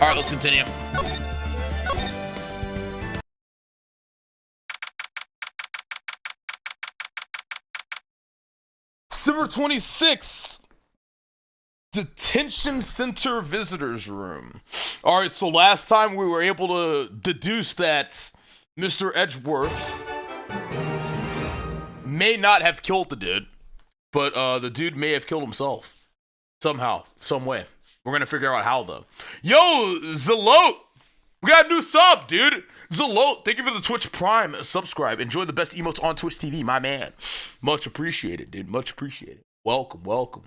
Alright, let's continue. December 26th. Detention Center Visitors Room. Alright, so last time we were able to deduce that Mr. Edgeworth may not have killed the dude, but the dude may have killed himself. Somehow, some way. We're gonna figure out how, though. Yo, Zalote! We got a new sub, dude! Zalote, thank you for the Twitch Prime subscribe. Enjoy the best emotes on Twitch TV, my man. Much appreciated, dude. Much appreciated. Welcome, welcome.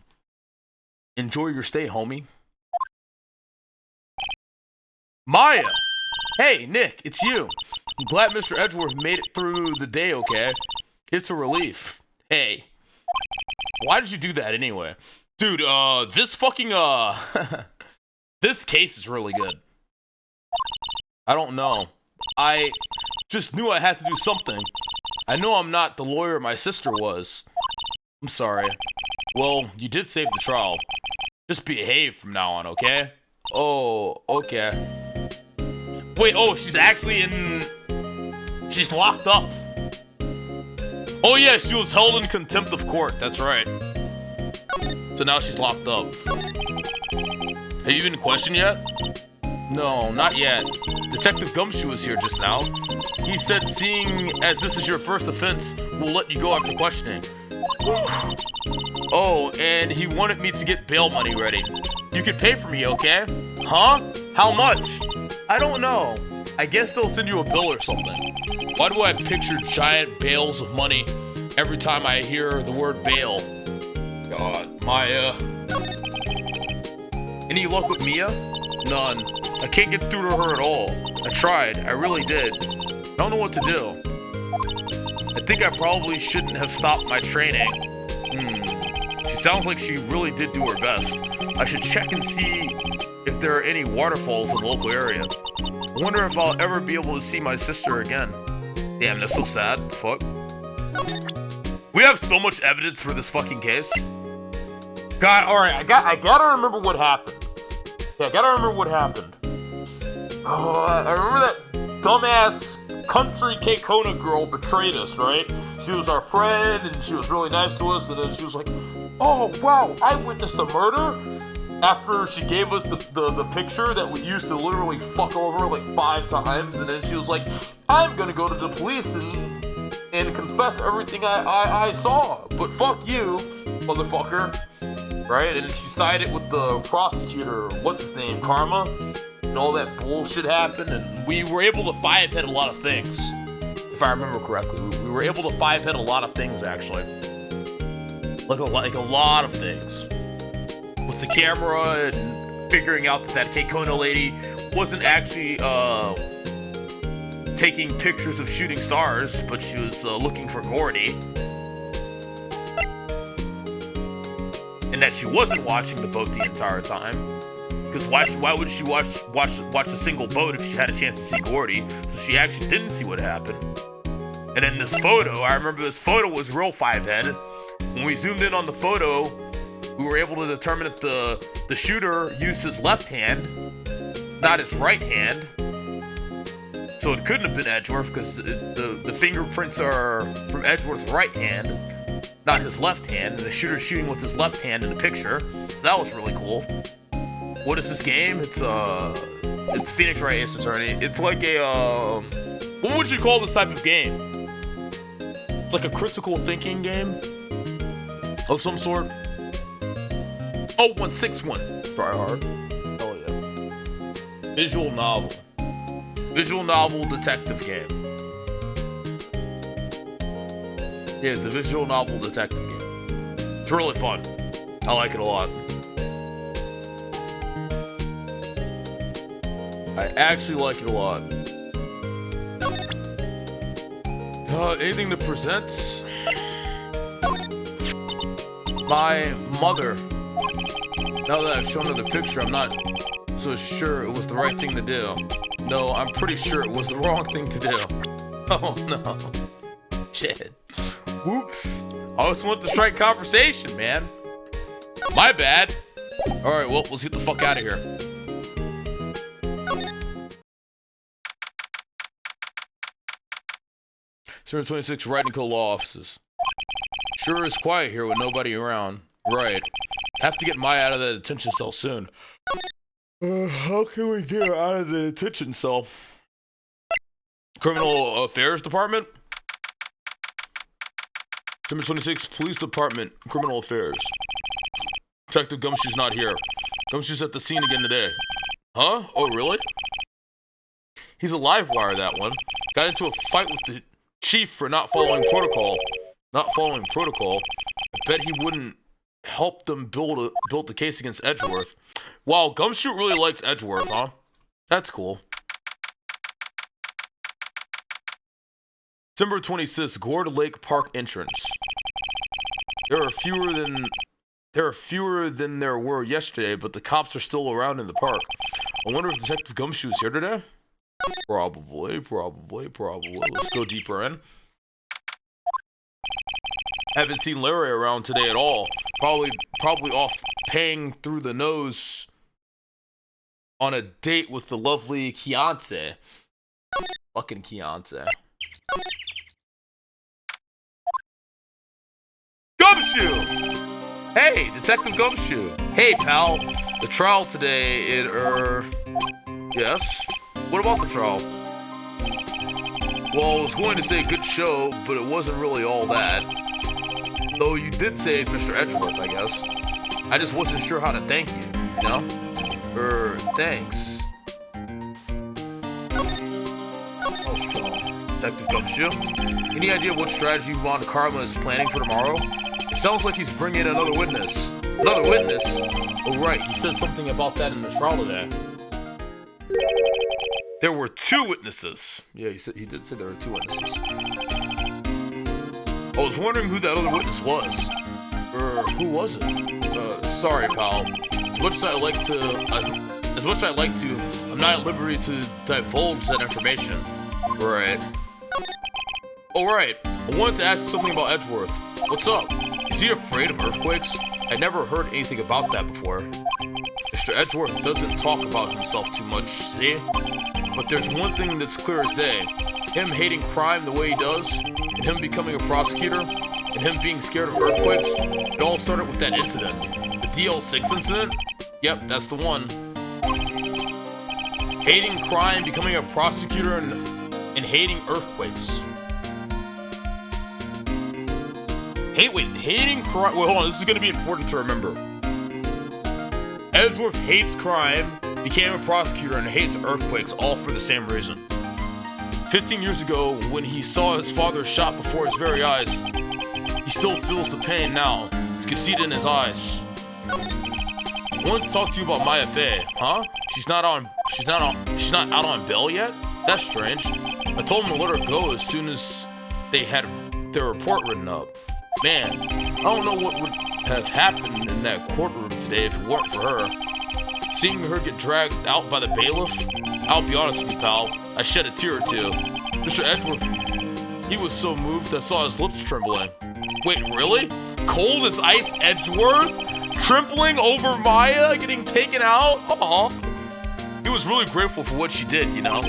Enjoy your stay, homie. Maya! Hey, Nick, it's you. I'm glad Mr. Edgeworth made it through the day, okay? It's a relief. Hey. Why did you do that anyway? Dude, this fucking, this case is really good. I don't know. I just knew I had to do something. I know I'm not the lawyer my sister was. I'm sorry. Well, you did save the trial. Just behave from now on, okay? Oh, okay. Wait, oh, she's actually in... She's locked up. Oh yeah, she was held in contempt of court, that's right. So now she's locked up. Have you been questioned yet? No, not yet. Detective Gumshoe was here just now. He said, seeing as this is your first offense, we'll let you go after questioning. Oh, and he wanted me to get bail money ready. You could pay for me, okay? Huh? How much? I don't know. I guess they'll send you a bill or something. Why do I picture giant bales of money every time I hear the word bail? God, Maya. Any luck with Mia? None. I can't get through to her at all. I tried. I really did. I don't know what to do. I think I probably shouldn't have stopped my training. She sounds like she really did do her best. I should check and see if there are any waterfalls in the local area. I wonder if I'll ever be able to see my sister again. Damn, that's so sad. Fuck. We have so much evidence for this fucking case. God, alright, I gotta remember what happened. Yeah, I gotta remember what happened. Oh, I remember that dumbass country K-Kona girl betrayed us, right? She was our friend, and she was really nice to us, and then she was like, oh, wow, I witnessed a murder? After she gave us the picture that we used to literally fuck over like 5 times, and then she was like, I'm gonna go to the police and confess everything I saw, but fuck you, motherfucker. Right? And she sided with the prosecutor, what's his name, Karma? And all that bullshit happened, and we were able to 5-head a lot of things. If I remember correctly, we were able to 5-head a lot of things, actually. Like a lot of things. With the camera and figuring out that K-Kona lady wasn't actually taking pictures of shooting stars, but she was looking for Gordy. And that she wasn't watching the boat the entire time. Because why would she watch a single boat if she had a chance to see Gordy? So she actually didn't see what happened. And then this photo, I remember this photo was real 5-headed. When we zoomed in on the photo, we were able to determine that the shooter used his left hand, not his right hand. So it couldn't have been Edgeworth because the fingerprints are from Edgeworth's right hand, not his left hand, and the shooter's shooting with his left hand in the picture. So that was really cool. What is this game? It's Phoenix Wright Ace Attorney. It's like a what would you call this type of game? It's like a critical thinking game of some sort. Oh, 161. Try hard. Hell yeah. Visual novel. Visual novel detective game. Yeah, it's a visual novel detective game. It's really fun. I like it a lot. I actually like it a lot. Anything to present? My mother. Now that I've shown her the picture, I'm not so sure it was the right thing to do. No, I'm pretty sure it was the wrong thing to do. Oh no. Shit. Whoops. I just want to strike conversation, man. My bad. Alright, well, let's get the fuck out of here. 726 Wright and Co. law offices. Sure is quiet here with nobody around. Right. Have to get Maya out of the detention cell soon. How can we get her out of the detention cell? Criminal Affairs Department? 726 Police Department, Criminal Affairs. Detective Gumshoe's not here. Gumshoe's at the scene again today. Huh? Oh, really? He's a live wire, that one. Got into a fight with the chief for not following protocol. I bet he wouldn't help them build the case against Edgeworth. Wow, Gumshoe really likes Edgeworth, huh? That's cool. December 26th, Gourd Lake Park entrance. There are fewer than there were yesterday, but the cops are still around in the park. I wonder if Detective Gumshoe is here today? Probably. Let's go deeper in. Haven't seen Larry around today at all. Probably off paying through the nose on a date with the lovely Keontae. Fucking Keontae. Gumshoe! Hey, Detective Gumshoe. Hey, pal. The trial today, yes? What about the trial? Well, I was going to say good show, but it wasn't really all that. Though you did say Mr. Edgeworth, I guess. I just wasn't sure how to thank you, you know? Thanks. Oh, strong. Detective Gumshoe? Any idea what strategy Von Karma is planning for tomorrow? It sounds like he's bringing in another witness. Another witness? Oh, right. He said something about that in the trial today. There were 2 witnesses. Yeah, he did say there were 2 witnesses. I was wondering who that other witness was. Who was it? Sorry, pal. As much as I like to, I'm not at liberty to divulge that information. Right. Alright, I wanted to ask something about Edgeworth. What's up? Is he afraid of earthquakes? I never heard anything about that before. Mr. Edgeworth doesn't talk about himself too much, see? But there's one thing that's clear as day. Him hating crime the way he does, and him becoming a prosecutor, and him being scared of earthquakes, it all started with that incident. The DL6 incident? Yep, that's the one. Hating crime, becoming a prosecutor, and hating earthquakes. Hating crime. Wait, hold on. This is going to be important to remember. Edgeworth hates crime, became a prosecutor, and hates earthquakes, all for the same reason. 15 years ago, when he saw his father shot before his very eyes, he still feels the pain now. You can see it in his eyes. I wanted to talk to you about Maya Fey, huh? She's not out on bail yet? That's strange. I told him to let her go as soon as they had their report written up. Man, I don't know what would have happened in that courtroom today if it weren't for her. Seeing her get dragged out by the bailiff, I'll be honest with you, pal, I shed a tear or two. Mr. Edgeworth, he was so moved I saw his lips trembling. Wait, really? Cold as ice Edgeworth? Trembling over Maya getting taken out? Aw. He was really grateful for what she did, you know?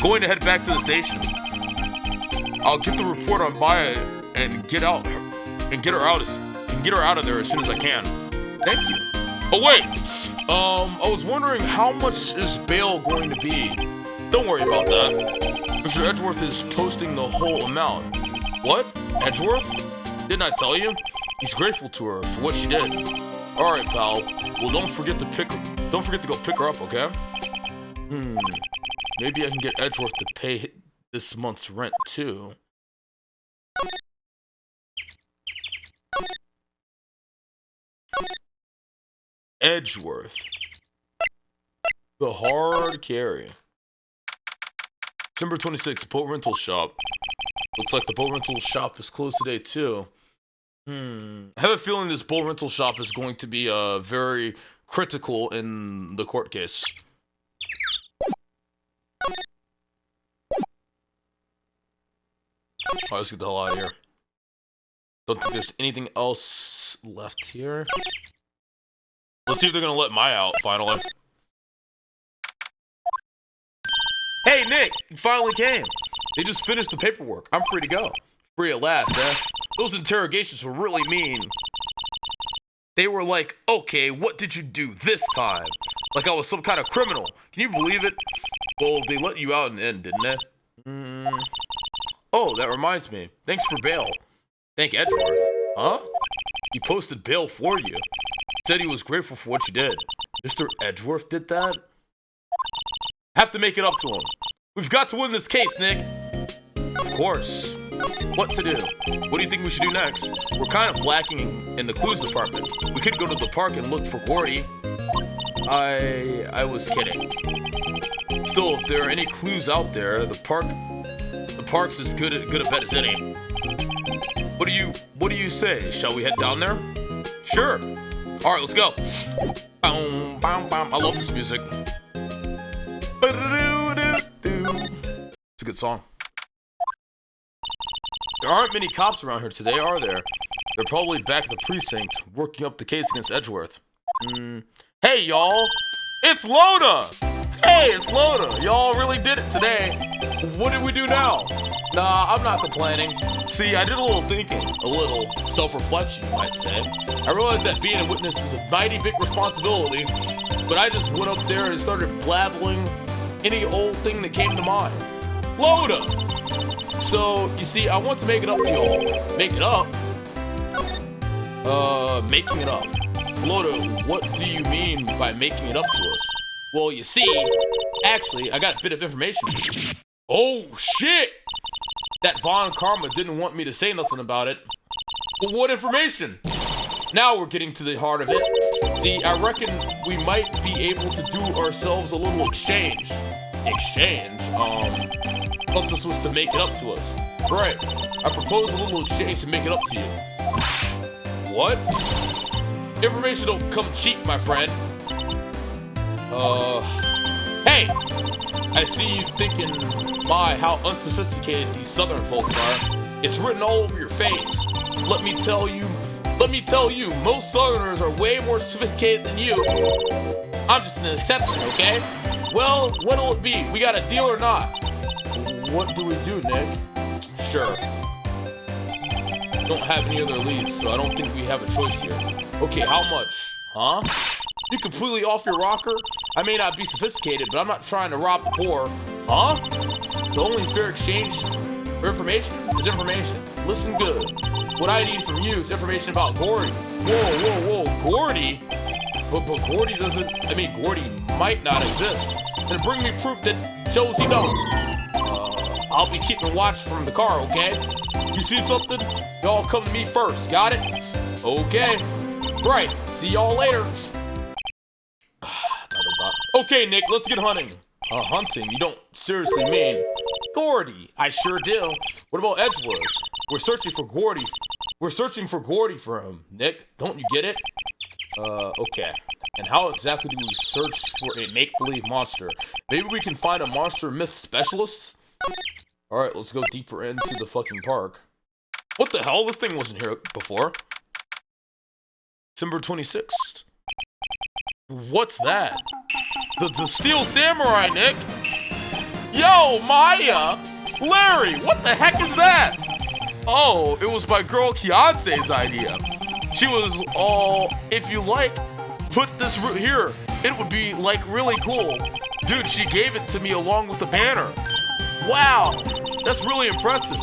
Going to head back to the station. I'll get the report on Maya and get her out of there as soon as I can. Thank you. Oh wait, I was wondering how much is bail going to be? Don't worry about that. Mr. Edgeworth is posting the whole amount. What? Edgeworth? Didn't I tell you? He's grateful to her for what she did. All right, pal. Well, don't forget to go pick her up, okay? Maybe I can get Edgeworth to pay this month's rent too. Edgeworth. The hard carry. December 26th, boat rental shop. Looks like the boat rental shop is closed today too. I have a feeling this boat rental shop is going to be very critical in the court case. Alright, let's get the hell out of here. Don't think there's anything else left here. Let's see if they're gonna let Maya out, finally. Hey, Nick! You finally came! They just finished the paperwork. I'm free to go. Free at last, eh? Those interrogations were really mean. They were like, okay, what did you do this time? Like I was some kind of criminal. Can you believe it? Well, they let you out in the end, didn't they? Oh, that reminds me. Thanks for bail. Thank Edgeworth. Huh? He posted bail for you. Said he was grateful for what you did. Mr. Edgeworth did that? Have to make it up to him. We've got to win this case, Nick. Of course. What to do? What do you think we should do next? We're kind of lacking in the clues department. We could go to the park and look for Gordy. I was kidding. Still, if there are any clues out there, the park's as good a bet as any. What do you say? Shall we head down there? Sure. All right, let's go. Boom, boom, boom. I love this music. It's a good song. There aren't many cops around here today, are there? They're probably back at the precinct, working up the case against Edgeworth. Hey, y'all! It's Lona! Hey, it's Lona! Y'all really did it today. What did we do now? Nah, I'm not complaining. See, I did a little thinking, a little self-reflection, you might say. I realized that being a witness is a mighty big responsibility, but I just went up there and started blabbling any old thing that came to mind. Lona! So, you see, I want to make it up to y'all. Make it up? Making it up. Lona, what do you mean by making it up to us? Well, you see, actually, I got a bit of information. Oh, shit! That Von Karma didn't want me to say nothing about it. Well, what information? Now we're getting to the heart of it. See, I reckon we might be able to do ourselves a little exchange. Exchange? Thought this was to make it up to us. Right. I propose a little exchange to make it up to you. What? Information don't come cheap, my friend. Hey! I see you thinking, my, how unsophisticated these southern folks are. It's written all over your face. Let me tell you, most southerners are way more sophisticated than you. I'm just an exception, okay? Well, what'll it be? We got a deal or not? What do we do, Nick? Sure. Don't have any other leads, so I don't think we have a choice here. Okay, how much? Huh? You completely off your rocker? I may not be sophisticated, but I'm not trying to rob the poor. Huh? The only fair exchange for information is information. Listen good. What I need from you is information about Gordy. Whoa, Gordy? But Gordy doesn't, Gordy might not exist. And bring me proof that shows he don't. I'll be keeping watch from the car, okay? You see something? Y'all come to me first, got it? Okay. Right, see y'all later. Okay, Nick, let's get hunting. Hunting? You don't seriously mean Gordy? I sure do. What about Edgeworth? We're searching for Gordy. We're searching for Gordy for him. Nick, don't you get it? Okay. And how exactly do we search for a make-believe monster? Maybe we can find a monster myth specialist? Alright, let's go deeper into the fucking park. What the hell? This thing wasn't here before. December 26th. What's that? The Steel Samurai, Nick! Yo, Maya! Larry, what the heck is that? Oh, it was my girl Keonce's idea. She was all, if you like, put this here. It would be, like, really cool. Dude, she gave it to me along with the banner. Wow, that's really impressive.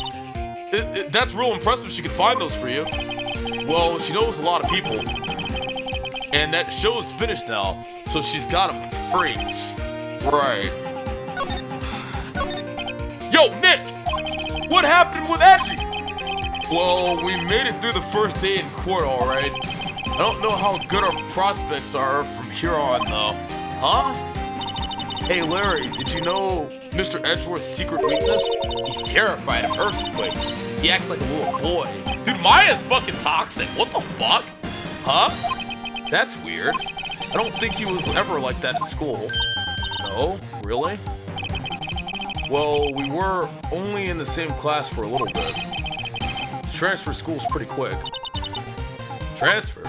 That's real impressive she could find those for you. Well, she knows a lot of people. And that show is finished now, so she's got them for free. Right. Yo, Nick! What happened with Edgy? Well, we made it through the first day in court, alright. I don't know how good our prospects are from here on, though. Huh? Hey, Larry, did you know Mr. Edgeworth's secret weakness? He's terrified of earthquakes. He acts like a little boy. Dude, Maya's fucking toxic. What the fuck? Huh? That's weird. I don't think he was ever like that at school. No? Really? Well, we were only in the same class for a little bit. Transfer school's pretty quick. Transferred?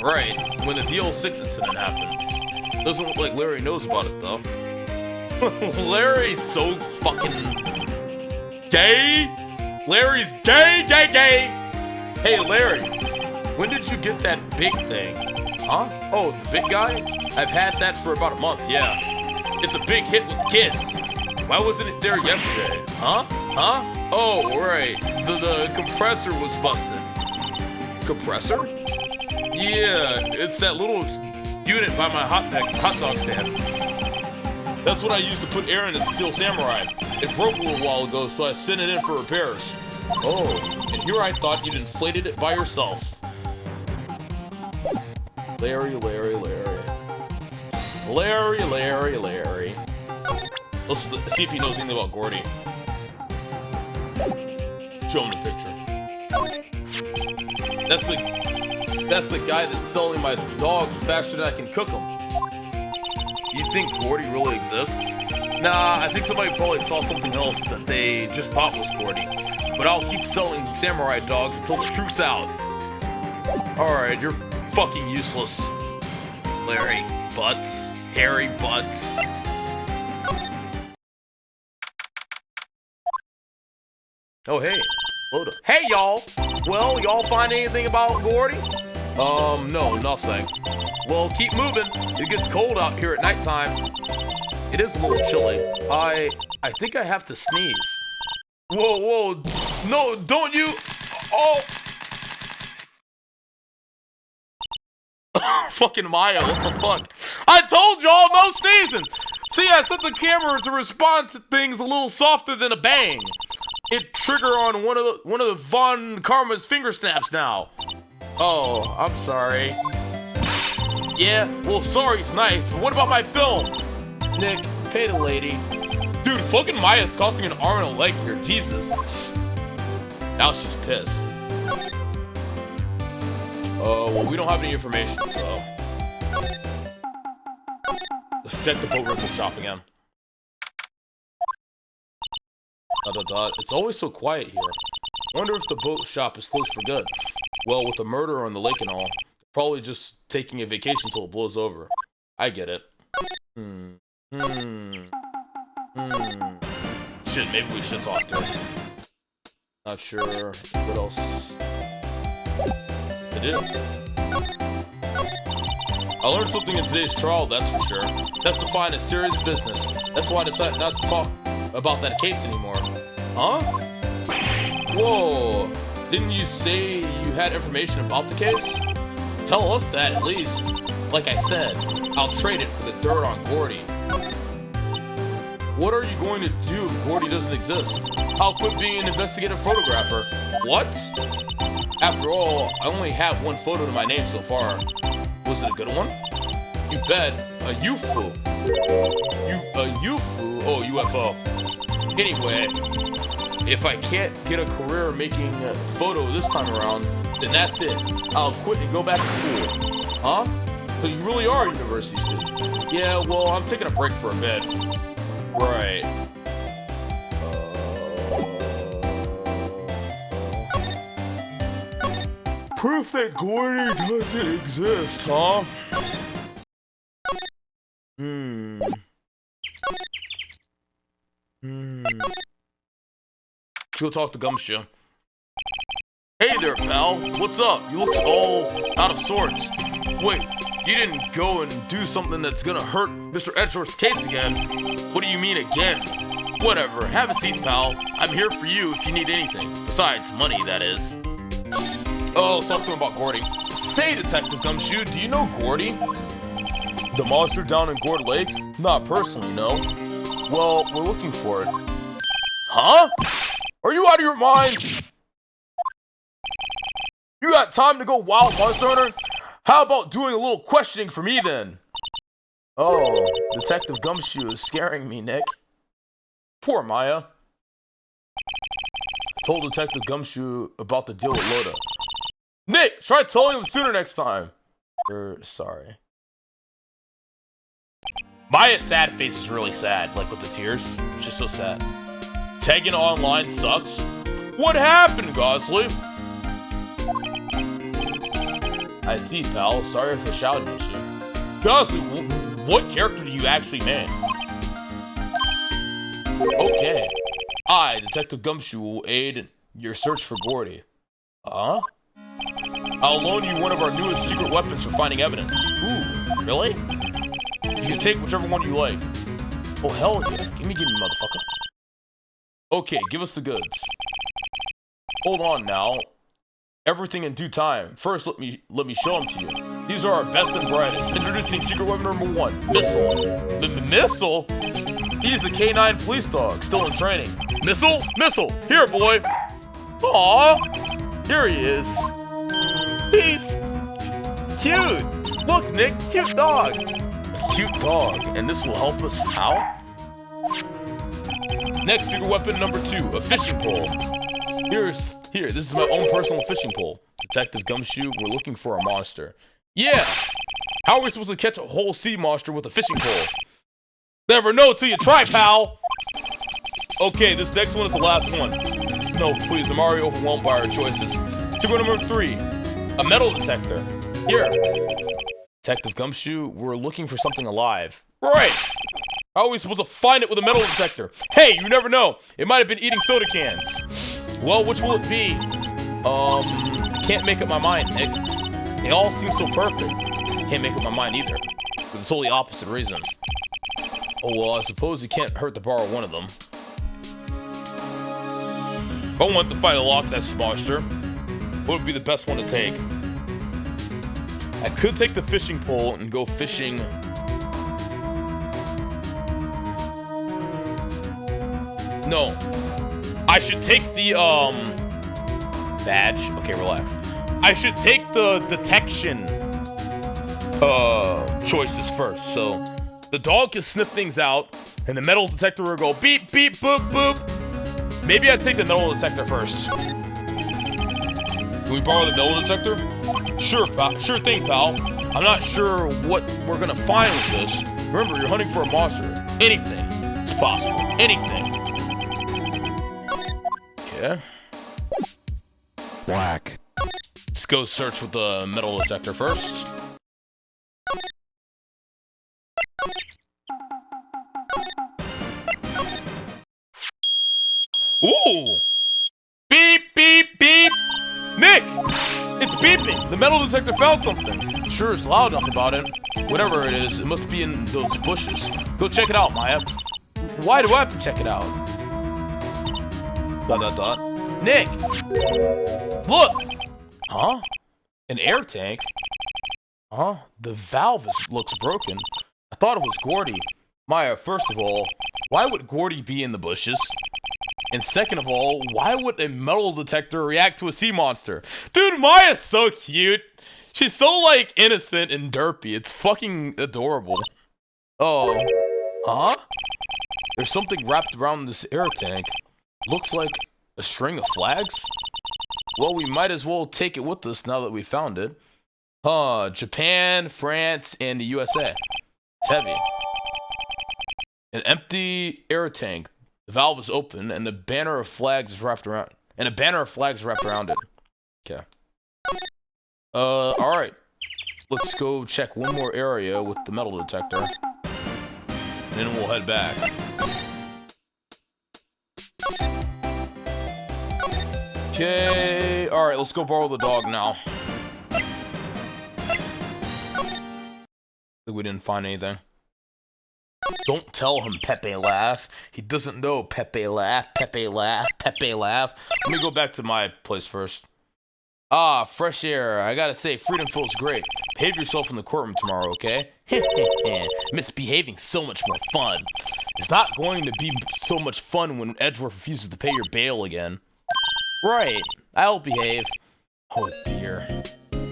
Right, when the DL6 incident happened. Doesn't look like Larry knows about it, though. Larry's so fucking Gay? Larry's gay, gay, gay! Hey, Larry, when did you get that big thing? Huh? Oh, the big guy? I've had that for about a month, yeah. It's a big hit with kids. Why wasn't it there yesterday? Huh? Huh? Oh, right. The compressor was busted. Compressor? Yeah, it's that little unit by my hot dog stand. That's what I used to put air in a Steel Samurai. It broke a little while ago, so I sent it in for repairs. Oh, and here I thought you'd inflated it by yourself. Larry, Larry, Larry. Larry, Larry, Larry. Let's see if he knows anything about Gordy. Show him the picture. That's the guy that's selling my dogs faster than I can cook them. You think Gordy really exists? Nah, I think somebody probably saw something else that they just thought was Gordy. But I'll keep selling samurai dogs until the truth's out. Alright, you're fucking useless. Larry Butts. Harry Butts. Oh, hey. Load up. Hey, y'all! Well, y'all find anything about Gordy? No, nothing. Well, keep moving. It gets cold out here at nighttime. It is a little chilly. I think I have to sneeze. Whoa, whoa. No, don't you... Oh! Fucking Maya, what the fuck? I told y'all no sneezing! See, I set the camera to respond to things a little softer than a bang. It trigger on one of the Von Karma's finger snaps now. Oh, I'm sorry. Yeah, well, sorry's nice, but what about my film? Nick, pay the lady. Dude, fucking Maya's costing an arm and a leg here, Jesus. Now she's pissed. Well, we don't have any information, so... Let's check the boat rental shop again. It's always so quiet here. Wonder if the boat shop is closed for good. Well, with the murder on the lake and all, probably just taking a vacation till it blows over. I get it. Shit, maybe we should talk to her. Not sure what else to do. I learned something in today's trial, that's for sure. Testifying is serious business. That's why I decided not to talk about that case anymore. Huh? Whoa. Didn't you say you had information about the case? Tell us that at least. Like I said, I'll trade it for the dirt on Gordy. What are you going to do if Gordy doesn't exist? I'll quit being an investigative photographer. What? After all, I only have one photo to my name so far. Was it a good one? You bet. A UFO. A UFO? Oh, UFO. Anyway, if I can't get a career making a photo this time around, then that's it. I'll quit and go back to school. Huh? So you really are a university student? Yeah, well, I'm taking a break for a bit. Right. Proof that Gordy doesn't exist, huh? Let's go talk to Gumshoe. Hey there, pal. What's up? You look all out of sorts. Wait, you didn't go and do something that's gonna hurt Mr. Edgeworth's case again? What do you mean again? Whatever. Have a seat, pal. I'm here for you if you need anything. Besides money, that is. Oh, something about Gordy. Say, Detective Gumshoe, do you know Gordy? The monster down in Gourd Lake? Not personally, no. Well, we're looking for it. Huh? Are you out of your minds? You got time to go wild monster hunter? How about doing a little questioning for me then? Oh, Detective Gumshoe is scaring me, Nick. Poor Maya. I told Detective Gumshoe about the deal with Loda. Nick, try telling him sooner next time. Sorry. Maya's sad face is really sad, like with the tears. It's just so sad. Tagging online sucks. What happened, Gosley? I see, pal. Sorry for shouting at you. Gosley, what character do you actually mean? Okay. I, Detective Gumshoe, will aid in your search for Gordy. Huh? I'll loan you one of our newest secret weapons for finding evidence. Ooh, really? You can take whichever one you like. Oh, hell yeah. Give me, motherfucker. Okay, give us the goods. Hold on now. Everything in due time. First, let me show them to you. These are our best and brightest. Introducing secret weapon number 1, Missile. Missile? He's a K9 police dog, still in training. Missile? Missile! Here, boy! Aww! Here he is. He's cute! Look, Nick, cute dog! A cute dog, and this will help us out? Next secret weapon number 2, a fishing pole. Here, this is my own personal fishing pole. Detective Gumshoe, we're looking for a monster. Yeah! How are we supposed to catch a whole sea monster with a fishing pole? Never know till you try, pal! Okay, this next one is the last one. No, please, I'm already overwhelmed by our choices. Secret number 3, a metal detector. Here. Detective Gumshoe, we're looking for something alive. Right! How are we supposed to find it with a metal detector? Hey, you never know. It might have been eating soda cans. Well, which will it be? Can't make up my mind, Nick. They all seem so perfect. Can't make up my mind either. For the totally opposite reason. Oh, well, I suppose it can't hurt to borrow one of them. If I want to fight a Loch Ness monster, what would be the best one to take? I could take the fishing pole and go fishing. No. I should take the, badge. Okay, relax. I should take the detection, choices first. So, the dog can sniff things out, and the metal detector will go beep, beep, boop, boop. Maybe I'd take the metal detector first. Can we borrow the metal detector? Sure, pal. Sure thing, pal. I'm not sure what we're gonna find with this. Remember, you're hunting for a monster. Anything is possible. Anything. Yeah. Whack. Let's go search with the metal detector first. Ooh! Beep, beep, beep! Nick! It's beeping! The metal detector found something. Sure is loud enough about it. Whatever it is, it must be in those bushes. Go check it out, Maya. Why do I have to check it out? ... Nick! Look! Huh? An air tank? Huh? The valve looks broken. I thought it was Gordy. Maya, first of all, why would Gordy be in the bushes? And second of all, why would a metal detector react to a sea monster? Dude, Maya's so cute. She's so, like, innocent and derpy. It's fucking adorable. Oh. Huh? There's something wrapped around this air tank. Looks like a string of flags? Well, we might as well take it with us now that we found it. Huh, Japan, France, and the USA. It's heavy. An empty air tank. The valve is open, and the banner of flags is wrapped around. And a banner of flags wrapped around it. Okay. Alright. Let's go check one more area with the metal detector. And then we'll head back. Okay. Alright, let's go borrow the dog now. We didn't find anything. Don't tell him, Pepe laugh. He doesn't know Pepe laugh, Pepe laugh, Pepe laugh. Let me go back to my place first. Ah, fresh air. I gotta say, freedom feels great. Behave yourself in the courtroom tomorrow, okay? Misbehaving so much more fun. It's not going to be so much fun when Edgeworth refuses to pay your bail again. Right. I'll behave. Oh, dear.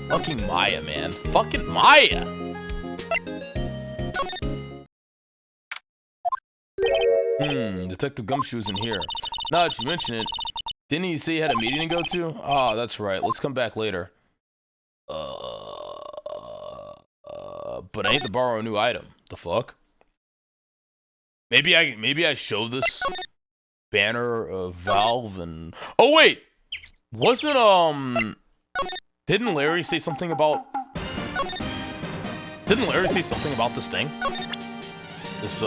Fucking Maya, man. Fucking Maya! Detective Gumshoe's in here. Now that you mention it, didn't he say he had a meeting to go to? Oh, that's right. Let's come back later. But I need to borrow a new item. The fuck? Maybe I show this banner of Valve and... Oh, wait! Wasn't, Didn't Larry say something about... Didn't Larry say something about this thing? This,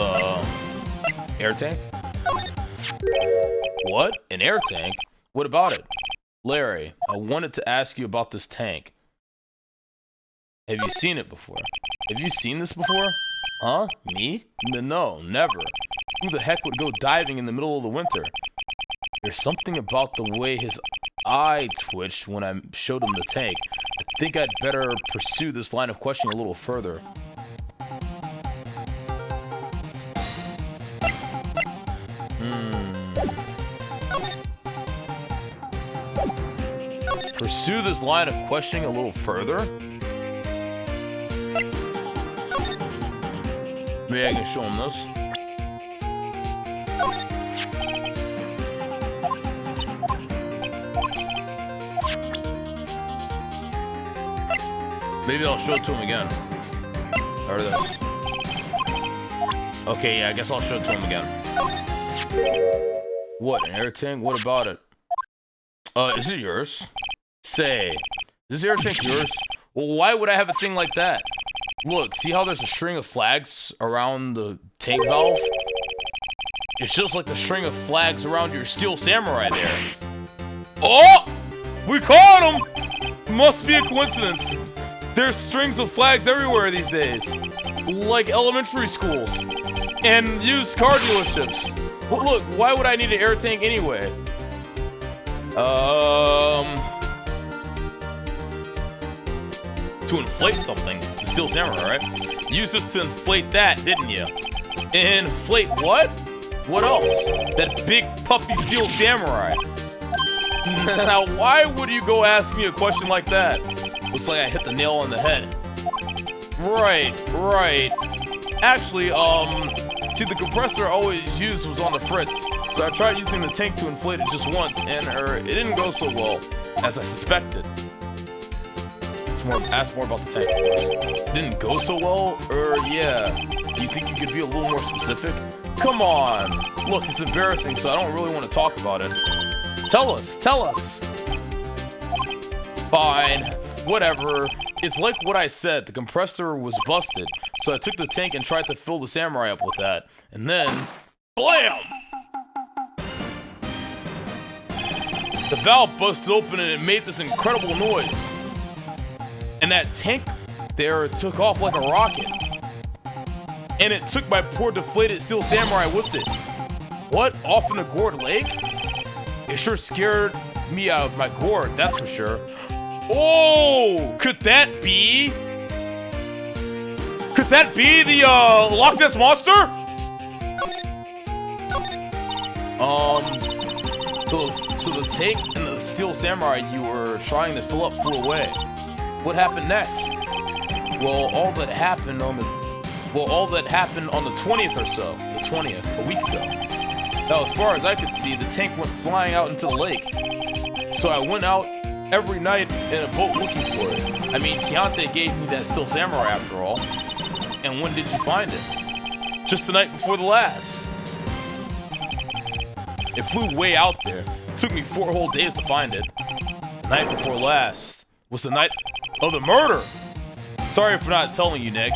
air tank? What? An air tank? What about it? Larry, I wanted to ask you about this tank. Have you seen it before? Have you seen this before? Huh? Me? No, never. Who the heck would go diving in the middle of the winter? There's something about the way his eye twitched when I showed him the tank. I think I'd better pursue this line of questioning a little further. Pursue this line of questioning a little further? Maybe I can show him this. Maybe I'll show it to him again. Or this. Okay, yeah, I guess I'll show it to him again. What, an air tank? What about it? Is it yours? Say, is this air tank yours? Well, why would I have a thing like that? Look, see how there's a string of flags around the tank valve? It's just like the string of flags around your steel samurai there. Oh! We caught him! Must be a coincidence. There's strings of flags everywhere these days. Like elementary schools. And used car dealerships. But look, why would I need an air tank anyway? To inflate something. The steel samurai, right? You used this to inflate that, didn't you? Inflate what? What else? That big puffy steel samurai. Now, why would you go ask me a question like that? Looks like I hit the nail on the head. Right. Actually, see, the compressor I always used was on the fritz, so I tried using the tank to inflate it just once, and it didn't go so well as I suspected. Ask more about the tank. It didn't go so well? Yeah. Do you think you could be a little more specific? Come on. Look, it's embarrassing, so I don't really want to talk about it. Tell us. Fine. Whatever. It's like what I said. The compressor was busted, so I took the tank and tried to fill the samurai up with that. And then, BLAM! The valve busted open and it made this incredible noise. And that tank there took off like a rocket. And it took my poor deflated steel samurai with it. What? Off in a gourd lake? It sure scared me out of my gourd, that's for sure. Oh! Could that be the Loch Ness Monster? So the tank and the steel samurai you were trying to fill up flew away. What happened next? Well, all that happened on the 20th or so. The 20th, a week ago. Now, as far as I could see, the tank went flying out into the lake. So I went out every night in a boat looking for it. I mean, Keontae gave me that steel samurai after all. And when did you find it? Just the night before the last. It flew way out there. It took me 4 whole days to find it. The night before last was the night of the murder. Sorry for not telling you, Nick.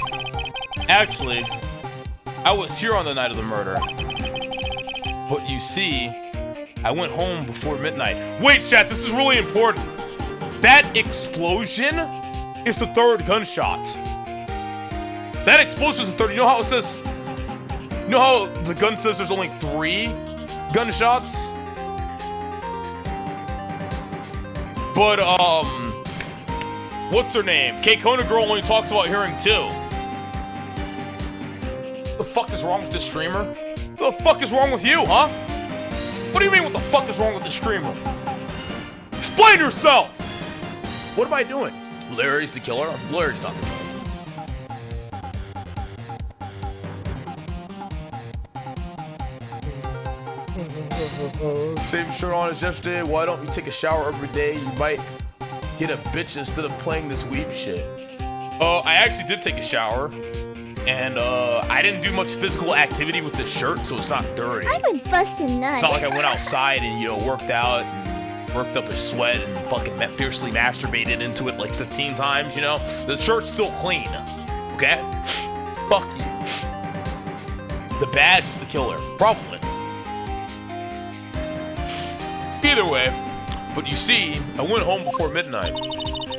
Actually, I was here on the night of the murder. But you see, I went home before midnight. Wait, chat, this is really important. That explosion is the 3rd gunshot. That explosion is the 3rd. You know how it says... You know how the gun says there's only 3 gunshots? But, what's her name? K-Kona Girl only talks about hearing 2. What the fuck is wrong with this streamer? What the fuck is wrong with you, huh? What do you mean, what the fuck is wrong with this streamer? Explain yourself! What am I doing? Larry's the killer? Larry's not the killer. Same shirt on as yesterday. Why don't you take a shower every day? You might get a bitch instead of playing this weeb shit. I actually did take a shower. And I didn't do much physical activity with this shirt, so it's not dirty. I would bust a nut. It's not like I went outside and, you know, worked out and worked up a sweat and fucking fiercely masturbated into it like 15 times, you know? The shirt's still clean, okay? Fuck you. The badge is the killer, probably. Either way, but you see, I went home before midnight.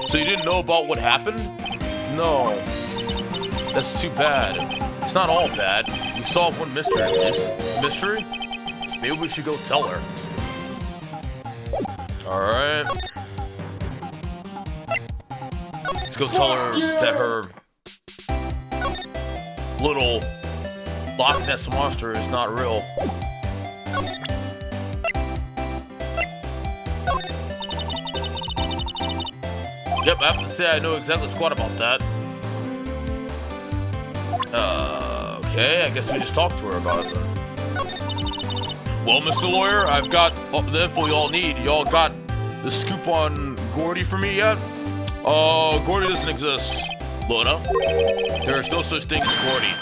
So you didn't know about what happened? No. That's too bad. It's not all bad. We solved one mystery at least. Mystery? Maybe we should go tell her. Alright. Let's go tell her that her little Loch Ness monster is not real. Yep, I have to say I know exactly squat about that. Okay, I guess we just talked to her about it then. Well, Mr. Lawyer, I've got the info y'all need. Y'all got the scoop on Gordy for me yet? Gordy doesn't exist, Loda. There is no such thing as Gordy.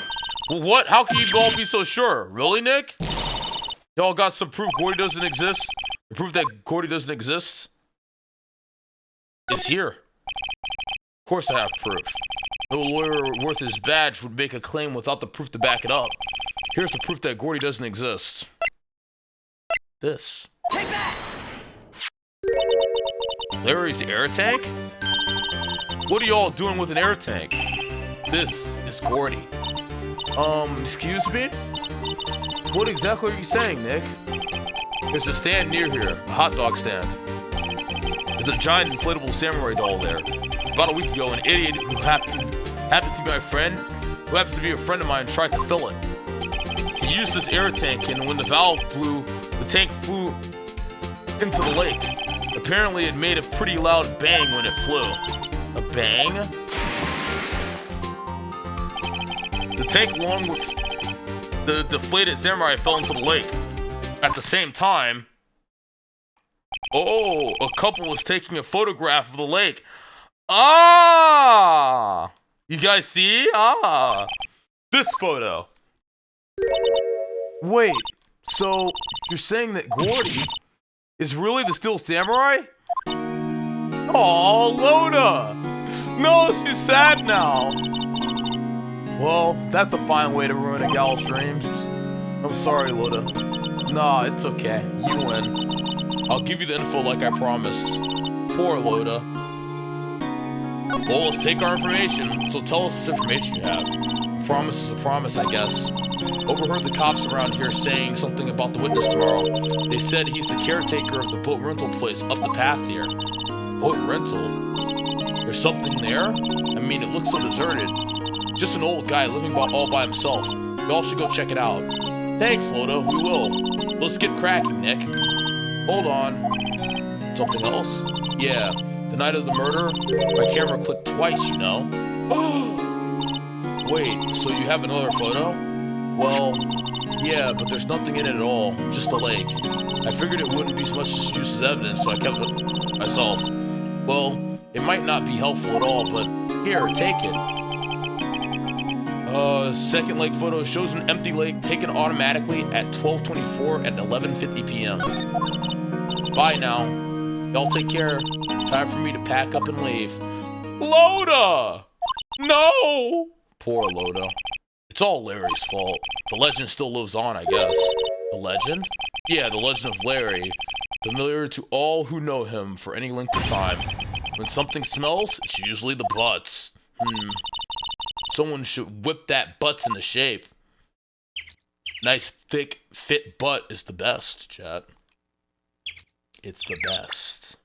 Well, what? How can you all be so sure? Really, Nick? Y'all got some proof Gordy doesn't exist? The proof that Gordy doesn't exist? It's here. Of course I have proof. No lawyer worth his badge would make a claim without the proof to back it up. Here's the proof that Gordy doesn't exist. This. Take that! Larry's air tank? What are y'all doing with an air tank? This is Gordy. Excuse me? What exactly are you saying, Nick? There's a stand near here, a hot dog stand. There's a giant inflatable samurai doll there. About a week ago, an idiot who happens to be my friend, who happens to be a friend of mine, tried to fill it. He used this air tank, and when the valve blew, the tank flew into the lake. Apparently, it made a pretty loud bang when it flew. A bang? The tank, along with the deflated samurai, fell into the lake. At the same time, oh, a couple was taking a photograph of the lake. Ah! You guys see? Ah! This photo. Wait, so you're saying that Gordy is really the Steel Samurai? Oh, Loda! No, she's sad now. Well, that's a fine way to ruin a gal's dreams. I'm sorry, Loda. Nah, it's okay. You win. I'll give you the info like I promised. Poor Loda. Well, let's take our information, so tell us this information you have. A promise is a promise, I guess. Overheard the cops around here saying something about the witness tomorrow. They said he's the caretaker of the boat rental place up the path here. Boat rental? There's something there? I mean, it looks so deserted. Just an old guy living all by himself. Y'all should go check it out. Thanks, Loda, we will. Let's get cracking, Nick. Hold on. Something else? Yeah, the night of the murder, my camera clicked twice, you know. Wait, so you have another photo? Well, yeah, but there's nothing in it at all, just a lake. I figured it wouldn't be so much just used as evidence, so I kept it myself. Well, it might not be helpful at all, but here, take it. Second lake photo shows an empty lake taken automatically at 12:24 at 11:50 p.m. Bye now. Y'all take care. Time for me to pack up and leave. Loda! No! Poor Loda. It's all Larry's fault. The legend still lives on, I guess. The legend? Yeah, the legend of Larry. Familiar to all who know him for any length of time. When something smells, it's usually the butts. Someone should whip that butts into shape. Nice, thick, fit butt is the best, chat. It's the best.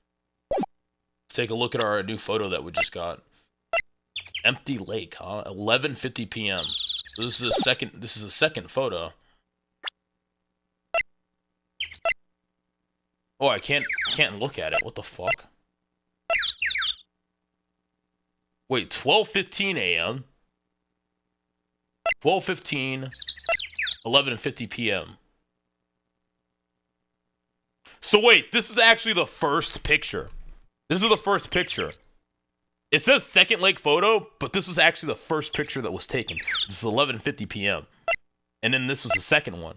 Let's take a look at our new photo that we just got. Empty lake, huh? 11:50 p.m. So this is a second photo. Oh, I can't look at it. What the fuck? Wait, 12:15 a.m. 12:15, 11:50 p.m. So wait, this is actually the first picture. This is the first picture. It says second lake photo, but this was actually the first picture that was taken. This is 11:50 p.m. And then this was the second one.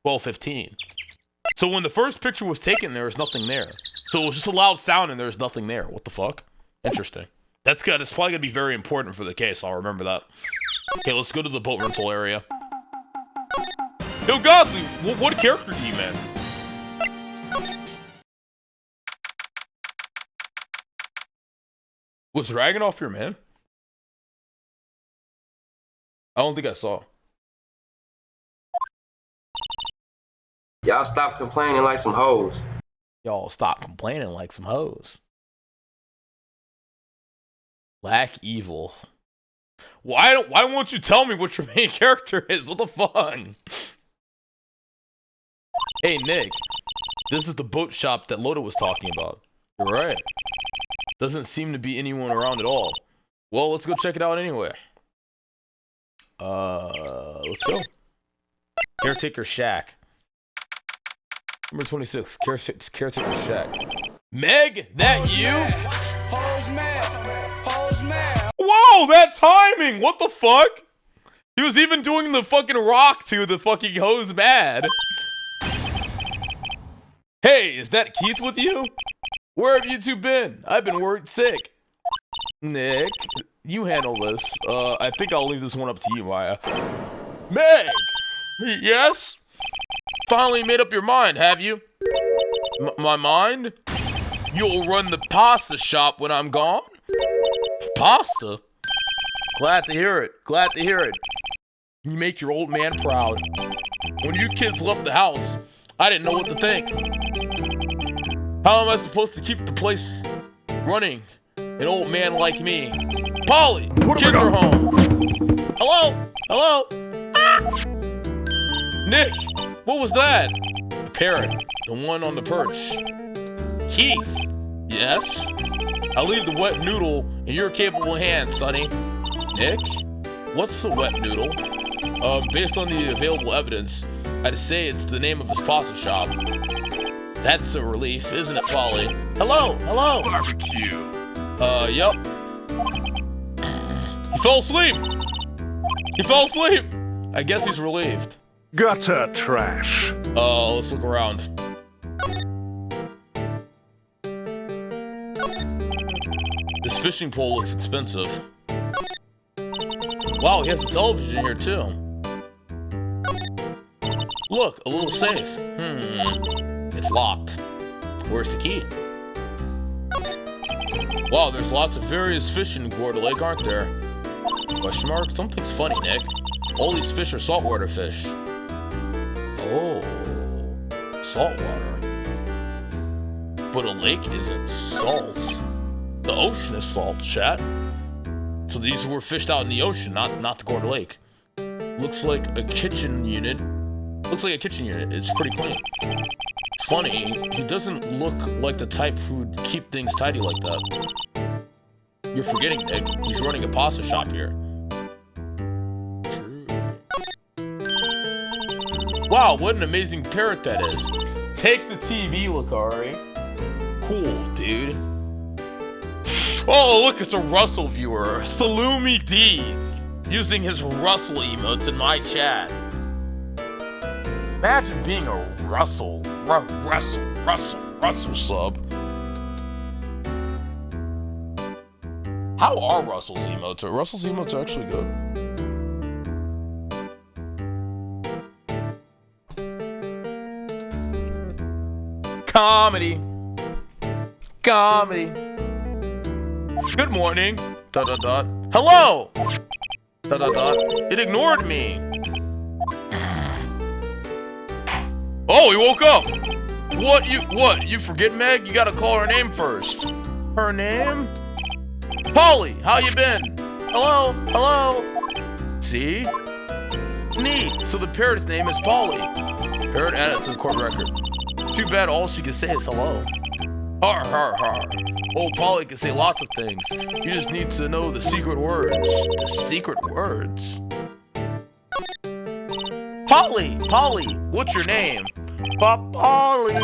12:15. So when the first picture was taken, there was nothing there. So it was just a loud sound and there was nothing there. What the fuck? Interesting. That's good. It's probably going to be very important for the case. I'll remember that. Okay, let's go to the boat rental area. Yo, Gosley, what character do you man? Was Dragonoff your man? I don't think I saw. Y'all stop complaining like some hoes. Y'all stop complaining like some hoes. Lack evil. Why won't you tell me what your main character is? What the fuck? Hey Nick, this is the boat shop that Loda was talking about. You're right. Doesn't seem to be anyone around at all. Well, let's go check it out anyway. Let's go. Caretaker Shack. Number 26, Caretaker Shack. Meg, that you? Whoa, that timing! What the fuck? He was even doing the fucking rock to the fucking hose mad. Hey, is that Keith with you? Where have you two been? I've been worried sick. Nick, you handle this. I think I'll leave this one up to you, Maya. Meg! Yes? Finally made up your mind, have you? My mind? You'll run the pasta shop when I'm gone? Pasta? Glad to hear it. Glad to hear it. You make your old man proud. When you kids left the house, I didn't know what to think. How am I supposed to keep the place running? An old man like me. Polly, kids are home. Hello? Hello? Ah! Nick, what was that? The parrot, the one on the perch. Keith, yes? I'll leave the wet noodle in your capable hands, sonny. Nick, what's the wet noodle? Based on the available evidence, I'd say it's the name of his pasta shop. That's a relief, isn't it, Polly? Hello, hello. Barbecue. Yep. He fell asleep. He fell asleep. I guess he's relieved. Gutter trash. Let's look around. This fishing pole looks expensive. Wow, he has a television here too. Look, a little safe. It's locked. Where's the key? Wow, there's lots of various fish in Gorda Lake, aren't there? Question mark? Something's funny, Nick. All these fish are saltwater fish. Oh, saltwater. But a lake isn't salt. The ocean is salt, chat. So these were fished out in the ocean, not the Gorda Lake. Looks like a kitchen unit. Looks like a kitchen unit. It's pretty clean. Funny, he doesn't look like the type who'd keep things tidy like that. You're forgetting, Nick. He's running a pasta shop here. Wow, what an amazing parrot that is. Take the TV, Lacari. Cool, dude. Oh, look, it's a Russell viewer. Salumi D. Using his Russell emotes in my chat. Imagine being a Russell sub. How are Russell's emotes? Russell's emotes are actually good. Comedy. Good morning. ... Hello. ... It ignored me. Oh, he woke up. What? You forget Meg? You gotta call her name first. Her name? Polly, how you been? Hello? See? Neat. So the parrot's name is Polly. Parrot added to the court record. Too bad all she can say is hello. Har har har. Old Polly can say lots of things. You just need to know the secret words. The secret words. Polly, what's your name? Polly.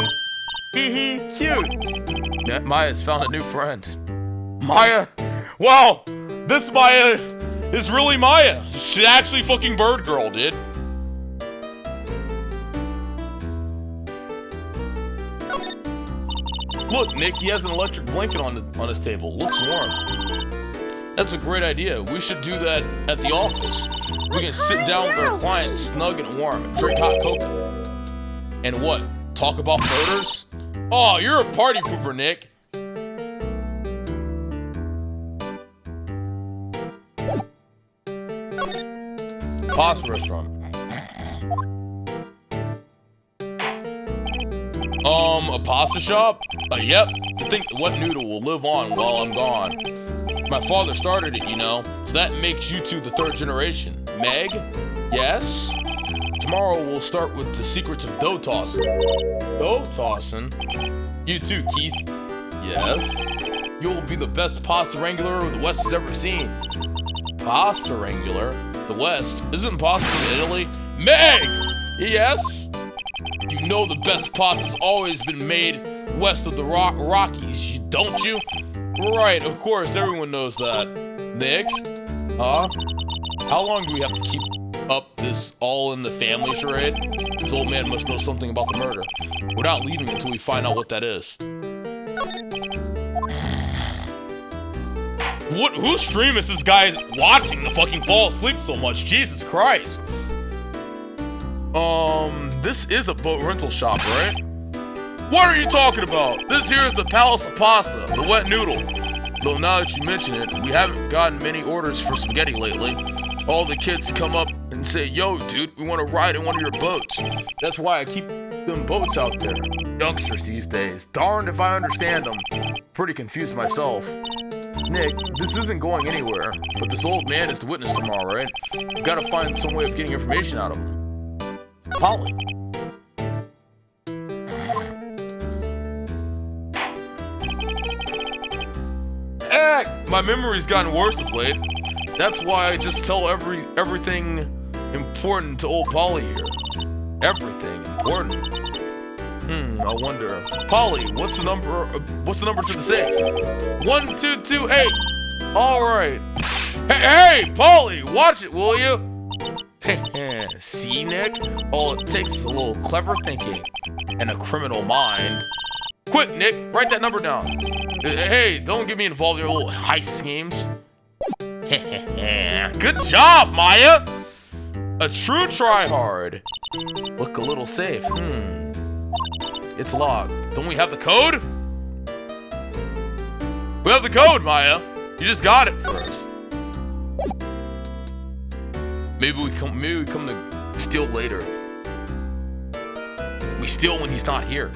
Hee cute. Maya's found a new friend. Maya? Wow, this Maya is really Maya. She's actually fucking Bird Girl, dude. Look, Nick, he has an electric blanket on his table. Looks warm. That's a great idea. We should do that at the office. We can sit down with our clients snug and warm, drink hot cocoa. And what? Talk about murders? Oh, you're a party pooper, Nick. Pasta restaurant. A pasta shop? Yep. To think what noodle will live on while I'm gone. My father started it, you know, so that makes you two the third generation. Meg? Yes? Tomorrow we'll start with the secrets of dough tossing. Dough tossing? You too, Keith. Yes? You'll be the best pasta wrangler the West has ever seen. Pasta wrangler? The West? Isn't pasta from Italy? Meg! Yes? You know the best pasta's always been made west of the Rockies, don't you? Right, of course, everyone knows that. Nick? Huh? How long do we have to keep up this all-in-the-family charade? This old man must know something about the murder. We're not leaving until we find out what that is. Whose stream is this guy watching to fucking fall asleep so much? Jesus Christ. This is a boat rental shop, right? What are you talking about? This here is the Palace of Pasta, the wet noodle. Though now that you mention it, we haven't gotten many orders for spaghetti lately. All the kids come up and say, yo, dude, we want to ride in one of your boats. That's why I keep them boats out there. Youngsters these days, darned if I understand them. Pretty confused myself. Nick, this isn't going anywhere, but this old man is the witness tomorrow, right? We've got to find some way of getting information out of him. Polly. Heck, my memory's gotten worse of late. That's why I just tell everything important to old Polly here. Everything important. I wonder. Polly, what's the number to the safe? 1228. All right. Hey, Polly, watch it, will you? See, Nick? All it takes is a little clever thinking and a criminal mind. Quick, Nick, write that number down. Hey, don't get me involved in your little heist schemes. Good job, Maya. A true tryhard. Look a little safe. It's locked. Don't we have the code? We have the code, Maya. You just got it for us. Maybe we come to steal later. We steal when he's not here.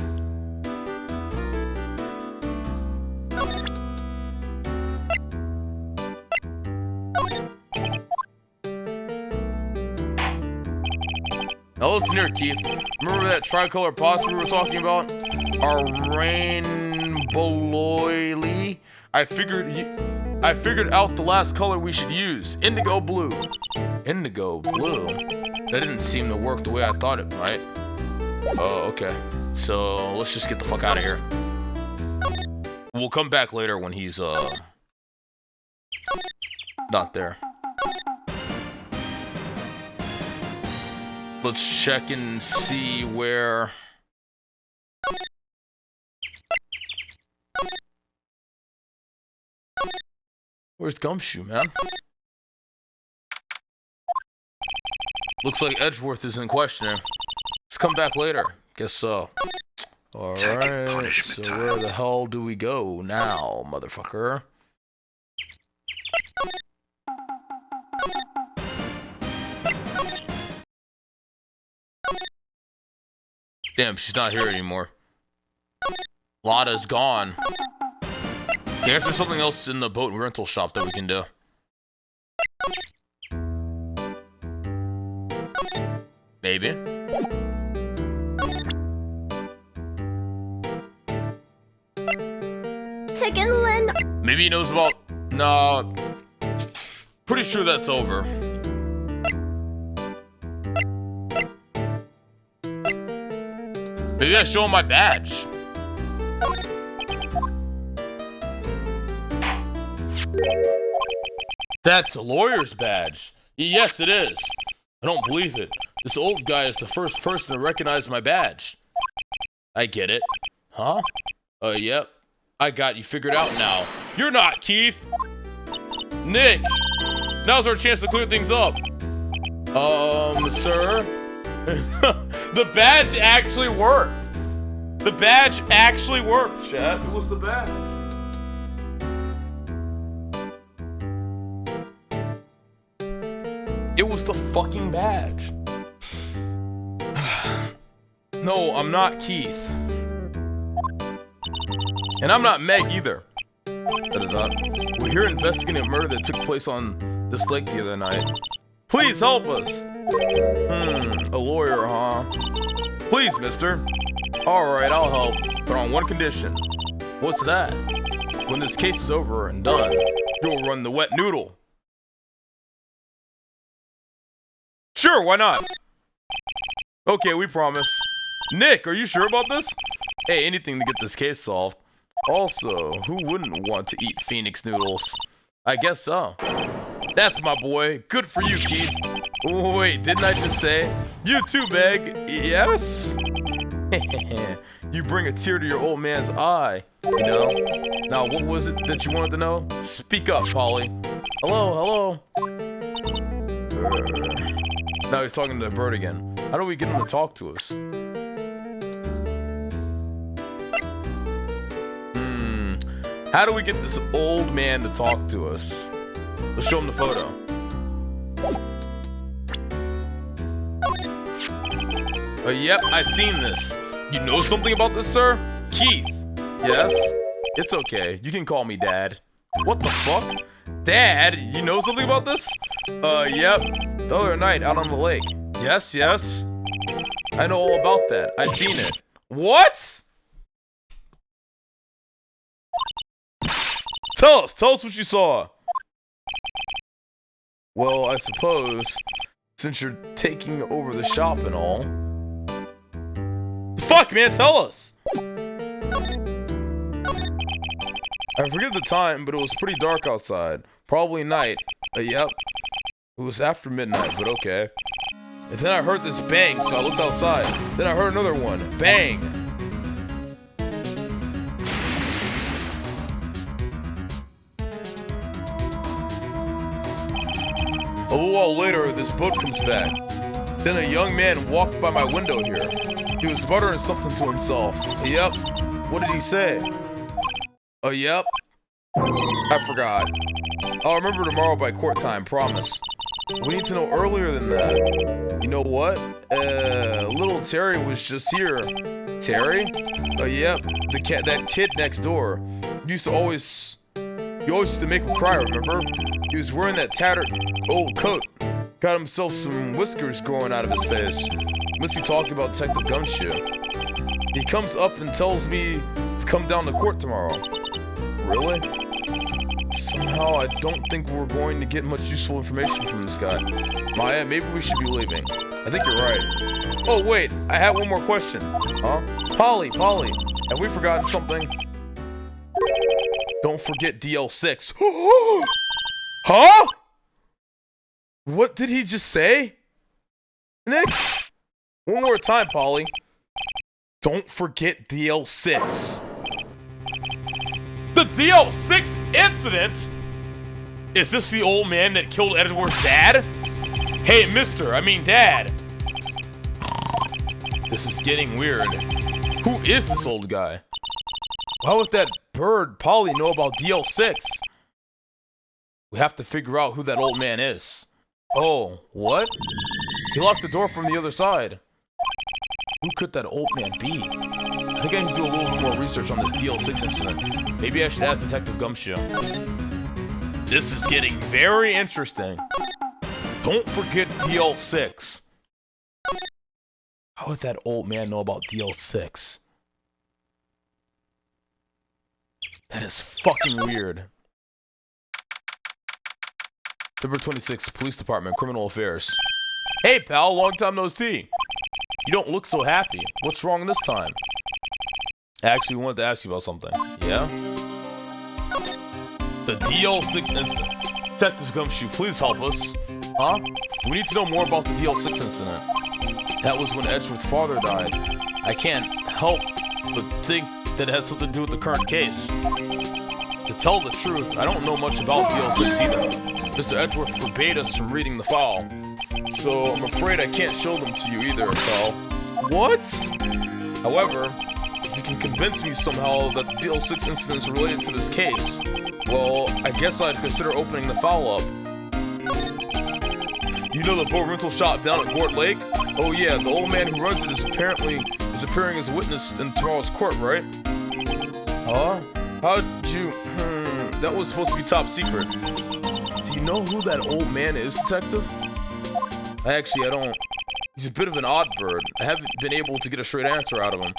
Now listen here, Keith. Remember that tricolor pasta we were talking about? Our rainbow. I figured out the last color we should use. Indigo blue. Indigo blue? That didn't seem to work the way I thought it might. Oh, okay. So let's just get the fuck out of here. We'll come back later when he's not there. Let's check and see where... Where's Gumshoe, man? Looks like Edgeworth is in question. Let's come back later. Guess so. Alright, so where the hell do we go now, motherfucker? Damn, she's not here anymore. Lotta's gone. I guess there's something else in the boat rental shop that we can do. Maybe. Maybe he knows about... No. Pretty sure that's over. Maybe I show him my badge. That's a lawyer's badge. Yes, it is. I don't believe it. This old guy is the first person to recognize my badge. I get it. Huh? Yep. I got you figured out now. You're not, Keith. Nick. Now's our chance to clear things up. Sir? The badge actually worked. The badge actually worked, chat. It was the badge. It was the fucking badge. No, I'm not Keith. And I'm not Meg either. We're here investigating a murder that took place on this lake the other night. Please help us. A lawyer, huh? Please, mister. Alright, I'll help, but on one condition. What's that? When this case is over and done, you'll run the wet noodle. Sure, why not? Okay, we promise. Nick, are you sure about this? Hey, anything to get this case solved. Also, who wouldn't want to eat Phoenix noodles? I guess so. That's my boy. Good for you, Keith. Wait, didn't I just say? You too, Meg. Yes? You bring a tear to your old man's eye, you know? Now, what was it that you wanted to know? Speak up, Polly. Hello, hello. Now he's talking to the bird again. How do we get him to talk to us? How do we get this old man to talk to us? Let's show him the photo. Yep, I've seen this. You know something about this, sir? Keith. Yes? It's okay. You can call me Dad. What the fuck? Dad, you know something about this? Yep. The other night out on the lake. Yes, yes. I know all about that. I've seen it. What? Tell us what you saw. Well, I suppose, since you're taking over the shop and all. Fuck, man, tell us! I forget the time, but it was pretty dark outside. Probably night. Yep. It was after midnight, but okay. And then I heard this bang, so I looked outside. Then I heard another one. Bang! A little while later, this boat comes back. Then a young man walked by my window here. He was muttering something to himself. Yep. What did he say? Yep. I forgot. I'll remember tomorrow by court time, promise. We need to know earlier than that. You know what? Little Terry was just here. Terry? Yep. That kid next door. You always used to make him cry, remember? He was wearing that tattered old coat. Got himself some whiskers growing out of his face. Must be talking about Detective Gumshoe. He comes up and tells me to come down to court tomorrow. Really? Somehow I don't think we're going to get much useful information from this guy. Maya, maybe we should be leaving. I think you're right. Oh wait, I have one more question. Huh? Polly, have we forgotten something? Don't forget DL6. Huh? What did he just say? Nick? One more time, Polly. Don't forget DL6. The DL6 incident? Is this the old man that killed Edward's dad? Hey, Dad. This is getting weird. Who is this old guy? Why would that bird Polly know about DL6? We have to figure out who that old man is. Oh, what? He locked the door from the other side. Who could that old man be? I think I can do a little bit more research on this DL6 incident. Maybe I should ask Detective Gumshoe. This is getting very interesting. Don't forget DL6. How would that old man know about DL6? That is fucking weird. February 26th, Police Department, Criminal Affairs. Hey, pal, long time no see. You don't look so happy. What's wrong this time? I actually wanted to ask you about something. Yeah? The DL6 incident. Detective Gumshoe, please help us. Huh? We need to know more about the DL6 incident. That was when Edgeworth's father died. I can't help but think that it has something to do with the current case. To tell the truth, I don't know much about DL6 either. Mr. Edgeworth forbade us from reading the file, so I'm afraid I can't show them to you either, pal. What? However, if you can convince me somehow that the DL6 incident is related to this case, well, I guess I'd consider opening the file up. You know the boat rental shop down at Gord Lake? Oh yeah, the old man who runs it is appearing as a witness in tomorrow's court, right? Huh? How'd you... that was supposed to be top secret. Do you know who that old man is, detective? Actually, I don't. He's a bit of an odd bird. I haven't been able to get a straight answer out of him.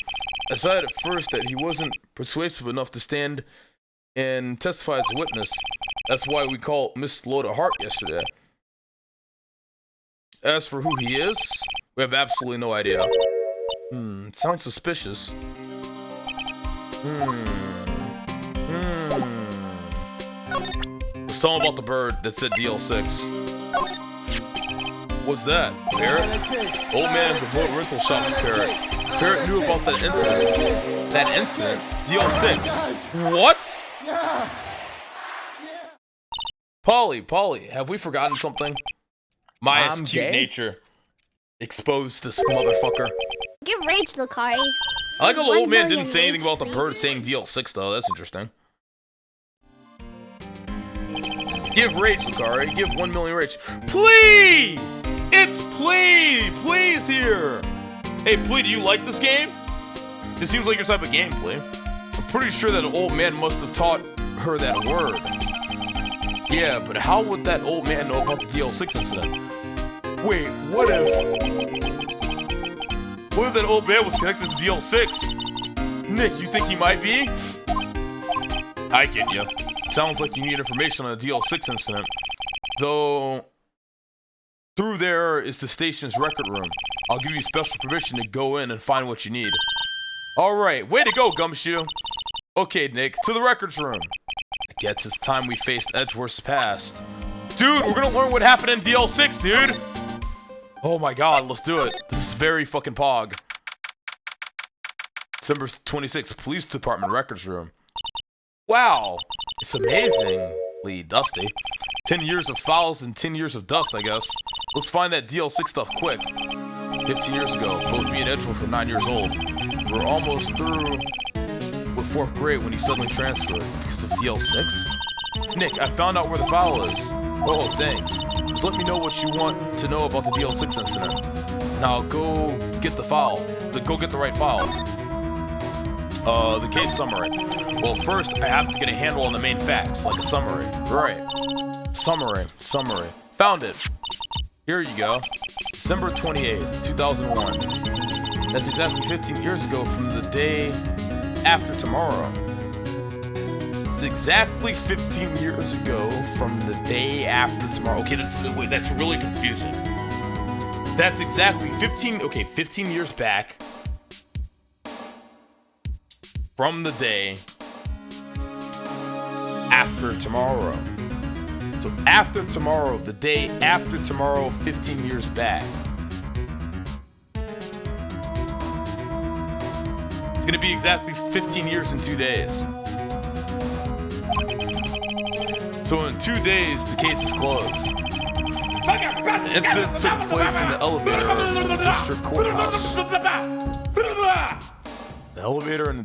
I decided at first that he wasn't persuasive enough to stand and testify as a witness. That's why we called Miss Loda Hart yesterday. As for who he is, we have absolutely no idea. Sounds suspicious. Let's tell him about the bird that said DL6. What's that? Parrot? Old man at the boat rental shop's parrot. Parrot knew about that incident. That incident? DL6. What? Polly, have we forgotten something? Maya's cute gay? nature. Exposed this motherfucker. Give rage, Lacari. I like how the old man 1 didn't say anything million about the bird saying DL6 though. That's interesting. Give rage, Lacari. Give 1 million rage. Plea! It's Plea! Please here! Hey, Plea, do you like this game? This seems like your type of game, Plea. I'm pretty sure that old man must have taught her that word. Yeah, but how would that old man know about the DL6 incident? Wait, what if that old man was connected to DL6? Nick, you think he might be? I get you. Sounds like you need information on the DL6 incident. Though, through there is the station's record room. I'll give you special permission to go in and find what you need. Alright, way to go, Gumshoe. Okay, Nick, to the records room. I guess it's time we faced Edgeworth's past. Dude, we're gonna learn what happened in DL6, dude! Oh my god, let's do it. This is very fucking pog. December 26th, Police Department Records Room. Wow, it's amazingly dusty. 10 years of files and 10 years of dust, I guess. Let's find that DL6 stuff quick. 15 years ago, both me and Edgeworth were 9 years old. We were almost through with 4th grade when he suddenly transferred. Because of DL6? Nick, I found out where the file is. Oh, thanks. Just let me know what you want to know about the DL6 incident. Now go get the file. Go get the right file. The case summary. Well, first I have to get a handle on the main facts, like a summary. Right. Summary. Found it. Here you go. December 28th, 2001. That's exactly 15 years ago from the day after tomorrow. It's exactly 15 years ago from the day after tomorrow. Okay, that's really confusing. That's exactly 15 years back from the day after tomorrow. So after tomorrow, the day after tomorrow, 15 years back. It's gonna be exactly 15 years and 2 days. So in 2 days, the case is closed. The incident took place in the elevator of the district courthouse. The elevator in the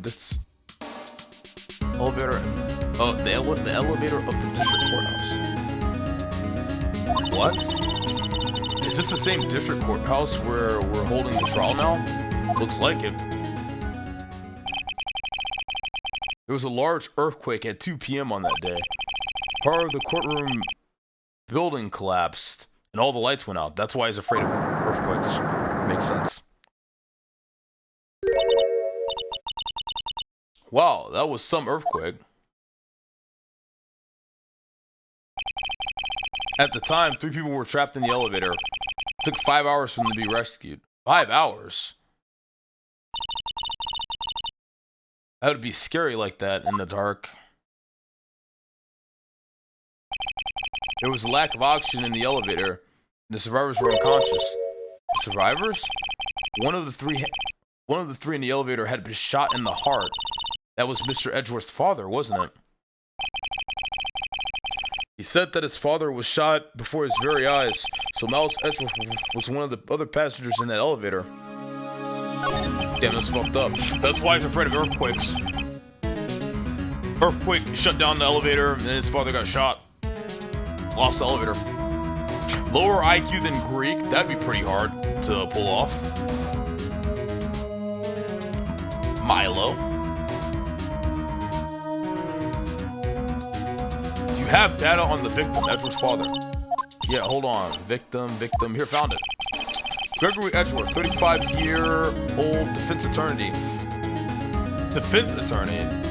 elevator of the district courthouse. What? Is this the same district courthouse where we're holding the trial now? Looks like it. There was a large earthquake at 2 p.m. on that day. Part of the courtroom building collapsed, and all the lights went out. That's why he's afraid of earthquakes. Makes sense. Wow, that was some earthquake. At the time, 3 people were trapped in the elevator. It took 5 hours for them to be rescued. 5 hours? That would be scary like that in the dark. There was a lack of oxygen in the elevator, and the survivors were unconscious. The survivors? One of the three in the elevator had been shot in the heart. That was Mr. Edgeworth's father, wasn't it? He said that his father was shot before his very eyes, so Miles Edgeworth was one of the other passengers in that elevator. Damn, that's fucked up. That's why he's afraid of earthquakes. Earthquake shut down the elevator, and his father got shot. Lost the elevator. Lower IQ than Greek, that'd be pretty hard to pull off. Milo. Do you have data on the victim, Edward's father? Yeah, hold on. Victim. Here, found it. Gregory Edgeworth, 35-year-old defense attorney.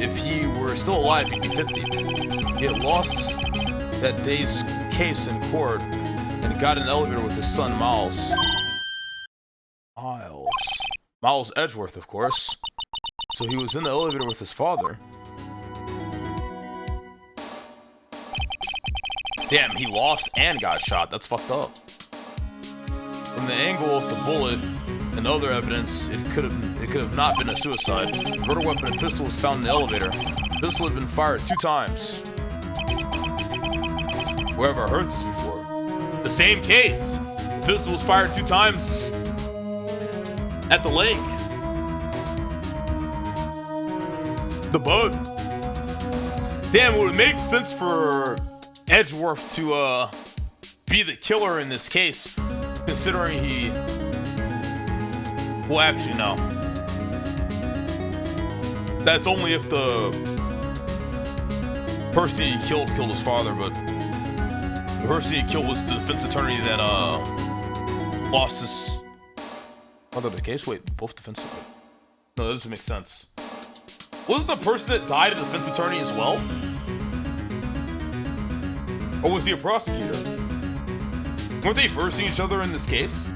If he were still alive, he'd be 50. He had lost that day's case in court and got in an elevator with his son, Miles. Miles Edgeworth, of course. So he was in the elevator with his father. Damn, he lost and got shot. That's fucked up. From the angle of the bullet and other evidence, it could have not been a suicide. The murder weapon and pistol was found in the elevator. The pistol had been fired 2 times. Where have I heard this before? The same case. The pistol was fired 2 times at the lake. The boat. Damn, it would make sense for Edgeworth to be the killer in this case, considering he... Well, actually, no. That's only if the person he killed his father, but the person he killed was the defense attorney that lost his father to the case. Wait, both defense... No, that doesn't make sense. Wasn't the person that died a defense attorney as well? Or was he a prosecutor? Weren't they versing each other in this case?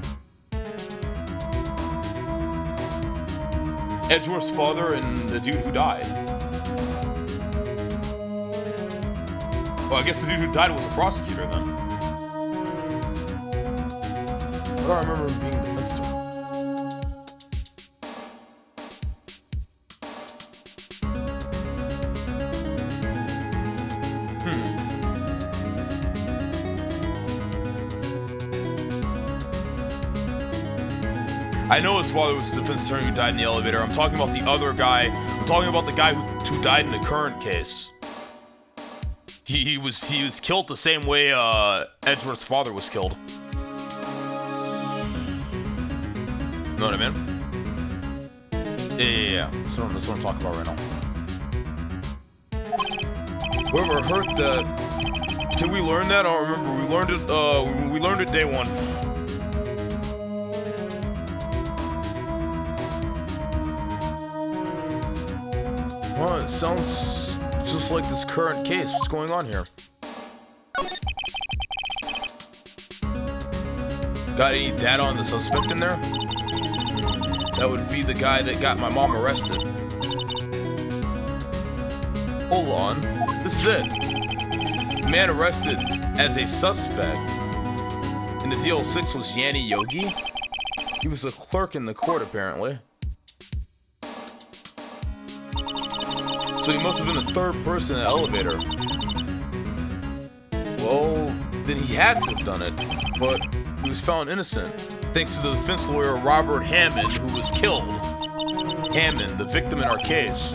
Edgeworth's father and the dude who died. Well, I guess the dude who died was a prosecutor then. I don't remember him being a defense attorney. I know his father was the defense attorney who died in the elevator. I'm talking about the other guy. I'm talking about the guy who died in the current case. He was killed the same way Edgeworth's father was killed. Know what I mean? Yeah. That's what I'm talking about right now. Whoever heard that? Did we learn that? I don't remember. We learned it. We learned it day 1. Oh, it sounds just like this current case. What's going on here? Got any data on the suspect in there? That would be the guy that got my mom arrested. Hold on. This is it. The man arrested as a suspect in the DL6 was Yanni Yogi. He was a clerk in the court, apparently. So he must have been the 3rd person in the elevator. Well, then he had to have done it, but he was found innocent, thanks to the defense lawyer Robert Hammond, who was killed. Hammond, the victim in our case.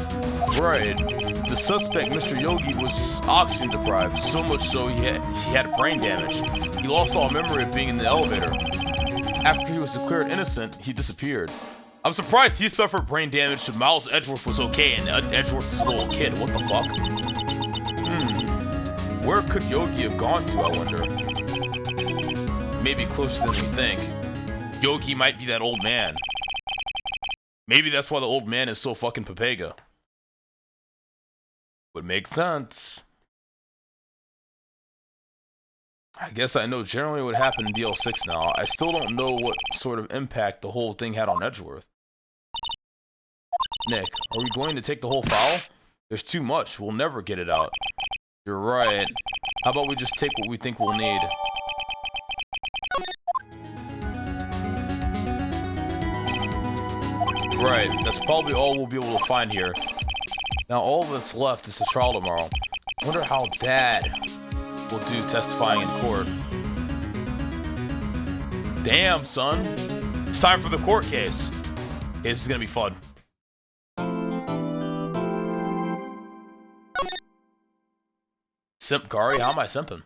Right. The suspect, Mr. Yogi, was oxygen deprived, so much so he had brain damage. He lost all memory of being in the elevator. After he was declared innocent, he disappeared. I'm surprised he suffered brain damage and Miles Edgeworth was okay and Edgeworth is a little kid. What the fuck? Where could Yogi have gone to, I wonder? Maybe closer than we think. Yogi might be that old man. Maybe that's why the old man is so fucking Pepega. Would make sense. I guess I know generally what happened in DL6 now. I still don't know what sort of impact the whole thing had on Edgeworth. Nick, are we going to take the whole file? There's too much. We'll never get it out. You're right. How about we just take what we think we'll need? Right. That's probably all we'll be able to find here. Now all that's left is the trial tomorrow. I wonder how Dad will do testifying in court. Damn, son. It's time for the court case. Okay, this is gonna be fun. Simp Gary, how am I simping?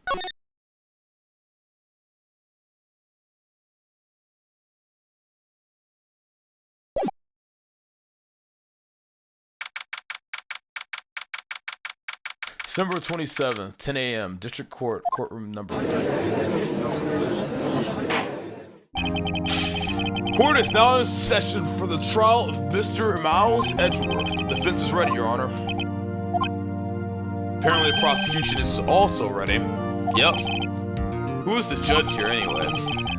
December 27th, 10 a.m. District Court, courtroom number. Court is now in session for the trial of Mr. Miles Edgeworth. The defense is ready, Your Honor. Apparently the prosecution is also ready. Yep. Who is the judge here anyway?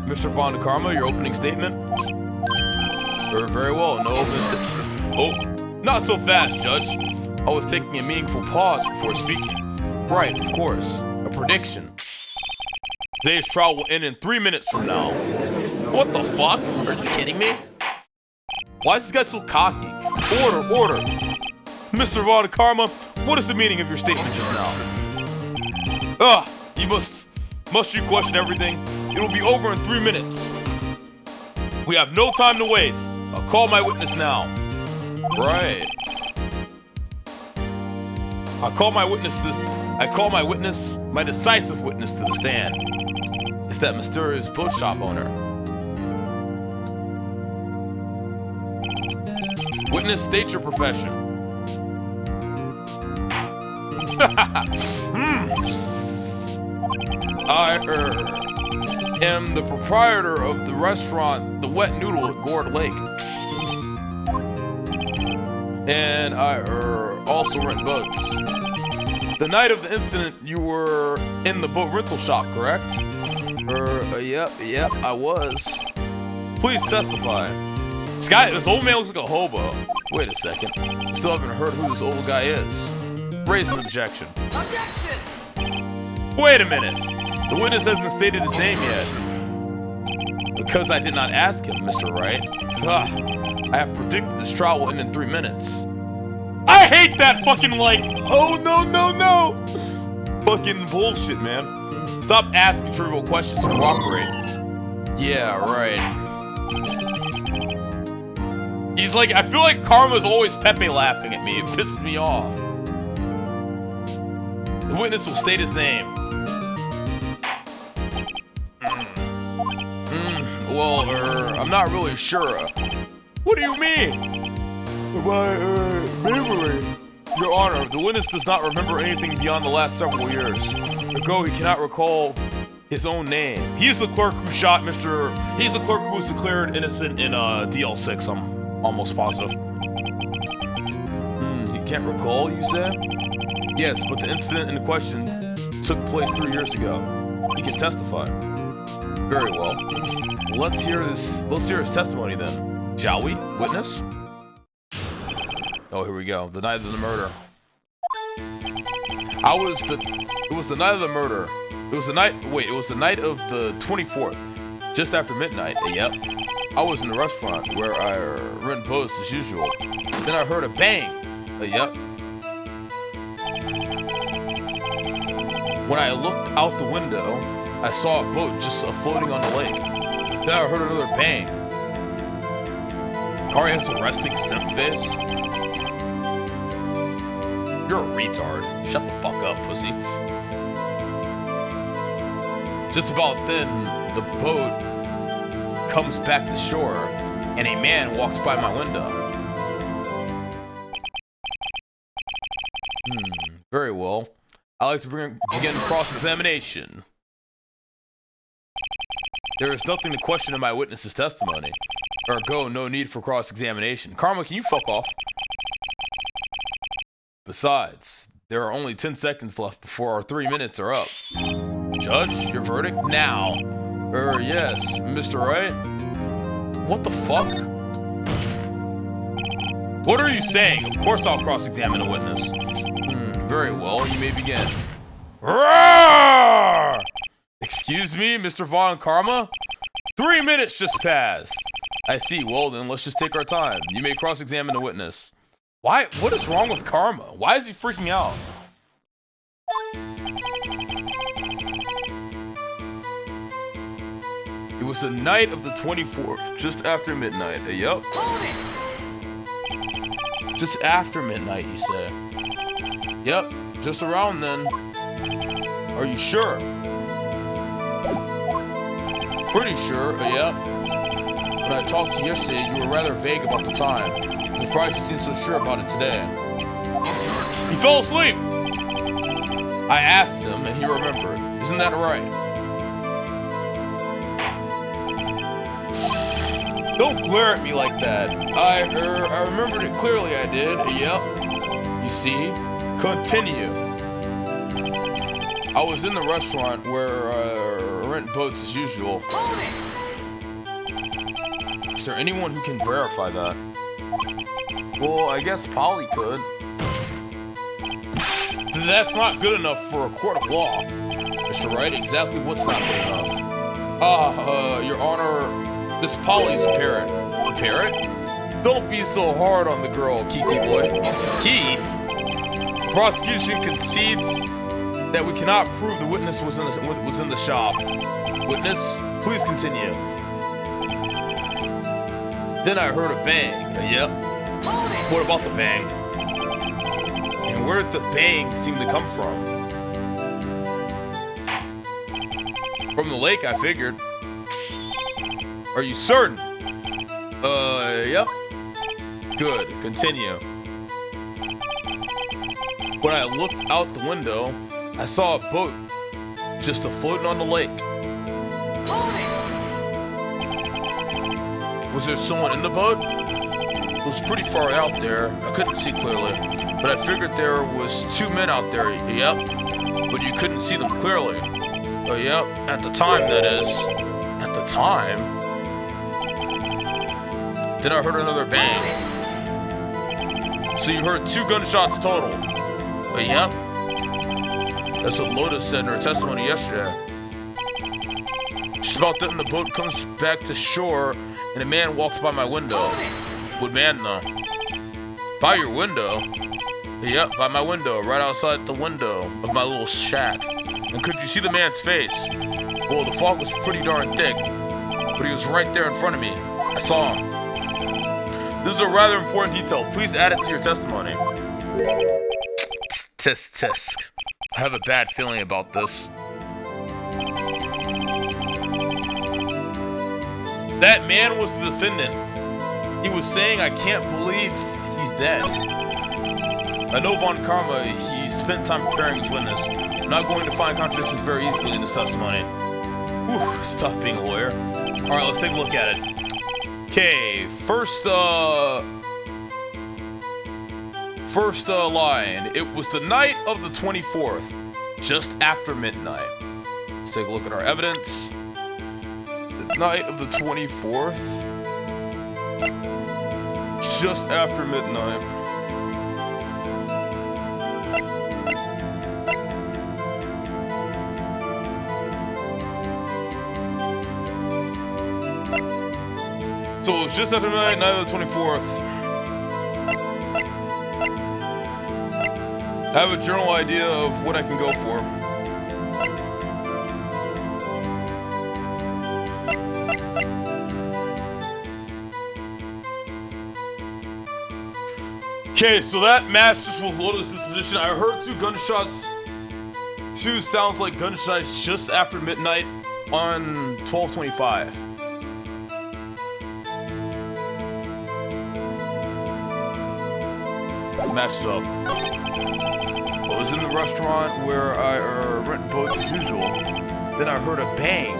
Mr. Von Karma, your opening statement? Very well, no opening statement. Oh, not so fast, Judge. I was taking a meaningful pause before speaking. Right, of course. A prediction. Today's trial will end in 3 minutes from now. What the fuck? Are you kidding me? Why is this guy so cocky? Order, order. Mr. Von Karma, what is the meaning of your statement just now? You must you question everything? It will be over in 3 minutes. We have no time to waste. I'll call my witness now. Right. I call my witness, my decisive witness to the stand. It's that mysterious boat shop owner. Witness, state your profession. I am the proprietor of the restaurant, The Wet Noodle at Gourd Lake. And I also rent boats. The night of the incident, you were in the boat rental shop, correct? Yep, I was. Please testify. This old man looks like a hobo. Wait a second. Still haven't heard who this old guy is. Raise an objection. Objection! Wait a minute. The witness hasn't stated his name yet. Because I did not ask him, Mr. Wright. I have predicted this trial will end in 3 minutes. I hate that fucking oh no. Fucking bullshit, man. Stop asking trivial questions and cooperate. Yeah, right. He's like, I feel like Karma's always Pepe laughing at me. It pisses me off. The witness will state his name. Well, I'm not really sure. What do you mean? My memory. Your Honor, the witness does not remember anything beyond the last several years. Ago, he cannot recall his own name. He's the clerk who shot He's the clerk who was declared innocent in DL6, I'm almost positive. You can't recall, you said? Yes, but the incident in question took place 3 years ago. He can testify. Very well. Let's hear his testimony then. Shall we? Witness? Oh, here we go. The night of the murder. It was the night of the murder. It was the night of the 24th. Just after midnight. Yep. I was in the restaurant where I rent boats as usual. Then I heard a bang. Yep. When I looked out the window, I saw a boat just floating on the lake. Then I heard another bang. Kari has a resting simp face. You're a retard. Shut the fuck up, pussy. Just about then, the boat comes back to shore, and a man walks by my window. Very well. I'd like to begin cross-examination. There is nothing to question in my witness's testimony. Ergo, no need for cross-examination. Karma, can you fuck off? Besides, there are only 10 seconds left before our 3 minutes are up. Judge, your verdict now. Yes, Mr. Wright? What the fuck? What are you saying? Of course I'll cross-examine a witness. Very well, you may begin. Roar! Excuse me, Mr. Von Karma? 3 minutes just passed. I see, well then, let's just take our time. You may cross-examine the witness. Why? What is wrong with Karma? Why is he freaking out? It was the night of the 24th, just after midnight. Yup. Just after midnight, you say? Yep, just around then. Are you sure? Pretty sure, yep. When I talked to you yesterday, you were rather vague about the time. I'm surprised you seem so sure about it today. He fell asleep! I asked him, and he remembered. Isn't that right? Don't glare at me like that. I remembered it clearly, I did. Yep. You see? Continue. I was in the restaurant where rent boats as usual. Is there anyone who can verify that? Well, I guess Polly could. That's not good enough for a court of law. Mr. Wright, exactly what's not good enough? Your Honor, this Polly's a parrot. A parrot? Don't be so hard on the girl, Kiki boy. Keith? The prosecution concedes that we cannot prove the witness was in the shop. Witness, please continue. Then I heard a bang. Yep. What about the bang? And where did the bang seem to come from? From the lake, I figured. Are you certain? Yep. Good. Continue. When I looked out the window, I saw a boat just floating on the lake. Was there someone in the boat? It was pretty far out there. I couldn't see clearly, but I figured there was 2 men out there. Yep. But you couldn't see them clearly. Oh, yep. At the time, that is. At the time. Then I heard another bang. So you heard 2 gunshots total. Oh, yep. That's what Lotus said in her testimony yesterday. Just about then the boat comes back to shore and a man walks by my window. What man though? By your window? Yep, by my window, right outside the window of my little shack. And could you see the man's face? Well, the fog was pretty darn thick, but he was right there in front of me. I saw him. This is a rather important detail. Please add it to your testimony. Tisk tisk. I have a bad feeling about this. That man was the defendant. He was saying, I can't believe he's dead. I know Von Karma, he spent time preparing his witness. I'm not going to find contradictions very easily in this testimony. Whew, stop being a lawyer. Alright, let's take a look at it. Okay, first line. It was the night of the 24th, just after midnight. Let's take a look at our evidence. The night of the 24th, just after midnight. So it was just after midnight, night of the 24th. I have a general idea of what I can go for. Okay, so that matches with Lotus' disposition. I heard 2 gunshots. 2 sounds like gunshots just after midnight on 12/25. Matches up. I was in the restaurant where I rent boats as usual. Then I heard a bang.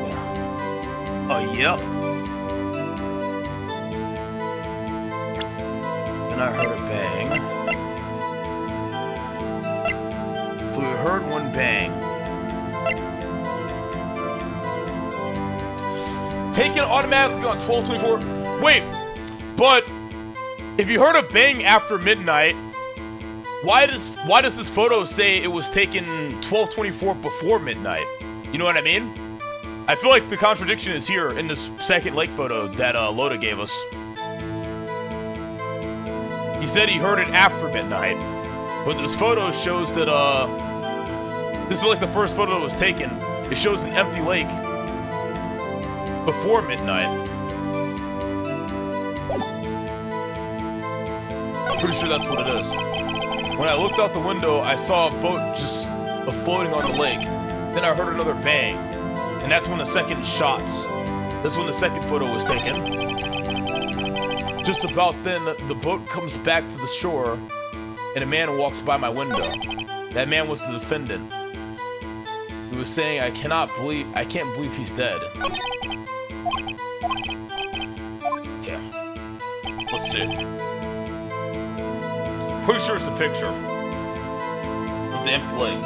Yep. Then I heard a bang. So we heard one bang. Taken automatically on 12/24. Wait, but if you heard a bang after midnight, why does this photo say it was taken 12/24 before midnight? You know what I mean? I feel like the contradiction is here in this second lake photo that Loda gave us. He said he heard it after midnight, but this photo shows that this is like the first photo that was taken. It shows an empty lake before midnight. Pretty sure that's what it is. When I looked out the window, I saw a boat just floating on the lake. Then I heard another bang, and that's when the second shots. That's when the second photo was taken. Just about then, the boat comes back to the shore, and a man walks by my window. That man was the defendant. He was saying, I can't believe he's dead. Okay. Let's see. Pretty sure it's the picture of the empty leg.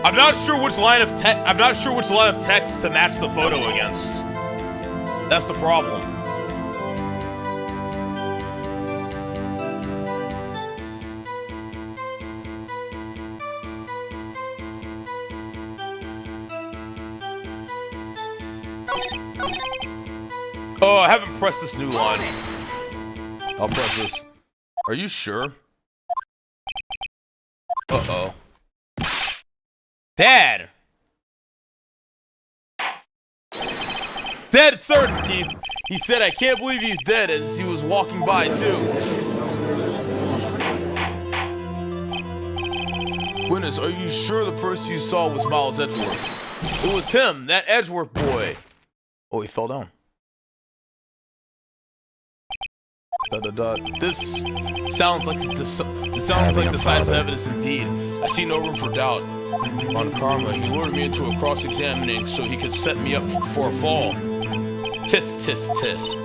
I'm not sure which line of text to match the photo against. That's the problem. Oh, I haven't pressed this new line. I'll press this. Are you sure? Uh-oh. Dad! Dead certain, Keith. He said, I can't believe he's dead, as he was walking by, too. Witness, are you sure the person you saw was Miles Edgeworth? It was him, that Edgeworth boy. Oh, he fell down. This sounds like decisive evidence indeed. I see no room for doubt. On karma, he lured me into a cross-examining so he could set me up for a fall. Tisk, tisk, tisk.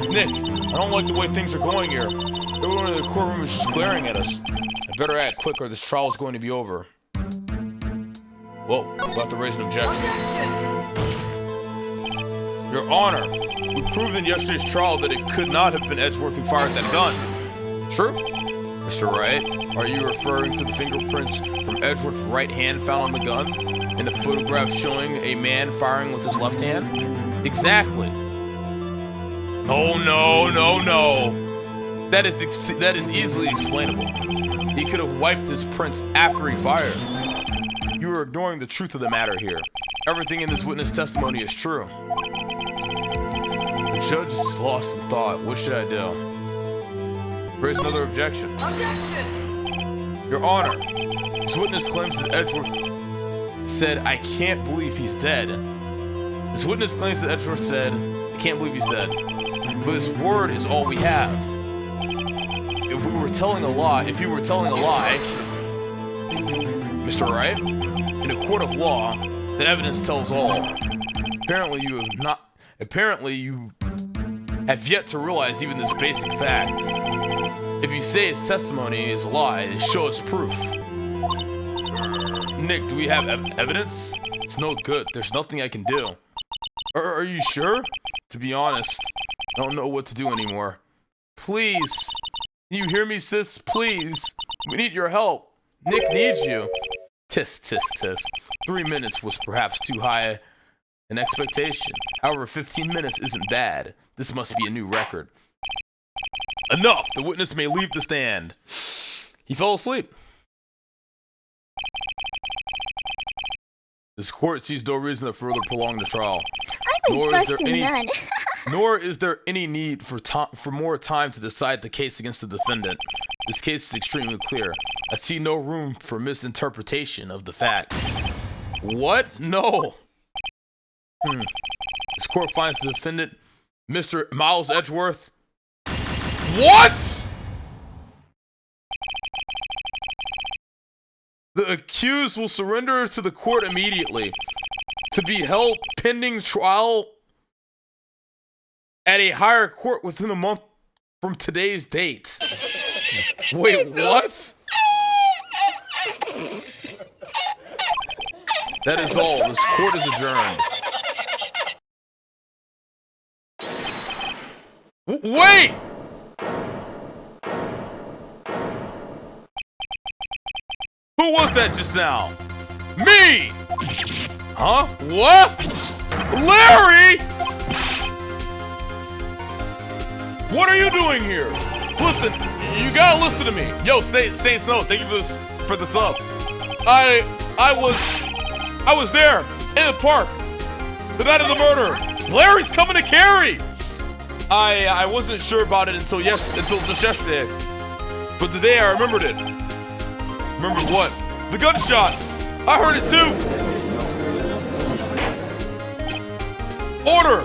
Nick, I don't like the way things are going here. Everyone in the courtroom is just glaring at us. I better act quick or this trial is going to be over. Whoa, we'll have to raise an objection. Your Honor, we proved in yesterday's trial that it could not have been Edgeworth who fired that gun. True? Mr. Wright, are you referring to the fingerprints from Edgeworth's right hand found on the gun? And the photograph showing a man firing with his left hand? Exactly. Oh, no. That is easily explainable. He could have wiped his prints after he fired. You are ignoring the truth of the matter here. Everything in this witness testimony is true. The judge is lost in thought. What should I do? Raise another objection. Objection! Your Honor, this witness claims that Edgeworth said, I can't believe he's dead. This witness claims that Edgeworth said, I can't believe he's dead. But his word is all we have. If he were telling a lie, Mr. Wright, in a court of law, the evidence tells all. Apparently you have yet to realize even this basic fact. If you say his testimony is a lie, show us proof. Nick, do we have evidence? It's no good. There's nothing I can do. Are you sure? To be honest, I don't know what to do anymore. Please. Can you hear me, sis? Please. We need your help. Nick needs you. Tisk, tisk, tisk. 3 minutes was perhaps too high an expectation. However, 15 minutes isn't bad. This must be a new record. Enough! The witness may leave the stand. He fell asleep. This court sees no reason to further prolong the trial. Nor is there any need for more time to decide the case against the defendant. This case is extremely clear. I see no room for misinterpretation of the facts. What? No. This court finds the defendant, Mr. Miles Edgeworth. What? The accused will surrender to the court immediately, to be held pending trial at a higher court within a month from today's date. Wait, what? That is all. This court is adjourned. Wait! Who was that just now? Me! Huh? What? Larry! What are you doing here? Listen, you gotta listen to me. Yo, Saint Snow, thank you for the sub. I was there in the park the night of the murder. Larry's coming to carry. I wasn't sure about it until just yesterday. But today I remembered it. Remembered what? The gunshot. I heard it too. Order!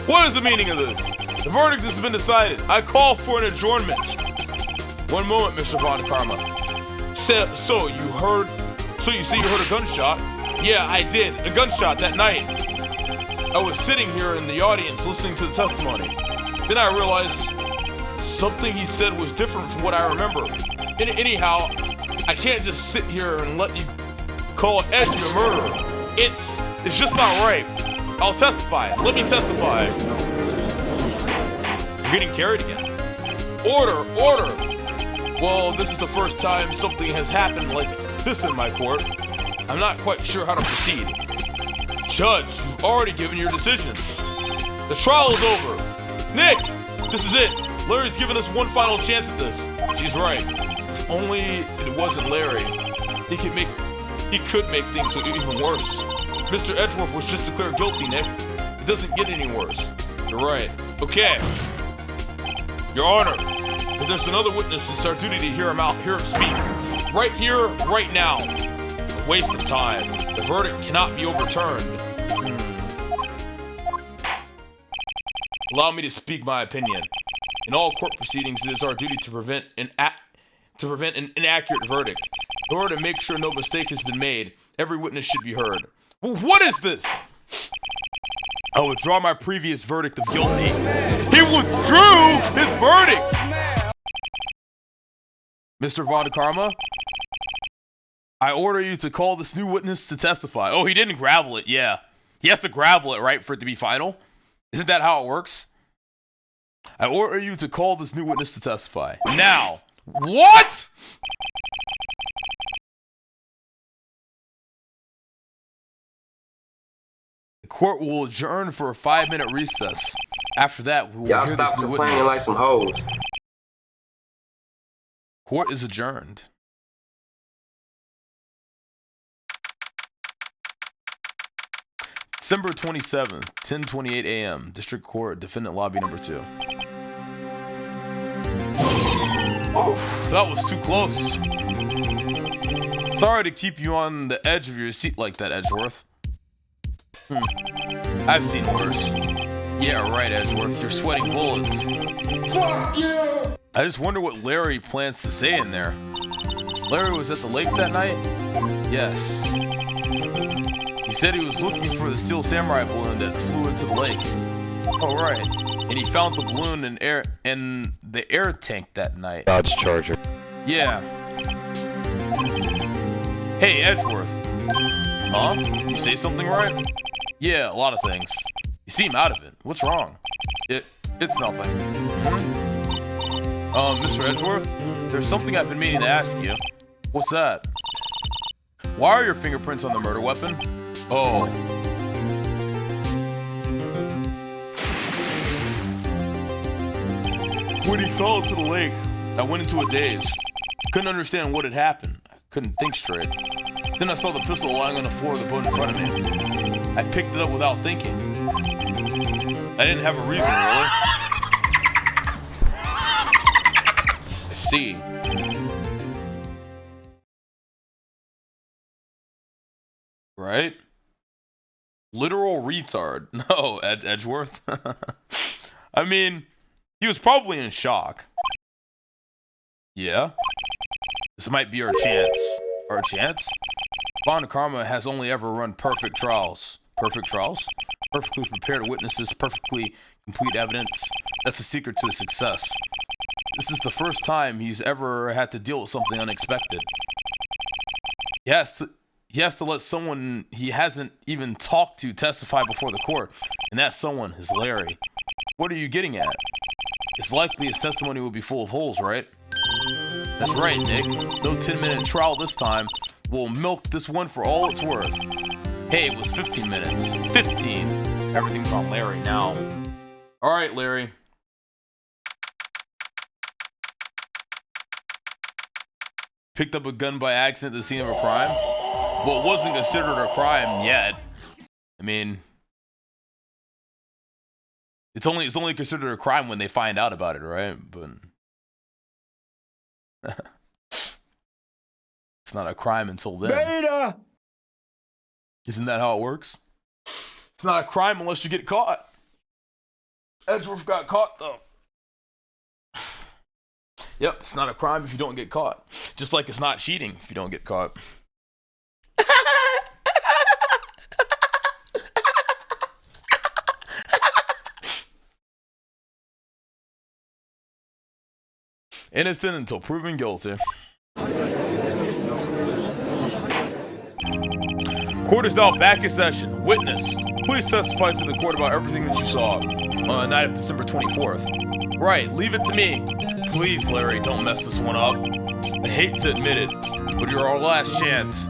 What is the meaning of this? The verdict has been decided. I call for an adjournment. One moment, Mr. Von Karma. So you say you heard a gunshot? Yeah, I did. A gunshot that night. I was sitting here in the audience listening to the testimony. Then I realized something he said was different from what I remember. Anyhow, I can't just sit here and let you call Edge a murderer. It's just not right. I'll testify. Let me testify. You're getting carried again. Order! Well, this is the first time something has happened like this in my court. I'm not quite sure how to proceed. Judge, you've already given your decision. The trial is over. Nick, this is it. Larry's given us one final chance at this. She's right. If only it wasn't Larry. He could make things even worse. Mr. Edgeworth was just declared guilty, Nick. It doesn't get any worse. You're right. Okay. Your Honor, if there's another witness, it's our duty to hear him speak. Right here, right now. A waste of time. The verdict cannot be overturned. Allow me to speak my opinion. In all court proceedings, it is our duty to prevent an inaccurate verdict. In order to make sure no mistake has been made, every witness should be heard. Well, what is this? I withdraw my previous verdict of guilty. He withdrew his verdict! Mr. Von Karma, I order you to call this new witness to testify. Oh, he didn't gravel it, yeah. He has to gravel it, right, for it to be final? Isn't that how it works? I order you to call this new witness to testify. Now. What?! The court will adjourn for a 5-minute recess. After that, we will Y'all hear stop this new complaining witness. like some hoes. Court is adjourned. December 27th, 10:28 a.m. District Court, Defendant Lobby Number 2. Oh, that was too close. Sorry to keep you on the edge of your seat like that, Edgeworth. I've seen worse. Yeah, right, Edgeworth. You're sweating bullets. Fuck you! I just wonder what Larry plans to say in there. Larry was at the lake that night? Yes. He said he was looking for the Steel Samurai balloon that flew into the lake. Oh, right. And he found the balloon in the air tank that night. Dodge Charger. Yeah. Hey, Edgeworth. Huh? You say something right? Yeah, a lot of things. You seem out of it. What's wrong? It's nothing. Mr. Edgeworth, there's something I've been meaning to ask you. What's that? Why are your fingerprints on the murder weapon? Oh. When he fell into the lake, I went into a daze. Couldn't understand what had happened. I couldn't think straight. Then I saw the pistol lying on the floor of the boat in front of me. I picked it up without thinking. I didn't have a reason, really. I see. Right? Literal retard. No, Edgeworth. I mean, he was probably in shock. Yeah? This might be our chance. Our chance? Von Karma has only ever run perfect trials. Perfect trials? Perfectly prepared witnesses, perfectly complete evidence. That's the secret to success. This is the first time he's ever had to deal with something unexpected. He has to let someone he hasn't even talked to testify before the court, and that someone is Larry. What are you getting at? It's likely his testimony will be full of holes, right? That's right, Nick. No 10-minute trial this time. We'll milk this one for all it's worth. Hey, it was 15 minutes. 15! Everything's on Larry now. Alright, Larry. Picked up a gun by accident at the scene of a crime? Well, it wasn't considered a crime yet. I mean, it's only considered a crime when they find out about it, right? But it's not a crime until then. Beta! Isn't that how it works? It's not a crime unless you get caught. Edgeworth got caught, though. Yep, it's not a crime if you don't get caught. Just like it's not cheating if you don't get caught. Innocent until proven guilty. Court is now back in session. Witness, please testify to the court about everything that you saw on the night of December 24th. Right, leave it to me. Please, Larry, don't mess this one up. I hate to admit it, but you're our last chance.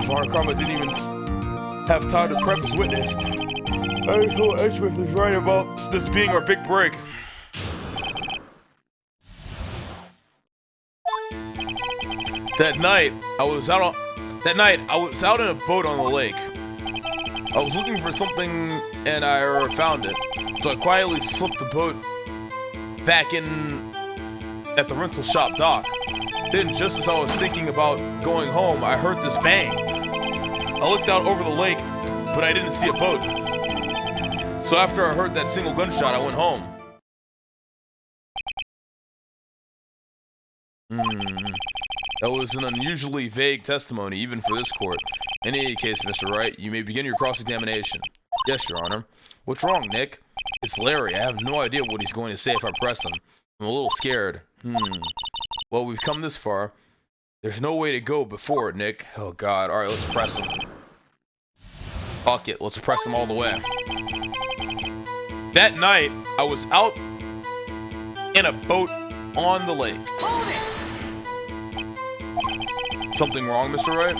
Varner Karma didn't even have time to prep his witness. I told Edgeworth was right about this being our big break. That night, I was out in a boat on the lake. I was looking for something and I found it. So I quietly slipped the boat back in at the rental shop dock. Then, just as I was thinking about going home, I heard this bang. I looked out over the lake, but I didn't see a boat. So after I heard that single gunshot, I went home. That was an unusually vague testimony, even for this court. In any case, Mr. Wright, you may begin your cross-examination. Yes, Your Honor. What's wrong, Nick? It's Larry. I have no idea what he's going to say if I press him. I'm a little scared. Well, we've come this far. There's no way to go before it, Nick. Oh, God. All right, let's press him. Fuck it. Let's press him all the way. That night, I was out in a boat on the lake. Something wrong, Mr. Wright?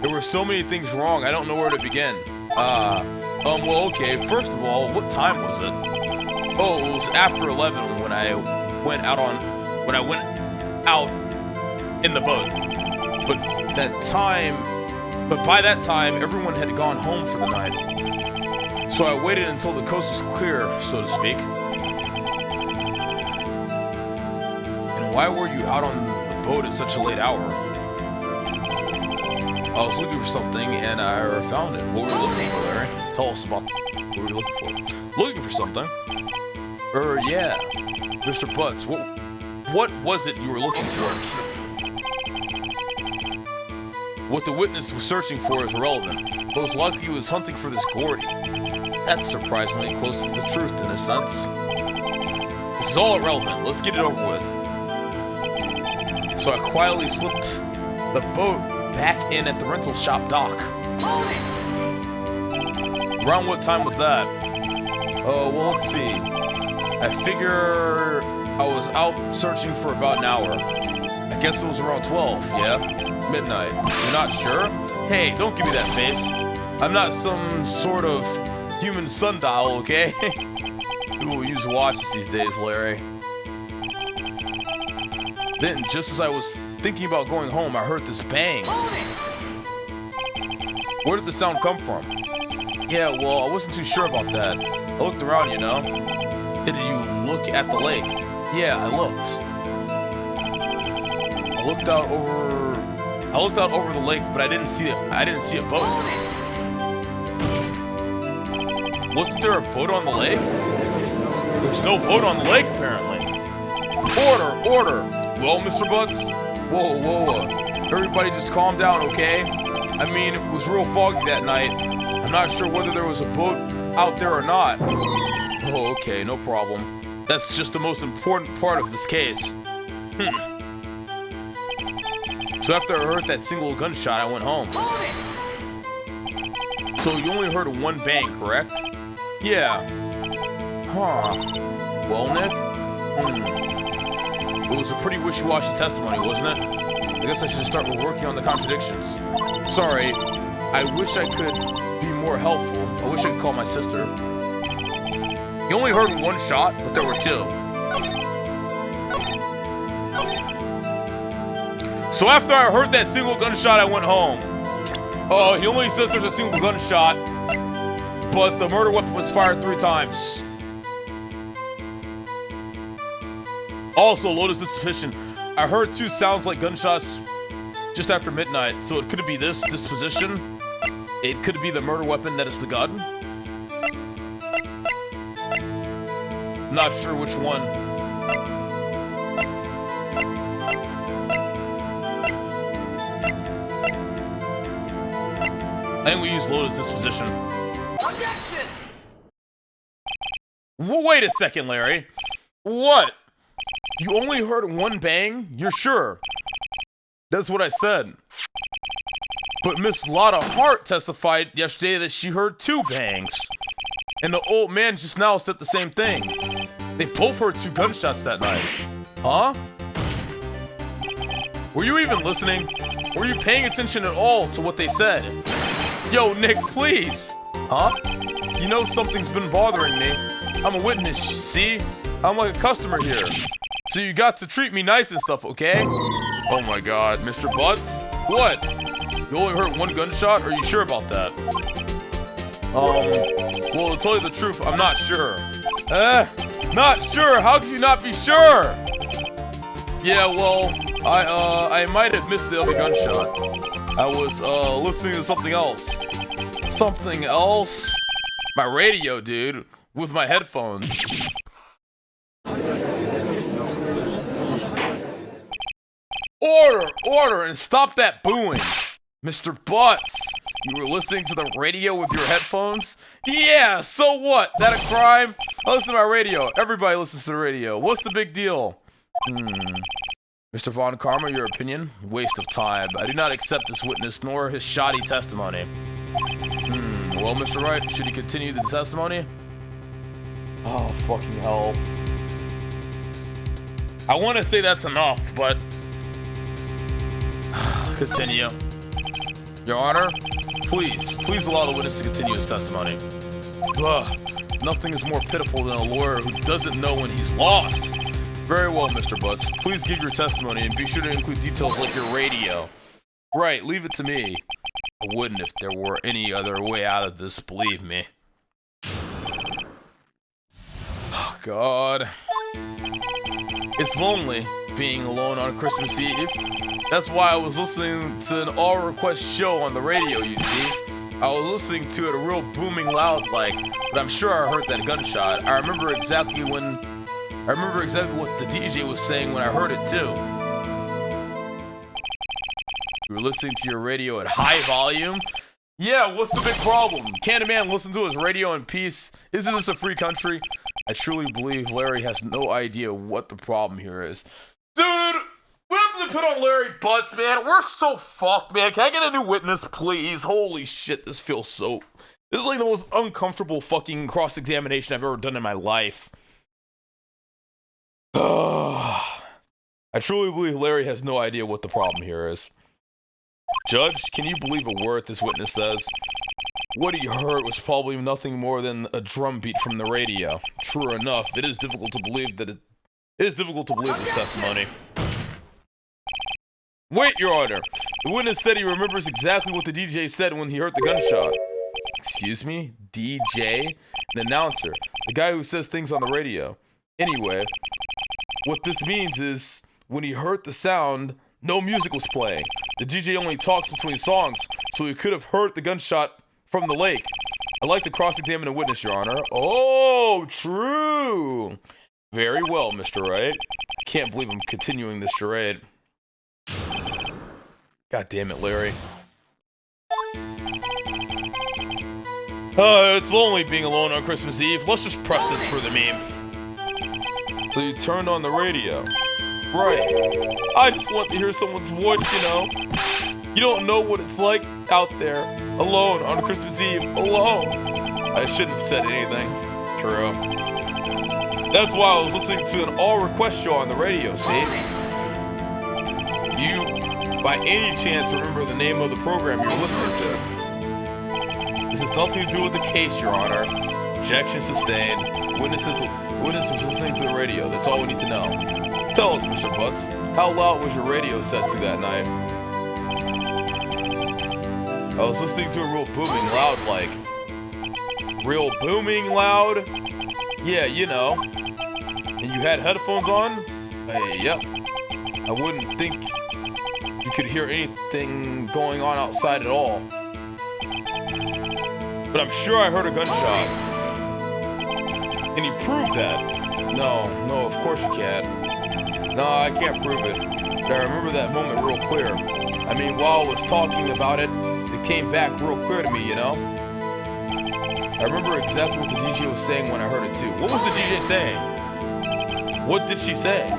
There were so many things wrong, I don't know where to begin. Well, okay, first of all, what time was it? Oh, it was after 11 when I went out in the boat. But by that time, everyone had gone home for the night. So I waited until the coast was clear, so to speak. And why were you out on the boat at such a late hour? I was looking for something and I found it. What were you looking for, Larry? Tell us about what were you looking for? Looking for something? Yeah. Mr. Butts, what was it you were looking for? What the witness was searching for is irrelevant. Most likely he was hunting for this Gordy. That's surprisingly close to the truth in a sense. This is all irrelevant. Let's get it over with. So I quietly slipped the boat back in at the rental shop dock. Around what time was that? Oh, well, let's see. I figure I was out searching for about an hour. I guess it was around 12, yeah? Midnight. You're not sure? Hey, don't give me that face. I'm not some sort of human sundial, okay? People use watches these days, Larry. Then, just as I was thinking about going home, I heard this bang. Where did the sound come from? Yeah, well, I wasn't too sure about that. I looked around, you know. Did you look at the lake? Yeah, I looked. I looked out over the lake, but I didn't see a boat. Wasn't there a boat on the lake? There's no boat on the lake, apparently. Order! Well, Mr. Butts? Whoa. Everybody just calm down, okay? I mean, it was real foggy that night. I'm not sure whether there was a boat out there or not. Oh, okay, no problem. That's just the most important part of this case. So after I heard that single gunshot, I went home. So you only heard one bang, correct? Yeah. Huh. Well, Nick? It was a pretty wishy-washy testimony, wasn't it? I guess I should start working on the contradictions. Sorry, I wish I could be more helpful. I wish I could call my sister. You only heard one shot, but there were two. So after I heard that single gunshot, I went home. Oh, he only says there's a single gunshot, but the murder weapon was fired 3 times. Also, loaded suspicion. I heard 2 sounds like gunshots just after midnight, so it could be this position. It could be the murder weapon that is the gun. Not sure which one. I think we use Loda's disposition. Objection! Wait a second, Larry. What? You only heard one bang? You're sure? That's what I said. But Miss Lotta Hart testified yesterday that she heard 2 bangs. And the old man just now said the same thing. They both heard 2 gunshots that night. Huh? Were you even listening? Were you paying attention at all to what they said? Yo, Nick, please. Huh? You know something's been bothering me. I'm a witness, see? I'm like a customer here. So you got to treat me nice and stuff, okay? Oh my god, Mr. Butts? What? You only heard 1 gunshot? Are you sure about that? Well, to tell you the truth, I'm not sure. Not sure? How could you not be sure? Yeah, well, I might have missed the other gunshot. I was, listening to something else. Something else? My radio, dude. With my headphones. Order! Order! And stop that booing! Mr. Butts! You were listening to the radio with your headphones? Yeah, so what? That a crime? I listen to my radio. Everybody listens to the radio. What's the big deal? Mr. Von Karma, your opinion? Waste of time. I do not accept this witness nor his shoddy testimony. Well, Mr. Wright, should he continue the testimony? Oh, fucking hell. I want to say that's enough, but... Continue. Your Honor, please allow the witness to continue his testimony. Ugh, nothing is more pitiful than a lawyer who doesn't know when he's lost. Very well, Mr. Butts. Please give your testimony and be sure to include details like your radio. Right, leave it to me. I wouldn't if there were any other way out of this, believe me. Oh, God. It's lonely being alone on Christmas Eve. That's why I was listening to an all-request show on the radio, you see. I was listening to it real booming loud like, but I'm sure I heard that gunshot. I remember exactly what the DJ was saying when I heard it too. You were listening to your radio at high volume? Yeah, what's the big problem? Can't a man listen to his radio in peace? Isn't this a free country? I truly believe Larry has no idea what the problem here is. Dude, we have to put on Larry Butts, man. We're so fucked, man. Can I get a new witness, please? Holy shit, this feels so... This is like the most uncomfortable fucking cross-examination I've ever done in my life. I truly believe Larry has no idea what the problem here is. Judge, can you believe a word this witness says? What he heard was probably nothing more than a drum beat from the radio. True enough, it is difficult to believe this testimony. Wait, Your Honor. The witness said he remembers exactly what the DJ said when he heard the gunshot. Excuse me? DJ? An announcer. The guy who says things on the radio. Anyway, what this means is, when he heard the sound, no music was playing. The DJ only talks between songs, so he could have heard the gunshot from the lake. I'd like to cross-examine a witness, Your Honor. Oh, true. Very well, Mr. Wright. I can't believe I'm continuing this charade. God damn it, Larry. It's lonely being alone on Christmas Eve. Let's just press this for the meme. So you turned on the radio. Right. I just want to hear someone's voice, you know. You don't know what it's like out there, alone on Christmas Eve, alone. I shouldn't have said anything. True. That's why I was listening to an all-request show on the radio, see? You, by any chance, remember the name of the program you're listening to? This has nothing to do with the case, Your Honor. Objection sustained. Witness was listening to the radio. That's all we need to know. Tell us, Mr. Butts, how loud was your radio set to that night? I was listening to a real booming loud, like... Real booming loud? Yeah, you know. And you had headphones on? Yep. I wouldn't think you could hear anything going on outside at all. But I'm sure I heard a gunshot. Can you prove that? No, of course you can't. No, I can't prove it. But I remember that moment real clear. I mean, while I was talking about it, it came back real clear to me, you know? I remember exactly what the DJ was saying when I heard it too. What was the DJ saying? What did she say?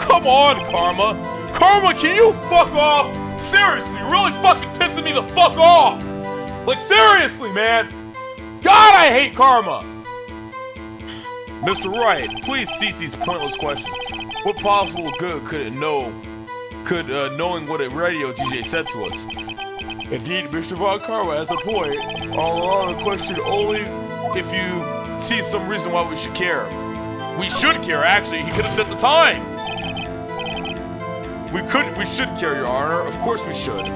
Come on, Karma! Karma, can you fuck off? Seriously, you're really fucking pissing me the fuck off! Like, seriously, man! God, I hate Karma! Mr. Wright, please cease these pointless questions. What possible good could it know? Knowing what a radio DJ said to us? Indeed, Mr. Von Karma has a point. I'll allow the question only if you see some reason why we should care. We should care, actually. He could have set the time. We should care, Your Honor. Of course we should.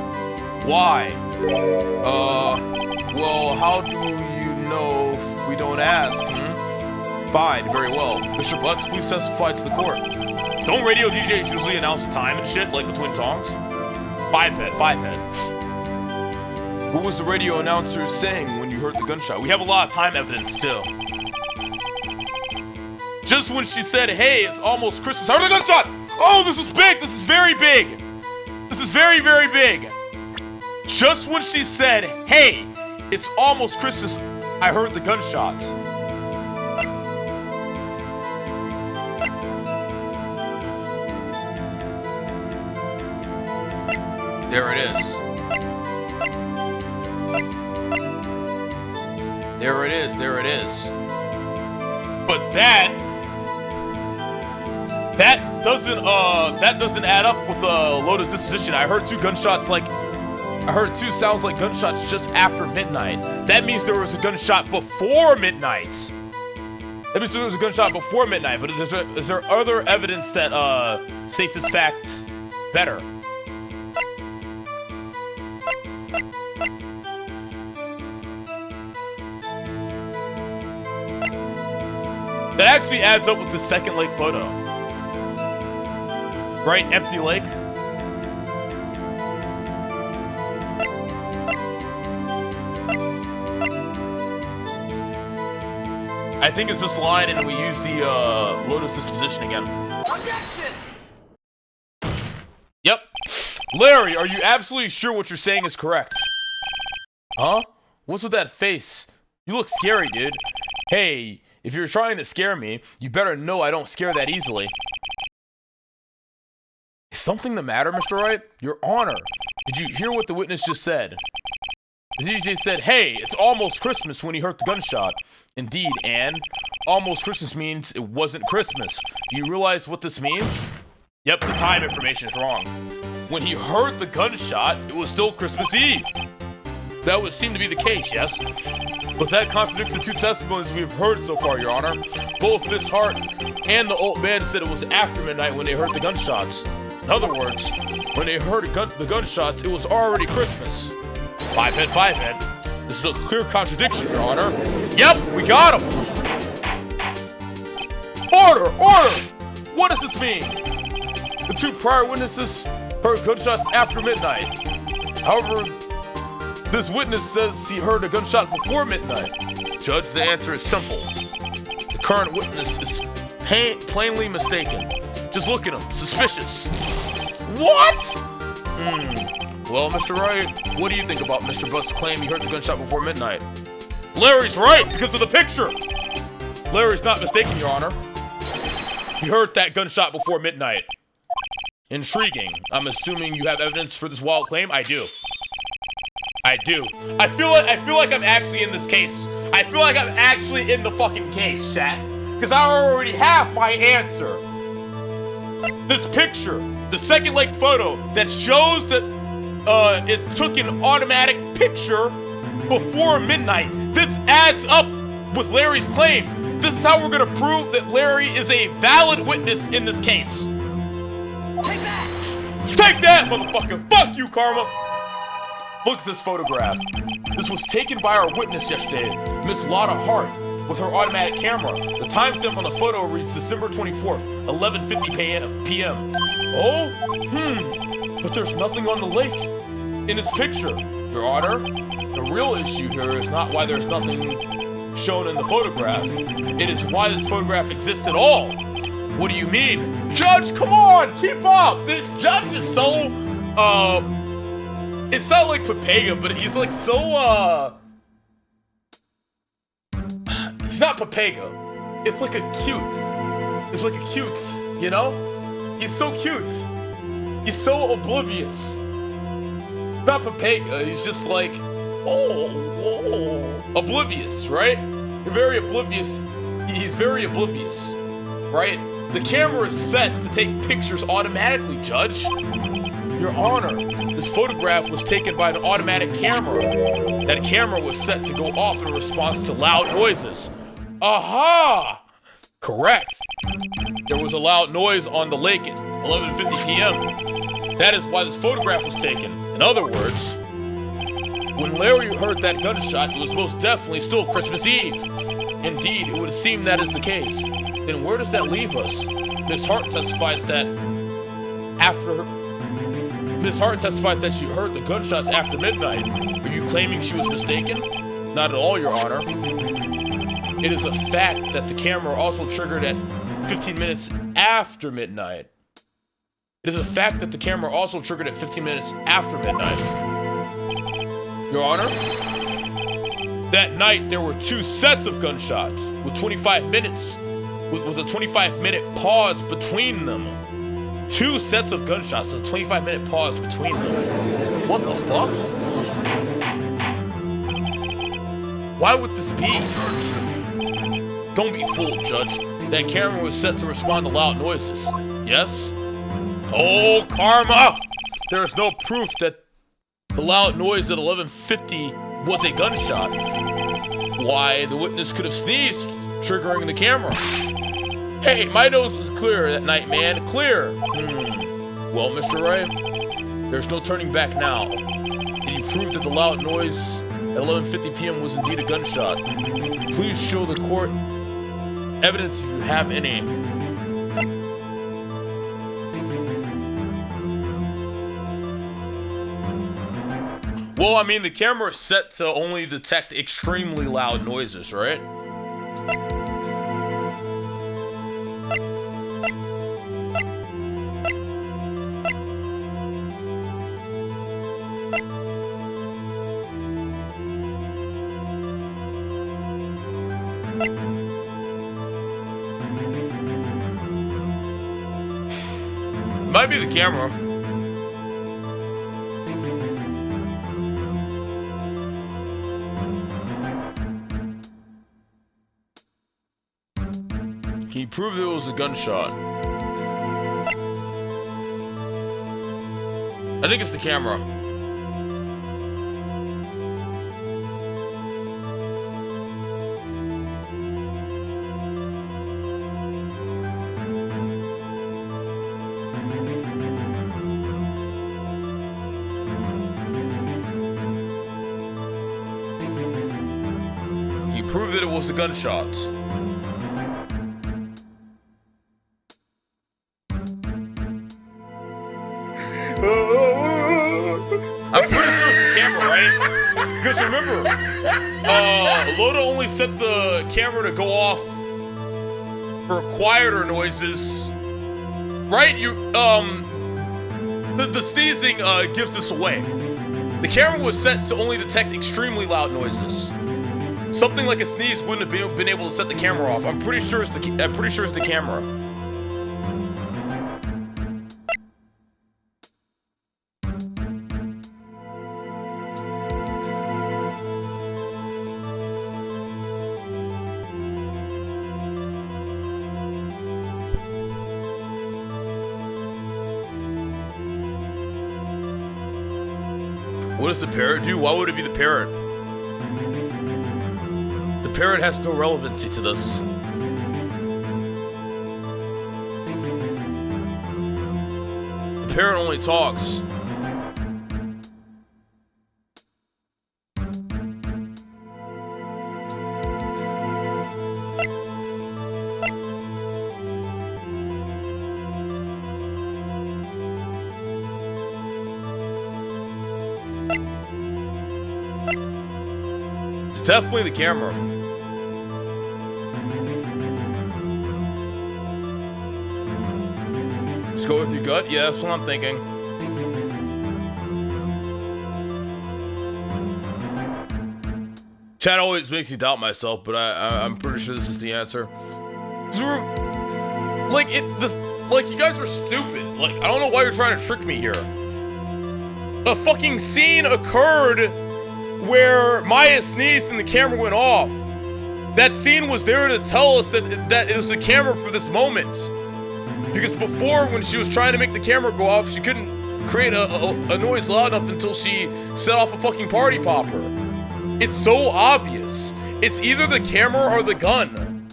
Why? Well, how do you know if we don't ask, Fine, very well. Mr. Butts, please testify to the court. Don't radio DJs usually announce the time and shit, like between songs? Five head. What was the radio announcer saying when you heard the gunshot? We have a lot of time evidence, too. Just when she said, hey, it's almost Christmas. I heard the gunshot! Oh, this is big! This is very big! This is very, very big! Just when she said, hey, it's almost Christmas, I heard the gunshot. There it is. There it is. But that doesn't add up with Loda's disposition. I heard two sounds like gunshots just after midnight. That means there was a gunshot before midnight. But is there other evidence that states this fact better? That actually adds up with the second lake photo. Right? Empty lake. I think it's this line and we use the Lotus disposition again. Objection! Yep. Larry, are you absolutely sure what you're saying is correct? Huh? What's with that face? You look scary, dude. Hey, if you're trying to scare me, you better know I don't scare that easily. Is something the matter, Mr. Wright? Your Honor, did you hear what the witness just said? The DJ said, hey, it's almost Christmas when he heard the gunshot. Indeed, and almost Christmas means it wasn't Christmas. Do you realize what this means? Yep, the time information is wrong. When he heard the gunshot, it was still Christmas Eve. That would seem to be the case, yes? But that contradicts the two testimonies we've heard so far, Your Honor. Both Miss Hart and the old man said it was after midnight when they heard the gunshots. In other words, when they heard the gunshots, it was already Christmas. Five head. This is a clear contradiction, Your Honor. Yep, we got him! Order! What does this mean? The two prior witnesses heard gunshots after midnight. However, this witness says he heard a gunshot before midnight. Judge, the answer is simple. The current witness is plainly mistaken. Just look at him. Suspicious. What? Well, Mr. Wright, what do you think about Mr. Butt's claim he heard the gunshot before midnight? Larry's right because of the picture. Larry's not mistaken, Your Honor. He heard that gunshot before midnight. Intriguing. I'm assuming you have evidence for this wild claim? I do. I feel like I'm actually in this case. I feel like I'm actually in the fucking case, chat. Because I already have my answer. This picture, the second lake photo that shows that it took an automatic picture before midnight. This adds up with Larry's claim. This is how we're gonna prove that Larry is a valid witness in this case. Take that! Take that, motherfucker! Fuck you, Karma! Look at this photograph. This was taken by our witness yesterday, Miss Lotta Hart. with her automatic camera. The timestamp on the photo reads December 24th, 11:50 p.m. Oh? But there's nothing on the lake in this picture, Your Honor. The real issue here is not why there's nothing shown in the photograph. It is why this photograph exists at all. What do you mean? Judge, come on, keep up! This judge is so, it's not like Papega, but he's like so, he's not Papega. It's like a cute, you know? He's so cute. He's so oblivious. Not Papega, he's just like, oblivious, right? You're very oblivious. He's very oblivious, right? The camera is set to take pictures automatically, Judge. Your Honor, this photograph was taken by an automatic camera. That camera was set to go off in response to loud noises. Aha! Correct. There was a loud noise on the lake at 11:50 p.m. That is why this photograph was taken. In other words, when Larry heard that gunshot, it was most definitely still Christmas Eve. Indeed, it would seem that is the case. Then where does that leave us? Miss Hart testified that she heard the gunshots after midnight. Are you claiming she was mistaken? Not at all, Your Honor. It is a fact that the camera also triggered at 15 minutes after midnight. It is a fact that the camera also triggered at 15 minutes after midnight. Your Honor, that night there were 2 sets of gunshots with 25 minutes, with a 25-minute pause between them. 2 sets of gunshots with a 25-minute pause between them. What the fuck? Why would this be? Don't be fooled, Judge. That camera was set to respond to loud noises. Yes? Oh, karma! There is no proof that the loud noise at 11:50 was a gunshot. Why, the witness could have sneezed, triggering the camera. Hey, my nose was clear that night, man. Clear. Well, Mr. Wright, there's no turning back now. Can you prove that the loud noise at 11:50 p.m. was indeed a gunshot? Please show the court evidence if you have any. Well, I mean, the camera is set to only detect extremely loud noises, right? Might be the camera. Can you prove that it was a gunshot? I think it's the camera. Can you prove that it was a gunshot? I'm pretty sure it's the camera, right? Because remember, Loda only set the camera to go off for quieter noises, right? The sneezing gives this away. The camera was set to only detect extremely loud noises. Something like a sneeze wouldn't have been able to set the camera off. I'm pretty sure it's the camera. What does the parrot do? Why would it be the parrot? The parrot has no relevancy to this. The parrot only talks. definitely the camera. Just go with your gut? Yeah, that's what I'm thinking. Chat always makes me doubt myself, but I'm pretty sure this is the answer. Like, you guys are stupid. Like, I don't know why you're trying to trick me here. A fucking scene occurred where Maya sneezed and the camera went off. That scene was there to tell us that it was the camera for this moment. Because before, when she was trying to make the camera go off, she couldn't create a noise loud enough until she set off a fucking party popper. It's so obvious. It's either the camera or the gun.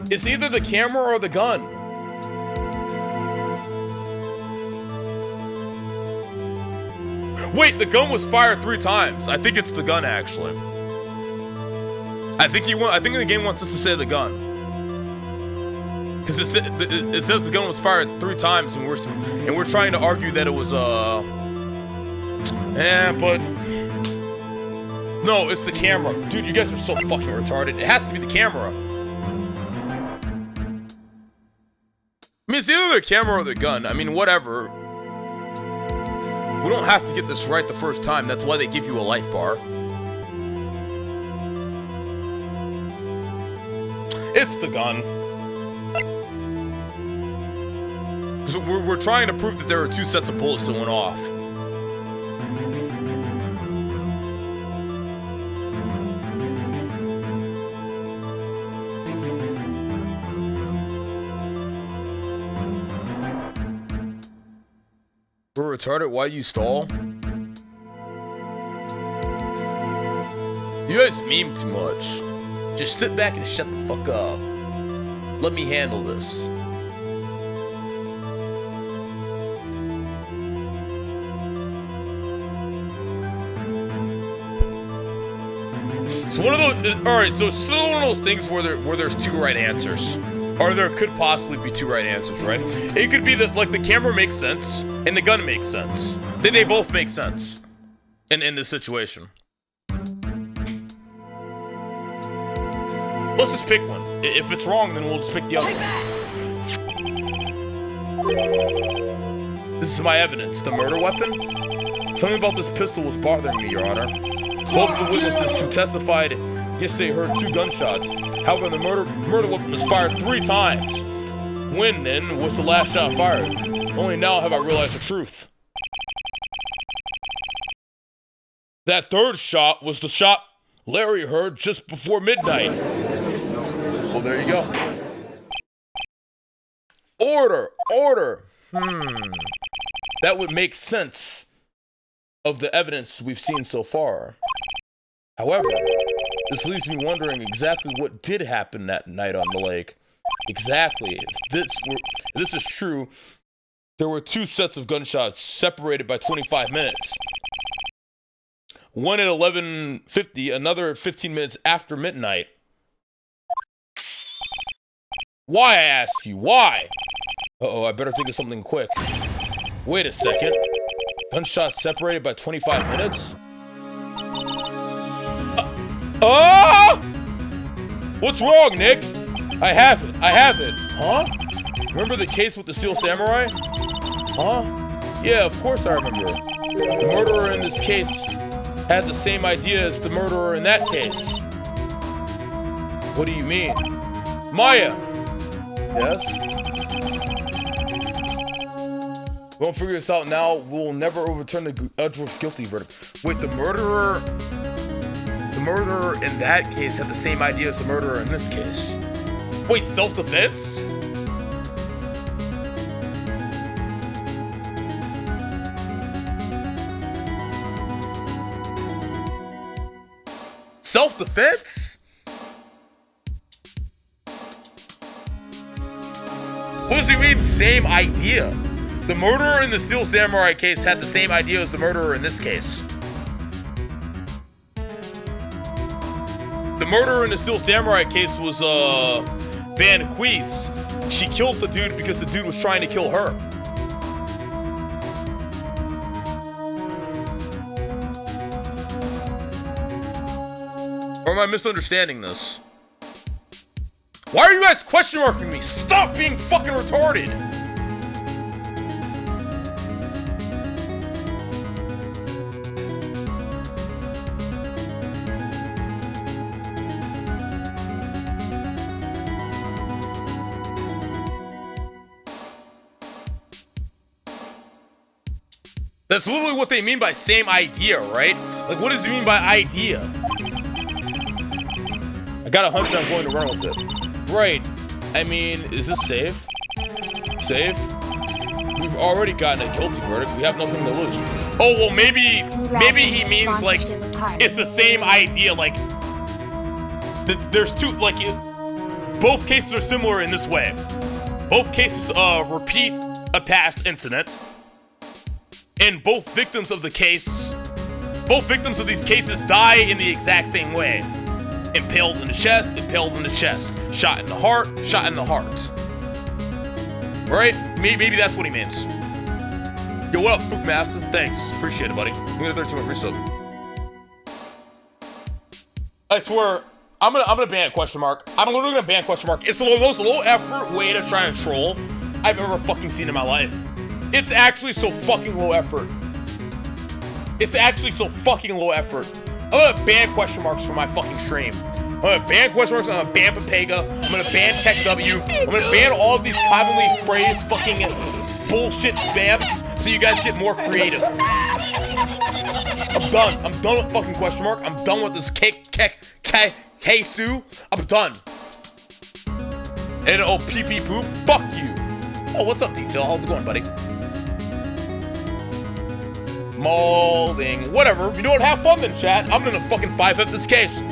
It's either the camera or the gun. Wait, the gun was fired 3 times. I think it's the gun, actually. I think the game wants us to say the gun. Because it says the gun was fired 3 times, and we're trying to argue that it was but no, it's the camera. Dude, you guys are so fucking retarded. It has to be the camera. I mean, it's either the camera or the gun. I mean, whatever. We don't have to get this right the first time. That's why they give you a life bar. It's the gun. So we're trying to prove that there are 2 sets of bullets that went off. We're retarded. Why do you stall? You guys meme too much. Just sit back and shut the fuck up. Let me handle this. So one of those, alright, so it's still one of those things where there's 2 right answers. Or there could possibly be 2 right answers, right? It could be that, like, the camera makes sense, and the gun makes sense. They both make sense in this situation. Let's just pick one. If it's wrong, then we'll just pick the other one. This is my evidence. The murder weapon? Something about this pistol was bothering me, Your Honor. Both of the witnesses who testified yesterday heard 2 gunshots. However, the murder weapon was fired 3 times. When, then, was the last shot fired? Only now have I realized the truth. That 3rd shot was the shot Larry heard just before midnight. Well, there you go. Order. That would make sense of the evidence we've seen so far. However, this leaves me wondering exactly what did happen that night on the lake. Exactly. If this is true, there were 2 sets of gunshots separated by 25 minutes. One at 11:50, another at 15 minutes after midnight. Why, I ask you? Why? Uh-oh, I better think of something quick. Wait a second. Gunshots separated by 25 minutes? What's wrong, Nick? I have it. Huh? Remember the case with the Steel Samurai? Huh? Yeah, of course I remember. The murderer in this case had the same idea as the murderer in that case. What do you mean? Maya! Yes? We won't figure this out now. We'll never overturn the Edgeworth's guilty verdict. Wait, the murderer in that case had the same idea as the murderer in this case. Wait, self-defense? Self-defense? What does he mean, same idea? The murderer in the Steel Samurai case had the same idea as the murderer in this case. The murderer in the Steel Samurai case was, Van Quees. She killed the dude because the dude was trying to kill her. Or am I misunderstanding this? Why are you guys question marking me? Stop being fucking retarded! That's literally what they mean by same idea, right? Like, what does it mean by idea? I got a hunch I'm going to run with it. Right. I mean, is this safe? Safe? We've already gotten a guilty verdict. We have nothing to lose. Oh, well, maybe he means, like, it's the same idea. Like, there's two, like, both cases are similar in this way. Both cases repeat a past incident. And both victims of these cases die in the exact same way. Impaled in the chest, shot in the heart, shot in the heart. Right? Maybe that's what he means. Yo, what up, Spook Master? Thanks. Appreciate it, buddy. I'm gonna 13 free sub. I swear, I'm gonna ban question mark. I'm literally gonna ban question mark. It's the most low effort way to try and troll I've ever fucking seen in my life. It's actually so fucking low effort. It's actually so fucking low effort. I'm gonna ban question marks from my fucking stream. I'm gonna ban question marks, I'm gonna ban Papega, I'm gonna ban Tech W, I'm gonna ban all of these commonly phrased fucking bullshit spams so you guys get more creative. I'm done. I'm done with fucking question mark. I'm done with this K-Sue. I'm done. And oh, pee-pee poop. Fuck you. Oh, what's up, Detail? How's it going, buddy? Molding. Whatever. You know what? Have fun then, chat. I'm gonna fucking 5-up this case.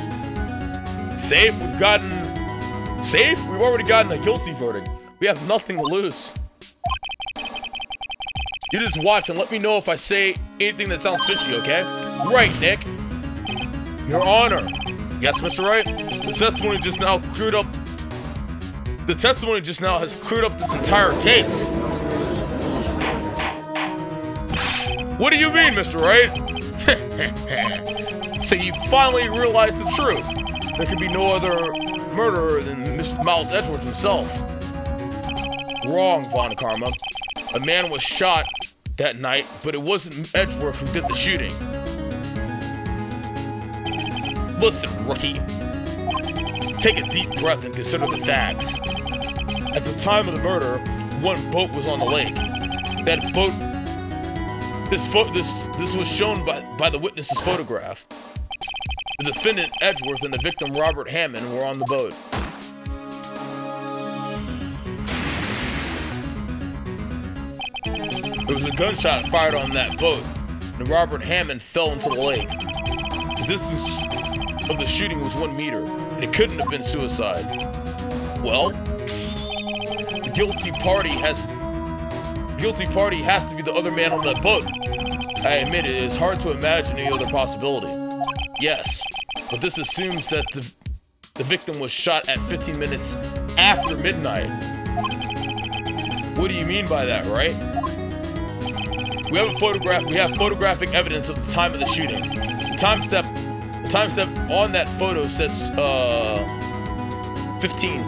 Safe. We've already gotten a guilty verdict. We have nothing to lose. You just watch and let me know if I say anything that sounds fishy, okay? Right, Nick. Your Honor. Yes, Mr. Wright? The testimony just now cleared up... The testimony just now has cleared up this entire case. What do you mean, Mr. Wright? So you finally realized the truth. There could be no other murderer than Mr. Miles Edgeworth himself. Wrong, Von Karma. A man was shot that night, but it wasn't Edgeworth who did the shooting. Listen, rookie. Take a deep breath and consider the facts. At the time of the murder, one boat was on the lake. That boat... This was shown by the witness's photograph. The defendant, Edgeworth, and the victim, Robert Hammond, were on the boat. There was a gunshot fired on that boat, and Robert Hammond fell into the lake. The distance of the shooting was 1 meter, and it couldn't have been suicide. Well, the guilty party has to be the other man on that boat. I admit it is hard to imagine any other possibility. Yes, but this assumes that the victim was shot at 15 minutes after midnight. What do you mean by that, right? We have photographic evidence of the time of the shooting. The timestamp on that photo says 15.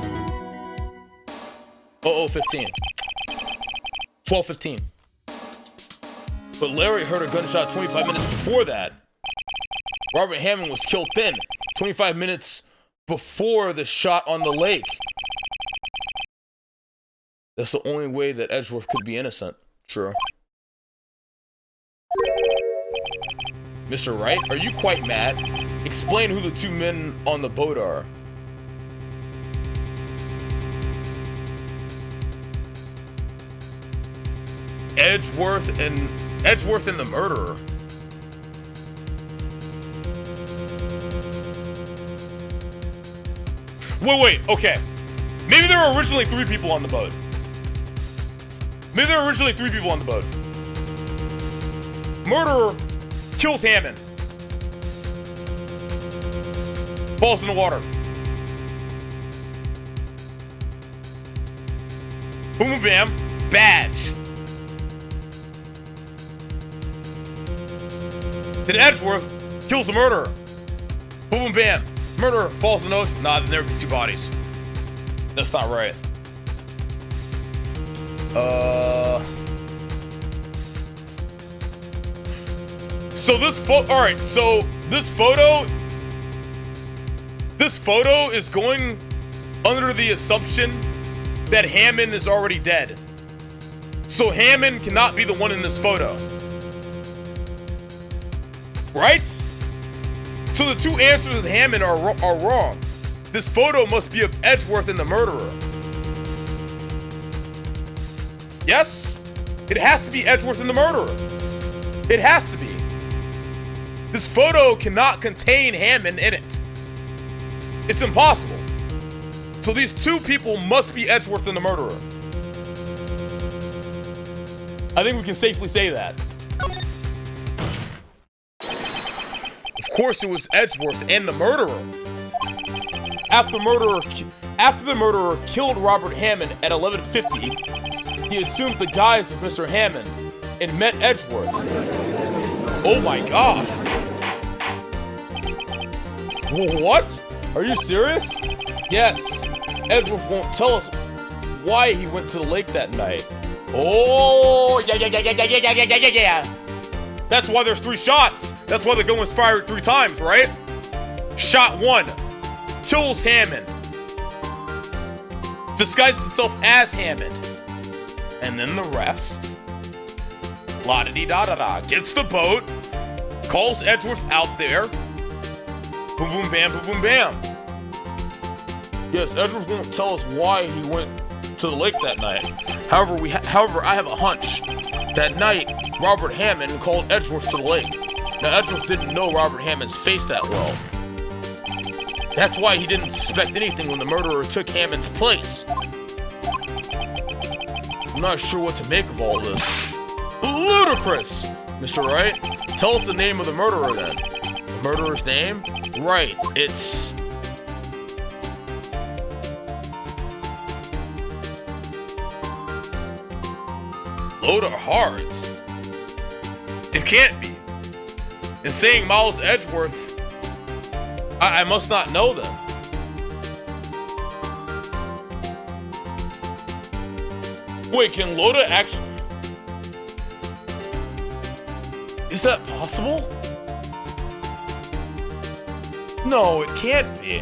00:15. 12:15. But Larry heard a gunshot 25 minutes before that. Robert Hammond was killed then, 25 minutes before the shot on the lake. That's the only way that Edgeworth could be innocent. True. Mr. Wright, are you quite mad? Explain who the two men on the boat are. Edgeworth and the murderer. Wait, okay. Maybe there were originally 3 people on the boat. Murderer kills Hammond. Falls in the water. Boom bam. Badge. Then Edgeworth kills the murderer. Boom bam. Murderer falls in the ocean. Nah, then there would be two bodies. That's not right. So this alright, so this photo is going under the assumption that Hammond is already dead. So Hammond cannot be the one in this photo. Right? So the two answers with Hammond are wrong. This photo must be of Edgeworth and the murderer. Yes? It has to be Edgeworth and the murderer. It has to be. This photo cannot contain Hammond in it. It's impossible. So these two people must be Edgeworth and the murderer. I think we can safely say that. Of course it was Edgeworth and the murderer. After the murderer killed Robert Hammond at 11:50, he assumed the guise of Mr. Hammond and met Edgeworth. Oh my god. What? Are you serious? Yes. Edgeworth won't tell us why he went to the lake that night. Oh, yeah. That's why there's 3 shots. That's why the gun was fired 3 times, right? Shot 1. Kills Hammond. Disguises himself as Hammond. And then the rest. La-da-dee-da-da-da. Gets the boat. Calls Edgeworth out there. Boom, boom, bam, boom, boom, bam. Yes, Edgeworth won't tell us why he went to the lake that night. However, I have a hunch. That night, Robert Hammond called Edgeworth to the lake. Now, Edgeworth didn't know Robert Hammond's face that well. That's why he didn't suspect anything when the murderer took Hammond's place. I'm not sure what to make of all this. Ludicrous! Mr. Wright, tell us the name of the murderer then. The murderer's name? Right, it's... Load of Hearts? It can't be. In saying Miles Edgeworth, I must not know them. Wait, can Loda actually... Is that possible? No, it can't be.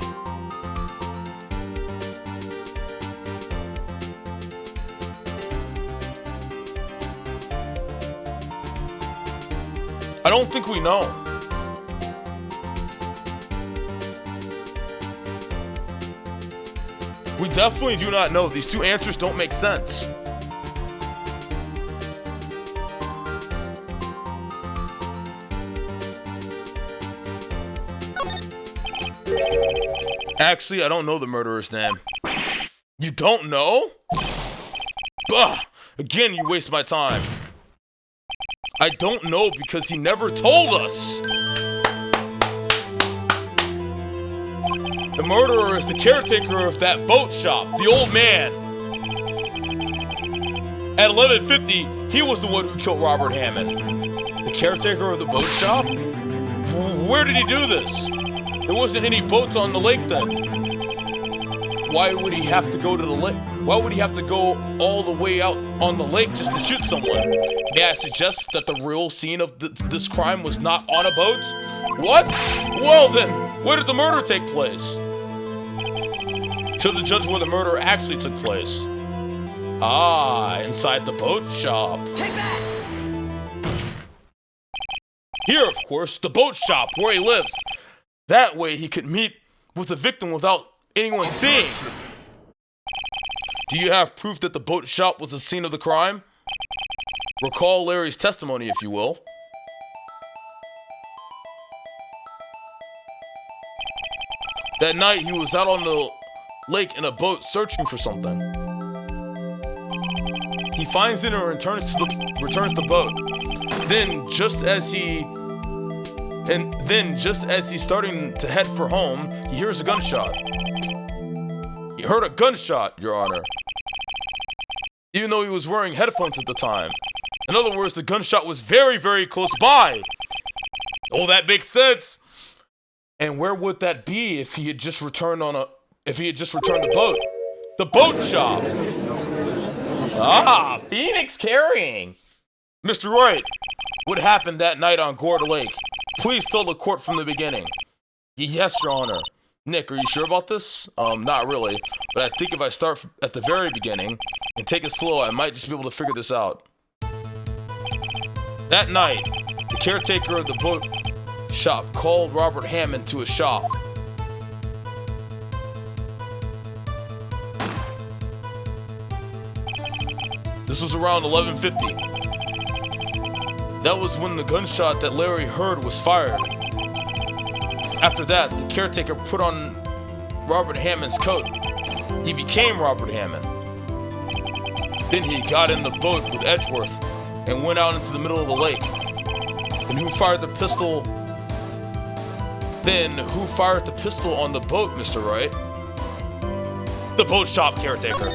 I don't think we know. We definitely do not know. These two answers don't make sense. Actually, I don't know the murderer's name. You don't know? Bah! Again, you waste my time. I don't know because he never told us. The murderer is the caretaker of that boat shop, the old man. At 11:50, he was the one who killed Robert Hammond. The caretaker of the boat shop? Where did he do this? There wasn't any boats on the lake then. Why would he have to go to the lake? Why would he have to go all the way out on the lake just to shoot someone? May I suggest that the real scene of this crime was not on a boat? What? Well then, where did the murder take place? Show the judge where the murder actually took place. Ah, inside the boat shop. Take that! Here, of course, the boat shop where he lives. That way he could meet with the victim without anyone seeing. Do you have proof that the boat shop was the scene of the crime? Recall Larry's testimony, if you will. That night, he was out on the lake in a boat searching for something. He finds it and returns the boat. Then, just as he's starting to head for home, he hears a gunshot. He heard a gunshot, Your Honor. Even though he was wearing headphones at the time. In other words, the gunshot was very, very close by. Oh, that makes sense. And where would that be if he had just returned the boat? The boat shop! Ah, Phoenix carrying! Mr. Wright, what happened that night on Gourd Lake? Please tell the court from the beginning. Yes, Your Honor. Nick, are you sure about this? Not really, but I think if I start at the very beginning and take it slow, I might just be able to figure this out. That night, the caretaker of the boat shop called Robert Hammond to his shop. This was around 11:50. That was when the gunshot that Larry heard was fired. After that, the caretaker put on Robert Hammond's coat. He became Robert Hammond. Then he got in the boat with Edgeworth and went out into the middle of the lake. And who fired the pistol? Then who fired the pistol on the boat, Mr. Wright? The boat shop caretaker.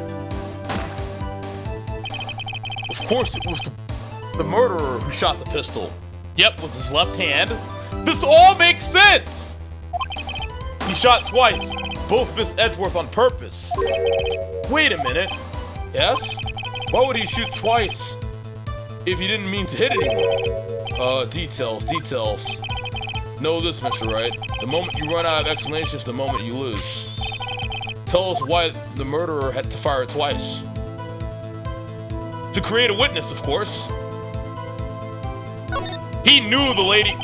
Of course it was the murderer who shot the pistol. Yep, with his left hand. This all makes sense! He shot twice, both missed Edgeworth on purpose. Wait a minute. Yes? Why would he shoot twice if he didn't mean to hit anyone? Details. Know this, Mr. Wright. The moment you run out of explanations, the moment you lose. Tell us why the murderer had to fire twice. To create a witness, of course. He knew the lady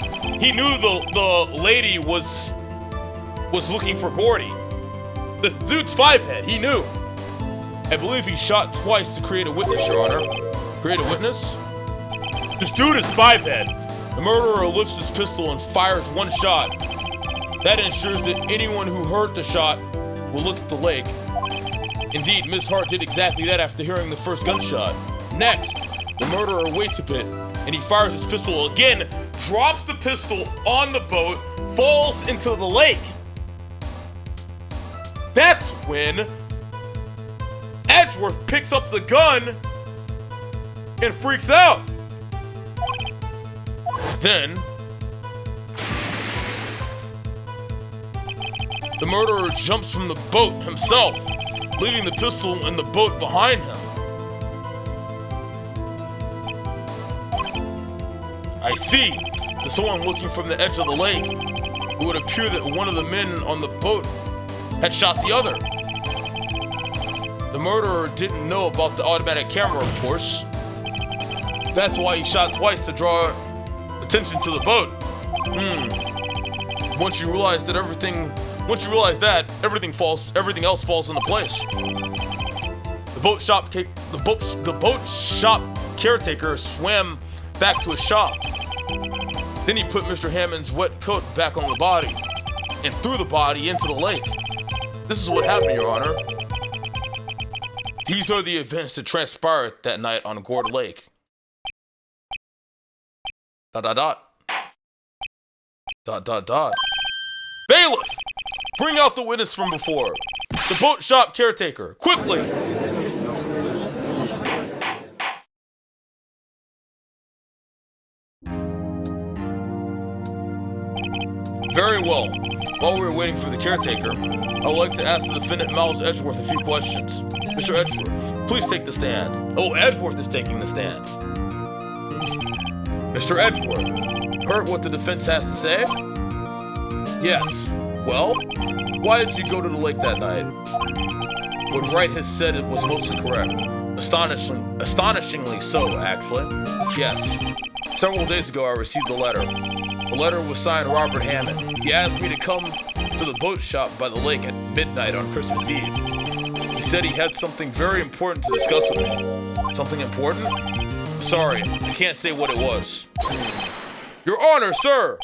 was looking for Gordy. The dude's 5-head, he knew. I believe he shot twice to create a witness, Your Honor. Create a witness? This dude is 5-head. The murderer lifts his pistol and fires one shot. That ensures that anyone who heard the shot will look at the lake. Indeed, Miss Hart did exactly that after hearing the first gunshot. Next, the murderer waits a bit, and he fires his pistol again, drops the pistol on the boat, falls into the lake. That's when Edgeworth picks up the gun and freaks out. Then, the murderer jumps from the boat himself, leaving the pistol in the boat behind him. I see. There's someone looking from the edge of the lake. It would appear that one of the men on the boat had shot the other. The murderer didn't know about the automatic camera, of course. That's why he shot twice, to draw attention to the boat. Once you realize that everything else falls into place. The boat shop caretaker swam back to his shop. Then he put Mr. Hammond's wet coat back on the body and threw the body into the lake. This is what happened, Your Honor. These are the events that transpired that night on Gourd Lake. ... Bailiff! Bring out the witness from before. The boat shop caretaker, quickly! Very well. While we were waiting for the caretaker, I would like to ask the defendant Miles Edgeworth a few questions. Mr. Edgeworth, please take the stand. Oh, Edgeworth is taking the stand. Mr. Edgeworth, heard what the defense has to say? Yes. Well, why did you go to the lake that night? What Wright has said it was mostly correct. Astonishingly so, actually. Yes. Several days ago, I received a letter. The letter was signed Robert Hammond. He asked me to come to the boat shop by the lake at midnight on Christmas Eve. He said he had something very important to discuss with me. Something important? Sorry, I can't say what it was. Your Honor, sir!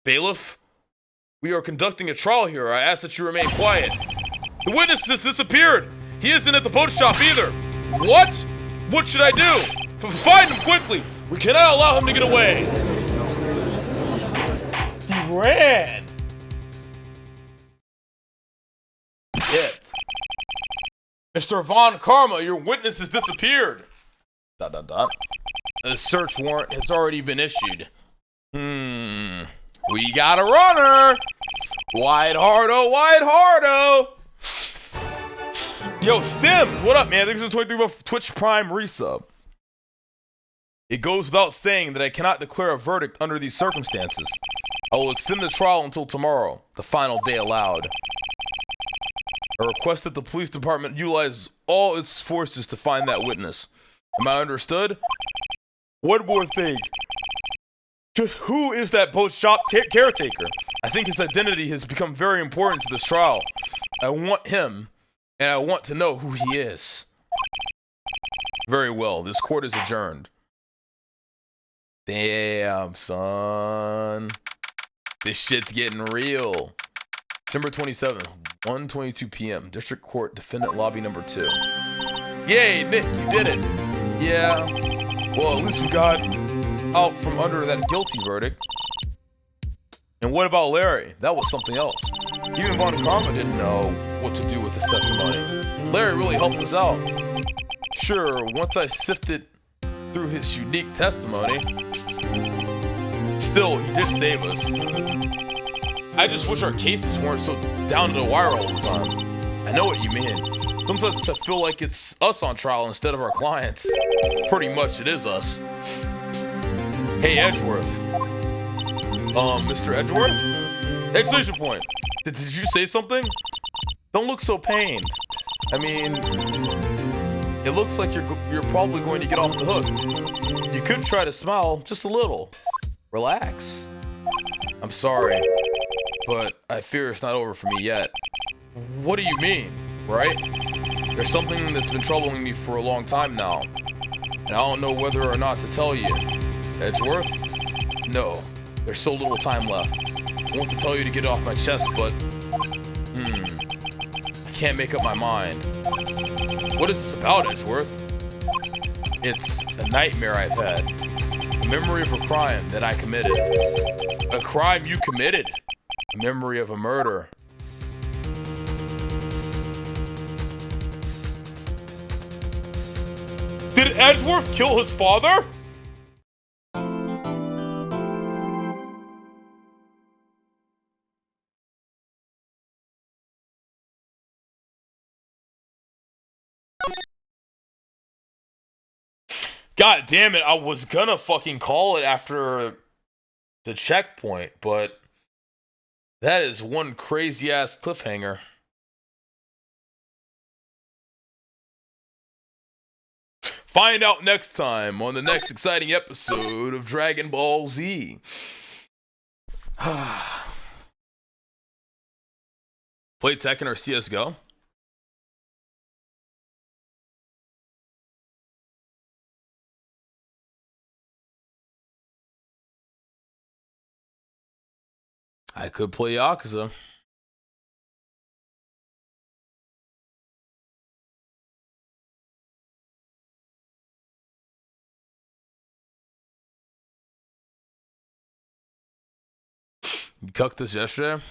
Bailiff, we are conducting a trial here. I ask that you remain quiet. The witness has disappeared. He isn't at the boat shop either. What? What should I do? Find him quickly. We cannot allow him to get away. He ran. It. Mr. Von Karma, your witness has disappeared. ... A search warrant has already been issued. We got a runner! Wide hardo, wide hardo! Yo, Stims, what up, man? Thanks for the 23 Twitch Prime resub. It goes without saying that I cannot declare a verdict under these circumstances. I will extend the trial until tomorrow, the final day allowed. I request that the police department utilize all its forces to find that witness. Am I understood? One more thing. Just who is that boat shop caretaker? I think his identity has become very important to this trial. I want him, and I want to know who he is. Very well, this court is adjourned. Damn, son. This shit's getting real. December 27th, 1:22 p.m. District Court, Defendant Lobby number 2. Yay, Nick, you did it. Yeah. Well, at least we got out from under that guilty verdict. And what about Larry? That was something else. Even Von Karma didn't know what to do with his testimony. Larry really helped us out. Sure, once I sifted through his unique testimony, still, he did save us. I just wish our cases weren't so down to the wire all the time. I know what you mean. Sometimes I feel like it's us on trial instead of our clients. Pretty much it is us. Hey, Edgeworth. Mr. Edgeworth? Exclamation point. Did you say something? Don't look so pained. I mean, it looks like you're probably going to get off the hook. You could try to smile just a little. Relax. I'm sorry, but I fear it's not over for me yet. What do you mean, right? There's something that's been troubling me for a long time now, and I don't know whether or not to tell you. Edgeworth? No, there's so little time left. I want to tell you to get it off my chest, but I can't make up my mind. What is this about, Edgeworth? It's a nightmare I've had. A memory of a crime that I committed. A crime you committed? A memory of a murder. Did Edgeworth kill his father? God damn it, I was gonna fucking call it after the checkpoint, but that is one crazy ass cliffhanger. Find out next time on the next exciting episode of Dragon Ball Z. Play Tekken or CSGO? I could play Yakuza. You cucked this yesterday?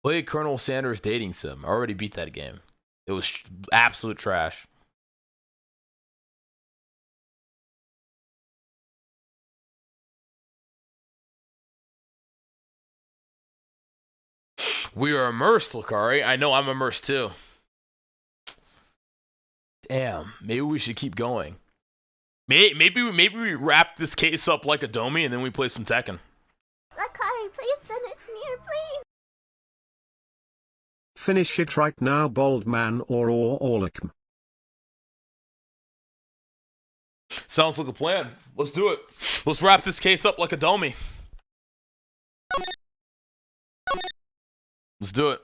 Play Colonel Sanders Dating Sim. I already beat that game. It was absolute trash. We are immersed, Lacari. I know I'm immersed too. Damn, maybe we should keep going. Maybe we wrap this case up like a Domi and then we play some Tekken. Lacari, please finish me, please. Finish it right now, bold man, or Orlick. Sounds like a plan. Let's do it. Let's wrap this case up like a Domi. Let's do it.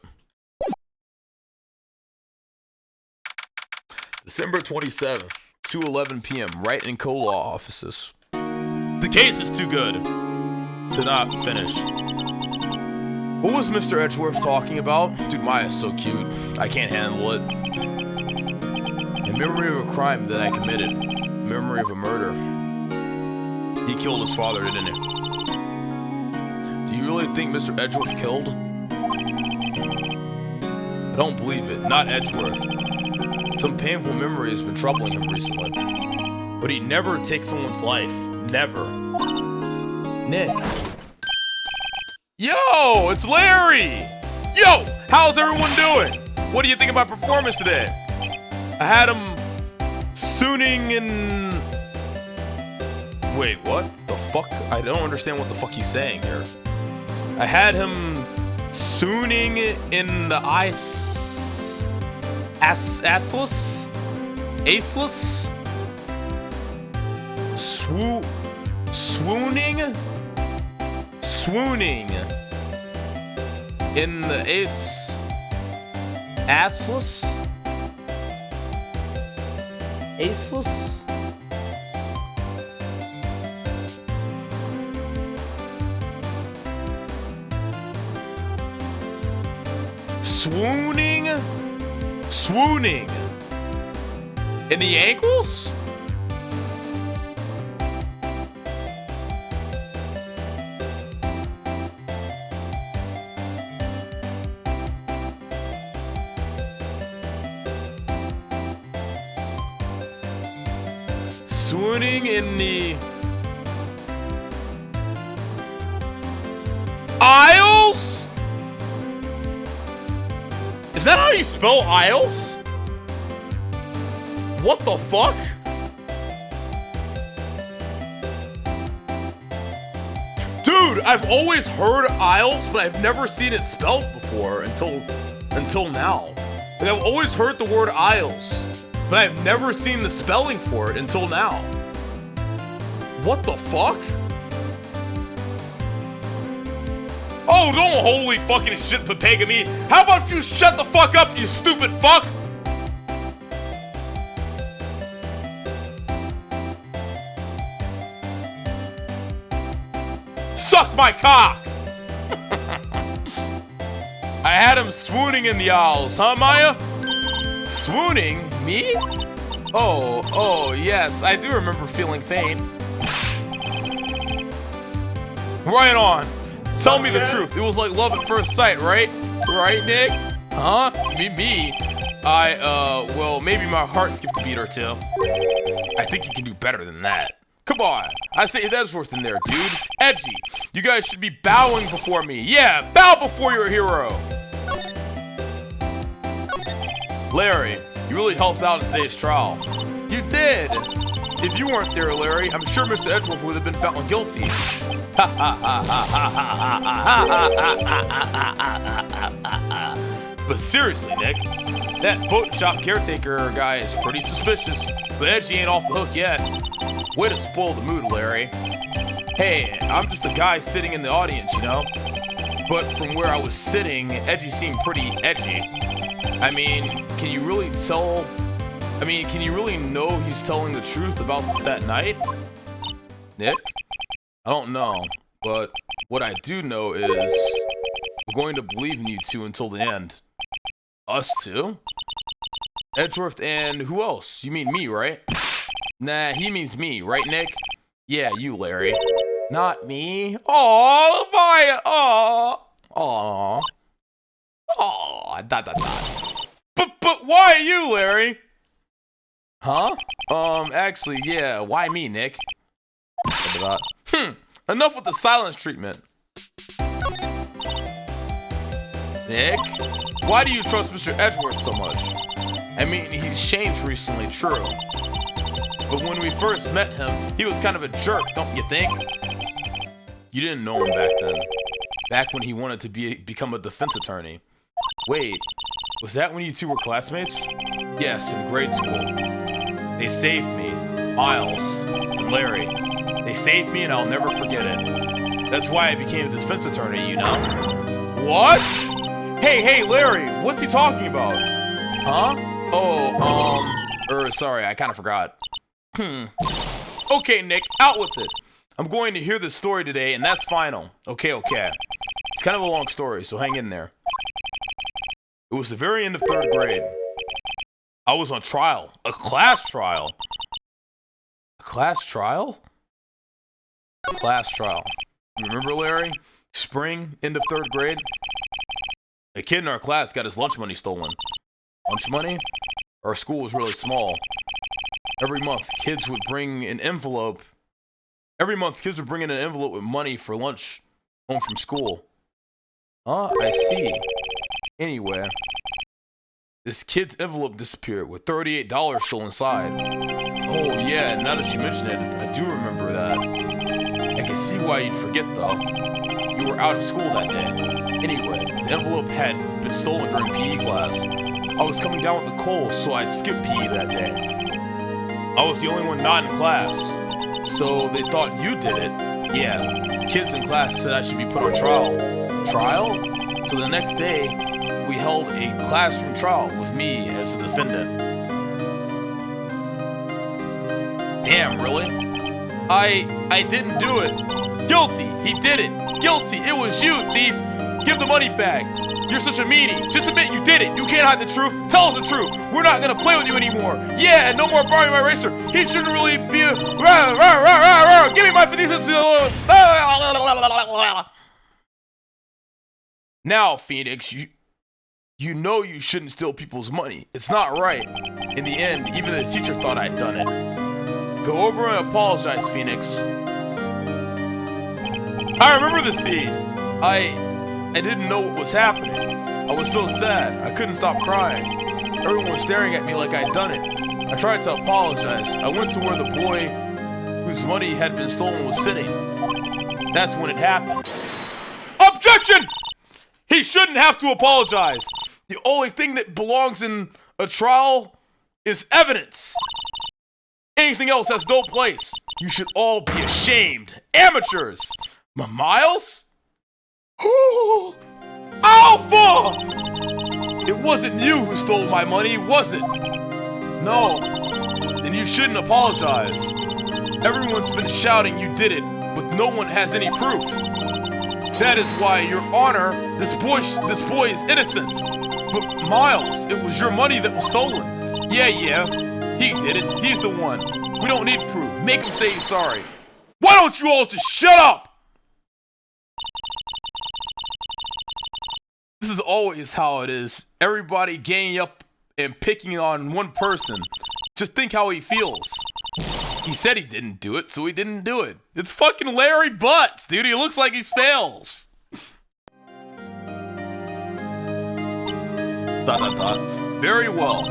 December 27th, 2:11 p.m. Wright and Co-Law offices. The case is too good to not finish. What was Mr. Edgeworth talking about? Dude, Maya's so cute. I can't handle it. A memory of a crime that I committed. A memory of a murder. He killed his father, didn't he? Do you really think Mr. Edgeworth killed? I don't believe it. Not Edgeworth. Some painful memory has been troubling him recently. But he never takes someone's life. Never. Nick. Yo, it's Larry! Yo, how's everyone doing? What do you think of my performance today? I had him sooning in... Wait, what the fuck? I don't understand what the fuck he's saying here. I had him sooning in the ice... Aceless? Aceless? Swooning? Swooning in the Ace Assless? Aceless? Swooning? Swooning in the ankles? Swooning in the aisles? Is that how you spell aisles? What the fuck? Dude, I've always heard aisles, but I've never seen it spelled before until now. Like, I've always heard the word aisles, but I've never seen the spelling for it until now. What the fuck? Oh, don't holy fucking shit Pepega me. How about you shut the fuck up, you stupid fuck? Suck my cock! I had him swooning in the owls, huh, Maya? Swooning? Me? Oh, yes, I do remember feeling faint. Right on. Tell me the truth. It was like love at first sight, right? Right, Nick? Huh? Me? Well, maybe my heart skipped a beat or two. I think you can do better than that. Come on. I say Edgeworth in there, dude. Edgy. You guys should be bowing before me. Yeah, bow before your hero. Larry, you really helped out in today's trial. You did. If you weren't there, Larry, I'm sure Mr. Edgeworth would have been found guilty. But seriously, Nick, that boat shop caretaker guy is pretty suspicious, but Edgy ain't off the hook yet. Way to spoil the mood, Larry. Hey, I'm just a guy sitting in the audience, you know? But from where I was sitting, Edgy seemed pretty edgy. I mean, can you really know he's telling the truth about that night? Nick? I don't know, but what I do know is we're going to believe in you two until the end. Us two? Edgeworth and who else? You mean me, right? Nah, he means me, right, Nick? Yeah, you, Larry. Not me. Oh, Maya. Oh. But why you, Larry? Huh? Actually, yeah. Why me, Nick? Enough with the silence treatment. Nick, why do you trust Mr. Edgeworth so much? I mean, he's changed recently, true. But when we first met him, he was kind of a jerk, don't you think? You didn't know him back then. Back when he wanted to become a defense attorney. Wait, was that when you two were classmates? Yes, in grade school. They saved me, Miles, and Larry. They saved me and I'll never forget it. That's why I became a defense attorney, you know? What? Hey, Larry, what's he talking about? Huh? Sorry, I kind of forgot. Okay, Nick, out with it. I'm going to hear this story today, and that's final. Okay. It's kind of a long story, so hang in there. It was the very end of 3rd grade. I was on trial. A class trial. A class trial? A class trial. Remember, Larry? Spring, end of 3rd grade? A kid in our class got his lunch money stolen. Lunch money? Our school was really small. Every month, kids would bring an envelope Every month, kids were bringing an envelope with money for lunch home from school. I see. Anyway, this kid's envelope disappeared with $38 still inside. Oh yeah, now that you mention it, I do remember that. I can see why you'd forget though. You were out of school that day. Anyway, the envelope had been stolen during PE class. I was coming down with a cold, so I'd skipped PE that day. I was the only one not in class, so they thought you did it. Yeah, kids in class said I should be put on trial. Trial? So the next day, we held a classroom trial with me as the defendant. Damn, really? I didn't do it. Guilty. He did it. Guilty. It was you, thief. Give the money back. You're such a meanie. Just admit you did it. You can't hide the truth. Tell us the truth. We're not gonna play with you anymore. Yeah, and no more borrowing my racer. He shouldn't really be a... Give me my 50 cents. Now, Phoenix, you know you shouldn't steal people's money. It's not right. In the end, even the teacher thought I'd done it. Go over and apologize, Phoenix. I remember the scene. I didn't know what was happening. I was so sad. I couldn't stop crying. Everyone was staring at me like I'd done it. I tried to apologize. I went to where the boy whose money had been stolen was sitting. That's when it happened. Objection! He shouldn't have to apologize. The only thing that belongs in a trial is evidence. Anything else has no place. You should all be ashamed. Amateurs! Miles? Alpha! It wasn't you who stole my money, was it? No. Then you shouldn't apologize. Everyone's been shouting you did it, but no one has any proof. That is why, Your Honor, this boy is innocent. But Miles, it was your money that was stolen. Yeah, he did it. He's the one. We don't need proof. Make him say he's sorry. Why don't you all just shut up? This is always how it is. Everybody ganging up and picking on one person. Just think how he feels. He said he didn't do it, so he didn't do it. It's fucking Larry Butts, dude. He looks like he spells. ... Very well.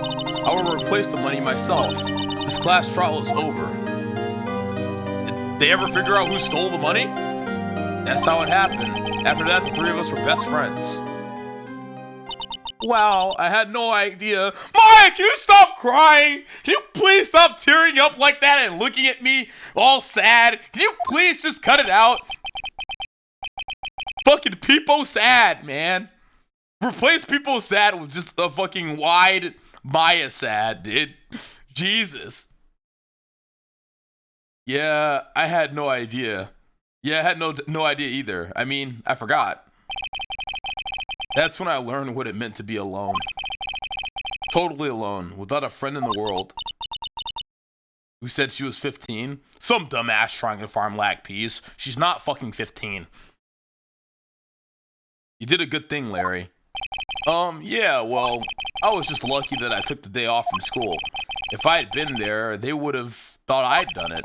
I will replace the money myself. This class trial is over. Did they ever figure out who stole the money? That's how it happened. After that, the three of us were best friends. Wow, I had no idea. Maya, can you stop crying? Can you please stop tearing up like that and looking at me all sad? Can you please just cut it out? Fucking Peepo sad, man. Replace Peepo sad with just a fucking wide Maya sad, dude. Jesus. Yeah, I had no idea. Yeah, I had no idea either. I mean, I forgot. That's when I learned what it meant to be alone. Totally alone, without a friend in the world. Who said she was 15? Some dumbass trying to farm lag peas. She's not fucking 15. You did a good thing, Larry. Yeah, well, I was just lucky that I took the day off from school. If I had been there, they would have thought I'd done it.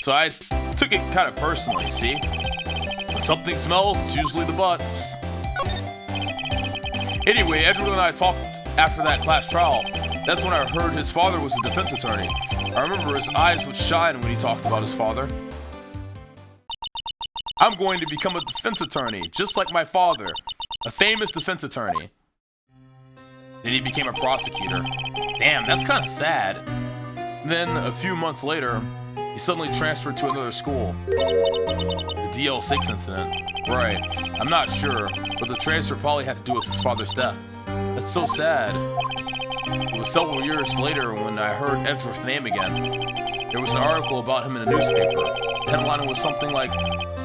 So I took it kind of personally, see? When something smells, it's usually the butts. Anyway, Edward and I talked after that class trial. That's when I heard his father was a defense attorney. I remember his eyes would shine when he talked about his father. I'm going to become a defense attorney, just like my father. A famous defense attorney. Then he became a prosecutor. Damn, that's kind of sad. Then, a few months later, he suddenly transferred to another school. The DL6 incident. Right, I'm not sure, but the transfer probably had to do with his father's death. That's so sad. It was several years later when I heard Edgeworth's name again. There was an article about him in a newspaper. The headline was something like,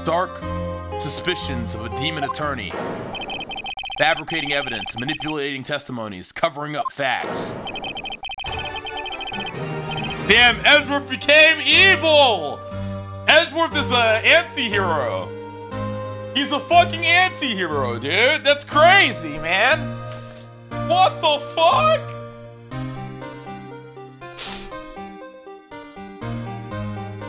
Dark Suspicions of a Demon Attorney. Fabricating evidence, manipulating testimonies, covering up facts. Damn, Edgeworth became evil! Edgeworth is an anti-hero. He's a fucking anti-hero, dude. That's crazy, man. What the fuck?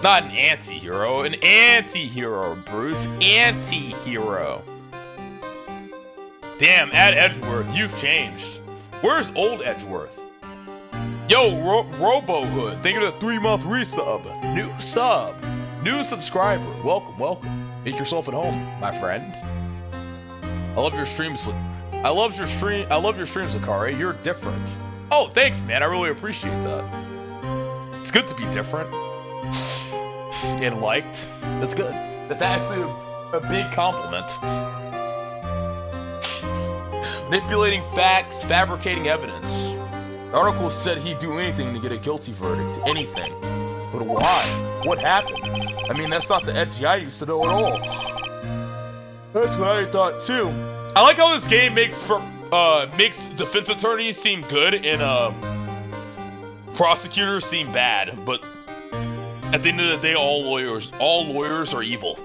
Not an anti-hero, an anti-hero, Bruce. Anti-hero. Damn, add Edgeworth, you've changed. Where's old Edgeworth? Yo, Robohood, thank you for the 3-month resub. New sub. New subscriber. Welcome, welcome. Make yourself at home, my friend. I love your streams. I love your streams, Lacari. You're different. Oh, thanks, man. I really appreciate that. It's good to be different. And liked. That's good. That's actually a big compliment. Manipulating facts, fabricating evidence. The article said he'd do anything to get a guilty verdict. Anything. But why? What happened? I mean, that's not the edgy I used to know at all. That's what I thought too. I like how this game makes defense attorneys seem good and prosecutors seem bad, but at the end of the day, all lawyers are evil.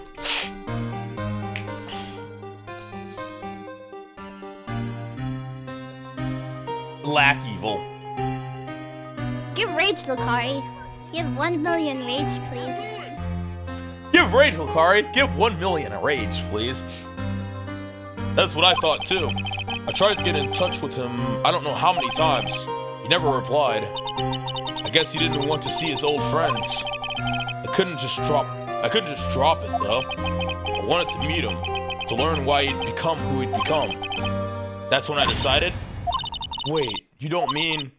Lack evil. Give rage, Lacari. Give 1 million rage, please. Give rage, Lacari. Give 1 million a rage, please. That's what I thought too. I tried to get in touch with him I don't know how many times. He never replied. I guess he didn't want to see his old friends. I couldn't just drop it though. I wanted to meet him, to learn why he'd become who he'd become. That's when I decided, wait, you don't mean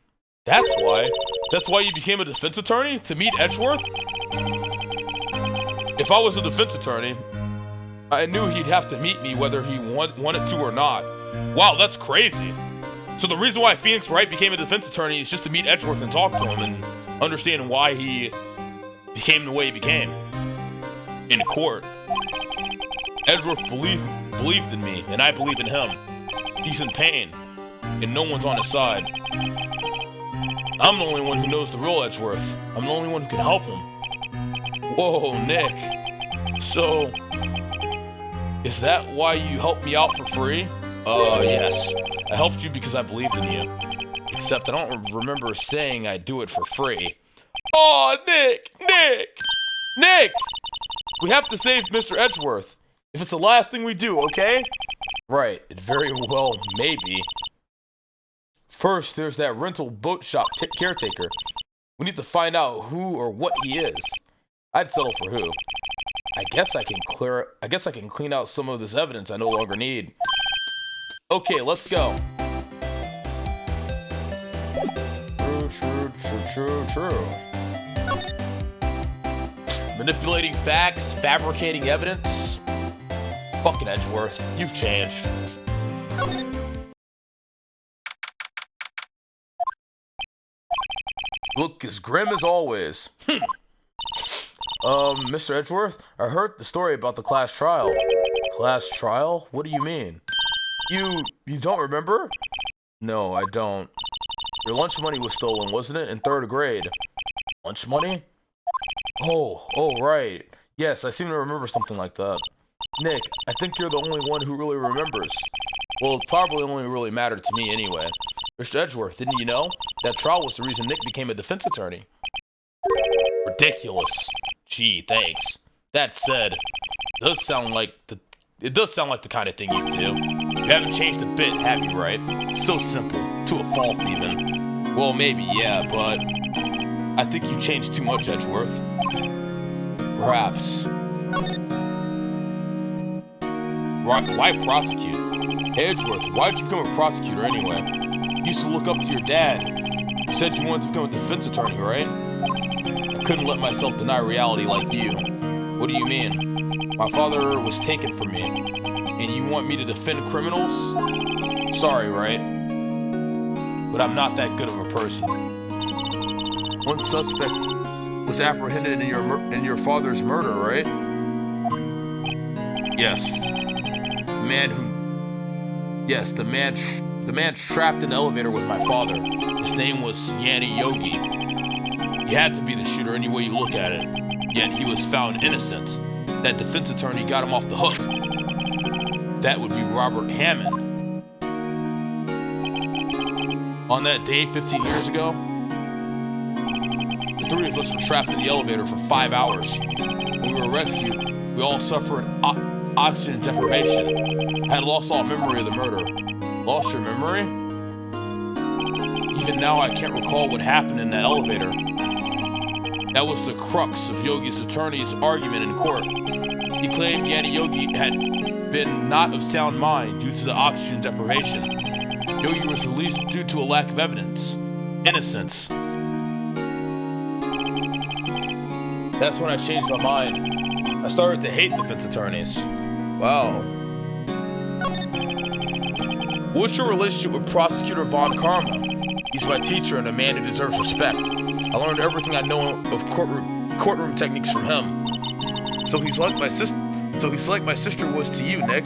that's why? That's why you became a defense attorney? To meet Edgeworth? If I was a defense attorney, I knew he'd have to meet me whether he wanted to or not. Wow, that's crazy. So the reason why Phoenix Wright became a defense attorney is just to meet Edgeworth and talk to him and understand why he became the way he became. In court. Edgeworth believed in me, and I believe in him. He's in pain, and no one's on his side. I'm the only one who knows the real Edgeworth. I'm the only one who can help him. Whoa, Nick. So, is that why you helped me out for free? Yes. I helped you because I believed in you. Except I don't remember saying I'd do it for free. Oh, Nick! We have to save Mr. Edgeworth. If it's the last thing we do, okay? Right, it very well may be. First, there's that rental boat shop caretaker. We need to find out who or what he is. I'd settle for who. I guess I can clean out some of this evidence I no longer need. Okay, let's go. True. Manipulating facts, fabricating evidence. Fucking Edgeworth, you've changed. Look as grim as always. Mr. Edgeworth, I heard the story about the class trial. Class trial? What do you mean? You don't remember? No, I don't. Your lunch money was stolen, wasn't it? In 3rd grade. Lunch money? Oh, right. Yes, I seem to remember something like that. Nick, I think you're the only one who really remembers. Well, it probably only really mattered to me anyway. Mr. Edgeworth, didn't you know? That trial was the reason Nick became a defense attorney. Ridiculous. Gee, thanks. That said, it does sound like the kind of thing you do. You haven't changed a bit, have you, right? So simple. To a fault, even. Well, maybe, yeah, but I think you changed too much, Edgeworth. Perhaps. Why prosecute? Hey, Edgeworth, why'd you become a prosecutor anyway? You used to look up to your dad. You said you wanted to become a defense attorney, right? I couldn't let myself deny reality like you. What do you mean? My father was taken from me, and you want me to defend criminals? Sorry, right? But I'm not that good of a person. One suspect was apprehended in your father's murder, right? Yes. The man trapped in the elevator with my father. His name was Yanni Yogi. He had to be the shooter any way you look at it. Yet he was found innocent. That defense attorney got him off the hook. That would be Robert Hammond. On that day 15 years ago, The three of us were trapped in the elevator for 5 hours. When we were rescued, we all suffered oxygen deprivation. I had lost all memory of the murder. Lost your memory? Even now, I can't recall what happened in that elevator. That was the crux of Yogi's attorney's argument in court. He claimed Yanni Yogi had been not of sound mind due to the oxygen deprivation. Yogi was released due to a lack of evidence. Innocence. That's when I changed my mind. I started to hate defense attorneys. Wow. What's your relationship with Prosecutor Von Karma? He's my teacher and a man who deserves respect. I learned everything I know of courtroom techniques from him. So he's like my sister was to you, Nick.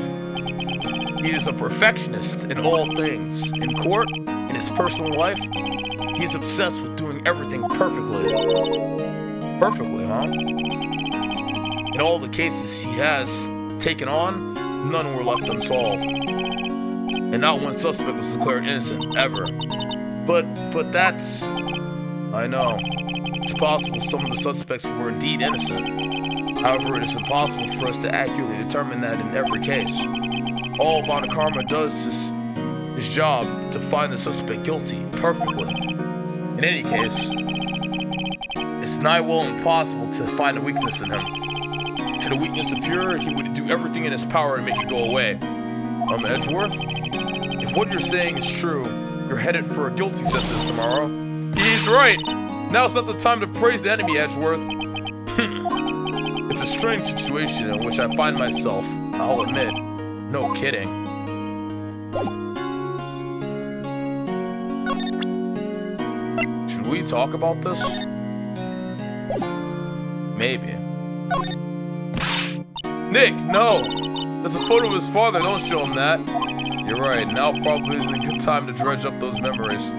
He is a perfectionist in all things. In court, in his personal life, he's obsessed with doing everything perfectly. Perfectly, huh? In all the cases he has taken on, none were left unsolved. And not one suspect was declared innocent, ever. But that's... I know. It's possible some of the suspects were indeed innocent. However, it is impossible for us to accurately determine that in every case. All Von Karma does is his job to find the suspect guilty, perfectly. In any case, it's nigh well impossible to find a weakness in him. Should a weakness appear, he would do everything in his power to make it go away. Edgeworth? If what you're saying is true, you're headed for a guilty sentence tomorrow. He's right! Now's not the time to praise the enemy, Edgeworth. It's a strange situation in which I find myself, I'll admit. No kidding. Should we talk about this? Maybe. Nick, no! That's a photo of his father, don't show him that. You're right, now probably isn't a good time to dredge up those memories.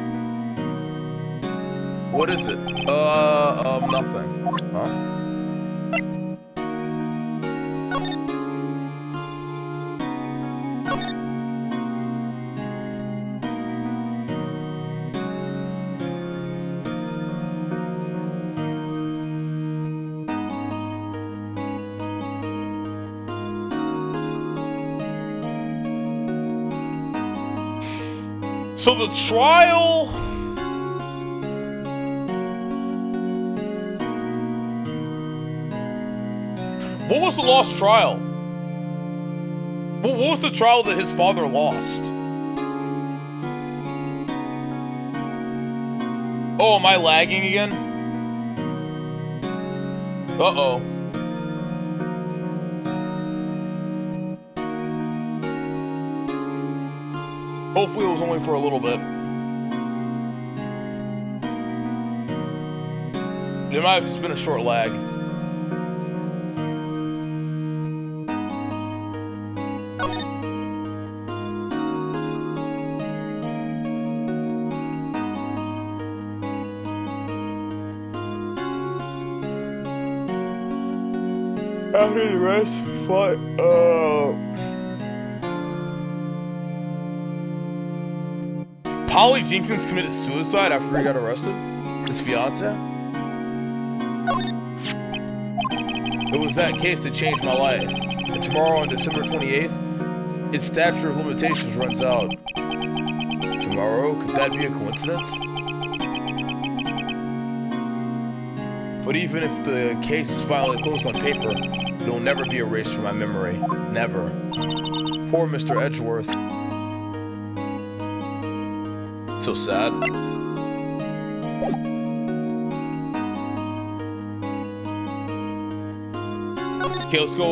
What is it? Nothing. Huh? So the trial... What was the lost trial? What was the trial that his father lost? Oh, am I lagging again? Uh-oh. Hopefully it was only for a little bit. It might have just been a short lag. After the rest, Polly Jenkins committed suicide after he got arrested? His fiance? It was that case that changed my life. And tomorrow on December 28th, its statute of limitations runs out. Tomorrow? Could that be a coincidence? But even if the case is finally closed on paper, it'll never be erased from my memory. Never. Poor Mr. Edgeworth. So sad. Okay, let's go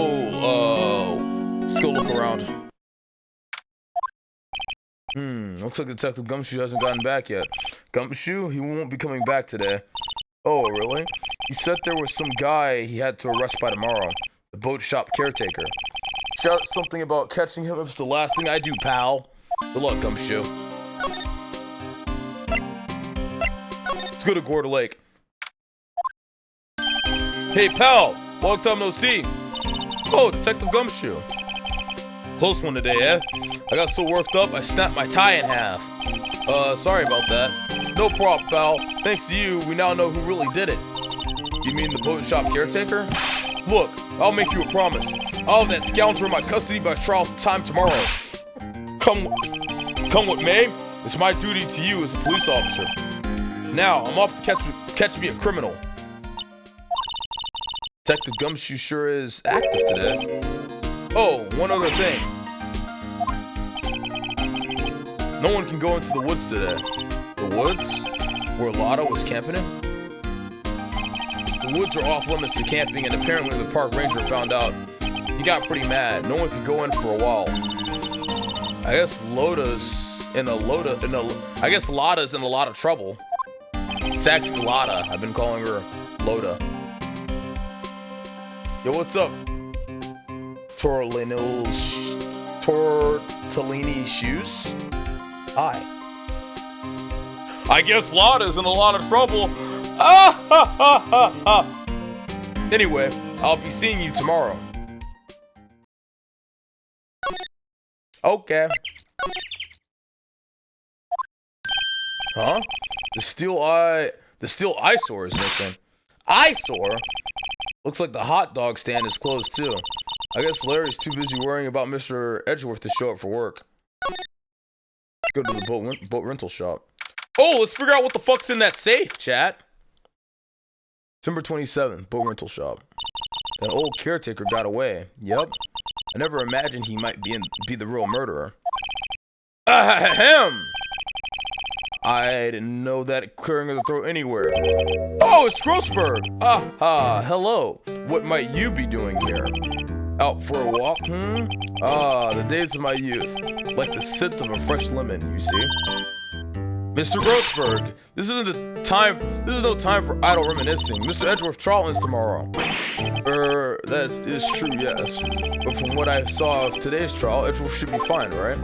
look around. Looks like Detective Gumshoe hasn't gotten back yet. Gumshoe? He won't be coming back today. Oh, really? He said there was some guy he had to arrest by tomorrow. The boat shop caretaker. Shout something about catching him if it's the last thing I do, pal. Good luck, Gumshoe. Let's go to Gorda Lake. Hey, pal! Long time no see. Oh, Detective Gumshoe. Close one today, eh? I got so worked up, I snapped my tie in half. Sorry about that. No problem, pal. Thanks to you, we now know who really did it. You mean the boat shop caretaker? Look, I'll make you a promise. I'll have that scoundrel in my custody by trial time tomorrow. Come what may, it's my duty to you as a police officer. Now, I'm off to catch me a criminal. Detective Gumshoe sure is active today. Oh, one other thing. No one can go into the woods today. The woods? Where Lotta was camping in? The woods are off limits to camping, and apparently the park ranger found out. He got pretty mad. No one could go in for a while. I guess Lotta's in a lot of trouble. It's actually Lotta. I've been calling her Lotta. Yo, what's up? Tortellini shoes? Hi. I guess Lotta's in a lot of trouble. Anyway, I'll be seeing you tomorrow. Okay. Huh? The steel eyesore is missing. Eyesore? Looks like the hot dog stand is closed too. I guess Larry's too busy worrying about Mr. Edgeworth to show up for work. Go to the boat rental shop. Oh, let's figure out what the fuck's in that safe, chat. December 27th, boat rental shop. That old caretaker got away. Yep. I never imagined he might be the real murderer. Ahem! I didn't know that clearing of the throat anywhere. Oh, it's Grossberg! Hello. What might you be doing here? Out for a walk, the days of my youth. Like the scent of a fresh lemon, you see? Mr. Grossberg, this is no time for idle reminiscing. Mr. Edgeworth trial ends tomorrow. That is true, yes. But from what I saw of today's trial, Edgeworth should be fine, right?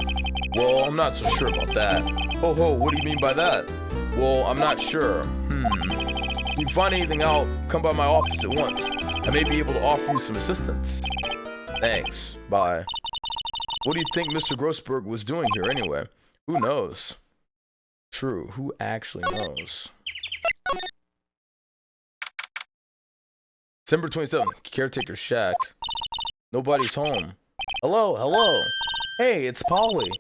Well, I'm not so sure about that. Ho, what do you mean by that? Well, I'm not sure. If you find anything out, come by my office at once. I may be able to offer you some assistance. Thanks. Bye. What do you think Mr. Grossberg was doing here anyway? Who knows? True, who actually knows? December 27th, caretaker's shack. Nobody's home. Hello. Hey, it's Polly.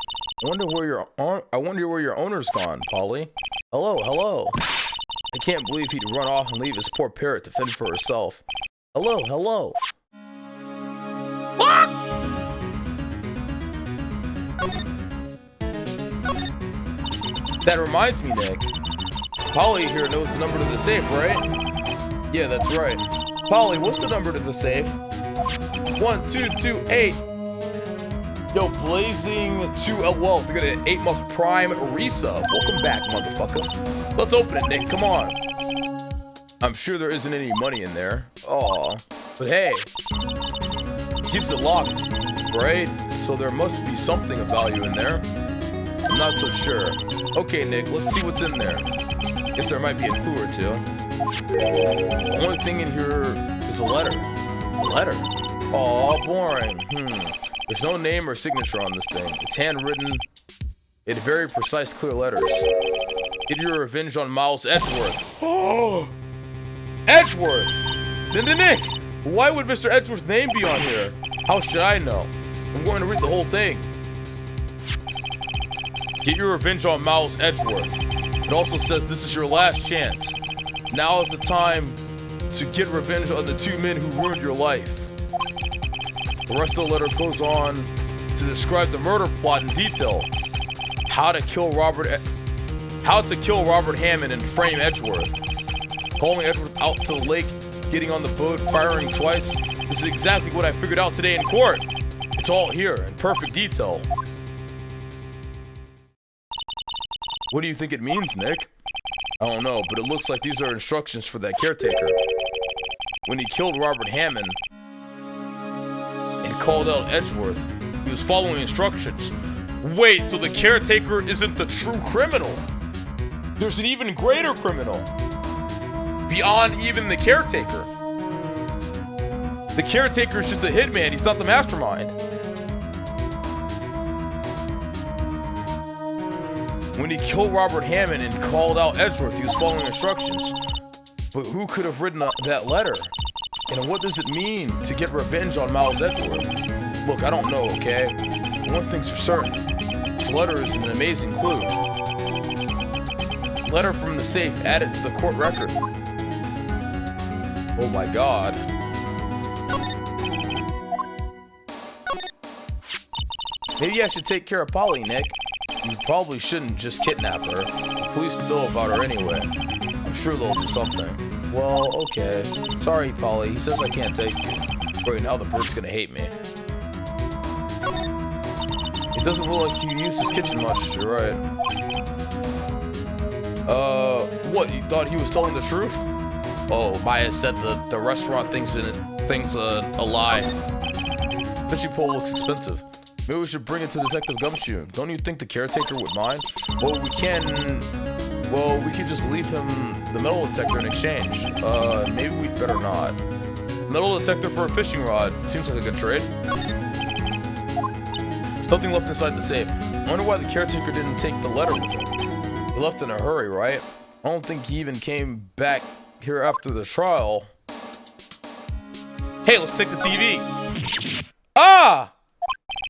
I wonder where your owner's gone, Polly. Hello. I can't believe he'd run off and leave his poor parrot to fend for herself. Hello. That reminds me, Nick. Polly here knows the number to the safe, right? Yeah, that's right. Polly, what's the number to the safe? 1228. Yo, blazing 2 well, we got an 8-month prime resub. Welcome back, motherfucker. Let's open it, Nick. Come on. I'm sure there isn't any money in there. Aw. But hey, keeps it locked, right? So there must be something of value in there. I'm not so sure. Okay, Nick, let's see what's in there. Guess there might be a clue or two. The only thing in here is a letter. A letter? Aw, boring. There's no name or signature on this thing. It's handwritten in very precise, clear letters. Get your revenge on Miles Edgeworth. Oh! Edgeworth! Nick! Why would Mr. Edgeworth's name be on here? How should I know? I'm going to read the whole thing. Get your revenge on Miles Edgeworth. It also says this is your last chance. Now is the time to get revenge on the 2 men who ruined your life. The rest of the letter goes on to describe the murder plot in detail. How to kill Robert Hammond and frame Edgeworth. Hauling Edgeworth out to the lake, getting on the boat, firing twice. This is exactly what I figured out today in court. It's all here in perfect detail. What do you think it means, Nick? I don't know, but it looks like these are instructions for that caretaker. When he killed Robert Hammond and called out Edgeworth, he was following instructions. Wait, so the caretaker isn't the true criminal? There's an even greater criminal. Beyond even the caretaker. The caretaker is just a hitman, he's not the mastermind. When he killed Robert Hammond and called out Edgeworth, he was following instructions. But who could have written that letter? And what does it mean to get revenge on Miles Edgeworth? Look, I don't know, okay? One thing's for certain. This letter is an amazing clue. Letter from the safe added to the court record. Oh my god. Maybe I should take care of Polly, Nick. You probably shouldn't just kidnap her. The police know about her anyway. I'm sure they'll do something. Well, okay. Sorry, Polly. He says I can't take you. Right now, the bird's gonna hate me. It doesn't look like you use this kitchen much. You're right. What? You thought he was telling the truth? Oh, Maya said the restaurant thing's a lie. Fishing pole looks expensive. Maybe we should bring it to Detective Gumshoe. Don't you think the caretaker would mind? Well, we can just leave him the metal detector in exchange. Maybe we'd better not. Metal detector for a fishing rod. Seems like a good trade. Something left inside the safe. I wonder why the caretaker didn't take the letter with him. He left in a hurry, right? I don't think he even came back here after the trial. Hey, let's take the TV. Ah!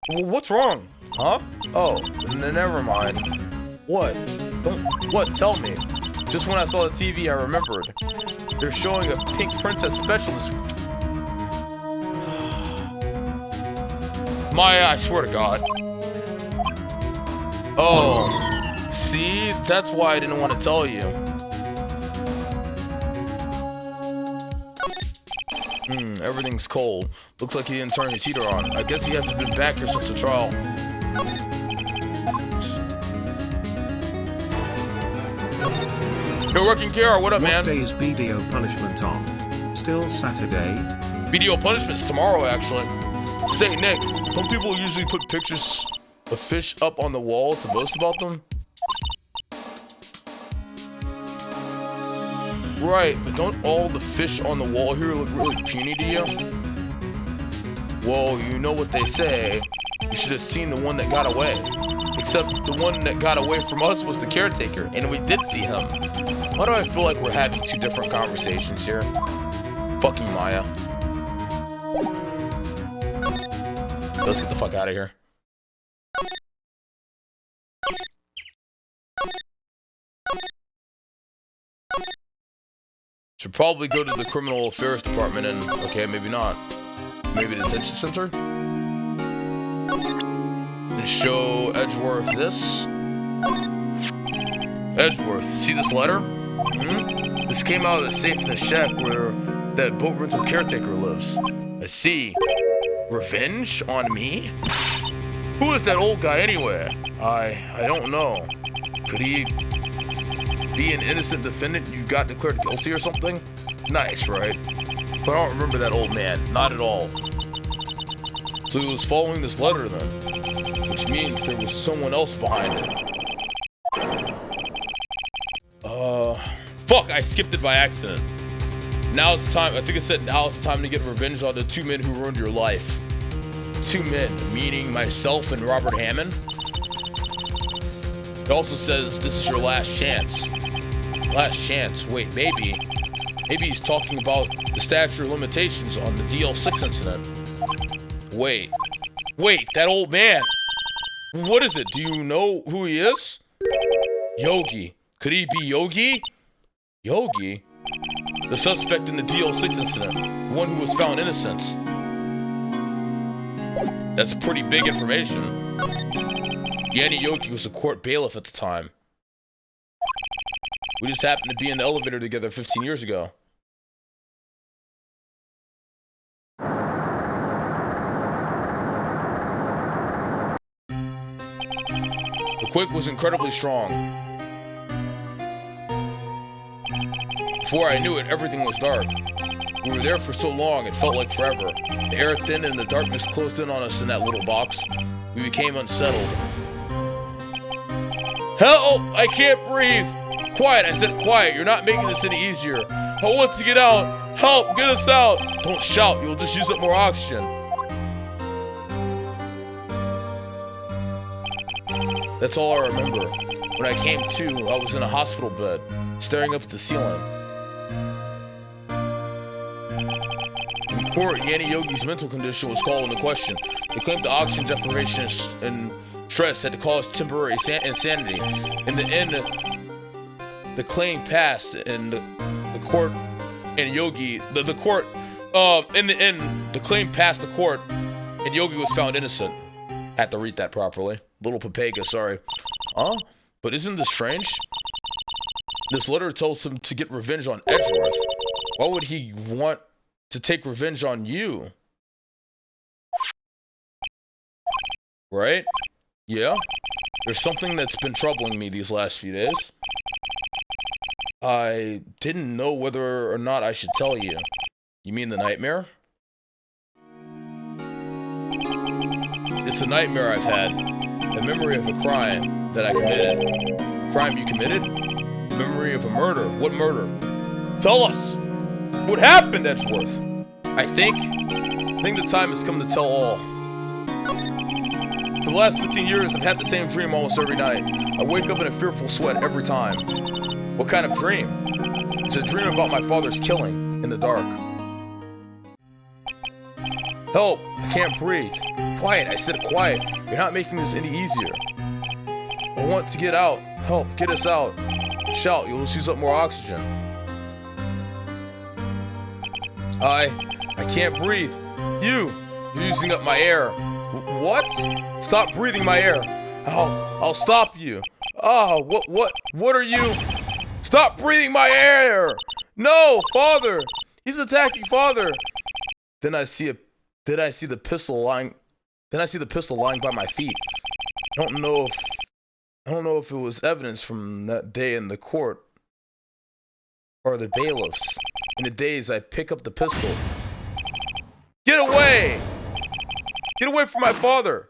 Well, what's wrong? Huh? Oh, never mind. What? What? Tell me. Just when I saw the TV, I remembered. They're showing a Pink Princess special this week. Maya, I swear to God. Oh, see? That's why I didn't want to tell you. Everything's cold. Looks like he didn't turn his heater on. I guess he hasn't been back here since the trial. You're working, Kara. What up, man? What day is BDO punishment on? Still Saturday? BDO punishment's tomorrow, actually. Say, Nick, don't people usually put pictures of fish up on the wall to boast about them? Right, but don't all the fish on the wall here look really puny to you? Well, you know what they say. You should have seen the one that got away. Except the one that got away from us was the caretaker, and we did see him. Why do I feel like we're having two different conversations here? Fucking Maya. Let's get the fuck out of here. Should probably go to the criminal affairs department and, okay, maybe not. Maybe the detention center? And show Edgeworth this. Edgeworth, see this letter? This came out of the safe in the shack where that boat rental caretaker lives. I see. Revenge on me? Who is that old guy anyway? I don't know. Could he be an innocent defendant you got declared guilty or something? Nice, right? But I don't remember that old man. Not at all. So he was following this letter then. Which means there was someone else behind it. Fuck, I skipped it by accident. Now it's time, I think it said now it's time to get revenge on the two men who ruined your life. Two men, meaning myself and Robert Hammond. It also says this is your last chance. Last chance, wait, maybe he's talking about the statute of limitations on the DL6 incident. Wait, that old man. What is it? Do you know who he is? Yogi. Could he be Yogi? Yogi? The suspect in the DL6 incident. The one who was found innocent. That's pretty big information. Yanni Yogi was a court bailiff at the time. We just happened to be in the elevator together 15 years ago. The quake was incredibly strong. Before I knew it, everything was dark. We were there for so long, it felt like forever. The air thinned and the darkness closed in on us in that little box. We became unsettled. Help! I can't breathe! Quiet, I said quiet. You're not making this any easier. I want to get out. Help, get us out. Don't shout, you'll just use up more oxygen. That's all I remember. When I came to, I was in a hospital bed, staring up at the ceiling. In court, Yanni Yogi's mental condition was called into question. They claimed the oxygen deprivation and stress had caused temporary insanity. In the end, the claim passed, and the court and Yogi, the court, in the end, the claim passed the court, and Yogi was found innocent. Had to read that properly. Little Papega, sorry. Huh? But isn't this strange? This letter tells him to get revenge on Edgeworth. Why would he want to take revenge on you? Right? Yeah? There's something that's been troubling me these last few days. I didn't know whether or not I should tell you. You mean the nightmare? It's a nightmare I've had. A memory of a crime that I committed. Crime you committed? The memory of a murder. What murder? Tell us! What happened, Edgeworth? I think the time has come to tell all. For the last 15 years, I've had the same dream almost every night. I wake up in a fearful sweat every time. What kind of dream? It's a dream about my father's killing in the dark. Help! I can't breathe. Quiet, I said quiet. You're not making this any easier. I want to get out. Help, get us out. Shout, you'll use up more oxygen. I can't breathe. You're using up my air. What? Stop breathing my air. I'll stop you. Oh, what are you? Stop breathing my air! No, father! He's attacking father! Then I see the pistol lying by my feet. I don't know if it was evidence from that day in the court or the bailiffs. In the days I pick up the pistol. Get away! Get away from my father!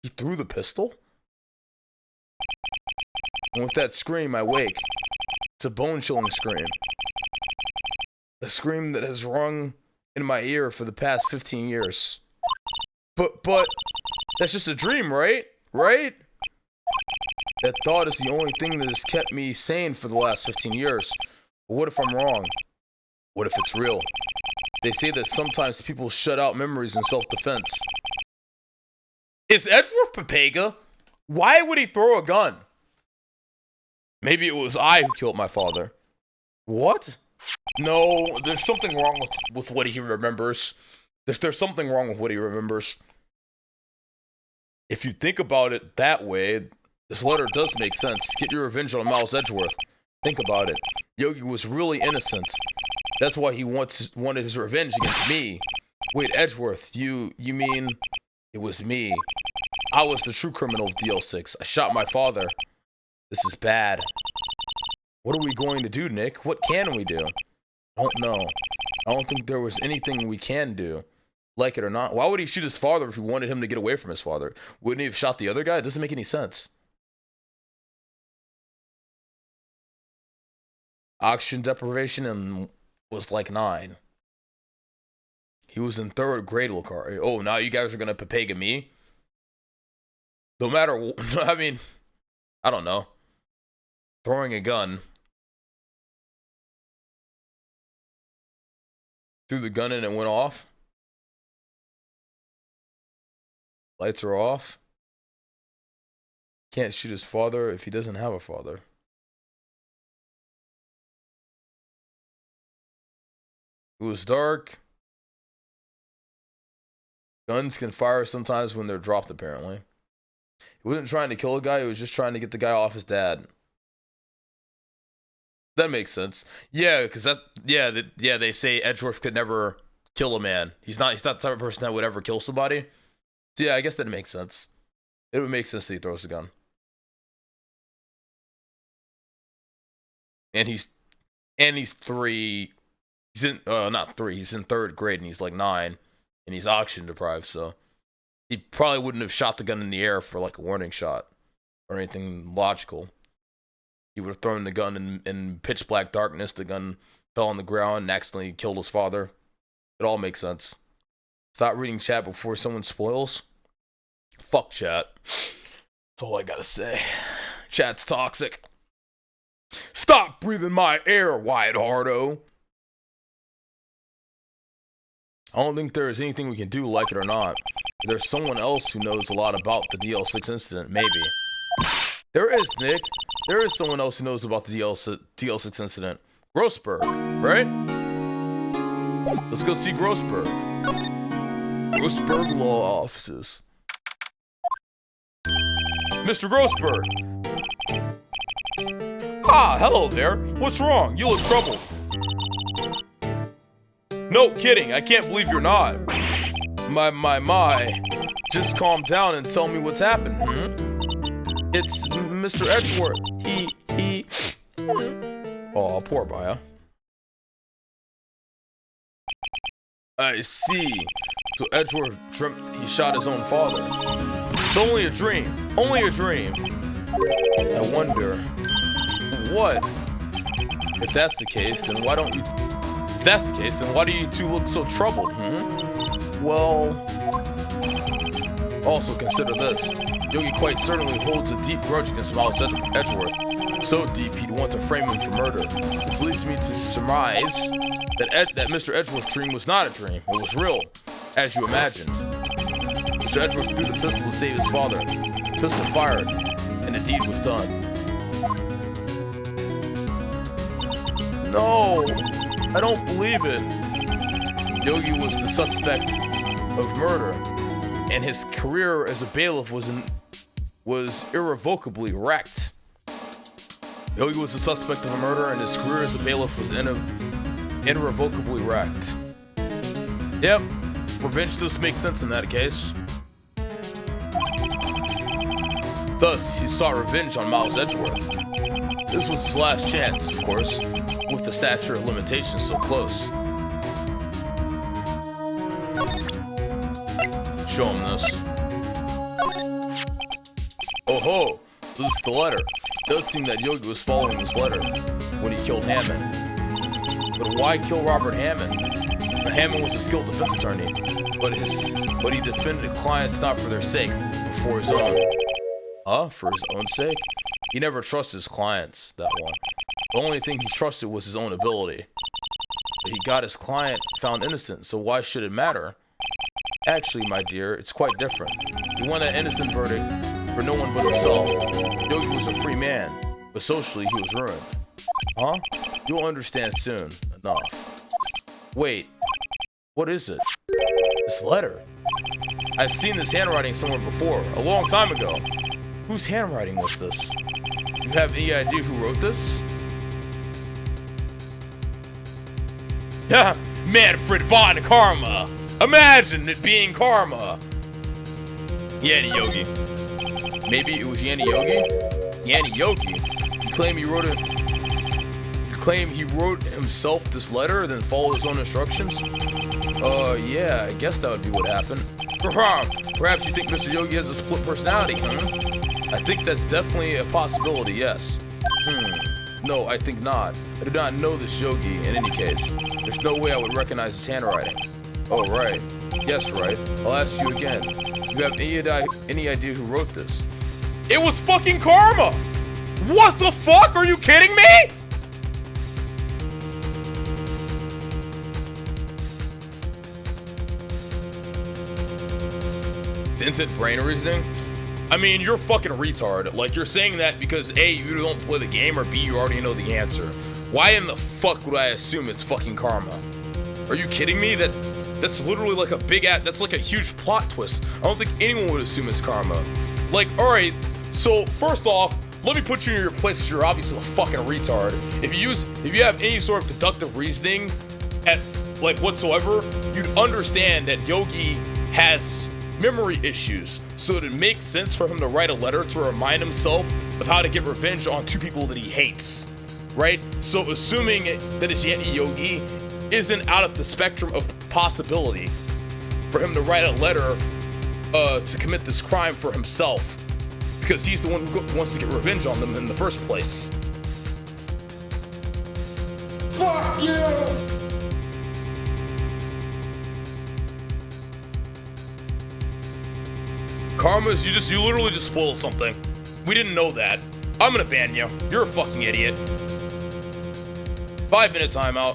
He threw the pistol? And with that scream, I wake. It's a bone-chilling scream. A scream that has rung in my ear for the past 15 years. But, that's just a dream, right? Right? That thought is the only thing that has kept me sane for the last 15 years. But what if I'm wrong? What if it's real? They say that sometimes people shut out memories in self-defense. Is Edgeworth Papega? Why would he throw a gun? Maybe it was I who killed my father. What? No, there's something wrong with what he remembers. There's something wrong with what he remembers. If you think about it that way, this letter does make sense. Get your revenge on Miles Edgeworth. Think about it. Yogi was really innocent. That's why he wanted his revenge against me. Wait, Edgeworth, you mean it was me? I was the true criminal of DL6. I shot my father. This is bad. What are we going to do, Nick? What can we do? I don't know. I don't think there was anything we can do. Like it or not. Why would he shoot his father if he wanted him to get away from his father? Wouldn't he have shot the other guy? It doesn't make any sense. Oxygen deprivation and was like 9. He was in 3rd grade, Lacari. Oh, now you guys are gonna Papega me? No matter, I mean, I don't know. Throwing a gun. Threw the gun and it went off. Lights are off. Can't shoot his father if he doesn't have a father. It was dark. Guns can fire sometimes when they're dropped, apparently. He wasn't trying to kill a guy, he was just trying to get the guy off his dad. That makes sense. Yeah, because they say Edgeworth could never kill a man. He's not the type of person that would ever kill somebody. So yeah, I guess that makes sense. It would make sense that he throws a gun. And he's 3. He's in not 3, he's in 3rd grade and he's like 9 and he's oxygen deprived, so he probably wouldn't have shot the gun in the air for like a warning shot or anything logical. He would have thrown the gun in pitch black darkness, the gun fell on the ground and accidentally killed his father. It all makes sense. Stop reading chat before someone spoils. Fuck chat. That's all I gotta say. Chat's toxic. Stop Stop breathing my air, Wyatt Hardo. I don't think there is anything we can do, like it or not. There's someone else who knows a lot about the DL6 incident, maybe. There is, Nick. There is someone else who knows about the DL6 incident. Grossberg, right? Let's go see Grossberg. Grossberg Law Offices. Mr. Grossberg. Ah, hello there. What's wrong? You look troubled. No kidding. I can't believe you're not. My. Just calm down and tell me what's happened. It's Mr. Edgeworth. He. Oh, poor Maya. I see. So Edgeworth dreamt he shot his own father. It's only a dream. Only a dream. I wonder. What? If that's the case, then why don't you... If that's the case, then why do you two look so troubled, Well... Also consider this. Yogi quite certainly holds a deep grudge against Miles Edgeworth. So deep, he'd want to frame him for murder. This leads me to surmise that Mr. Edgeworth's dream was not a dream. It was real, as you imagined. Mr. Edgeworth threw the pistol to save his father. The pistol fired, and the deed was done. No, I don't believe it. Yogi was the suspect of murder, and his career as a bailiff was irrevocably wrecked. Yogi was the suspect of a murder, and his career as a bailiff was irrevocably wrecked. Yep, revenge does make sense in that case. Thus, he sought revenge on Miles Edgeworth. This was his last chance, of course, with the statute of limitations so close. Show him this. Oh ho! This is the letter. It does seem that Yogi was following this letter when he killed Hammond. But why kill Robert Hammond? Hammond was a skilled defense attorney, but he defended clients not for their sake, but for his own. For his own sake? He never trusted his clients, that one. The only thing he trusted was his own ability. But he got his client found innocent, so why should it matter? Actually, my dear, it's quite different. He won an innocent verdict for no one but himself. Yogi was a free man, but socially he was ruined. You'll understand soon enough. Wait, what is it? This letter. I've seen this handwriting somewhere before, a long time ago. Whose handwriting was this? You have any idea who wrote this? Yeah, Manfred von Karma. Imagine it being Karma. Yanni Yogi. Maybe it was Yanni Yogi? Yanni Yogi? You claim he wrote it? You claim he wrote himself this letter, then followed his own instructions? Yeah, I guess that would be what happened. Perhaps you think Mr. Yogi has a split personality, I think that's definitely a possibility, yes. No, I think not. I do not know this Yogi in any case. There's no way I would recognize his handwriting. Oh, right. Yes, right. I'll ask you again. Do you have any idea who wrote this? It was fucking Karma! What the fuck? Are you kidding me? Instant brain reasoning? I mean, you're fucking retard. Like, you're saying that because A, you don't play the game, or B, you already know the answer. Why in the fuck would I assume it's fucking Karma? Are you kidding me? That's literally like a that's like a huge plot twist. I don't think anyone would assume it's Karma. Like, alright, so first off, let me put you in your place because you're obviously a fucking retard. If you have any sort of deductive reasoning at like whatsoever, you'd understand that Yogi has memory issues. So it makes sense for him to write a letter to remind himself of how to get revenge on two people that he hates, right? So assuming that it's Yanni Yogi isn't out of the spectrum of possibility for him to write a letter to commit this crime for himself, because he's the one who wants to get revenge on them in the first place. Fuck you! Karma's, you literally just spoiled something. We didn't know that. I'm gonna ban you. You're a fucking idiot. 5-minute timeout.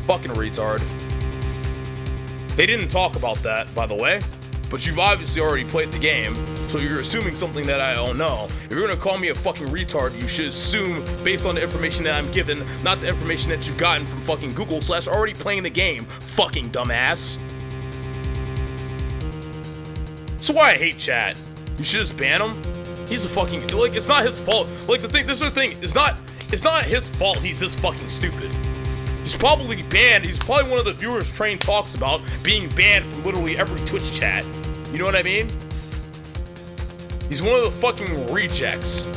Fucking retard. They didn't talk about that, by the way, but you've obviously already played the game, so you're assuming something that I don't know. If you're gonna call me a fucking retard, you should assume based on the information that I'm given, not the information that you've gotten from fucking Google / already playing the game, fucking dumbass. That's why I hate chat. You should just ban him. He's a fucking, like, it's not his fault. Like, this is the thing, it's not his fault he's this fucking stupid. He's probably banned. He's probably one of the viewers Train talks about being banned from literally every Twitch chat. You know what I mean? He's one of the fucking rejects.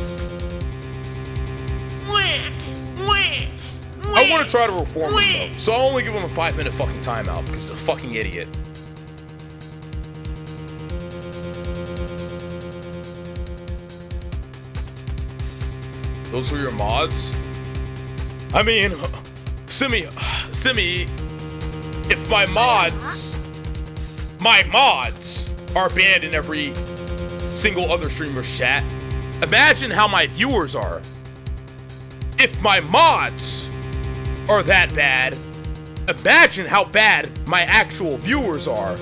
I want to try to reform him though, so I'll only give him a 5-minute fucking timeout because he's a fucking idiot. Those are your mods? I mean, Simi, if my mods are banned in every single other streamer's chat, imagine how my viewers are. If my mods are that bad, imagine how bad my actual viewers are.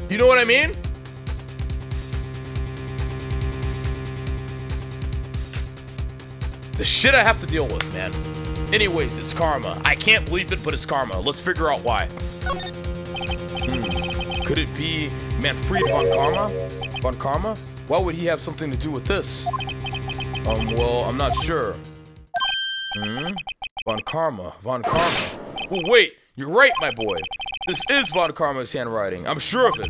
You know what I mean? The shit I have to deal with, man. Anyways, it's karma. I can't believe it, but it's karma. Let's figure out why. Could it be Manfred von Karma? Von Karma? Why would he have something to do with this? Well, I'm not sure. Von Karma. Von Karma. Well, wait. You're right, my boy. This is Von Karma's handwriting. I'm sure of it.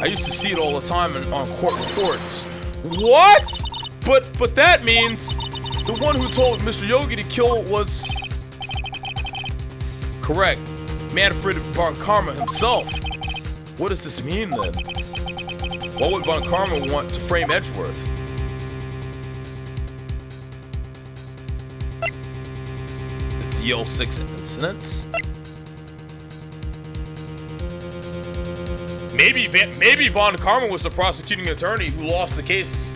I used to see it all the time on court reports. What? But that means the one who told Mr. Yogi to kill was correct. Manfred von Karma himself. What does this mean then? Why would von Karma want to frame Edgeworth? The DL6 incident? Maybe von Karma was the prosecuting attorney who lost the case.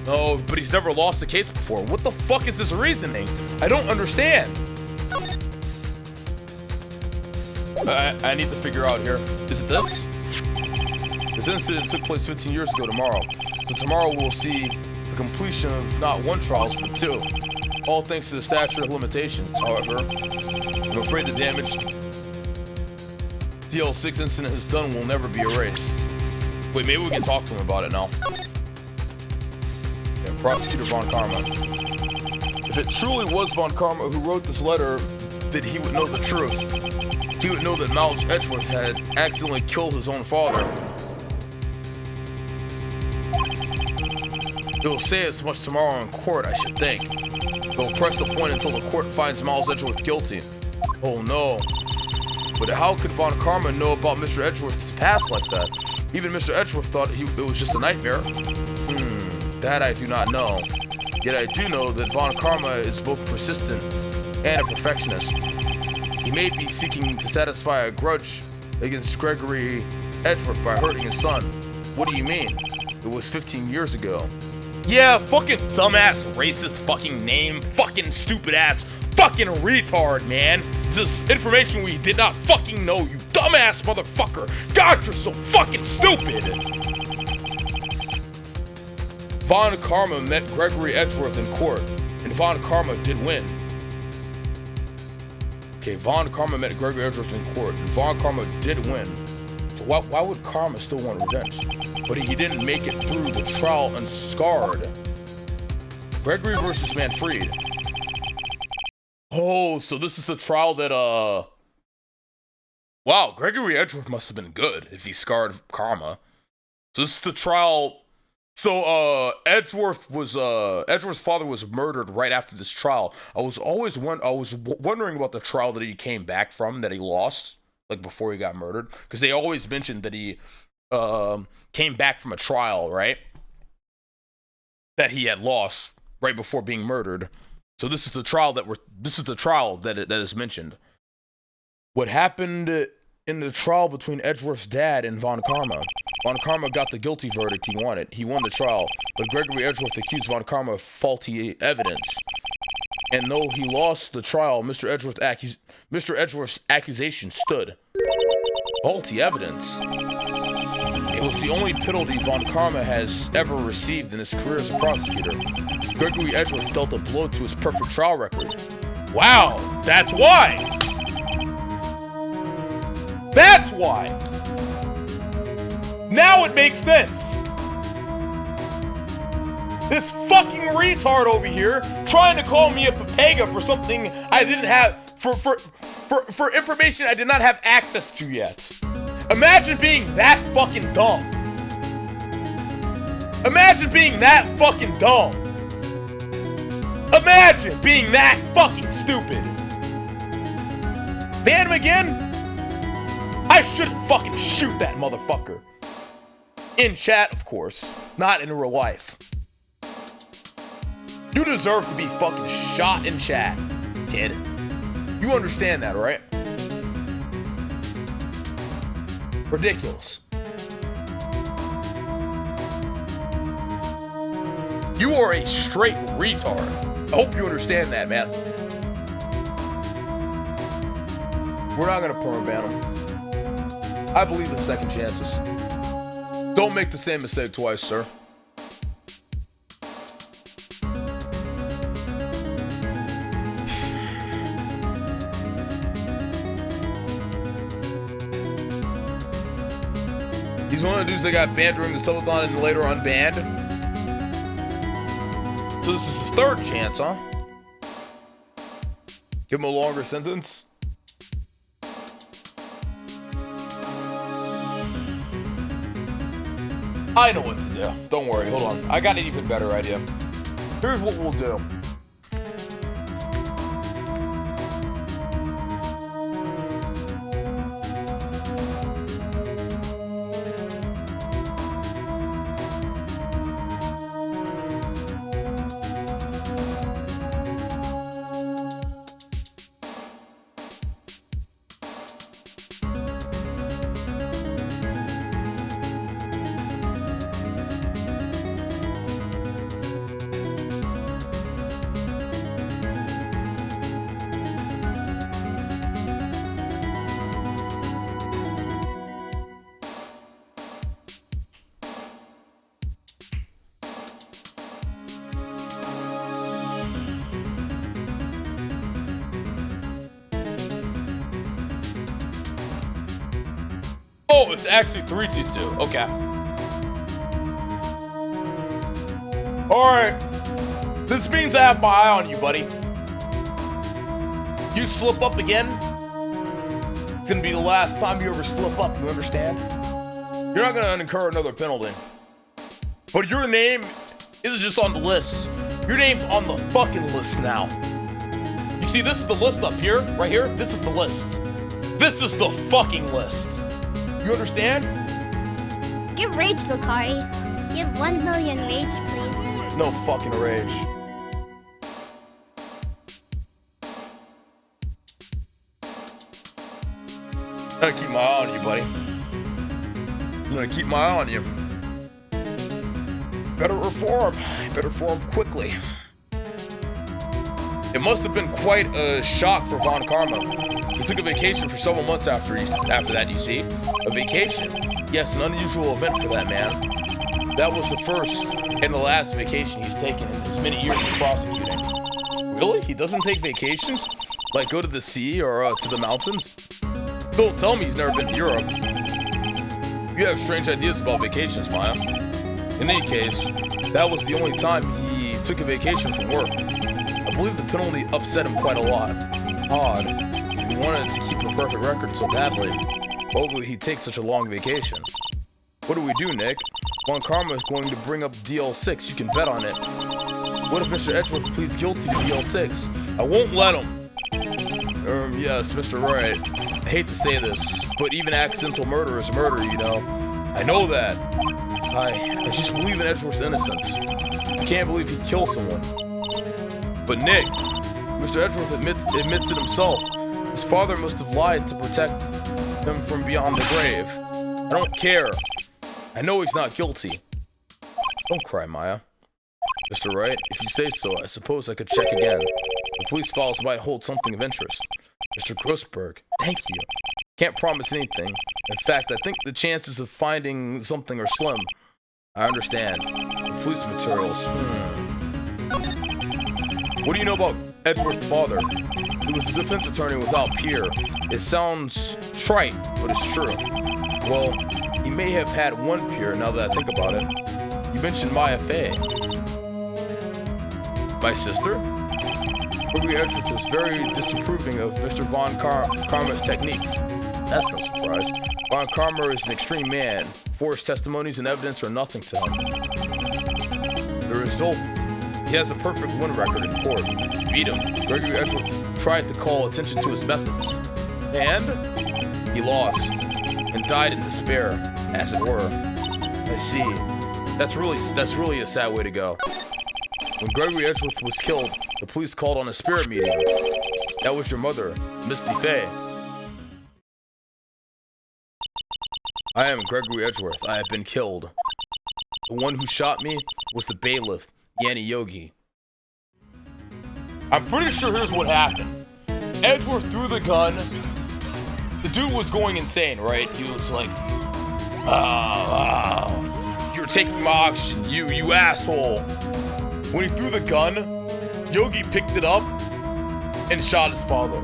No, but he's never lost a case before. What the fuck is this reasoning? I don't understand. I need to figure out here. Is it this? This incident took place 15 years ago tomorrow. So tomorrow we'll see the completion of not one trial, but two. All thanks to the statute of limitations, however. I'm afraid the damage DL6 incident has done will never be erased. Wait, maybe we can talk to him about it now. Prosecutor Von Karma. If it truly was Von Karma who wrote this letter, then he would know the truth. He would know that Miles Edgeworth had accidentally killed his own father. He'll say as much tomorrow in court, I should think. They'll press the point until the court finds Miles Edgeworth guilty. Oh no. But how could Von Karma know about Mr. Edgeworth's past like that? Even Mr. Edgeworth thought it was just a nightmare. That I do not know. Yet I do know that Von Karma is both persistent and a perfectionist. He may be seeking to satisfy a grudge against Gregory Edgeworth by hurting his son. What do you mean? It was 15 years ago. Yeah, fucking dumbass, racist fucking name, fucking stupid ass, fucking retard, man. This information we did not fucking know, you dumbass motherfucker. God, you're so fucking stupid. Von Karma met Gregory Edgeworth in court, and Von Karma did win. Okay, Von Karma met Gregory Edgeworth in court, and Von Karma did win. So why would Karma still want revenge? But he didn't make it through the trial unscarred. Gregory versus Manfred. Oh, so this is the trial that, wow, Gregory Edgeworth must have been good if he scarred Karma. So this is the trial. So, Edgeworth's father was murdered right after this trial. I was wondering about the trial that he came back from, that he lost, like before he got murdered. Because they always mentioned that he, came back from a trial, right? That he had lost right before being murdered. So this is the trial that is mentioned. What happened in the trial between Edgeworth's dad and Von Karma. Von Karma got the guilty verdict he wanted. He won the trial, but Gregory Edgeworth accused Von Karma of faulty evidence. And though he lost the trial, Mr. Edgeworth's accusation stood. Faulty evidence. It was the only penalty Von Karma has ever received in his career as a prosecutor. Gregory Edgeworth dealt a blow to his perfect trial record. Wow, that's why! That's why! Now it makes sense! This fucking retard over here trying to call me a papega for something I didn't have, for information I did not have access to yet. Imagine being that fucking dumb. Imagine being that fucking dumb. Imagine being that fucking stupid. Ban him again? I shouldn't fucking shoot that motherfucker. In chat, of course, not in real life. You deserve to be fucking shot in chat, kid. You understand that, right? Ridiculous. You are a straight retard. I hope you understand that, man. We're not gonna permaban him. I believe in second chances. Don't make the same mistake twice, sir. He's one of the dudes that got banned during the subathon and later unbanned. So this is his third chance, huh? Give him a longer sentence. I know what to do. Don't worry, hold on. I got an even better idea. Here's what we'll do. Oh, it's actually 3-2-2. Okay. Alright. This means I have my eye on you, buddy. You slip up again, it's gonna be the last time you ever slip up, you understand? You're not gonna incur another penalty. But your name isn't just on the list. Your name's on the fucking list now. You see, this is the list up here, right here. This is the list. This is the fucking list. You understand? Give rage, Lacari. Give 1 million rage, please. No fucking rage. I'm gonna keep my eye on you, buddy. I'm gonna keep my eye on you. Better reform. Better reform quickly. It must have been quite a shock for Von Karma. He took a vacation for several months after that, you see. A vacation. Yes, an unusual event for that man. That was the first and the last vacation he's taken in his many years of prosecuting. Really? He doesn't take vacations? Like go to the sea or to the mountains? Don't tell me he's never been to Europe. You have strange ideas about vacations, Maya. In any case, that was the only time he took a vacation from work. I believe the penalty upset him quite a lot. Odd. If he wanted to keep a perfect record so badly, why would he take such a long vacation? What do we do, Nick? Von Karma is going to bring up DL6. You can bet on it. What if Mr. Edgeworth pleads guilty to DL6? I won't let him. Yes, Mr. Wright. I hate to say this, but even accidental murder is murder, you know. I know that. I just believe in Edgeworth's innocence. I can't believe he'd kill someone. But Nick, Mr. Edgeworth admits it himself. His father must have lied to protect him from beyond the grave. I don't care. I know he's not guilty. Don't cry, Maya. Mr. Wright, if you say so, I suppose I could check again. The police files might hold something of interest. Mr. Grossberg, thank you. Can't promise anything. In fact, I think the chances of finding something are slim. I understand. The police materials. What do you know about Edward's father? He was a defense attorney without peer. It sounds trite, but it's true. Well, he may have had one peer now that I think about it. You mentioned Maya Fey. My sister? Gregory Edgeworth was very disapproving of Mr. Von Karma's techniques. That's no surprise. Von Karma is an extreme man. Forged testimonies and evidence are nothing to him. The result, he has a perfect win record in court. To beat him, Gregory Edgeworth tried to call attention to his methods. And he lost and died in despair, as it were. I see. That's really a sad way to go. When Gregory Edgeworth was killed, the police called on a spirit medium. That was your mother, Misty Fey. I am Gregory Edgeworth. I have been killed. The one who shot me was the bailiff, Yanni Yogi. I'm pretty sure here's what happened. Edgeworth threw the gun. The dude was going insane, right? He was like, you're taking my oxygen, you asshole. When he threw the gun, Yogi picked it up and shot his father.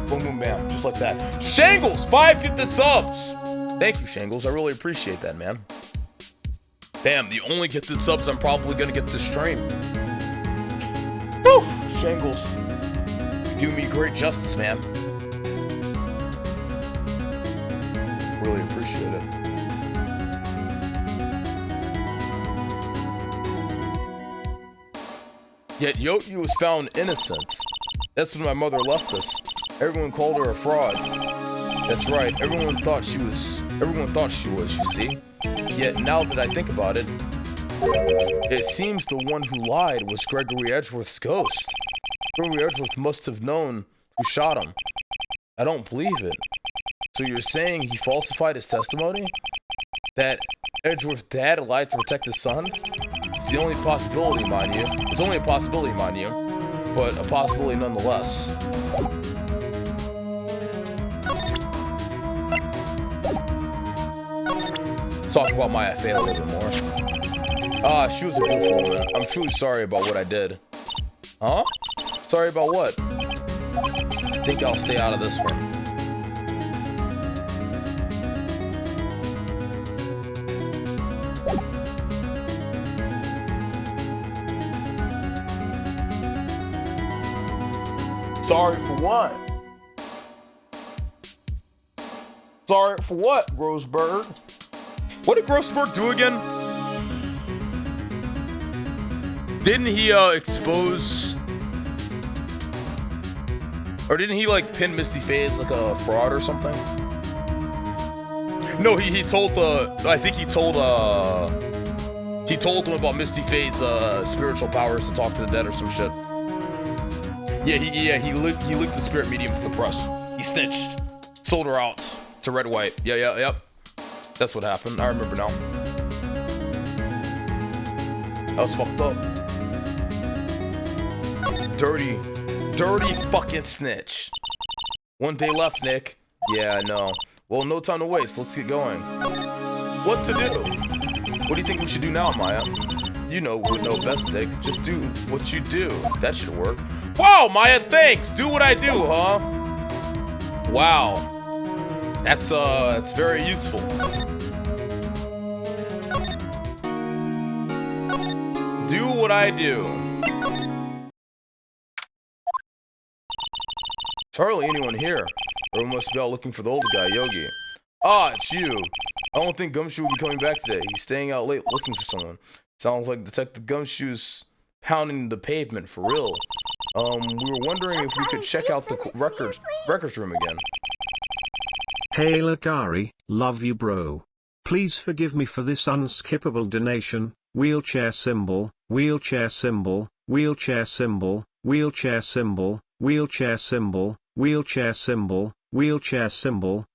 Boom, boom, bam, just like that. Shangles, 5 gifted subs. Thank you, Shangles. I really appreciate that, man. Damn, the only gifted subs I'm probably gonna get this stream. Woo! Shangles, you do me great justice, man. Really appreciate it. Yet Yogi was found innocent. That's when my mother left us. Everyone called her a fraud. That's right, everyone thought she was, you see? Yet now that I think about it, it seems the one who lied was Gregory Edgeworth's ghost. Gregory Edgeworth must have known who shot him. I don't believe it. So you're saying he falsified his testimony? That Edgeworth's dad lied to protect his son? It's the only possibility, mind you. It's only a possibility, mind you, but a possibility nonetheless. Let's talk about Maya Fey a little bit more. She was a beautiful woman. I'm truly sorry about what I did. Huh? Sorry about what? I think I'll stay out of this one. Sorry for what? Sorry for what, Grossberg? What did Grossberg do again? Didn't he expose, or didn't he like pin Misty Fey as like a fraud or something? No, he told I think he told him about Misty Fey's spiritual powers to talk to the dead or some shit. Yeah, he leaked the spirit medium to the press. He snitched. Sold her out to Red White. Yep. That's what happened. I remember now. That was fucked up. Dirty fucking snitch. One day left, Nick. Yeah, I know. Well, no time to waste. Let's get going. What to do? What do you think we should do now, Maya? You know best, Nick. Just do what you do. That should work. Wow, Maya, thanks. Do what I do, huh? Wow. That's very useful. Do what I do. There's hardly anyone here. Everyone must be out looking for the older guy, Yogi. Ah, it's you. I don't think Gumshoe will be coming back today. He's staying out late looking for someone. Sounds like Detective Gumshoe's pounding the pavement for real. We were wondering if we could check out the records room again. Hey Lacari, love you bro. Please forgive me for this unskippable donation. Wheelchair symbol, wheelchair symbol, wheelchair symbol, wheelchair symbol, wheelchair symbol, wheelchair symbol, wheelchair symbol,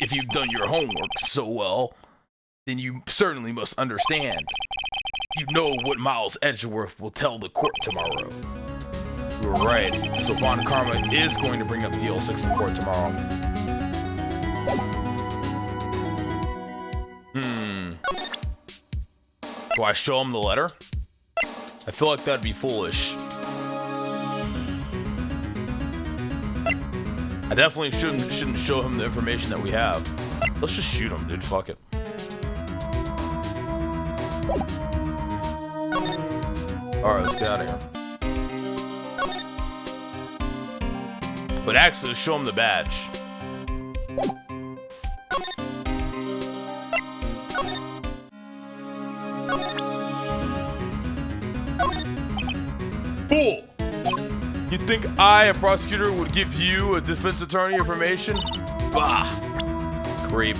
if you've done your homework so well, then you certainly must understand. You know what Miles Edgeworth will tell the court tomorrow. You were right. So Von Karma is going to bring up DL6 in court tomorrow. Do I show him the letter? I feel like that'd be foolish. I definitely shouldn't show him the information that we have. Let's just shoot him, dude. Fuck it. Alright, let's get out of here. But actually, let's show him the badge. Cool! You think I, a prosecutor, would give you, a defense attorney, information? Bah! Creep.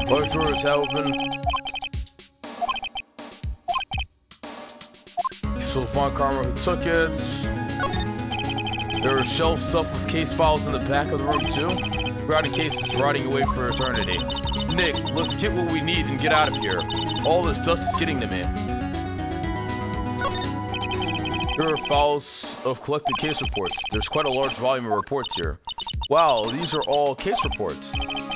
Large drawers have open. So Von Karma who took it. There are shelf stuff with case files in the back of the room too. Rotting cases rotting away for eternity. Nick, let's get what we need and get out of here. All this dust is getting to me. Here are files of collected case reports. There's quite a large volume of reports here. Wow, these are all case reports.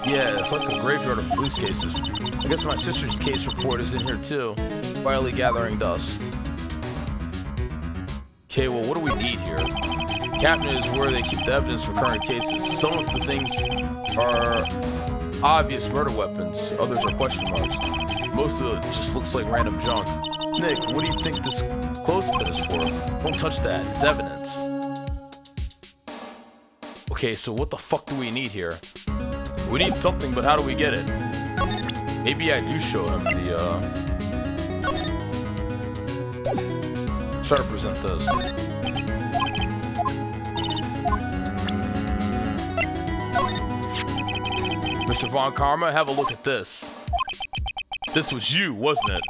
Yeah, it's like a graveyard of police cases. I guess my sister's case report is in here too. Quietly gathering dust. Okay, well, what do we need here? Cabinet is where they keep the evidence for current cases. Some of the things are obvious murder weapons. Others are question marks. Most of it just looks like random junk. Nick, what do you think this clothespin is for? Don't touch that. It's evidence. Okay, so what the fuck do we need here? We need something, but how do we get it? Maybe I do show him the, try to present this. Mr. Von Karma, have a look at this. This was you, wasn't it?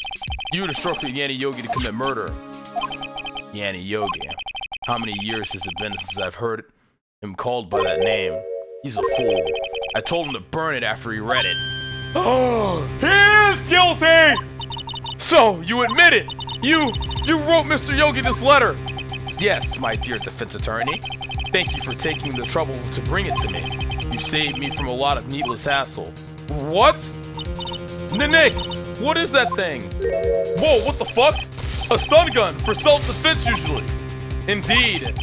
You instructed Yanni Yogi to commit murder. Yanni Yogi. How many years has it been since I've heard him called by that name? He's a fool. I told him to burn it after he read it. Oh, he is guilty! So, you admit it! You wrote Mr. Yogi this letter! Yes, my dear defense attorney. Thank you for taking the trouble to bring it to me. You saved me from a lot of needless hassle. What? Nick, what is that thing? Whoa, what the fuck? A stun gun for self-defense usually. Indeed.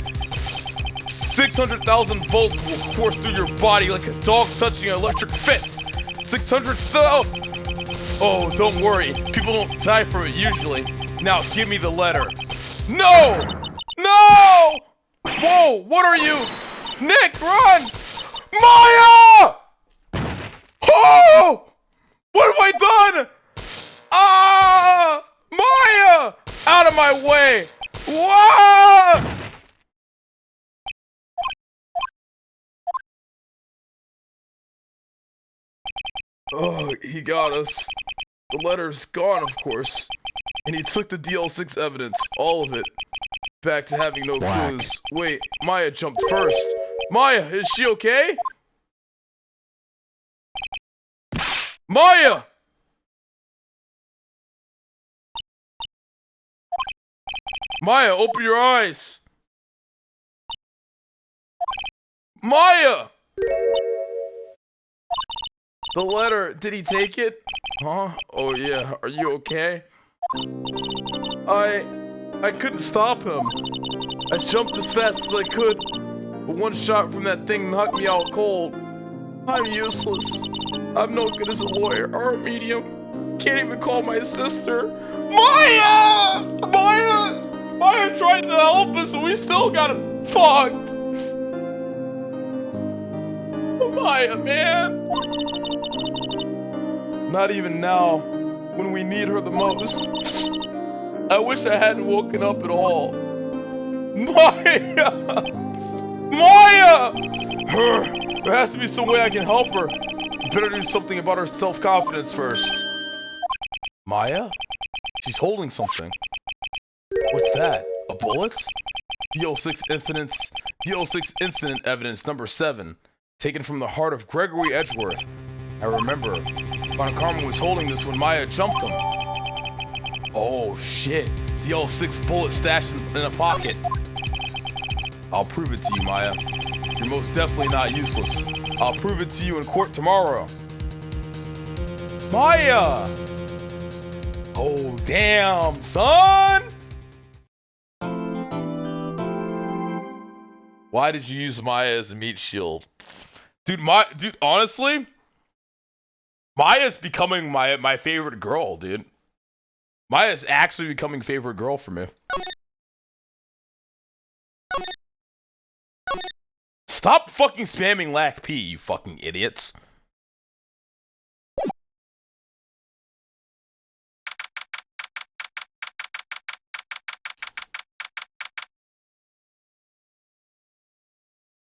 600,000 volts will course through your body like a dog touching an electric fence. 600,000. Oh, don't worry. People don't die from it usually. Now give me the letter. No! No! Whoa, what are you? Nick, run! Maya! Oh! What have I done? Ah! Maya! Out of my way! Whoa! Oh, he got us. The letter's gone, of course. And he took the DL6 evidence, all of it. Back to having no clues. Wait, Maya jumped first. Maya, is she okay? Maya! Maya, open your eyes. Maya! The letter, did he take it? Huh? Oh yeah, are you okay? I couldn't stop him. I jumped as fast as I could, but one shot from that thing knocked me out cold. I'm useless. I'm no good as a lawyer or a medium. Can't even call my sister. Maya! Maya! Maya tried to help us and we still got him fucked. Maya, man. Not even now, when we need her the most. I wish I hadn't woken up at all. Maya! Maya! There has to be some way I can help her. Better do something about her self-confidence first. Maya? She's holding something. What's that? A bullet? DL6 incident evidence number 7. Taken from the heart of Gregory Edgeworth. I remember. Von Karma was holding this when Maya jumped him. Oh shit. DL6 bullet stashed in a pocket. I'll prove it to you, Maya. You're most definitely not useless. I'll prove it to you in court tomorrow. Maya! Oh damn, son! Why did you use Maya as a meat shield? Dude, honestly, Maya's becoming my favorite girl, dude. Maya's actually becoming favorite girl for me. Stop fucking spamming Lac P, you fucking idiots.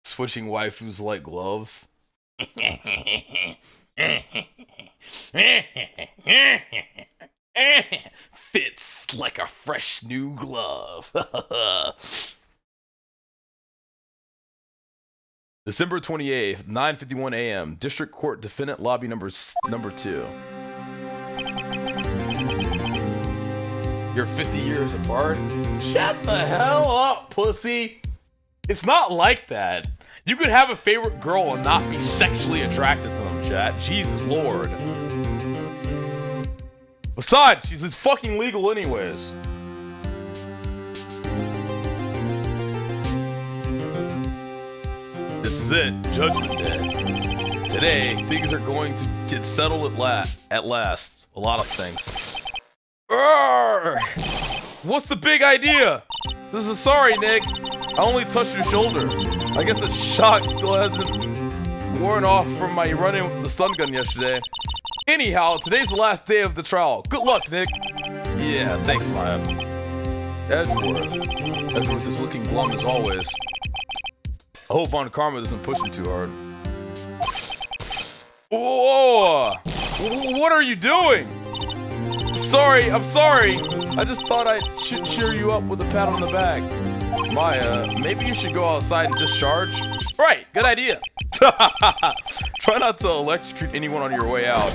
Switching waifus like gloves. Fits like a fresh new glove. December 28th, 9:51 a.m. District Court Defendant Lobby number 2. You're 50 years apart? Shut the hell up, pussy. It's not like that. You could have a favorite girl and not be sexually attracted to them, chat. Jesus Lord. Besides, she's fucking legal anyways. This is it, Judgment Day. Today, things are going to get settled at last. A lot of things. Urgh! What's the big idea? This is sorry, Nick. I only touched your shoulder. I guess the shock still hasn't worn off from my run-in with the stun gun yesterday. Anyhow, today's the last day of the trial. Good luck, Nick. Yeah, thanks, Maya. Edgeworth is looking glum as always. I hope Von Karma doesn't push him too hard. Whoa! What are you doing? Sorry, I'm sorry. I just thought I should cheer you up with a pat on the back. Maya, maybe you should go outside and discharge? Right, good idea. Try not to electrocute anyone on your way out.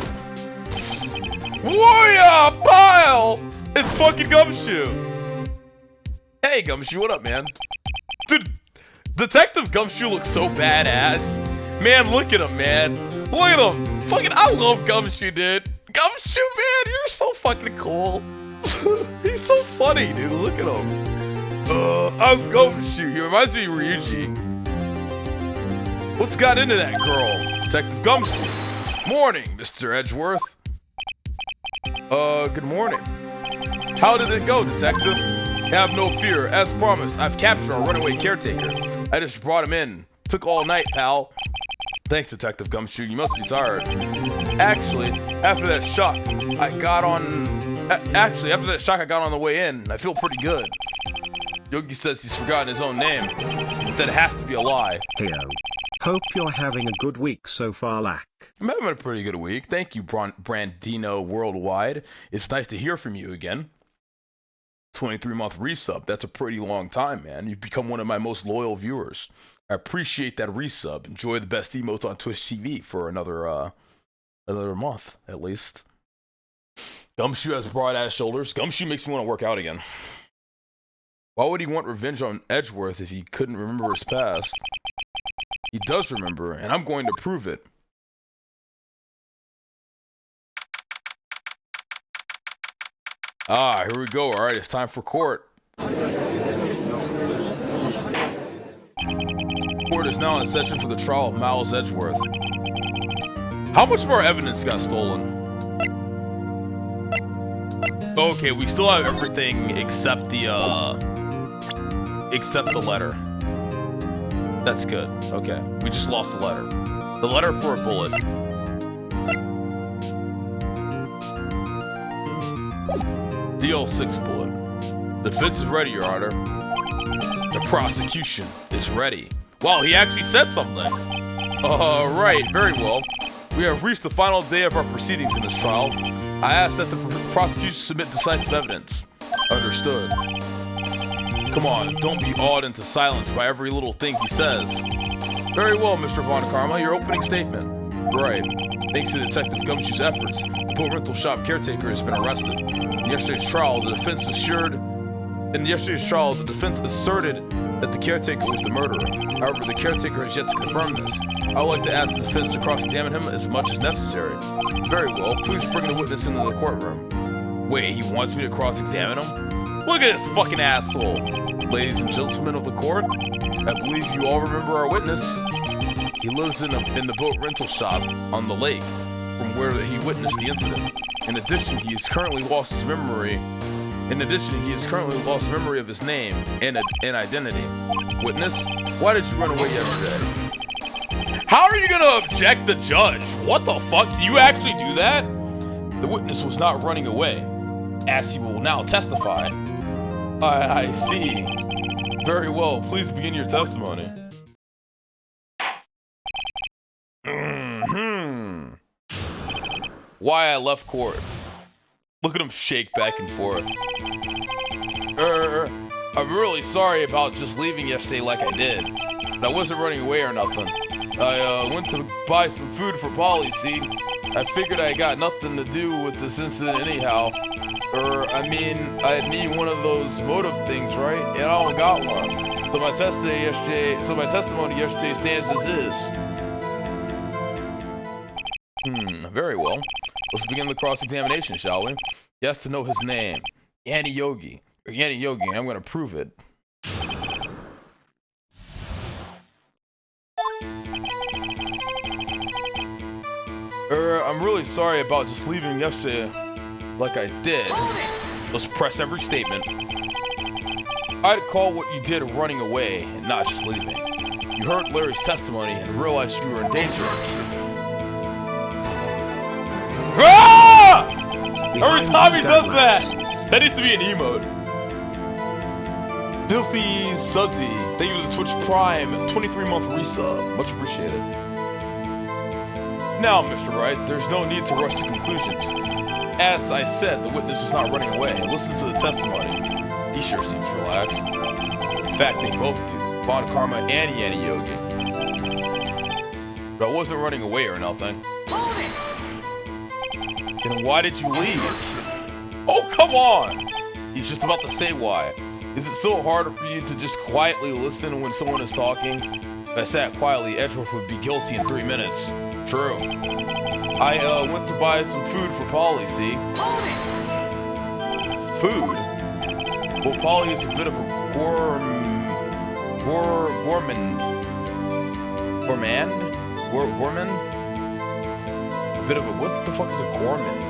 Warrior pile! It's fucking Gumshoe. Hey, Gumshoe, what up, man? Dude, Detective Gumshoe looks so badass. Man, look at him, man. Look at him. Fucking, I love Gumshoe, dude. Gumshoe, man, you're so fucking cool. He's so funny, dude. Look at him. I'm Gumshoe. He reminds me of Ryuji. What's got into that girl? Detective Gumshoe. Morning, Mr. Edgeworth. Good morning. How did it go, Detective? Have no fear. As promised, I've captured our runaway caretaker. I just brought him in. Took all night, pal. Thanks, Detective Gumshoe. You must be tired. Actually, after that shock I got on the way in, I feel pretty good. Yogi says he's forgotten his own name. But that has to be a lie. Heyo. Hope you're having a good week so far, Lac. I'm having a pretty good week. Thank you, Brandino Worldwide. It's nice to hear from you again. 23-month resub. That's a pretty long time, man. You've become one of my most loyal viewers. I appreciate that resub. Enjoy the best emotes on Twitch TV for another month, at least. Gumshoe has broad-ass shoulders. Gumshoe makes me want to work out again. Why would he want revenge on Edgeworth if he couldn't remember his past? He does remember, and I'm going to prove it. Ah, here we go. All right, it's time for court. Court is now in session for the trial of Miles Edgeworth. How much of our evidence got stolen? Okay, we still have everything except the letter. That's good. Okay, we just lost the letter. The letter for a bullet. DL6 bullet. The defense is ready, Your Honor. The prosecution is ready. Wow, he actually said something. Right, very well. We have reached the final day of our proceedings in this trial. I asked that the prosecution submit decisive evidence. Understood. Come on, don't be awed into silence by every little thing he says. Very well, Mr. Von Karma, your opening statement. Right. Thanks to Detective Gumshoe's efforts, the boat rental shop caretaker has been arrested. In yesterday's trial, the defense asserted that the caretaker was the murderer. However, the caretaker has yet to confirm this. I would like to ask the defense to cross-examine him as much as necessary. Very well. Please bring the witness into the courtroom. Wait, he wants me to cross-examine him? Look at this fucking asshole. Ladies and gentlemen of the court, I believe you all remember our witness. He lives in the boat rental shop on the lake from where he witnessed the incident. In addition, he has currently lost memory of his name and identity. Witness, why did you run away yesterday? How are you gonna object the judge? What the fuck? Did you actually do that? The witness was not running away, as he will now testify. I see. Very well, please begin your testimony. Why I left court. Look at him shake back and forth. I'm really sorry about just leaving yesterday like I did. But I wasn't running away or nothing. I went to buy some food for Polly, see? I figured I got nothing to do with this incident anyhow. I need one of those motive things, right? And I don't got one. So my testimony yesterday stands as is. Very well. Let's begin the cross-examination, shall we? He has to know his name. Yanni Yogi, and I'm gonna prove it. I'm really sorry about just leaving yesterday like I did. Let's press every statement. I'd call what you did running away and not just leaving. You heard Larry's testimony and realized you were in danger. Ah! Every time he does that needs to be an emote. Filthy Suzzy, thank you for the Twitch Prime 23-month resub. Much appreciated. Now, Mr. Wright, there's no need to rush to conclusions. As I said, the witness was not running away. Listen to the testimony. He sure seems relaxed. In fact, they both do. Von Karma and Yanni Yogi. But I wasn't running away or nothing. Then why did you leave? Oh, come on! He's just about to say why. Is it so hard for you to just quietly listen when someone is talking? If I sat quietly, Edgeworth would be guilty in 3 minutes. True. I went to buy some food for Polly, see? Food? Well, Polly is a bit of a gourmand? A bit of a, what the fuck is a gourmand?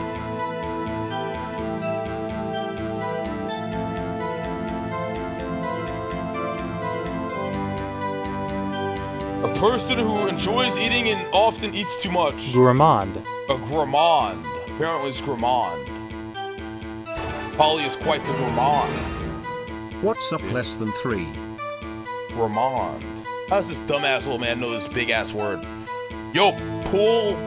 A person who enjoys eating and often eats too much. Gourmand. A gourmand. Apparently it's gourmand. Polly is quite the gourmand. What's up less than 3? Gourmand. How does this dumbass old man know this big ass word? Yo, Holt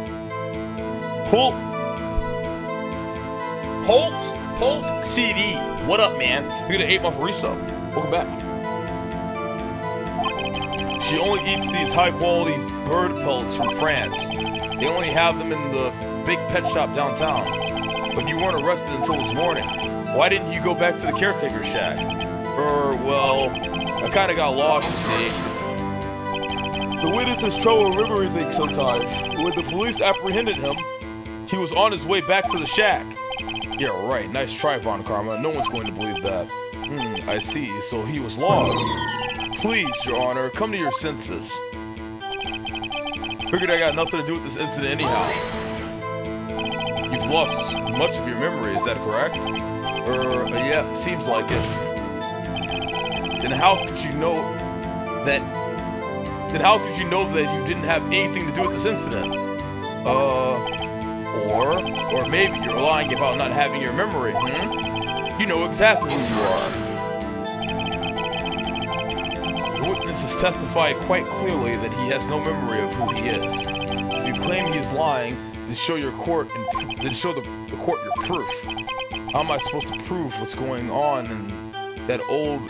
CD. What up, man? You get an 8-month resub. Welcome back. She only eats these high-quality bird pellets from France. They only have them in the big pet shop downtown. But you weren't arrested until this morning. Why didn't you go back to the caretaker's shack? Well, I kinda got lost, you see. The witness has trouble remembering things sometimes. When the police apprehended him, he was on his way back to the shack. Yeah, right. Nice try, Von Karma. No one's going to believe that. I see. So he was lost. Please, Your Honor, come to your senses. Figured I got nothing to do with this incident anyhow. You've lost much of your memory, is that correct? Yeah, seems like it. Then how could you know that you didn't have anything to do with this incident? Or maybe you're lying about not having your memory, You know exactly who you are. The witness witness has testified quite clearly that he has no memory of who he is. If you claim he is lying, then show your court and then show the court your proof. How am I supposed to prove what's going on in that old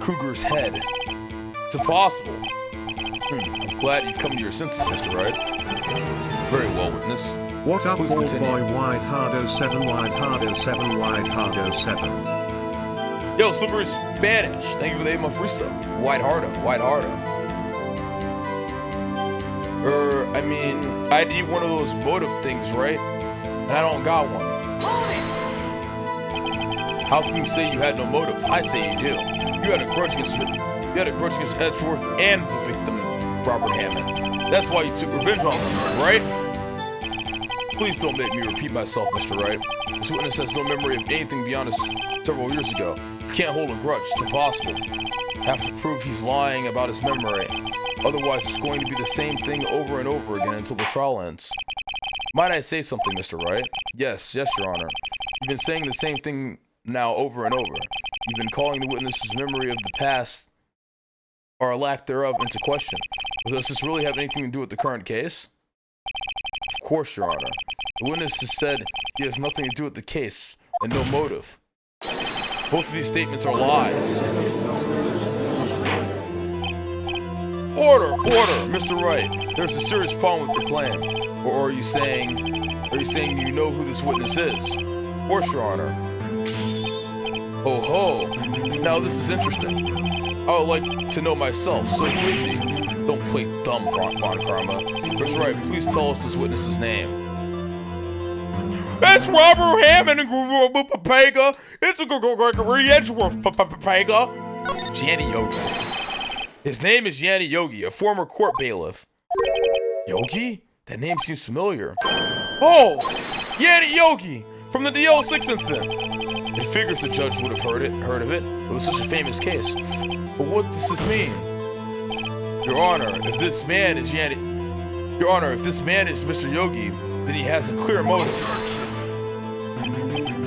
cougar's head? It's impossible. I'm glad you've come to your senses, Mr. Wright. Very well, witness. What up, Please ball continue. boy? Wide hardo 7, wide hardo 7, wide hardo 7. Yo, Slippery Spanish. Thank you for the 8 month free sub. White hardo. I mean, I need one of those motive things, right? And I don't got one. How can you say you had no motive? I say you do. You had a grudge against Edgeworth and the victim, Robert Hammond. That's why you took revenge on him, right? Please don't make me repeat myself, Mr. Wright. This witness has no memory of anything beyond several years ago. You can't hold a grudge. It's impossible. You have to prove he's lying about his memory. Otherwise, it's going to be the same thing over and over again until the trial ends. Might I say something, Mr. Wright? Yes, Your Honor. You've been saying the same thing now over and over. You've been calling the witness's memory of the past, or a lack thereof, into question. Does this really have anything to do with the current case? Of course, Your Honor. The witness has said he has nothing to do with the case, and no motive. Both of these statements are lies. Order! Mr. Wright, there's a serious problem with your claim. Or are you saying you know who this witness is? Of course, Your Honor. Oh ho! Now this is interesting. I would like to know myself, so who is he? Don't play dumb, Von Karma. Mr. Wright, please tell us this witness's name. It's Robert Hammond and Papega. It's a Gregory Edgeworth Papega. Yanni Yogi. His name is Yanni Yogi, a former court bailiff. Yogi? That name seems familiar. Oh! Yanni Yogi! From the DL6 incident. It figures the judge would have heard of it. It was such a famous case. But what does this mean? Your Honor, if this man is Mr. Yogi, then he has a clear motive.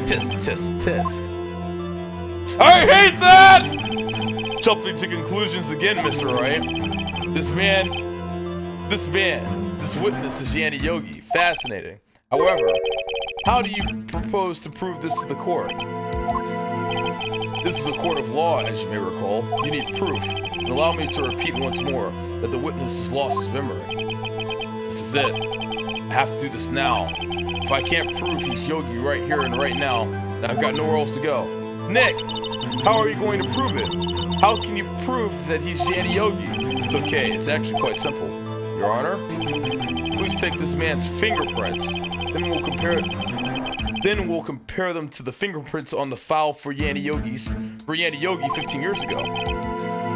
Tisk. I hate that! Jumping to conclusions again, Mr. Wright. This witness is Yanni Yogi. Fascinating. However, how do you propose to prove this to the court? This is a court of law, as you may recall. You need proof. And allow me to repeat once more that the witness has lost his memory. This is it. I have to do this now. If I can't prove he's Yogi right here and right now, then I've got nowhere else to go. Nick, how are you going to prove it? How can you prove that he's Yanni Yogi? It's okay, it's actually quite simple. Your Honor, please take this man's fingerprints. Then we'll compare them to the fingerprints on the file for Yanni Yogi 15 years ago.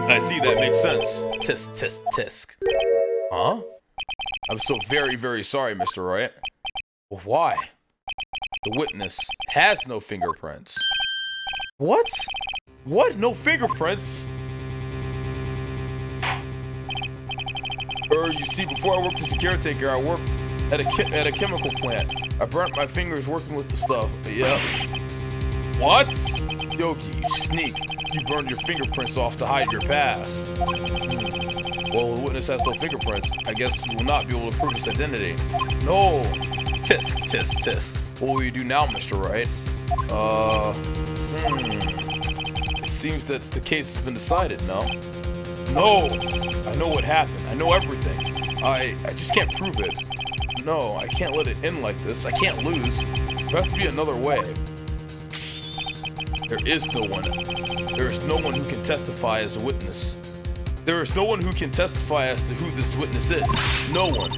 I see, that makes sense. Tisk. Huh? I'm so very, very sorry, Mr. Wright. Well, why? The witness has no fingerprints. What? What? No fingerprints? You see, before I worked as a caretaker, I worked at a chemical plant. I burnt my fingers working with the stuff. Yep. What? Yogi, you sneak. You burned your fingerprints off to hide your past. Well, the witness has no fingerprints. I guess you will not be able to prove his identity. No. Tisk. What will you do now, Mr. Wright? It seems that the case has been decided, no? No! I know what happened. I know everything. I just can't prove it. No, I can't let it end like this. I can't lose. There has to be another way. There is no one. There is no one who can testify as a witness. There is no one who can testify as to who this witness is. No one.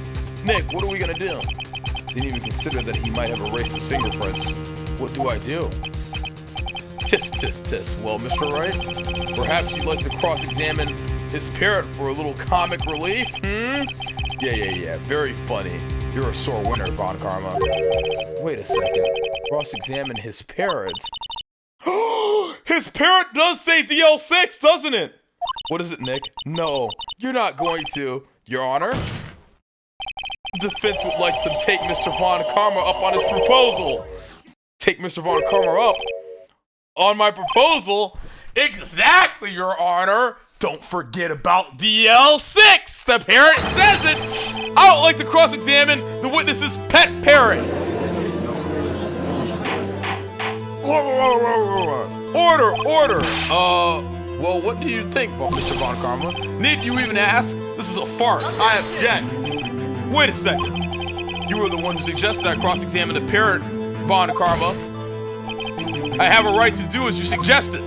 Nick, what are we gonna do? Didn't even consider that he might have erased his fingerprints. What do I do? Tisk. Well, Mr. Wright, perhaps you'd like to cross-examine his parrot for a little comic relief, Yeah. Very funny. You're a sore winner, Von Karma. Wait a second. Cross-examine his parrot. His parrot does say DL6, doesn't it? What is it, Nick? No, you're not going to, Your Honor. The defense would like to take Mr. Von Karma up on his proposal. Take Mr. Von Karma up on my proposal? Exactly, Your Honor. Don't forget about DL6! The parrot says it! I would like to cross-examine the witness's pet parrot. Order! Well, what do you think, Mr. Von Karma? Need you even ask? This is a farce. I object. Wait a second. You were the one who suggested I cross-examine the parrot, Von Karma. I have a right to do as you suggested.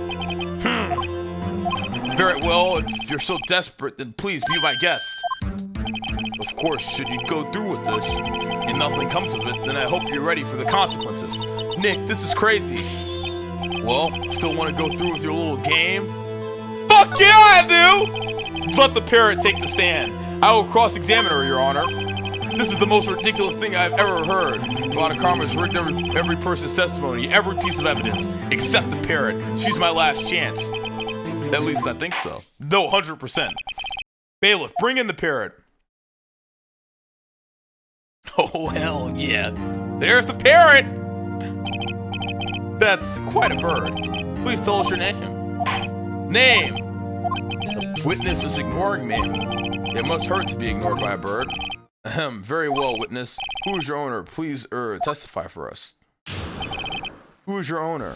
Very well, if you're so desperate, then please be my guest. Of course, should you go through with this, and nothing comes of it, then I hope you're ready for the consequences. Nick, this is crazy. Well, still want to go through with your little game? Fuck yeah, I do! Let the parrot take the stand. I will cross-examine her, Your Honor. This is the most ridiculous thing I've ever heard. Von Karma's rigged every person's testimony, every piece of evidence, except the parrot. She's my last chance. At least I think so. No, 100%. Bailiff, bring in the parrot. Oh, hell yeah. There's the parrot! That's quite a bird. Please tell us your name. Name! The witness is ignoring me. It must hurt to be ignored by a bird. Ahem, very well, witness. Who is your owner? Please, testify for us. Who is your owner? ...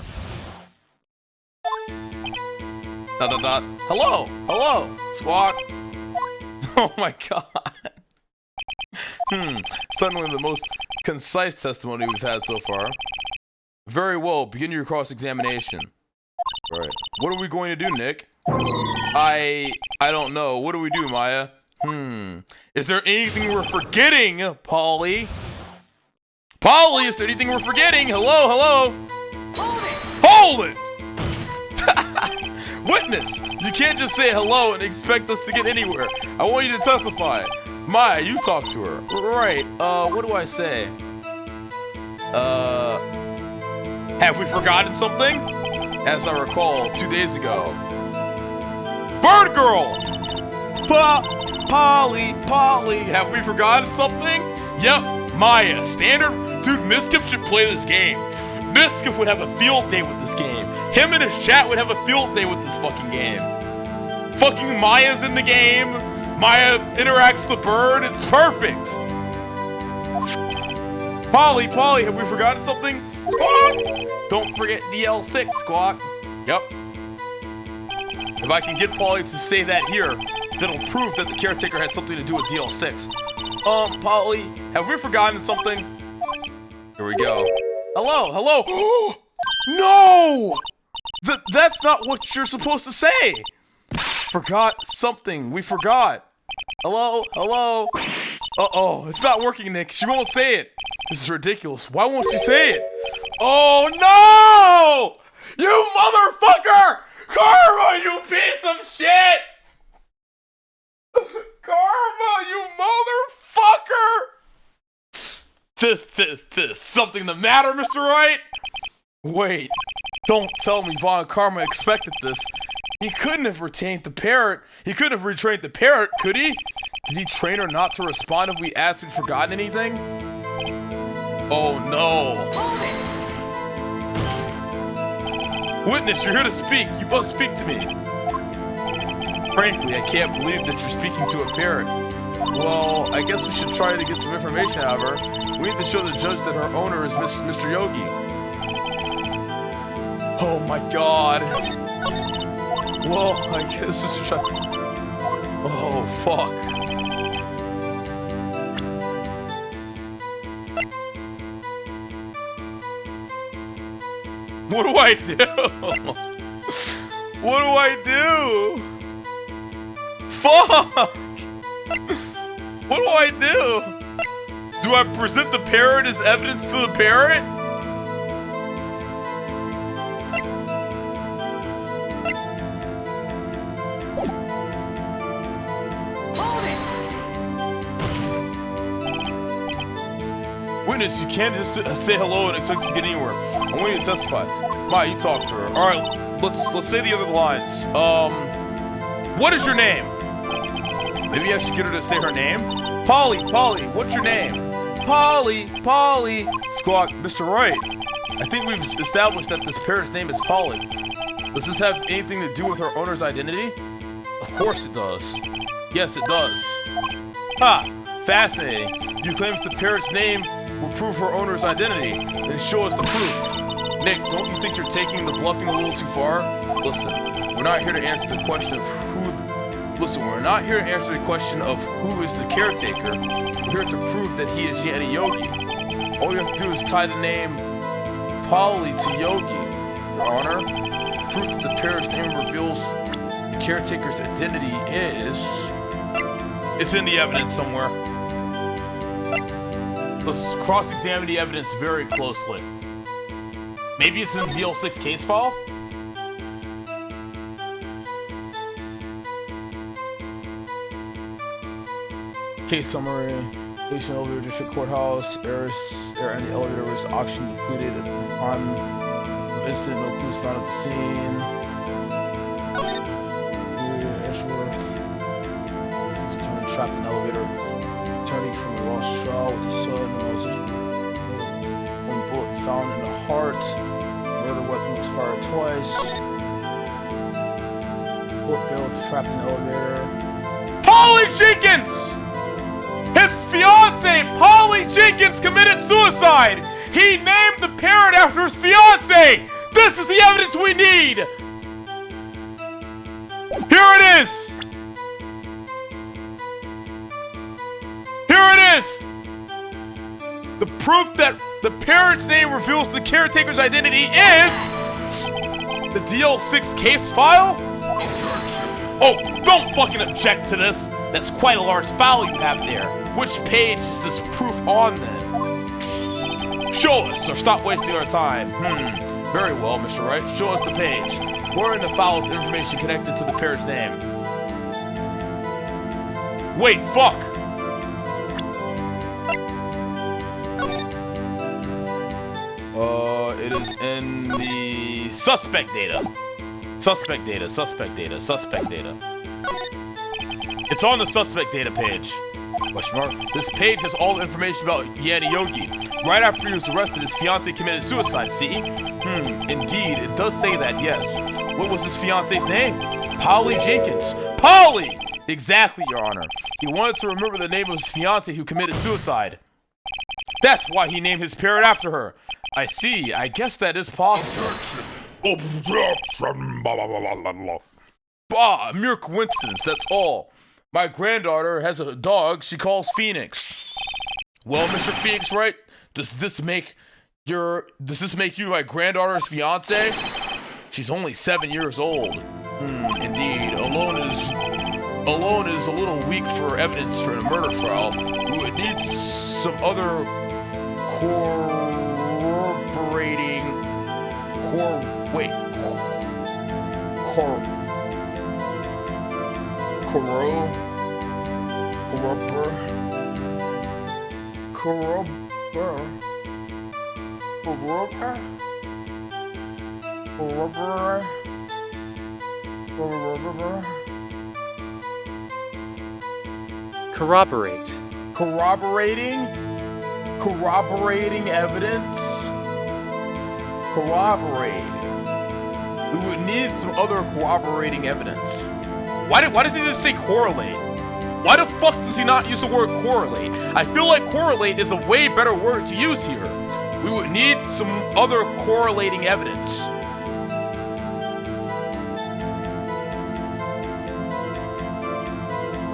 Hello, squad. Oh my god. Suddenly the most concise testimony we've had so far. Very well, begin your cross-examination. Alright, what are we going to do, Nick? I don't know. What do we do, Maya? Is there anything we're forgetting, Polly? Polly, is there anything we're forgetting? Hello? Hold it! Witness, you can't just say hello and expect us to get anywhere. I want you to testify. Maya, you talk to her. Right, what do I say? Have we forgotten something? As I recall, 2 days ago. Bird Girl! Polly, have we forgotten something? Yep, Maya, standard. Dude, Miskiff should play this game. Miskiff would have a field day with this game. Him and his chat would have a field day with this fucking game. Fucking Maya's in the game. Maya interacts with the bird. It's perfect. Polly, have we forgotten something? Squawk! Don't forget DL6, Squawk. Yep. If I can get Polly to say that here, that'll prove that the caretaker had something to do with DL6. Polly, have we forgotten something? Here we go. Hello. No! That's not what you're supposed to say. Forgot something. We forgot. Hello. Uh-oh, it's not working, Nick. She won't say it. This is ridiculous. Why won't she say it? Oh, no! You motherfucker! Karma, you piece of shit! Karma, you motherfucker! Tis, something the matter, Mr. Wright? Wait, don't tell me Von Karma expected this. He couldn't have retained the parrot. He couldn't have retrained the parrot, could he? Did he train her not to respond if we asked if he'd forgotten anything? Oh no. Witness, you're here to speak. You must speak to me. Frankly, I can't believe that you're speaking to a parrot. Well, I guess we should try to get some information out of her. We need to show the judge that her owner is Mr. Yogi. Oh my god. Well, I guess we should try. Oh, fuck. What do I do? What do I do? Fuck! What do I do? Do I present the parrot as evidence to the parrot? Witness, you can't just say hello and expect us to get anywhere. I want you to testify. Maya, you talk to her. Alright, let's say the other lines. What is your name? Maybe I should get her to say her name. Polly, what's your name? Polly. Squawk, Mr. Wright. I think we've established that this parrot's name is Polly. Does this have anything to do with her owner's identity? Of course it does. Yes, it does. Ha! Fascinating. You claim the parrot's name will prove her owner's identity. Then show us the proof. Nick, don't you think you're taking the bluffing a little too far? Listen, we're not here to answer the question of who... Listen, we're not here to answer the question of who is the caretaker. We're here to prove that he is Yanni Yogi. All you have to do is tie the name Polly to Yogi, Your Honor. Proof that the parrot's name reveals the caretaker's identity is... It's in the evidence somewhere. Let's cross-examine the evidence very closely. Maybe it's in the DL6 case file? Case summary. Station elevator, district courthouse. Air and the elevator was auction included on the incident. No clues found at the scene. Ashworth. Attorney trapped in the elevator. Attorney from the lost trial with his son. One bullet found in the heart. Murder weapon was fired twice. Bullet barrel trapped in the elevator. Polly Jenkins! His fiancée, Polly Jenkins, committed suicide! He named the parrot after his fiancée! This is the evidence we need! Here it is! Here it is! The proof that the parrot's name reveals the caretaker's identity is... the DL6 case file? Oh, don't fucking object to this! That's quite a large file you have there. Which page is this proof on then? Show us, or stop wasting our time. Very well, Mr. Wright. Show us the page. Where in the file is the information connected to the parrot's name? Wait, fuck! It is in the suspect data. Suspect data, suspect data, suspect data. It's on the suspect data page. Question mark. This page has all the information about Yanni Yogi. Right after he was arrested, his fiancée committed suicide, see? Indeed, it does say that, yes. What was his fiancée's name? Polly Jenkins. Polly! Exactly, Your Honor. He wanted to remember the name of his fiancée who committed suicide. That's why he named his parrot after her. I see. I guess that is possible. Bah, mere coincidence, that's all. My granddaughter has a dog she calls Phoenix. Well, Mr. Phoenix Wright, does this make you my granddaughter's fiance? She's only 7 years old. Indeed. Alone is a little weak for evidence for a murder trial. We would need some other corroborating corroborating evidence. We would need some other corroborating evidence. Why does he just say correlate? Why the fuck does he not use the word correlate? I feel like correlate is a way better word to use here. We would need some other correlating evidence.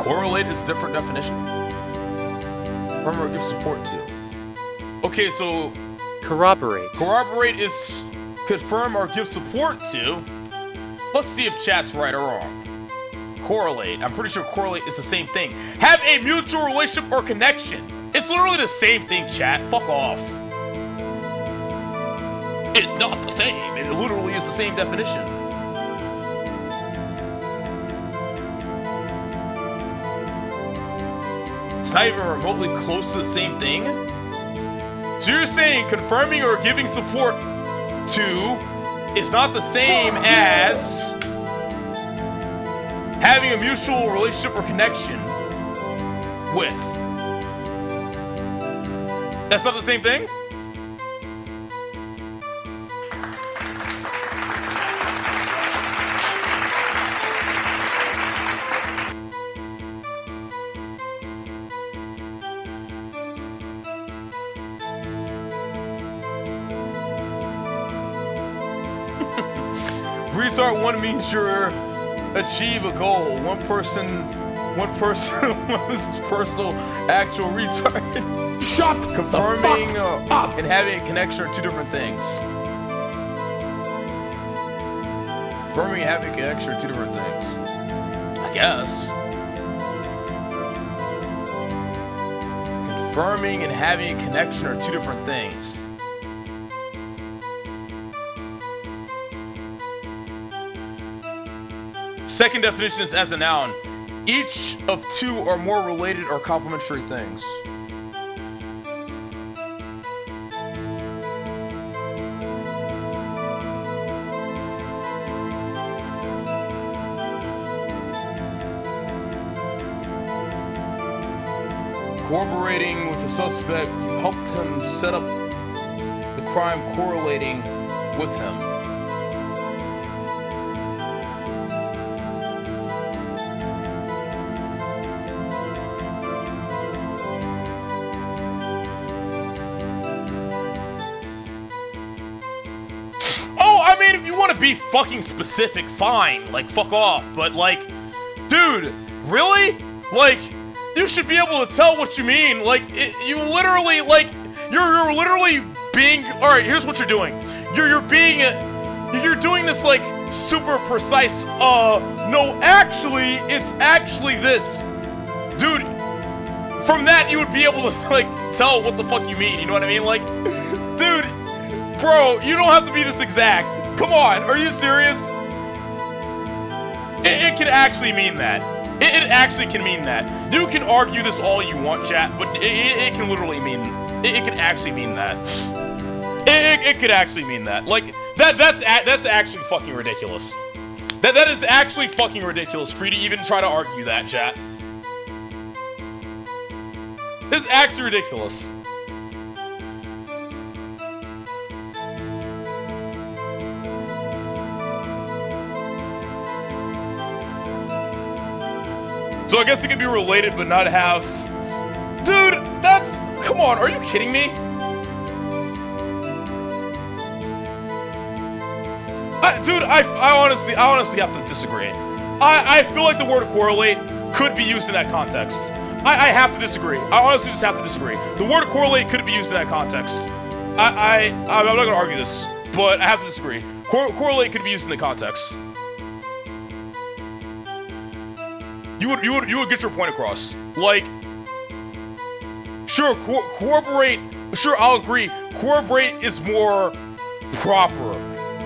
Correlate is a different definition. Confirm or give support to. Okay, so corroborate. Corroborate is confirm or give support to. Let's see if chat's right or wrong. Correlate. I'm pretty sure correlate is the same thing. Have a mutual relationship or connection. It's literally the same thing, chat. Fuck off. It's not the same. It literally is the same definition. It's not even remotely close to the same thing. So you're saying confirming or giving support to is not the same as having a mutual relationship or connection with. That's not the same thing? Retard 1 means you're achieve a goal. One person was personal actual retard. Shut Confirming the fuck up. and having a connection are two different things. Confirming and having a connection are two different things. I guess. Confirming and having a connection are two different things. Second definition is as a noun. Each of two or more related or complementary things. Cooperating with the suspect, you helped him set up the crime correlating with him. Oh, I mean, if you want to be fucking specific, fine. Like, fuck off. But, like, dude, really? Like, you should be able to tell what you mean. Like, you literally, like, you're literally being. All right, here's what you're doing. You're doing this like super precise. No, actually, it's actually this, dude. From that, you would be able to like tell what the fuck you mean. You know what I mean? Like, dude, bro, you don't have to be this exact. Come on, are you serious? It can actually mean that. It actually can mean that. You can argue this all you want, chat, but it can literally mean. It can actually mean that. It could actually mean that. Like that's actually fucking ridiculous. That is actually fucking ridiculous for you to even try to argue that, chat. This is actually ridiculous. So I guess it could be related but not have. Dude, that's. Come on, are you kidding me? I honestly have to disagree. I feel like the word correlate could be used in that context. I have to disagree. I honestly just have to disagree. The word correlate could be used in that context. I'm not gonna argue this, but I have to disagree. Correlate could be used in the context. You would get your point across. Like, sure, cooperate. Sure, I'll agree. Corroborate is more proper.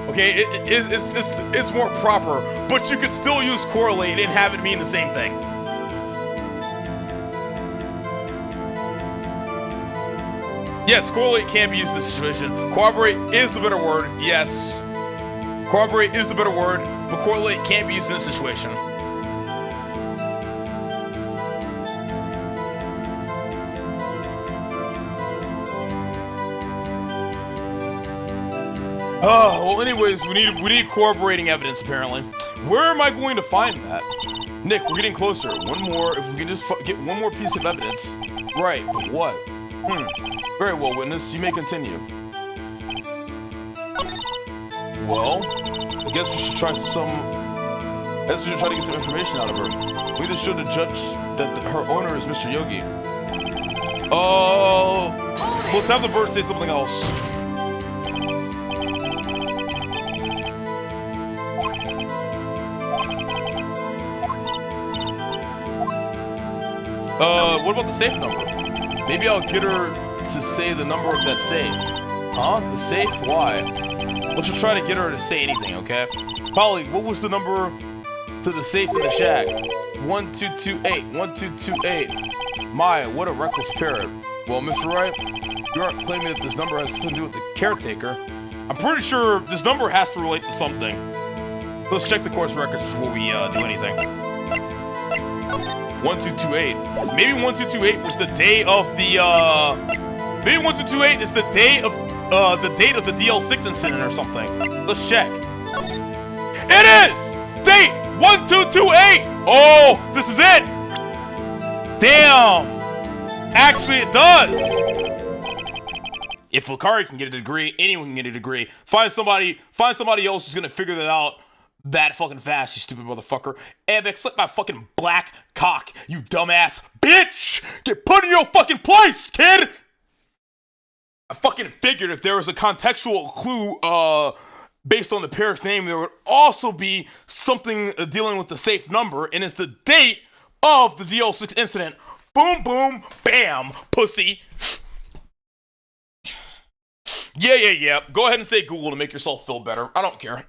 Okay, it's more proper, but you could still use correlate and have it mean the same thing. Yes, correlate can be used in this situation. Corroborate is the better word. Yes, corroborate is the better word, but correlate can't be used in this situation. Oh, well, anyways, we need corroborating evidence, apparently. Where am I going to find that? Nick, we're getting closer. One more, if we can just get one more piece of evidence. Right, but what? Very well, witness, you may continue. Well, I guess we should try to get some information out of her. We just showed the judge that her owner is Mr. Yogi. Oh, let's have the bird say something else. What about the safe number? Maybe I'll get her to say the number of that safe. Huh? The safe? Why? Let's just try to get her to say anything, okay? Polly, what was the number to the safe in the shack? 1228. 1228. Maya, what a reckless parrot. Well, Mr. Wright, you aren't claiming that this number has something to do with the caretaker. I'm pretty sure this number has to relate to something. Let's check the course records before we do anything. 1228. Maybe 1228 was the day of the maybe 1228 is the day of the date of the DL6 incident or something. Let's check. It is! Date 1228! Oh, this is it! Damn! Actually it does! If Lacari can get a degree, anyone can get a degree. Find somebody else who's gonna figure that out that fucking fast, you stupid motherfucker. Amex, slip my fucking black cock, you dumbass bitch! Get put in your fucking place, kid! I fucking figured if there was a contextual clue, based on the pair's name, there would also be something dealing with the safe number, and it's the date of the DL6 incident. Boom, boom, bam, pussy. Yeah. Go ahead and say Google to make yourself feel better. I don't care.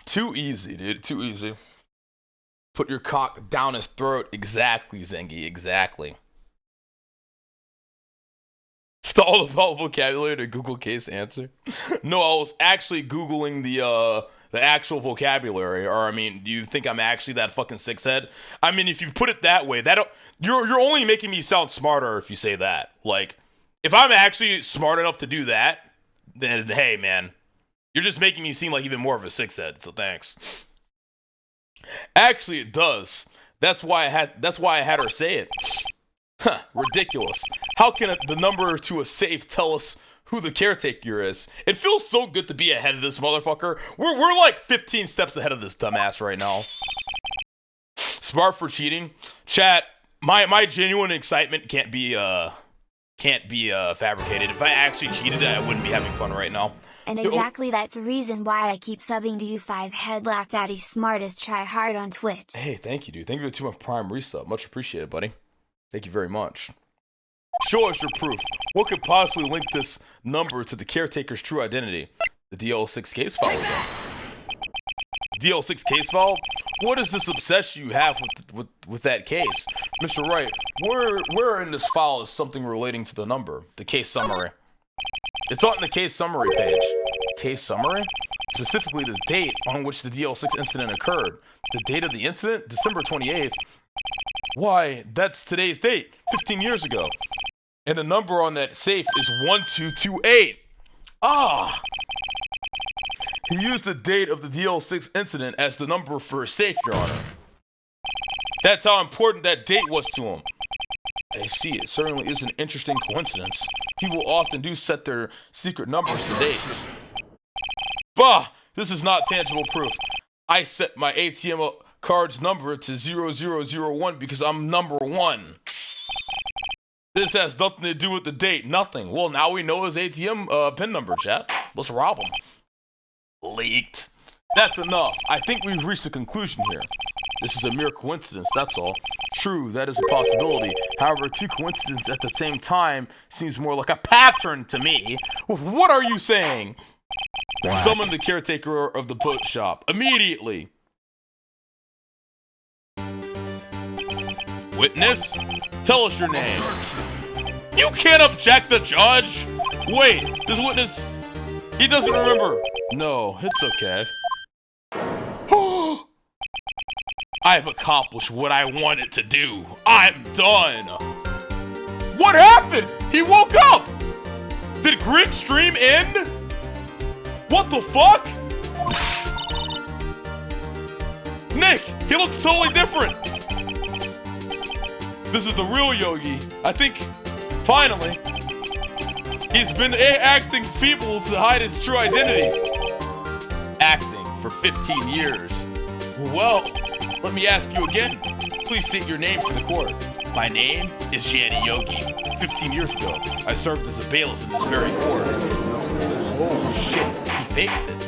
Too easy, dude. Too easy. Put your cock down his throat. Exactly, Zengi. Exactly. It's all about vocabulary to Google case answer. No, I was actually Googling the actual vocabulary. Or, I mean, do you think I'm actually that fucking six-head? I mean, if you put it that way, you're only making me sound smarter if you say that. Like, if I'm actually smart enough to do that, then, hey, man, you're just making me seem like even more of a six-head, so thanks. Actually, it does. That's why I had her say it. Huh, ridiculous. How can the number to a safe tell us who the caretaker is? It feels so good to be ahead of this motherfucker. We're like 15 steps ahead of this dumbass right now. Smart for cheating. Chat, my genuine excitement can't be fabricated. If I actually cheated, I wouldn't be having fun right now. And exactly that's the reason why I keep subbing to you 5 Head Lock Daddy Smartest Try Hard on Twitch. Hey, thank you, dude. Thank you for the 2 month Prime resub. Much appreciated, buddy. Thank you very much. Show us your proof. What could possibly link this number to the caretaker's true identity? The DL6 case file again. DL6 case file? What is this obsession you have with that case? Mr. Wright, where in this file is something relating to the number? The case summary. It's on the case summary page. Case summary? Specifically the date on which the DL6 incident occurred. The date of the incident? December 28th. Why, that's today's date, 15 years ago. And the number on that safe is 1228. Ah! He used the date of the DL6 incident as the number for a safe, Your Honor. That's how important that date was to him. I see, it certainly is an interesting coincidence. People often do set their secret numbers to dates. Bah! This is not tangible proof. I set my ATM card's number to 0001 because I'm number 1. This has nothing to do with the date. Nothing. Well, now we know his ATM PIN number, chat. Let's rob him. Leaked. That's enough. I think we've reached a conclusion here. This is a mere coincidence, that's all. True, that is a possibility. However, 2 coincidences at the same time seems more like a pattern to me. What are you saying? What? Summon the caretaker of the boot shop. Immediately. Witness? Tell us your name. You can't object the judge! Wait, this witness... He doesn't remember. No, it's okay. I've accomplished what I wanted to do. I'm done. What happened? He woke up! Did Greg's stream end? What the fuck? Nick, he looks totally different. This is the real Yogi. I think, finally, he's been acting feeble to hide his true identity. Acting for 15 years. Well, let me ask you again. Please state your name for the court. My name is Yanni Yogi. 15 years ago, I served as a bailiff in this very court. Oh shit, he faked it.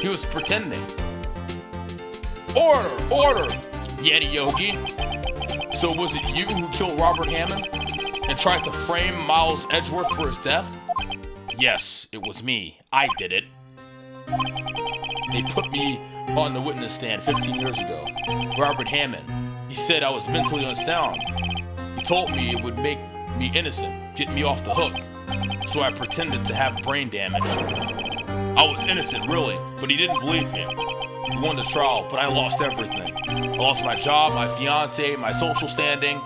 He was pretending. Order, order, Yanni Yogi. So was it you who killed Robert Hammond and tried to frame Miles Edgeworth for his death? Yes, it was me. I did it. They put me on the witness stand 15 years ago. Robert Hammond. He said I was mentally unsound. He told me it would make me innocent, get me off the hook. So I pretended to have brain damage. I was innocent, really, but he didn't believe me. He won the trial, but I lost everything. I lost my job, my fiance, my social standing.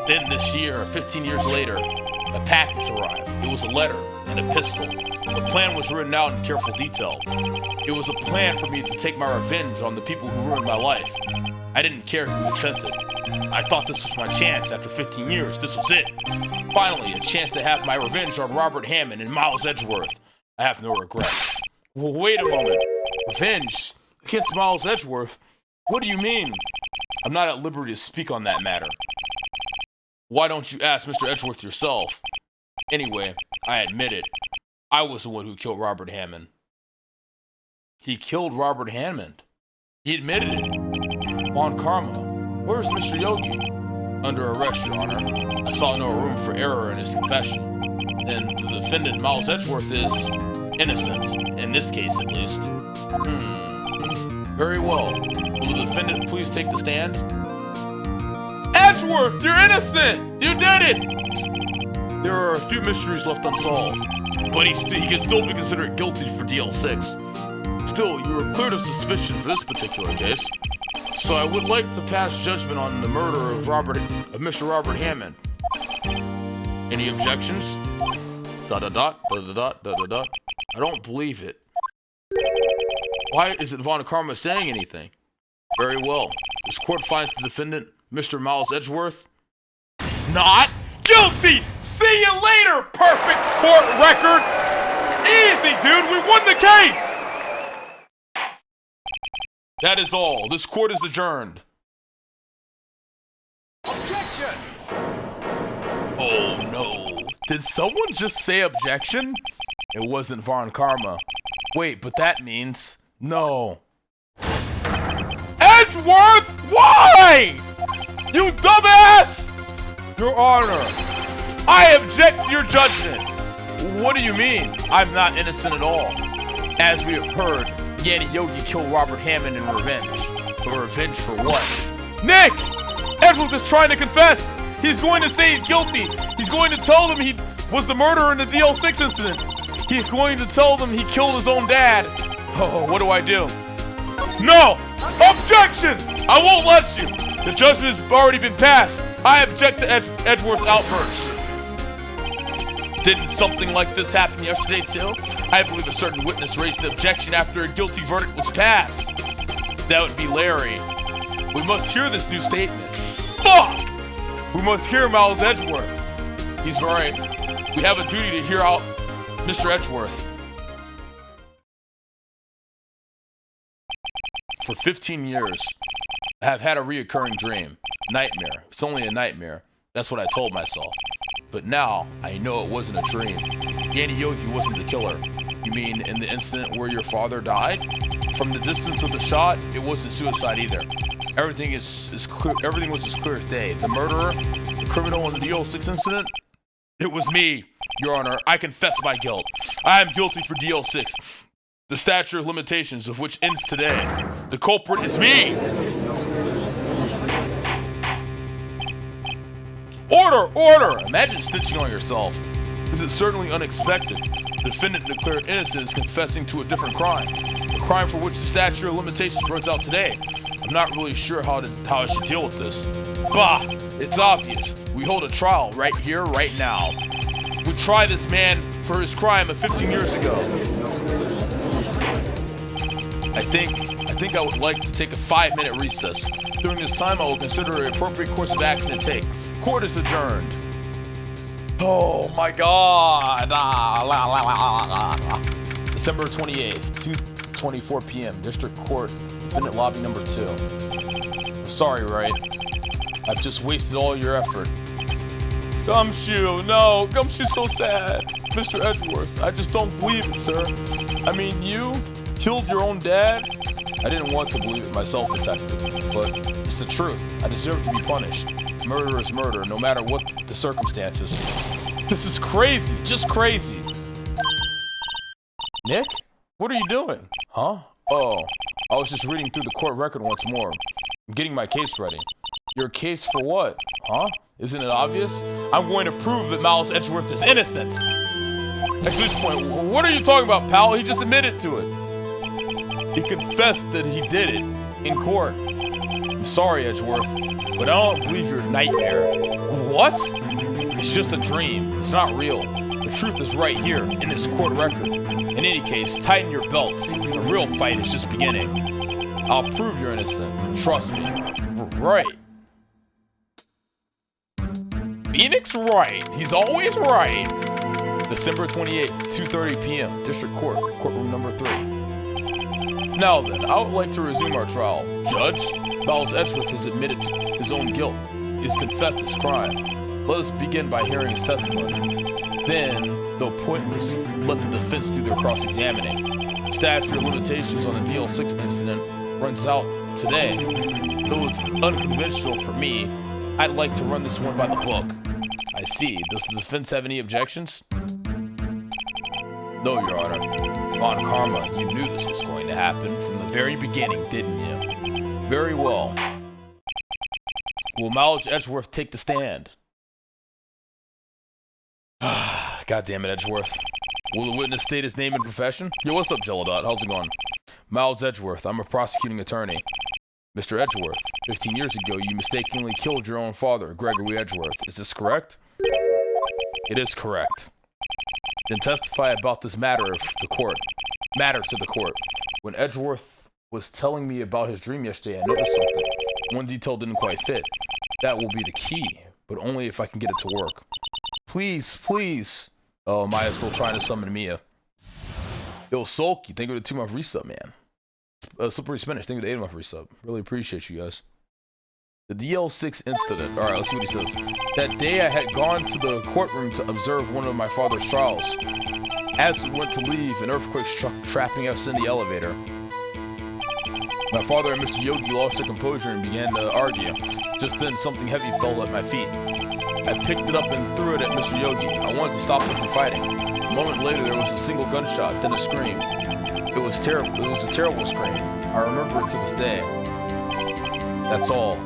Then this year, 15 years later, a package arrived. It was a letter and a pistol. The plan was written out in careful detail. It was a plan for me to take my revenge on the people who ruined my life. I didn't care who sent it. I thought this was my chance after 15 years. This was it. Finally, a chance to have my revenge on Robert Hammond and Miles Edgeworth. I have no regrets. Well, wait a moment. Revenge against Miles Edgeworth? What do you mean? I'm not at liberty to speak on that matter. Why don't you ask Mr. Edgeworth yourself? Anyway, I admit it. I was the one who killed Robert Hammond. He killed Robert Hammond. He admitted it. On karma. Where's Mr. Yogi? Under arrest, Your Honor. I saw no room for error in his confession. Then the defendant, Miles Edgeworth, is innocent. In this case, at least. Very well. Will the defendant please take the stand? Edgeworth, you're innocent! You did it! There are a few mysteries left unsolved, but he can still be considered guilty for DL6. Still, you are cleared of suspicion for this particular case. So I would like to pass judgment on the murder of Mr. Robert Hammond. Any objections? ... I don't believe it. Why isn't Von Karma saying anything? Very well. This court finds the defendant, Mr. Miles Edgeworth, not guilty! See you later, perfect court record! Easy, dude, we won the case! That is all. This court is adjourned. Objection! Oh no. Did someone just say objection? It wasn't Von Karma. Wait, but that means no. Edgeworth! Why? You dumbass! Your Honor, I object to your judgment. What do you mean? I'm not innocent at all. As we have heard, Yanni Yogi killed Robert Hammond in revenge. But revenge for what? Nick! Edgeworth is trying to confess! He's going to say he's guilty! He's going to tell them he was the murderer in the DL6 incident! He's going to tell them he killed his own dad! Oh, what do I do? No! Objection! I won't let you! The judgment has already been passed! I object to Edgeworth's outburst! Didn't something like this happen yesterday too? I believe a certain witness raised an objection after a guilty verdict was passed. That would be Larry. We must hear this new statement. Fuck! We must hear Miles Edgeworth. He's right. We have a duty to hear out Mr. Edgeworth. For 15 years, I have had a reoccurring dream. Nightmare. It's only a nightmare. That's what I told myself. But now, I know it wasn't a dream. Yanni Yogi wasn't the killer. You mean in the incident where your father died? From the distance of the shot, it wasn't suicide either. Everything is clear. Everything was as clear as day. The murderer, the criminal in the DL6 incident, it was me, Your Honor. I confess my guilt. I am guilty for DL6. The statute of limitations of which ends today. The culprit is me! Order! Order! Imagine snitching on yourself. This is certainly unexpected. The defendant declared innocent is confessing to a different crime. A crime for which the statute of limitations runs out today. I'm not really sure how I should deal with this. Bah! It's obvious. We hold a trial right here, right now. We try this man for his crime of 15 years ago. I think I would like to take a 5-minute recess. During this time, I will consider an appropriate course of action to take. Court is adjourned. Oh my God. December 28th, 2:24 p.m. District Court, defendant lobby number 2. I'm sorry, Wright. I've just wasted all your effort. Gumshoe, no, Gumshoe's so sad. Mr. Edgeworth, I just don't believe it, sir. I mean, you killed your own dad? I didn't want to believe it myself, detective, but it's the truth. I deserve to be punished. Murder is murder, no matter what the circumstances. This is crazy, just crazy. Nick? What are you doing? Huh? Oh, I was just reading through the court record once more. I'm getting my case ready. Your case for what? Huh? Isn't it obvious? I'm going to prove that Miles Edgeworth is innocent. Exclamation point. What are you talking about, pal? He just admitted to it. He confessed that he did it in court. I'm sorry, Edgeworth, but I don't believe your nightmare. What? It's just a dream. It's not real. The truth is right here in this court record. In any case, tighten your belts. The real fight is just beginning. I'll prove you're innocent. Trust me. Right. Phoenix Wright. He's always right. December 28th, 2:30 p.m., District Court, courtroom number 3. Now then, I would like to resume our trial. Judge, Miles Edgeworth has admitted to his own guilt. He has confessed his crime. Let us begin by hearing his testimony. Then, though pointless, let the defense do their cross-examining. Statute of limitations on the DL6 incident runs out today. Though it's unconventional for me, I'd like to run this one by the book. I see. Does the defense have any objections? No, Your Honor. Von Karma, you knew this was going to happen from the very beginning, didn't you? Very well. Will Miles Edgeworth take the stand? God damn it, Edgeworth. Will the witness state his name and profession? Yo, what's up, Jelladot? How's it going? Miles Edgeworth. I'm a prosecuting attorney. Mr. Edgeworth, 15 years ago, you mistakenly killed your own father, Gregory Edgeworth. Is this correct? It is correct. Then testify about this matter to the court. When Edgeworth was telling me about his dream yesterday, I noticed something. One detail didn't quite fit. That will be the key, but only if I can get it to work. Please, please. Oh, Maya's still trying to summon Mia. Yo, Sulky, thank you for the 2-month resub, man. Slippery Spinach, thank you for the 8-month resub. Really appreciate you guys. The DL6 incident. Alright, let's see what he says. That day I had gone to the courtroom to observe one of my father's trials. As we went to leave, an earthquake struck, trapping us in the elevator. My father and Mr. Yogi lost their composure and began to argue. Just then, something heavy fell at my feet. I picked it up and threw it at Mr. Yogi. I wanted to stop them from fighting. A moment later, there was a single gunshot, then a scream. It was terrible. It was a terrible scream. I remember it to this day. That's all.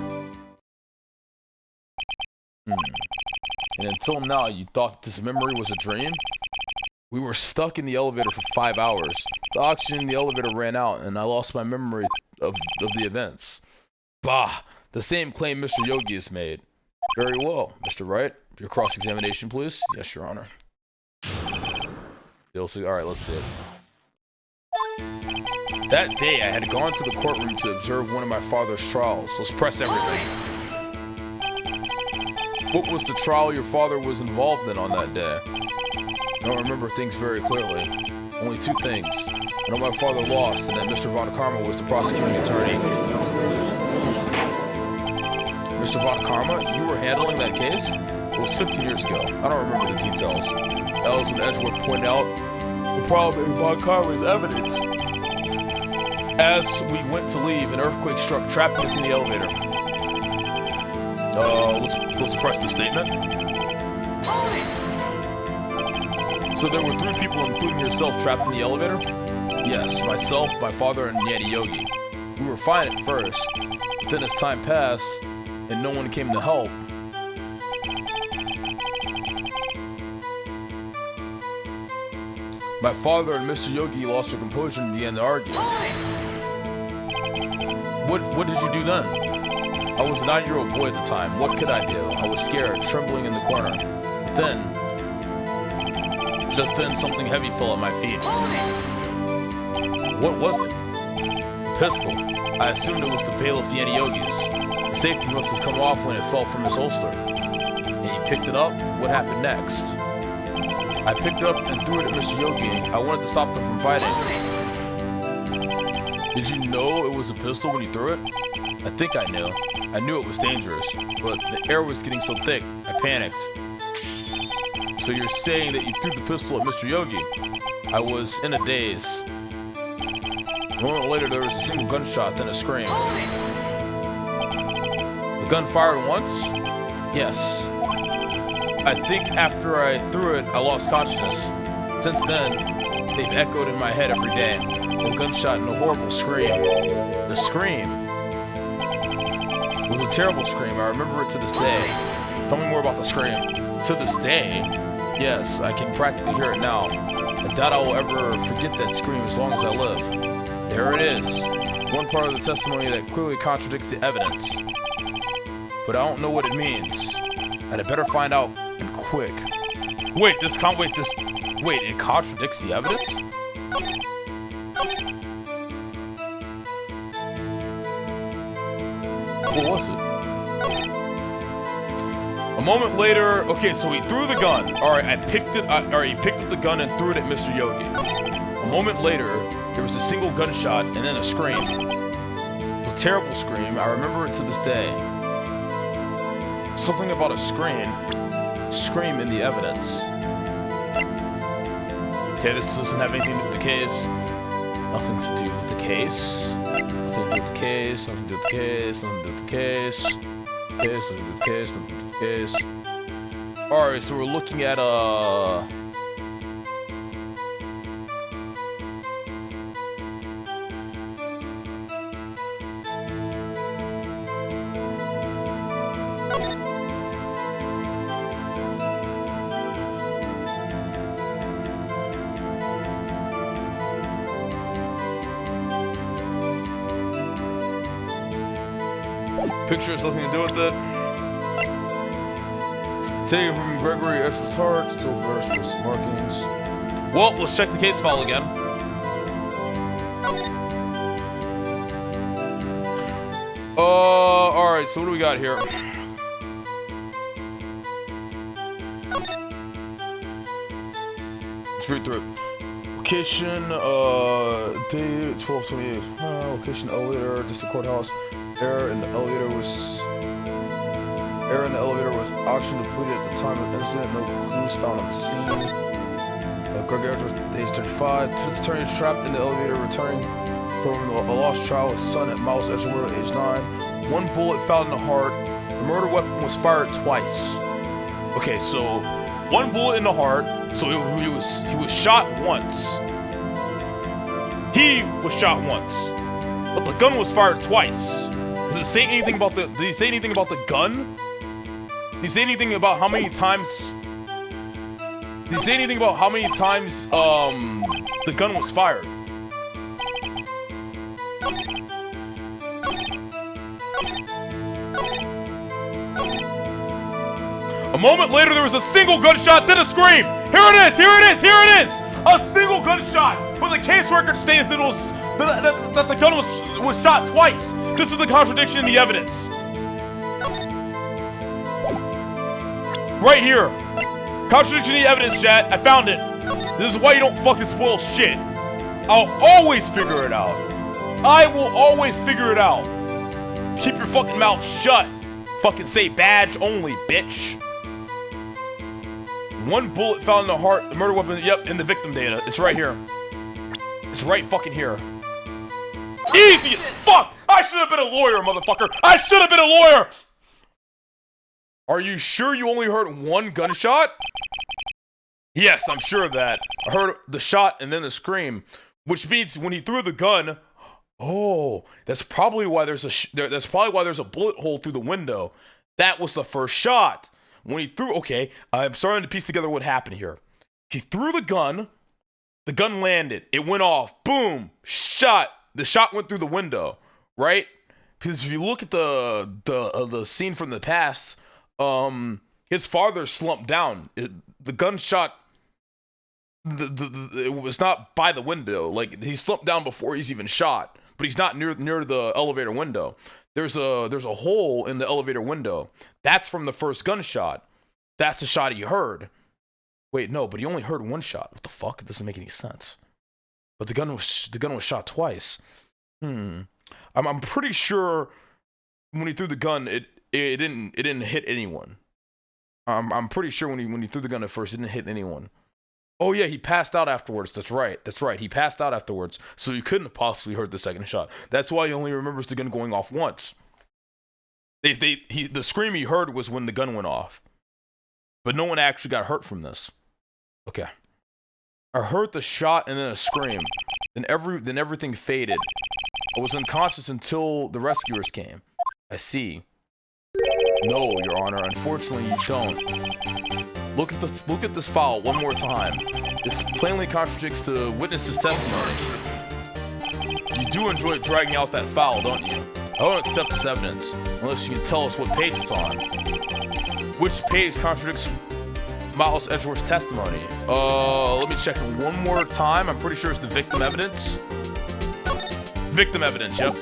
And until now, you thought this memory was a dream? We were stuck in the elevator for 5 hours. The oxygen in the elevator ran out, and I lost my memory of the events. Bah! The same claim Mr. Yogi has made. Very well, Mr. Wright. Your cross-examination, please. Yes, Your Honor. You'll see. All right, let's see it. That day, I had gone to the courtroom to observe one of my father's trials. Let's press everything. What was the trial your father was involved in on that day? I don't remember things very clearly. Only 2 things. I know my father lost, and that Mr. Von Karma was the prosecuting attorney. Mr. Von Karma, you were handling that case? It was 15 years ago. I don't remember the details. That was when Edgeworth pointed out the problem in Von Karma's evidence. As we went to leave, an earthquake struck, trapping us in the elevator. Let's press the statement. So there were 3 people, including yourself, trapped in the elevator? Yes, myself, my father, and Yanni Yogi. We were fine at first, but then as time passed, and no one came to help, my father and Mr. Yogi lost their composure and began to argue. What did you do then? I was a 9-year-old boy at the time. What could I do? I was scared, trembling in the corner. Just then, something heavy fell at my feet. What was it? A pistol. I assumed it was the bailiff Yanni Yogi's. The safety must have come off when it fell from his holster. And he picked it up. What happened next? I picked it up and threw it at Mr. Yogi. I wanted to stop them from fighting. Did you know it was a pistol when you threw it? I think I knew. I knew it was dangerous, but the air was getting so thick, I panicked. So you're saying that you threw the pistol at Mr. Yogi? I was in a daze. A moment later, there was a single gunshot, then a scream. The gun fired once? Yes. I think after I threw it, I lost consciousness. Since then, they've echoed in my head every day. The gunshot and a horrible scream. The scream. It was a terrible scream. I remember it to this day. Tell me more about the scream. To this day? Yes, I can practically hear it now. I doubt I will ever forget that scream as long as I live. There it is. One part of the testimony that clearly contradicts the evidence. But I don't know what it means. And I better find out, and quick. Wait, it contradicts the evidence? What was it? A moment later, okay, so he threw the gun. All right, I picked it. He picked up the gun and threw it at Mr. Yogi. A moment later, there was a single gunshot and then a scream. A terrible scream. I remember it to this day. Something about a scream in the evidence. Okay, this doesn't have anything to do with the case. Nothing to do with the case. Nothing to do with the case. Nothing to do with the case. Nothing to do with the case. Case, nothing to do with the case. Nothing to do with the case. Alright, so we're looking at picture has nothing to do with it. Taken from Gregory Extra Tart, still bears with some markings. Well, let's check the case file again. Alright, so what do we got here? Let's read through it. Location, day 12/28. Location, elevator, district courthouse. Air in the elevator was oxygen depleted at the time of the incident. No clues found on the scene. Gregory was age 35. Phoenix Attorney trapped in the elevator, returning from a lost child with son at Miles Edgeworth, age 9. One bullet found in the heart. The murder weapon was fired twice. Okay, so one bullet in the heart. So he was shot once. He was shot once, but the gun was fired twice. Does it say anything about the? Did he say anything about the gun? Did he say anything about how many times? Did he say anything about how many times the gun was fired? A moment later, there was a single gunshot, then a scream. Here it is! Here it is! Here it is! A single gunshot. But the case record states that that the gun was shot twice. This is the contradiction in the evidence. Right here. Contradiction in the evidence, chat. I found it. This is why you don't fucking spoil shit. I'll always figure it out. I will always figure it out. Keep your fucking mouth shut. Fucking say badge only, bitch. One bullet found in the heart, the murder weapon, yep, in the victim data. It's right here. It's right fucking here. Easy as fuck! I should have been a lawyer, motherfucker! I should have been a lawyer! Are you sure you only heard one gunshot? Yes, I'm sure of that. I heard the shot and then the scream, which means when he threw the gun, oh, that's probably why there's a bullet hole through the window. That was the first shot. When he threw, okay, I'm starting to piece together what happened here. He threw the gun landed, it went off, boom, shot. The shot went through the window, right? Because if you look at the scene from the past, his father slumped down. The gunshot, it was not by the window. Like, he slumped down before he's even shot, but he's not near the elevator window. There's a hole in the elevator window. That's from the first gunshot. That's the shot he heard. Wait, no, but he only heard one shot. What the fuck? It doesn't make any sense. But the gun was shot twice. I'm pretty sure when he threw the gun, it didn't hit anyone. I'm pretty sure when he threw the gun at first, it didn't hit anyone. Oh yeah, he passed out afterwards. That's right. He passed out afterwards, so he couldn't have possibly heard the second shot. That's why he only remembers the gun going off once. The scream he heard was when the gun went off, but no one actually got hurt from this. Okay, I heard the shot and then a scream. Then everything faded. I was unconscious until the rescuers came. I see. No, Your Honor. Unfortunately, you don't. Look at this file one more time. This plainly contradicts the witness's testimony. You do enjoy dragging out that file, don't you? I don't accept this evidence unless you can tell us what page it's on. Which page contradicts Miles Edgeworth's testimony? Let me check it one more time. I'm pretty sure it's the victim evidence. Victim evidence, yep.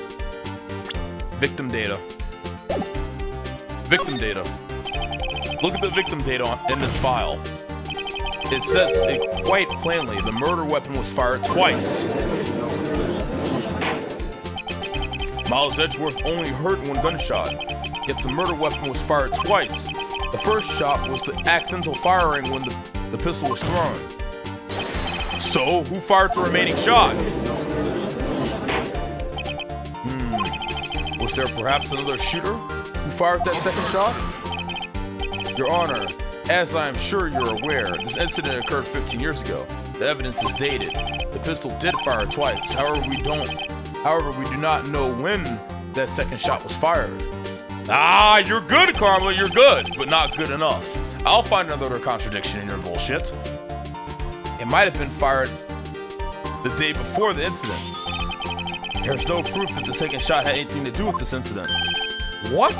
Victim data. Victim data. Look at the victim data in this file. It says it quite plainly, the murder weapon was fired twice. Miles Edgeworth only heard one gunshot, yet the murder weapon was fired twice. The first shot was the accidental firing when the pistol was thrown. So, who fired the remaining shot? Was there perhaps another shooter who fired that second shot? Your Honor, as I am sure you're aware, this incident occurred 15 years ago. The evidence is dated. The pistol did fire twice. However, we do not know when that second shot was fired. Ah, you're good, Karma, you're good, but not good enough. I'll find another contradiction in your bullshit. It might have been fired the day before the incident. There's no proof that the second shot had anything to do with this incident. What?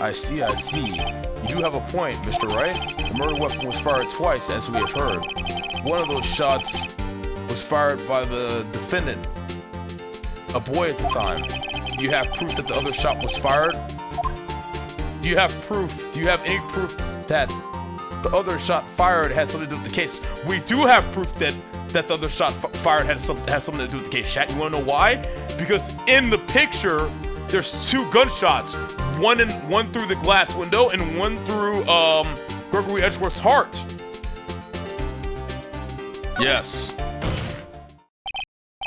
I see. You do have a point, Mr. Wright. The murder weapon was fired twice, as we have heard. One of those shots was fired by the defendant, a boy at the time. Do you have proof that the other shot was fired? Do you have any proof that the other shot fired had something to do with the case? We do have proof that the other shot fired has something to do with the case, chat. You wanna know why? Because in the picture, there's two gunshots. One through the glass window and one through Gregory Edgeworth's heart. Yes.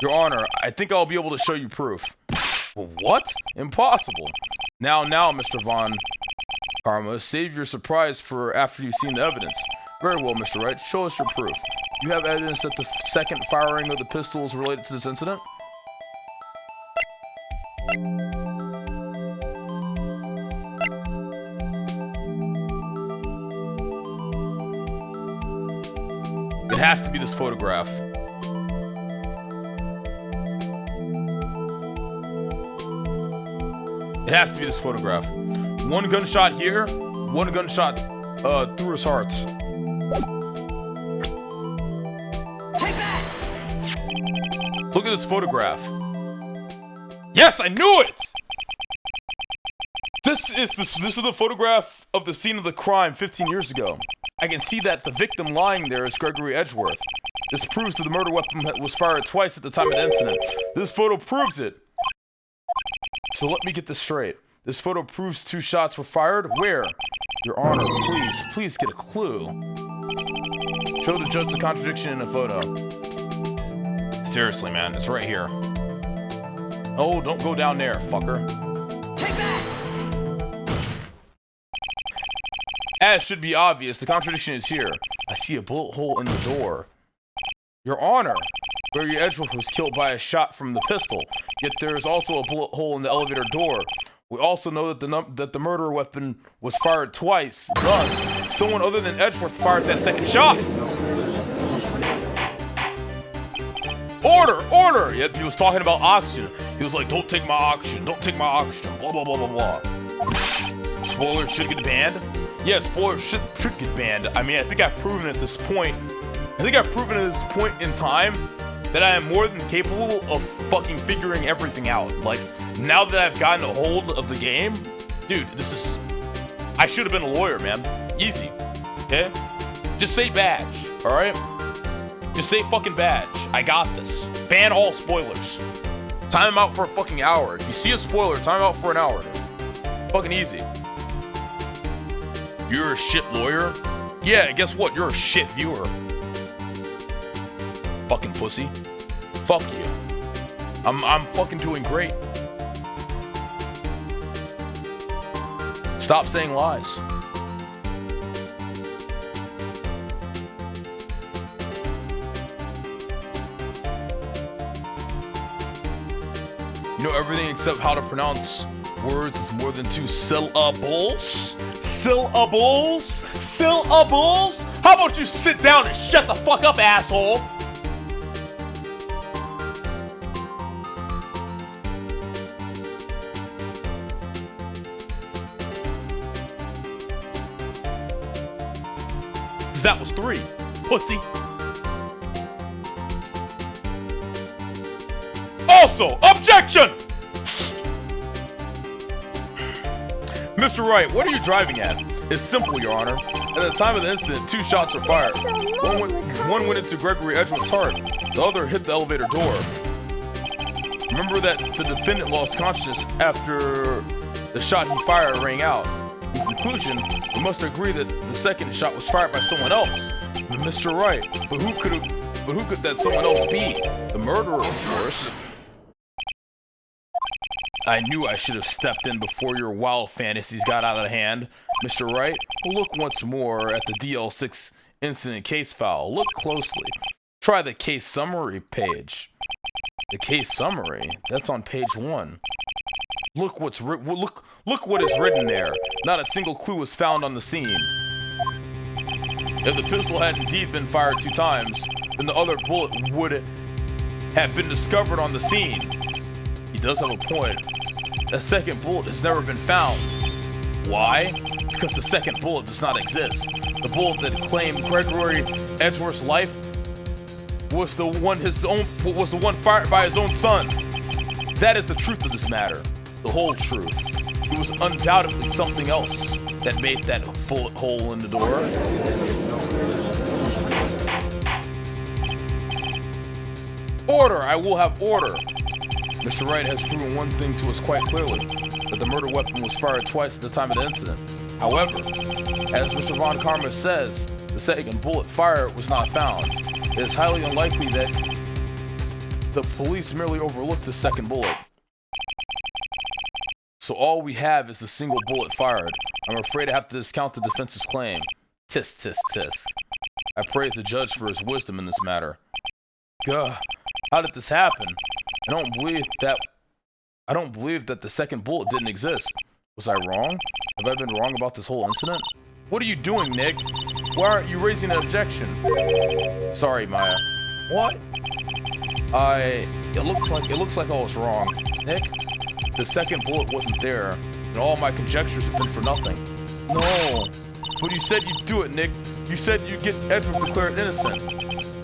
Your Honor, I think I'll be able to show you proof. What? Impossible. Now, Mr. Von Karma, save your surprise for after you've seen the evidence. Very well, Mr. Wright. Show us your proof. You have evidence that the second firing of the pistol is related to this incident? It has to be this photograph. It has to be this photograph. One gunshot here, one gunshot through his heart. Take that! Look at this photograph. Yes, I knew it! This is the photograph of the scene of the crime 15 years ago. I can see that the victim lying there is Gregory Edgeworth. This proves that the murder weapon was fired twice at the time of the incident. This photo proves it. So let me get this straight. This photo proves two shots were fired? Where? Your Honor, please get a clue. Show the judge the contradiction in a photo. Seriously, man, it's right here. Oh, don't go down there, fucker. Take that! As should be obvious, the contradiction is here. I see a bullet hole in the door. Your Honor, Gregory Edgeworth was killed by a shot from the pistol, yet there is also a bullet hole in the elevator door. We also know that the murder weapon was fired twice. Thus, someone other than Edgeworth fired that second shot. Order! Yet he was talking about oxygen. He was like, don't take my oxygen, blah, blah, blah, blah, blah. Spoilers should get banned? Yeah, spoilers should get banned. I mean, I think I've proven at this point in time that I am more than capable of fucking figuring everything out. Like, now that I've gotten a hold of the game, dude, I should have been a lawyer, man. Easy, okay? Just say badge, alright? Just say fucking badge. I got this. Ban all spoilers. Time them out for a fucking hour. If you see a spoiler, time out for an hour. Fucking easy. You're a shit lawyer? Yeah, guess what? You're a shit viewer. Fucking pussy. Fuck you. I'm fucking doing great. Stop saying lies. You know everything except how to pronounce words with more than 2 syllables? Syllables? How about you sit down and shut the fuck up, asshole? Cause that was 3, pussy. Also, objection! Mr. Wright, what are you driving at? It's simple, Your Honor. At the time of the incident, 2 shots were fired. One went into Gregory Edgeworth's heart. The other hit the elevator door. Remember that the defendant lost consciousness after the shot he fired rang out. In conclusion, we must agree that the second shot was fired by someone else, Mr. Wright. But who could that someone else be? The murderer, of course. I knew I should have stepped in before your wild fantasies got out of hand. Mr. Wright, look once more at the DL6 incident case file. Look closely. Try the case summary page. The case summary? That's on page 1. Look what is written there. Not a single clue was found on the scene. If the pistol had indeed been fired 2 times, then the other bullet would have been discovered on the scene. He does have a point. A second bullet has never been found. Why? Because the second bullet does not exist. The bullet that claimed Gregory Edgeworth's life was the one fired by his own son. That is the truth of this matter. The whole truth. It was undoubtedly something else that made that bullet hole in the door. Order! I will have order! Mr. Wright has proven one thing to us quite clearly, that the murder weapon was fired twice at the time of the incident. However, as Mr. Von Karma says, the second bullet fired was not found. It is highly unlikely that the police merely overlooked the second bullet. So all we have is the single bullet fired. I'm afraid I have to discount the defense's claim. Tisk, tisk, tisk. I praise the judge for his wisdom in this matter. Gah, how did this happen? I don't believe that the second bullet didn't exist. Was I wrong? Have I been wrong about this whole incident? What are you doing, Nick? Why aren't you raising an objection? Sorry, Maya. What? It looks like I was wrong. Nick, the second bullet wasn't there, and all my conjectures have been for nothing. No, but you said you'd do it, Nick. You said you'd get Edward declared innocent.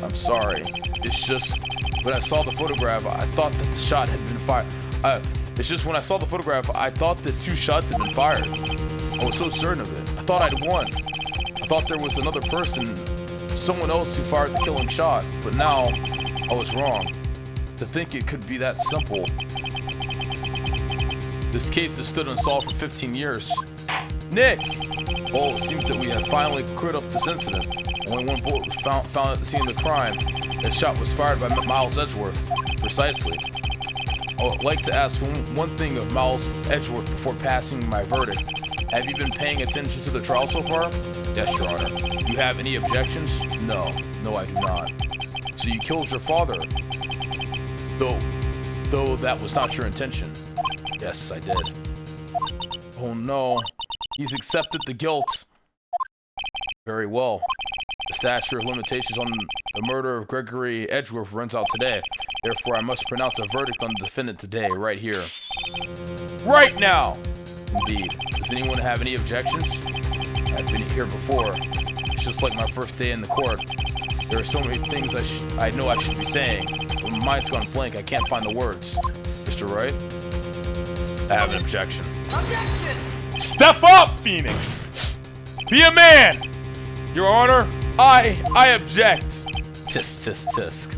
I'm sorry. It's just when I saw the photograph, I thought that the shot had been fired. It's just when I saw the photograph, I thought that 2 shots had been fired. I was so certain of it. I thought I'd won. I thought there was another person, someone else who fired the killing shot, but now I was wrong. To think it could be that simple. This case has stood unsolved for 15 years. Nick! Well, it seems that we have finally cleared up this incident. Only 1 bullet was found at the scene of the crime. That shot was fired by Miles Edgeworth. Precisely. I would like to ask one thing of Miles Edgeworth before passing my verdict. Have you been paying attention to the trial so far? Yes, Your Honor. Do you have any objections? No. No, I do not. So you killed your father. Though that was not your intention. Yes, I did. Oh no. He's accepted the guilt. Very well. The statute of limitations on the murder of Gregory Edgeworth runs out today. Therefore, I must pronounce a verdict on the defendant today, right here. Right now! Indeed. Does anyone have any objections? I've been here before. It's just like my first day in the court. There are so many things I know I should be saying, but my mind's gone blank. I can't find the words. Mr. Wright? I have an objection. Objection! Step up, Phoenix! Be a man! Your Honor, I object. Tisk, tisk, tisk.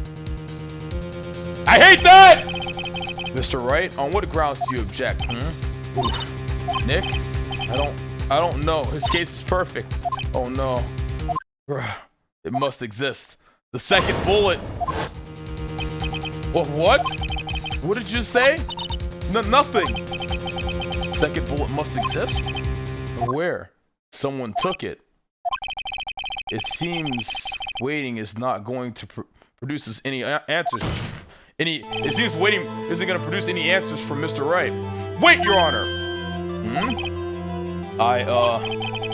I hate that! Mr. Wright, on what grounds do you object, Oof. Nick? I don't know. His case is perfect. Oh no. It must exist. The second bullet. What? What did you say? Nothing. Second bullet must exist? Where? Someone took it. It seems waiting is not going to produce us any answers. It seems waiting isn't going to produce any answers from Mr. Wright. Wait, Your Honor.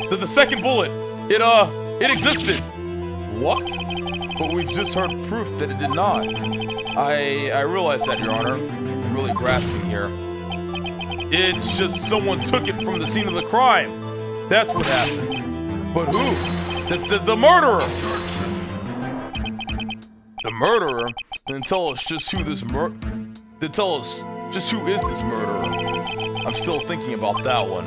The second bullet. It existed. What? But we've just heard proof that it did not. I realize that, Your Honor. I'm really grasping here. It's just someone took it from the scene of the crime. That's what happened. But who? The murderer! The murderer? Then tell us just who this Then tell us just who is this murderer? I'm still thinking about that one.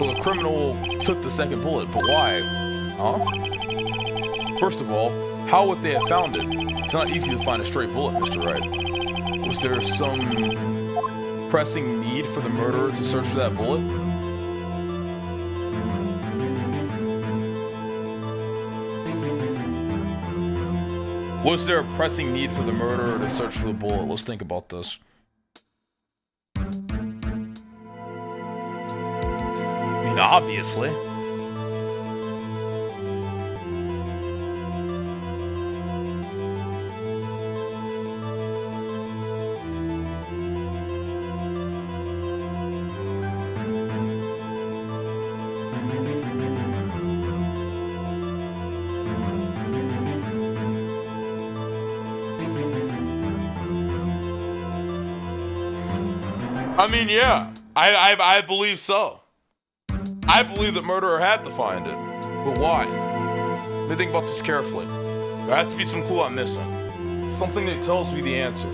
Well, the criminal took the second bullet, but why? Huh? First of all, how would they have found it? It's not easy to find a stray bullet, Mr. Wright. Was there some pressing need for the murderer to search for that bullet? Was there a pressing need for the murderer to search for the bullet? Let's think about this. I mean, obviously. I mean, yeah, I believe so. I believe the murderer had to find it. But why? Let me think about this carefully. There has to be some clue I'm missing. Something that tells me the answer.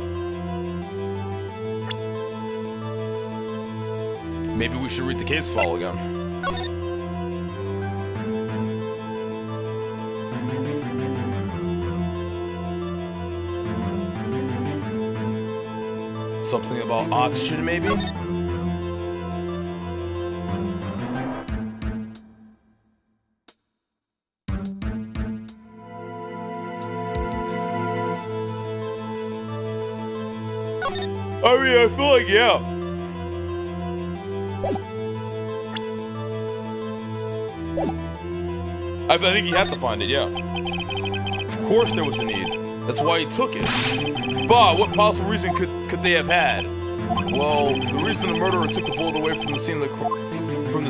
Maybe we should read the case file again. Something about oxygen, maybe? I mean, I feel like, yeah. I think he had to find it, yeah. Of course there was a need. That's why he took it. But what possible reason could they have had? Well, the reason the murderer took the bullet away from the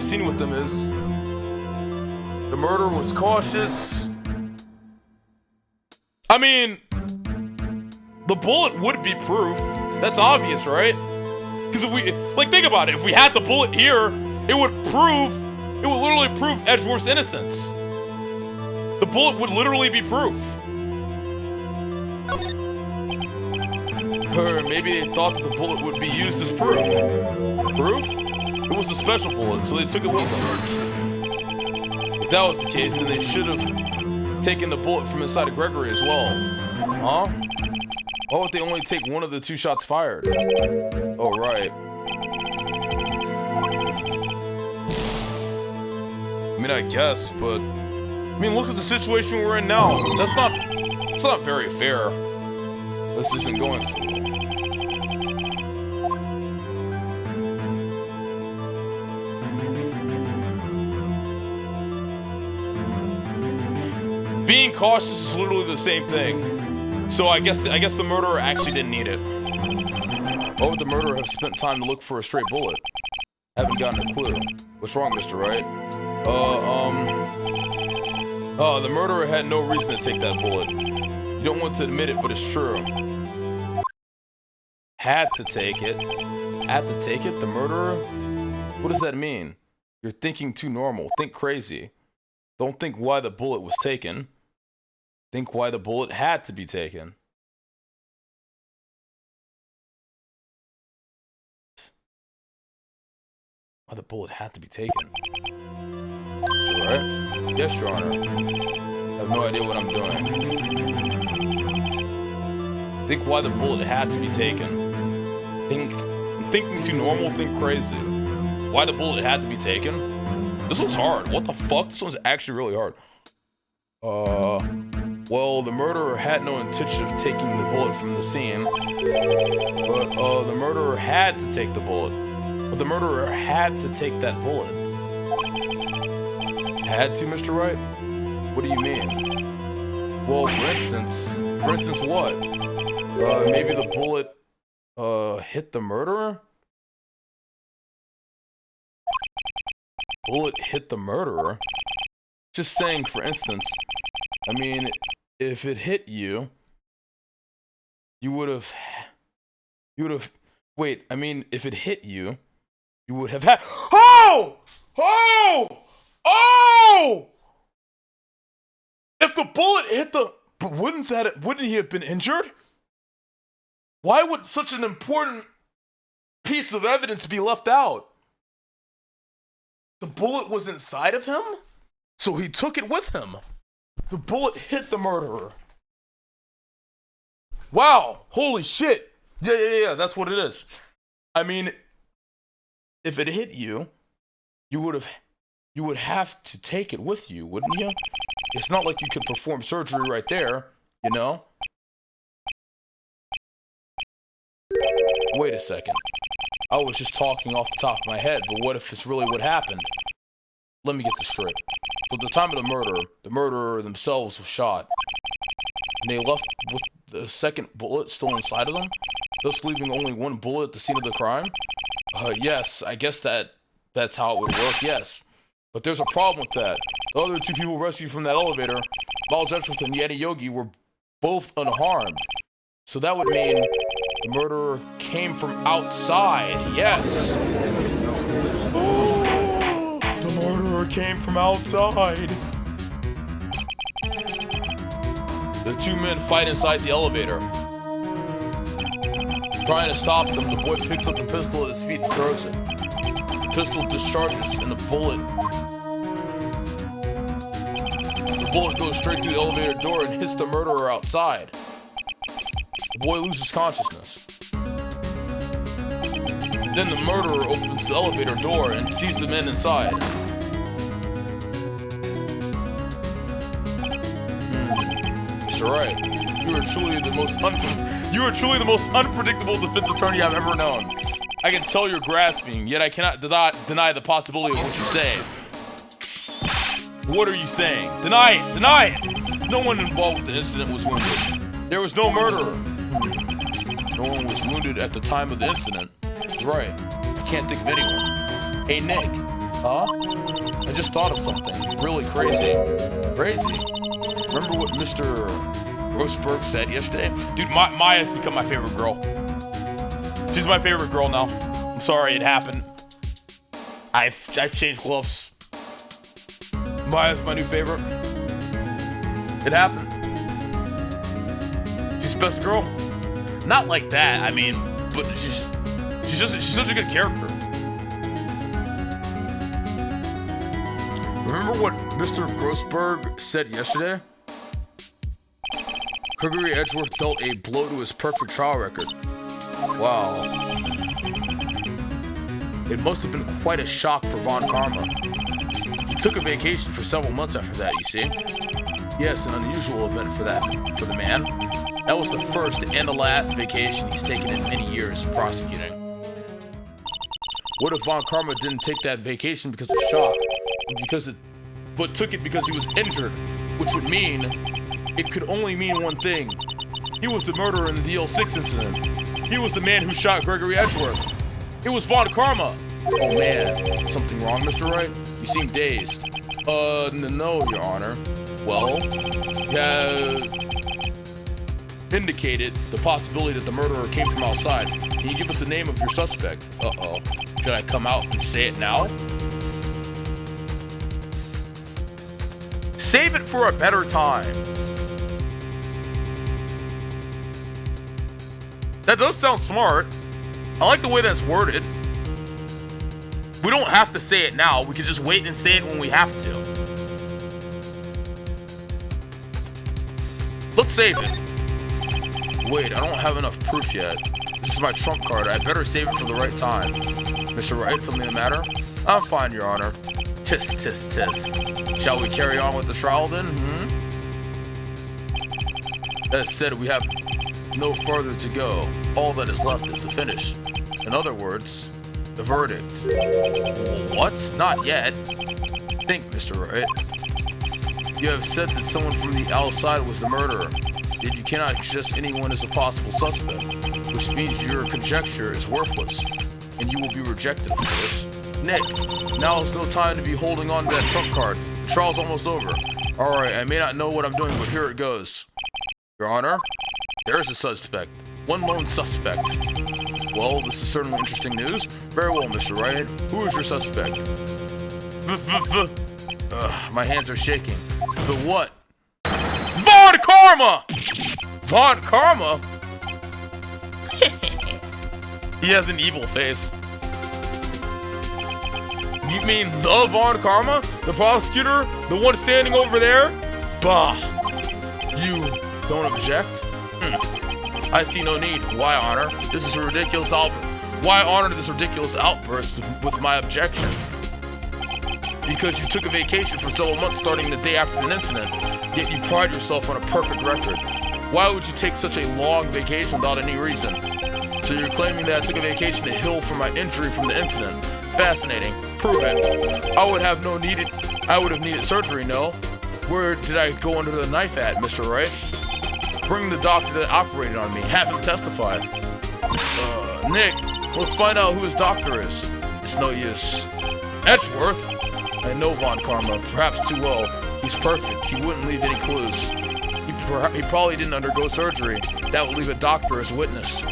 scene with them is the murderer was cautious. I mean, the bullet would be proof. That's obvious, right? Because if we, like, think about it. If we had the bullet here, it would literally prove Edgeworth's innocence. The bullet would literally be proof. Or maybe they thought that the bullet would be used as proof. Proof? It was a special bullet, so they took it with them. If that was the case, then they should have taken the bullet from inside of Gregory as well. Huh? Why would they only take one of the two shots fired? Oh, right. I mean, I guess, but... I mean, look at the situation we're in now. It's not very fair. This isn't going so well. Being cautious is literally the same thing. So I guess the murderer actually didn't need it. Why would the murderer have spent time to look for a stray bullet? Haven't gotten a clue. What's wrong, Mr. Wright? The murderer had no reason to take that bullet. You don't want to admit it, but it's true. Had to take it. Had to take it? The murderer? What does that mean? You're thinking too normal. Think crazy. Don't think why the bullet was taken. Think why the bullet had to be taken. Why the bullet had to be taken. Alright? Yes, Your Honor. I have no idea what I'm doing. Think why the bullet had to be taken. Thinking too normal, think crazy. Why the bullet had to be taken? This one's hard. What the fuck? This one's actually really hard. Well, the murderer had no intention of taking the bullet from the scene. But, the murderer had to take the bullet. But the murderer had to take that bullet. Had to, Mr. Wright? What do you mean? Well, for instance what? Maybe the bullet, hit the murderer? Bullet hit the murderer? Just saying, for instance. I mean, if it hit you, you would have, wait, I mean, if it hit you, you would have had, oh! If the bullet hit but wouldn't he have been injured? Why would such an important piece of evidence be left out? The bullet was inside of him? So he took it with him. The bullet hit the murderer. Wow, holy shit. Yeah, that's what it is. I mean, if it hit you, you would have to take it with you, wouldn't you? It's not like you could perform surgery right there, you know? Wait a second. I was just talking off the top of my head, but what if it's really what happened? Let me get this straight. So at the time of the murderer themselves was shot. And they left with the second bullet still inside of them, thus leaving only one bullet at the scene of the crime? Yes, I guess that's how it would work, yes. But there's a problem with that. The other two people rescued from that elevator, Miles Edgeworth and Yeti Yogi, were both unharmed. So that would mean the murderer came from outside, yes. The murderer came from outside. The two men fight inside the elevator. Trying to stop them, the boy picks up the pistol at his feet and throws it. The pistol discharges and the bullet goes straight through the elevator door and hits the murderer outside. The boy loses consciousness. Then the murderer opens the elevator door and sees the men inside. Mr. Wright, you are truly the most unpredictable defense attorney I've ever known. I can tell you're grasping, yet I cannot deny the possibility of what you say. What are you saying? Deny it! Deny it! No one involved with the incident was wounded. There was no murderer. No one was wounded at the time of the incident. That's right. I can't think of anyone. Hey, Nick. Huh? I just thought of something really crazy. Crazy? Remember what Mr. Roseberg said yesterday? Dude, Maya's become my favorite girl. She's my favorite girl now. I'm sorry, it happened. I've changed gloves. Maya's my new favorite. It happened. She's best girl. Not like that, I mean, but she's such a good character. Remember what Mr. Grossberg said yesterday? Gregory Edgeworth dealt a blow to his perfect trial record. Wow. It must have been quite a shock for Von Karma. He took a vacation for several months after that, you see? Yes, an unusual event for the man. That was the first and the last vacation he's taken in many years of prosecuting. What if Von Karma didn't take that vacation because of shock, but took it because he was injured, which would mean, it could only mean one thing. He was the murderer in the DL6 incident. He was the man who shot Gregory Edgeworth. It was Von Karma. Oh man, something wrong, Mr. Wright? You seem dazed. No, Your Honor. Well, indicated the possibility that the murderer came from outside. Can you give us the name of your suspect? Uh-oh. Should I come out and say it now? Save it for a better time. That does sound smart. I like the way that's worded. We don't have to say it now. We can just wait and say it when we have to. Let's save it. Wait, I don't have enough proof yet. This is my trump card. I better save it for the right time. Mr. Wright, something the matter? I'm fine, Your Honor. Tisk, tisk, tisk. Shall we carry on with the trial then? That said, we have no further to go. All that is left is the finish. In other words, the verdict. What? Not yet. Think, Mr. Wright. You have said that someone from the outside was the murderer. Yet you cannot suggest anyone as a possible suspect, which means your conjecture is worthless, and you will be rejected for this. Nick, now is no time to be holding on to that trump card. The trial's almost over. Alright, I may not know what I'm doing, but here it goes. Your Honor, there is a suspect. One lone suspect. Well, this is certainly interesting news. Very well, Mr. Wright. Who is your suspect? My hands are shaking. The what? Von Karma! Von Karma? He has an evil face. You mean the Von Karma? The prosecutor? The one standing over there? Bah! You don't object? I see no need. Why honor? This is a ridiculous Why honor this ridiculous outburst with my objection? Because you took a vacation for several months starting the day after the incident, yet you pride yourself on a perfect record. Why would you take such a long vacation without any reason? So you're claiming that I took a vacation to heal from my injury from the incident. Fascinating. Prove it. I would have needed surgery, no? Where did I go under the knife at, Mr. Wright? Bring the doctor that operated on me. Have him testify. Nick, let's find out who his doctor is. It's no use. Edgeworth? I know Von Karma, perhaps too well. He's perfect. He wouldn't leave any clues. He probably didn't undergo surgery. That would leave a doctor as witness.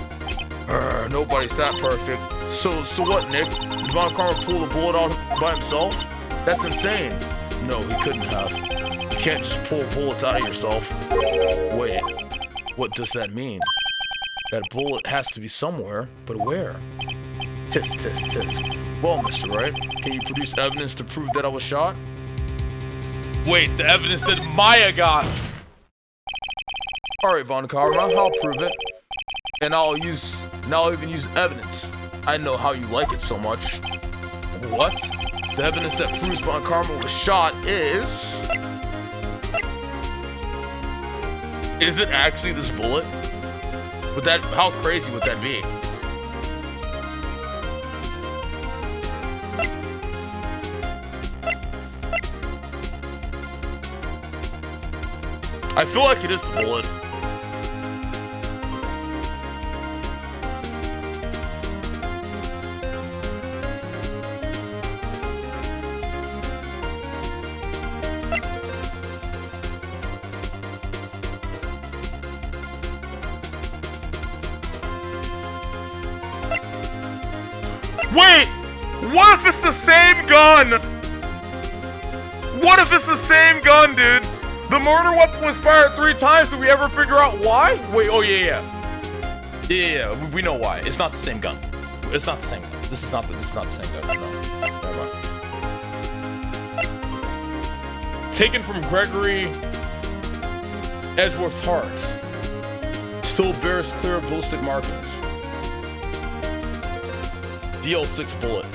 Nobody's that perfect. So what, Nick? Did Von Karma pull the bullet out by himself? That's insane. No, he couldn't have. You can't just pull bullets out of yourself. Wait, what does that mean? That bullet has to be somewhere, but where? Tisk, tisk, tisk. Well, Mr. Wright, can you produce evidence to prove that I was shot? Wait, the evidence that Maya got! Alright, Von Karma, I'll prove it. And I'll even use evidence. I know how you like it so much. What? The evidence that proves Von Karma was shot is... Is it actually this bullet? How crazy would that be? I feel like it is the bullet. Wait! What if it's the same gun? What if it's the same gun, dude? The murder weapon was fired 3 times. Did we ever figure out why? Wait, oh yeah. We know why. It's not the same gun. It's not the same gun. This is not the same gun. No. Never mind. Taken from Gregory Edgeworth's heart. Still bears clear ballistic markings. DL6 bullet.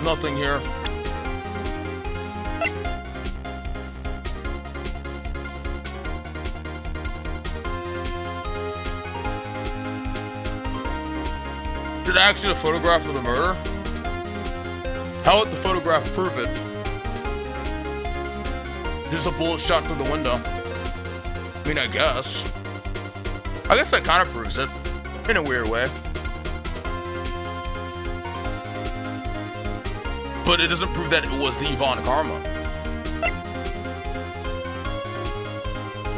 Nothing here. Is it actually a photograph of the murder? How would the photograph prove it? There's a bullet shot through the window. I mean, I guess that kind of proves it, in a weird way. But it doesn't prove that it was the Von Karma.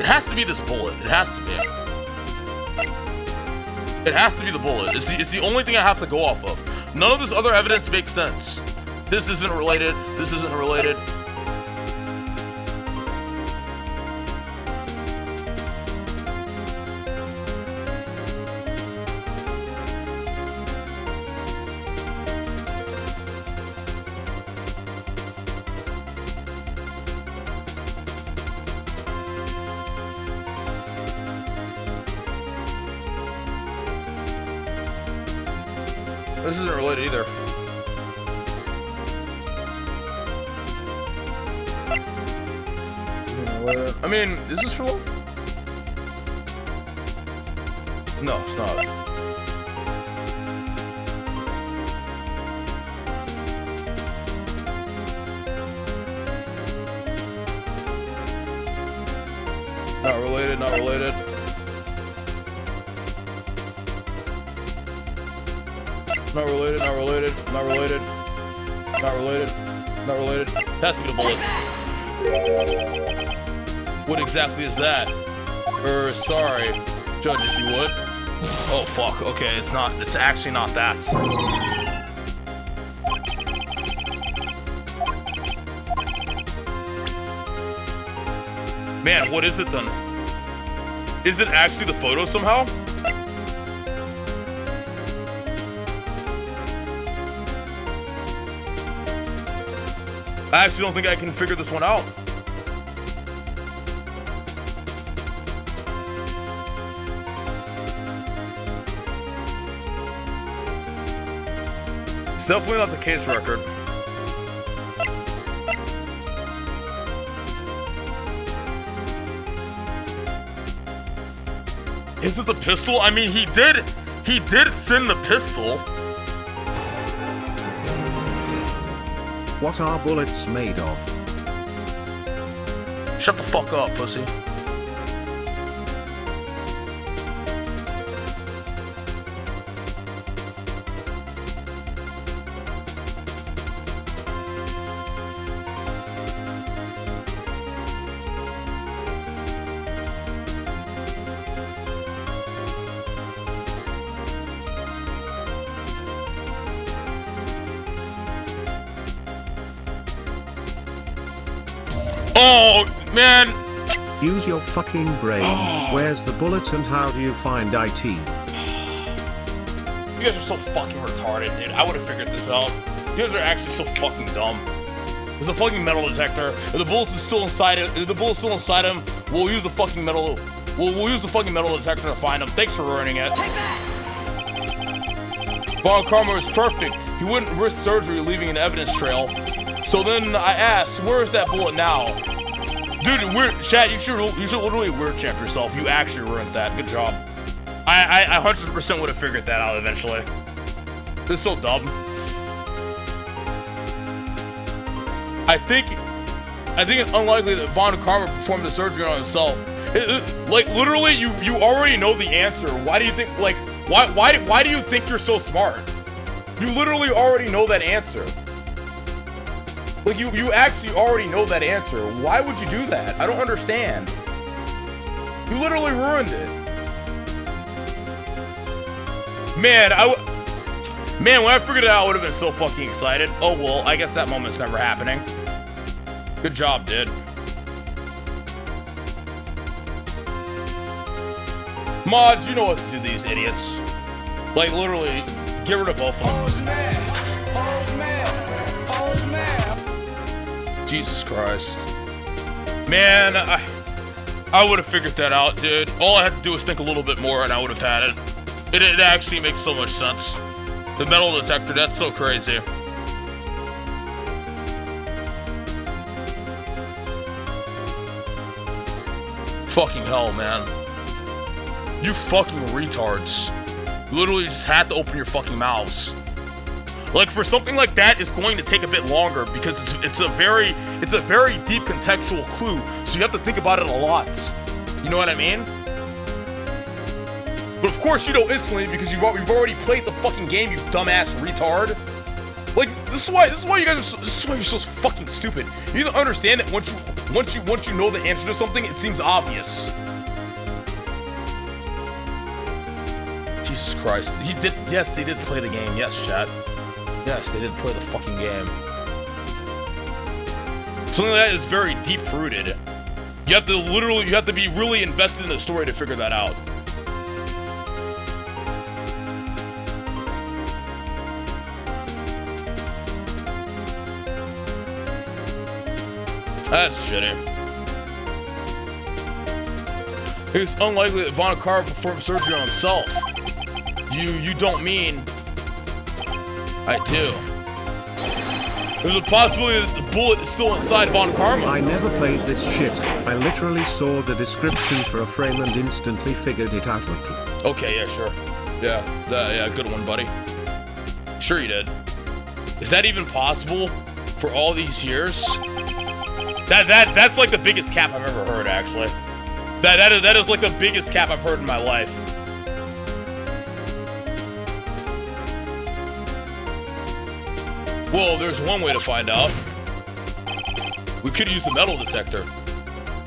It has to be this bullet. It has to be. It has to be the bullet. It's the only thing I have to go off of. None of this other evidence makes sense. This isn't related. This isn't related. This isn't related either. I mean, is this real? No, it's not. Not related, not related. Not related, not related, not related. Not related, not related. Has to be the bullet. What exactly is that? Sorry. Judge, if you would. Oh, fuck. Okay, it's not. It's actually not that. Man, what is it then? Is it actually the photo somehow? I actually don't think I can figure this one out. It's definitely not the case record. Is it the pistol? I mean, he did send the pistol. What are bullets made of? Shut the fuck up, pussy. Oh, man. Use your fucking brain. Where's the bullet and how do you find IT? You guys are so fucking retarded, dude. I would have figured this out. You guys are actually so fucking dumb. There's a fucking metal detector. If the bullet's still inside it, if the bullet's still inside him, we'll use the fucking metal. We'll use the fucking metal detector to find him. Thanks for ruining it. Von Karma is perfect. He wouldn't risk surgery leaving an evidence trail. So then I asked, where is that bullet now? Dude, Chad, you should literally word champ yourself. You actually ruined that. Good job. I 100% would have figured that out eventually. This is so dumb. I think it's unlikely that Von Karma performed the surgery on himself. Like literally, you already know the answer. Why do you think why do you think you're so smart? You literally already know that answer. Like, you actually already know that answer. Why would you do that? I don't understand. You literally ruined it. Man, when I figured it out, I would have been so fucking excited. Oh, well, I guess that moment's never happening. Good job, dude. Mods, you know what to do, these idiots. Like, literally, get rid of both of them. Jesus Christ. Man, I would have figured that out, dude. All I had to do was think a little bit more and I would have had it. It actually makes so much sense. The metal detector, that's so crazy. Fucking hell, man. You fucking retards. You literally just had to open your fucking mouths. Like, for something like that, it's going to take a bit longer because it's a very deep contextual clue. So you have to think about it a lot. You know what I mean? But of course you know instantly because you've already played the fucking game, you dumbass retard. Like, this is why you're so fucking stupid. You need to understand that once you know the answer to something, it seems obvious. Jesus Christ. Yes, they did play the game. Yes, chat. Yes, they did play the fucking game. Something like that is very deep-rooted. You have to be really invested in the story to figure that out. That's shitty. It's unlikely that Von Karma performed surgery on himself. You don't mean... I do. There's a possibility that the bullet is still inside Von Karma. I never played this shit. I literally saw the description for a frame and instantly figured it out. Okay, yeah, sure. Yeah, good one, buddy. Sure you did. Is that even possible for all these years? That's like the biggest cap I've ever heard, actually. That is like the biggest cap I've heard in my life. Well, there's one way to find out. We could use the metal detector.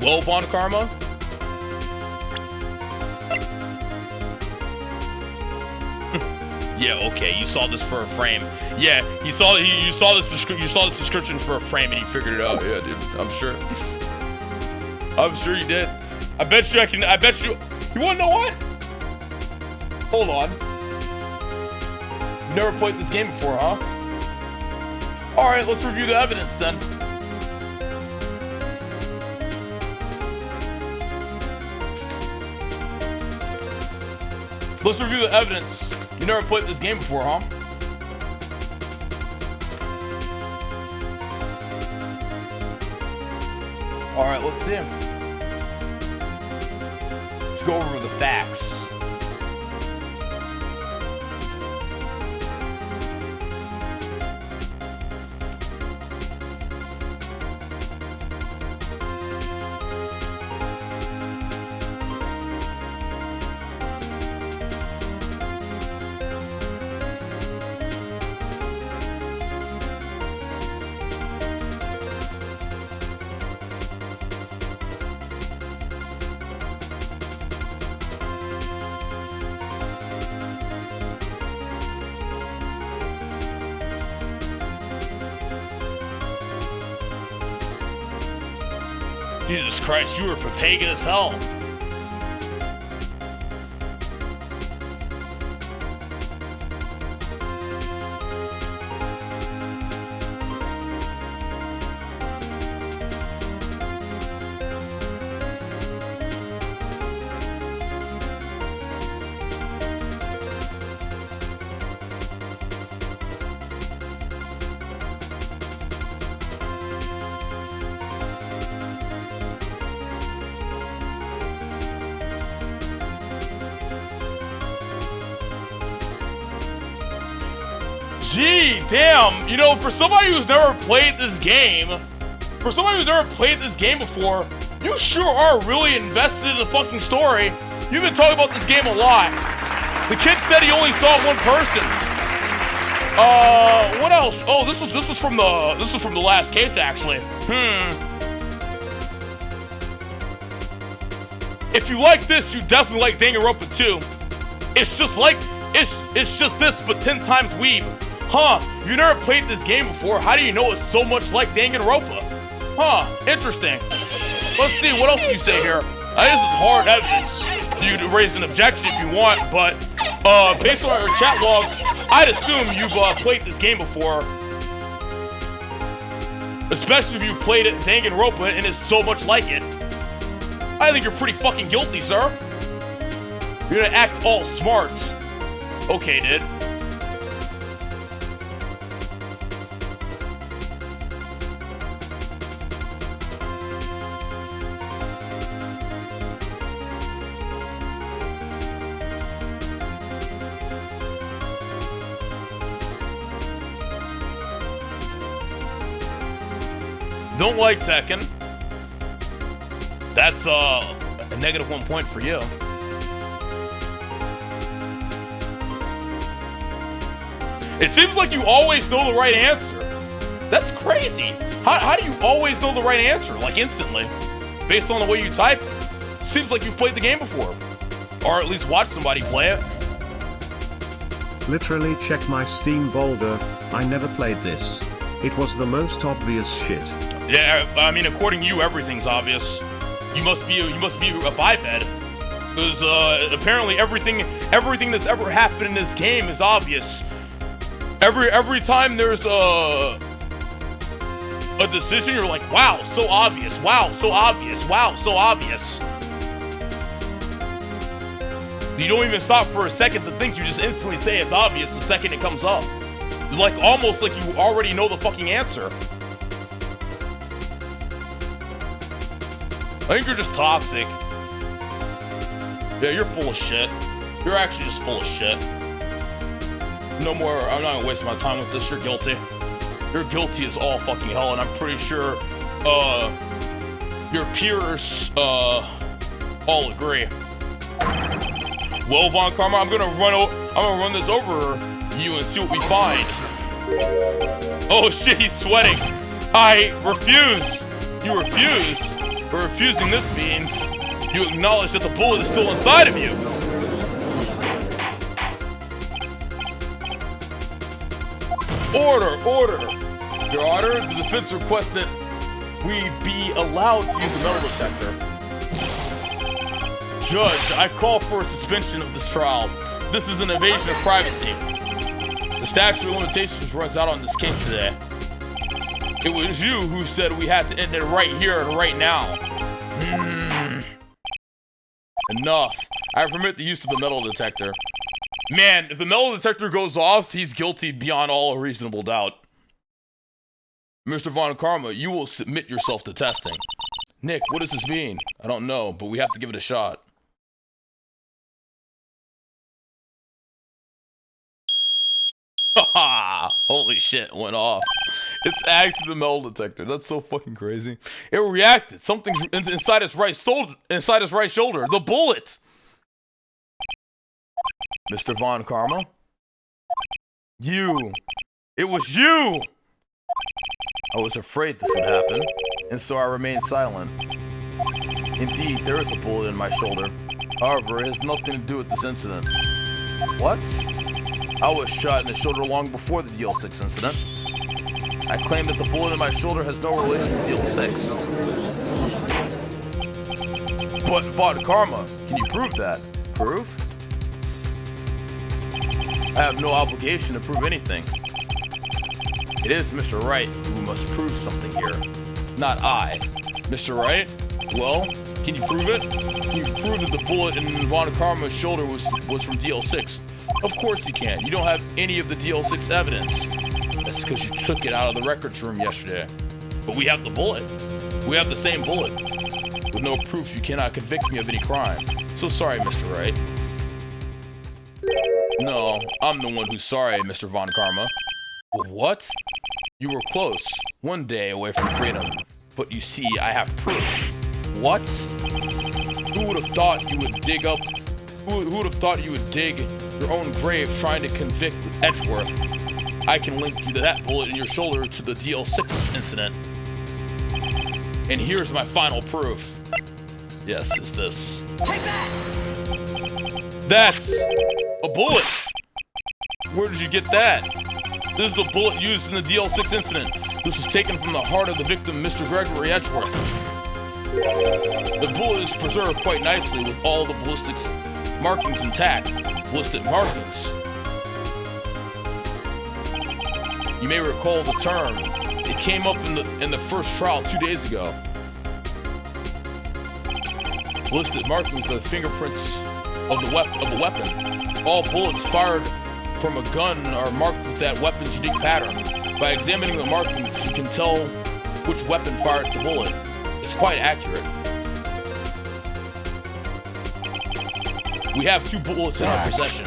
Well, Von Karma? Yeah, okay, you saw this for a frame. Yeah, you saw this description for a frame and you figured it out. Yeah, dude, I'm sure. I'm sure you did. I bet you you wanna know what? Hold on. Never played this game before, huh? Alright, let's review the evidence then. Let's review the evidence. You never played this game before, huh? Alright, let's see. Let's go over the facts. Jesus Christ, you were pagan as hell. Gee, damn, you know, for somebody who's never played this game before, you sure are really invested in the fucking story. You've been talking about this game a lot. The kid said he only saw one person. What else? Oh, this was from the last case, actually. If you like this, you definitely like Danganronpa too. It's just this, but 10 times weeb. Huh, you never played this game before. How do you know it's so much like Danganronpa? Huh, interesting. Let's see, what else do you say here? This is hard evidence. You can raise an objection if you want, but based on your chat logs, I'd assume you've played this game before. Especially if you played it Danganronpa and it's so much like it. I think you're pretty fucking guilty, sir. You're gonna act all smart. Okay, dude. Don't like Tekken. That's a -1 point for you. It seems like you always know the right answer. That's crazy. How do you always know the right answer? Like instantly. Based on the way you type it. Seems like you've played the game before. Or at least watched somebody play it. Literally check my Steam Boulder. I never played this. It was the most obvious shit. Yeah, I mean, according to you, everything's obvious. You must be a 5-head. Because apparently everything that's ever happened in this game is obvious. Every time there's a decision, you're like, wow, so obvious, wow, so obvious, wow, so obvious. You don't even stop for a second to think, you just instantly say it's obvious the second it comes up. Like, almost like you already know the fucking answer. I think you're just toxic. Yeah, you're full of shit. You're actually just full of shit. No more, I'm not gonna waste my time with this, you're guilty. You're guilty as all fucking hell, and I'm pretty sure, your peers, all agree. Well, Von Karma, I'm gonna run this over you and see what we find. Oh shit, he's sweating. I refuse. You refuse. But refusing this means you acknowledge that the bullet is still inside of you. Order. Your Honor, the defense requests that we be allowed to use the metal detector. Judge, I call for a suspension of this trial. This is an invasion of privacy. The statute of limitations runs out on this case today. It was you who said we had to end it right here and right now. Enough. I permit the use of the metal detector. Man, if the metal detector goes off, he's guilty beyond all reasonable doubt. Mr. Von Karma, you will submit yourself to testing. Nick, what does this mean? I don't know, but we have to give it a shot. Haha! Holy shit, went off. It's actually the metal detector. That's so fucking crazy. It reacted. Something's inside his right shoulder. The bullet! Mr. Von Karma? You! It was you! I was afraid this would happen, and so I remained silent. Indeed, there is a bullet in my shoulder. However, it has nothing to do with this incident. What? I was shot in the shoulder long before the DL6 incident. I claim that the bullet in my shoulder has no relation to DL6. But Von Karma, can you prove that? Prove? I have no obligation to prove anything. It is Mr. Wright who must prove something here, not I. Mr. Wright? Well, can you prove it? Can you prove that the bullet in Von Karma's shoulder was from DL6? Of course you can. You don't have any of the DL6 evidence. That's because you took it out of the records room yesterday. But we have the bullet. We have the same bullet. With no proof, you cannot convict me of any crime. So sorry, Mr. Wright. No, I'm the one who's sorry, Mr. Von Karma. What? You were close. One day away from freedom. But you see, I have proof. What? Who would have thought you would dig up... Who would have thought you would dig your own grave trying to convict Edgeworth? I can link you to that bullet in your shoulder to the DL6 incident. And here's my final proof. Yes, it's this. Take that! That's a bullet! Where did you get that? This is the bullet used in the DL6 incident. This was taken from the heart of the victim, Mr. Gregory Edgeworth. The bullet is preserved quite nicely with all the ballistics markings intact. Ballistic markings. You may recall the term. It came up in the first trial 2 days ago. Ballistic markings are the fingerprints of the weapon. All bullets fired from a gun are marked with that weapon's unique pattern. By examining the markings, you can tell which weapon fired the bullet. It's quite accurate. We have 2 bullets in our possession.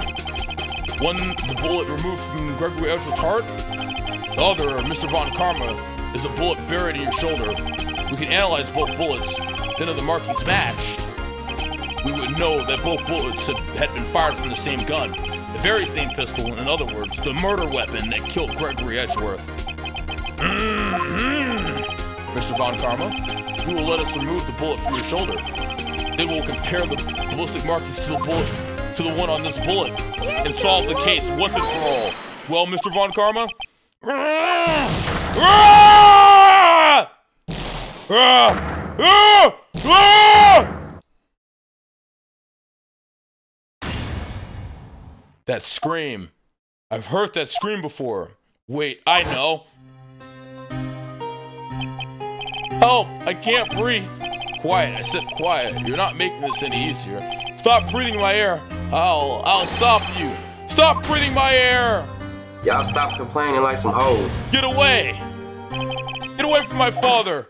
One, the bullet removed from Gregory Edgeworth's heart. The other, Mr. Von Karma, is a bullet buried in your shoulder. We can analyze both bullets, then if the markings matched, we would know that both bullets had been fired from the same gun. The very same pistol, in other words, the murder weapon that killed Gregory Edgeworth. Mr. Von Karma, you will let us remove the bullet from your shoulder. Then we'll compare the ballistic markings to the one on this bullet and solve the case once and for all. Well, Mr. Von Karma? That scream. I've heard that scream before. Wait, I know. Help! I can't breathe. Quiet, I said quiet. You're not making this any easier. Stop breathing my air. I'll stop you. Stop breathing my air! Y'all stop complaining like some hoes. Get away! Get away from my father!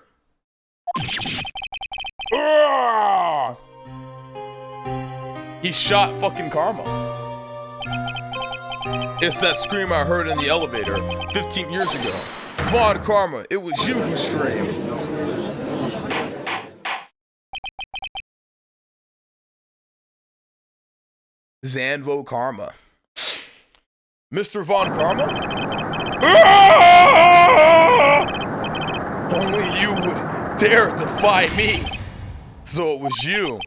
Urgh! He shot fucking Karma. It's that scream I heard in the elevator 15 years ago. Vaughn Karma, it was you who screamed. Zanvo Karma. Mr. Von Karma? Only you would dare defy me. So it was you.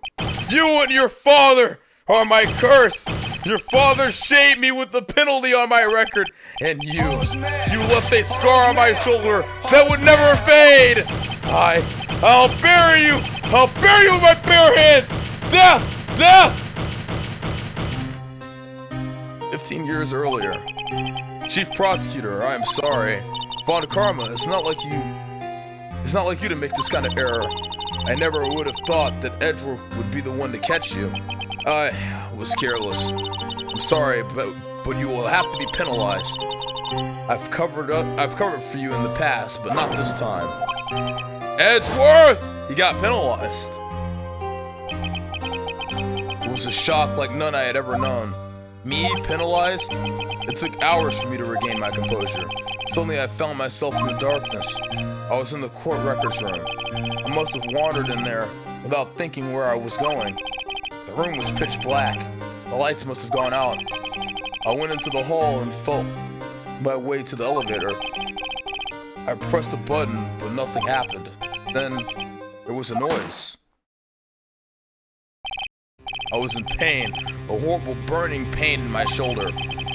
You and your father are my curse. Your father shaved me with the penalty on my record. And you left a scar on my shoulder that would never fade. I'll bury you. I'll bury you with my bare hands. Death, death. 15 years earlier. Chief Prosecutor, I am sorry. Von Karma, it's not like you to make this kind of error. I never would have thought that Edgeworth would be the one to catch you. I was careless. I'm sorry, but you will have to be penalized. I've covered for you in the past, but not this time. Edgeworth! He got penalized. It was a shock like none I had ever known. Me penalized? It took hours for me to regain my composure. Suddenly I found myself in the darkness. I was in the court records room. I must have wandered in there without thinking where I was going. The room was pitch black. The lights must have gone out. I went into the hall and felt my way to the elevator. I pressed a button, but nothing happened. Then there was a noise. I was in pain, a horrible burning pain in my shoulder.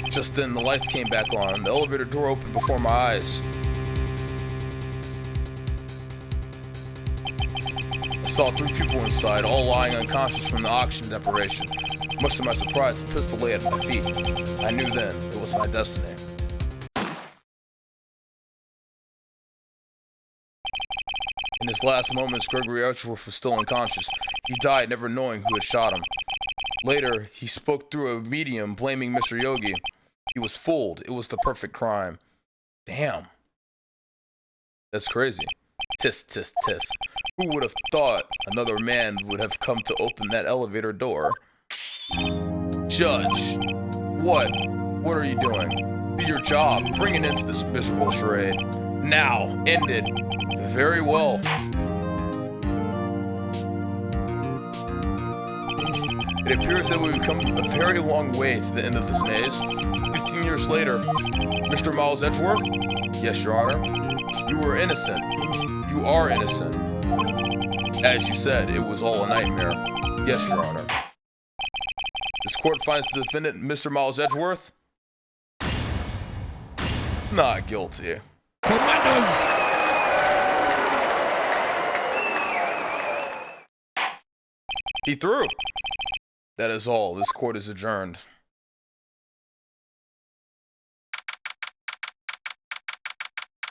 Just then the lights came back on. The elevator door opened before my eyes. I saw 3 people inside, all lying unconscious from the oxygen deprivation. Much to my surprise, the pistol lay at my feet. I knew then it was my destiny. In his last moments, Gregory Edgeworth was still unconscious. He died never knowing who had shot him. Later, he spoke through a medium blaming Mr. Yogi. He was fooled. It was the perfect crime. Damn. That's crazy. Tisk, tisk, tisk. Who would have thought another man would have come to open that elevator door? Judge. What? What are you doing? Do your job. Bring an end to this miserable charade. Now. End it. Very well. It appears that we've come a very long way to the end of this maze. 15 years later, Mr. Miles Edgeworth? Yes, Your Honor. You were innocent. You are innocent. As you said, it was all a nightmare. Yes, Your Honor. This court finds the defendant, Mr. Miles Edgeworth, not guilty. Commanders! He threw. That is all. This court is adjourned.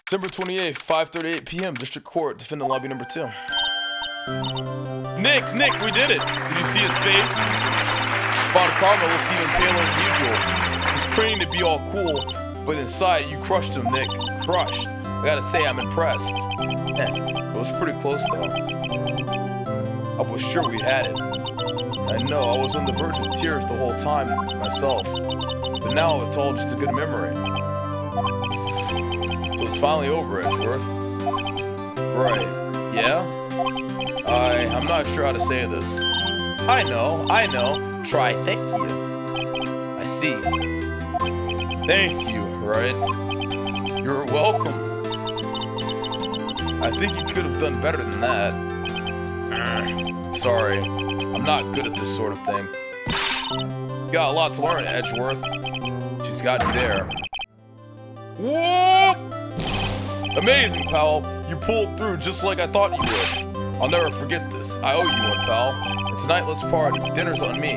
December 28th, 5:38 p.m. District Court, defendant lobby number 2. Nick, we did it. Did you see his face? Von Karma looked even paler than usual. He's pretending to be all cool, but inside you crushed him, Nick. Crushed. I gotta say, I'm impressed. It was pretty close though. I was sure we had it. I know, I was on the verge of tears the whole time myself. But now it's all just a good memory. So it's finally over, Edgeworth. Right, yeah? I'm not sure how to say this. I know. Try, thank you. I see. Thank you, right? You're welcome. I think you could have done better than that. Sorry, I'm not good at this sort of thing. You got a lot to learn, Edgeworth. She's got you there. Whoop! Amazing, pal. You pulled through just like I thought you would. I'll never forget this. I owe you one, pal. And tonight, let's party. Dinner's on me.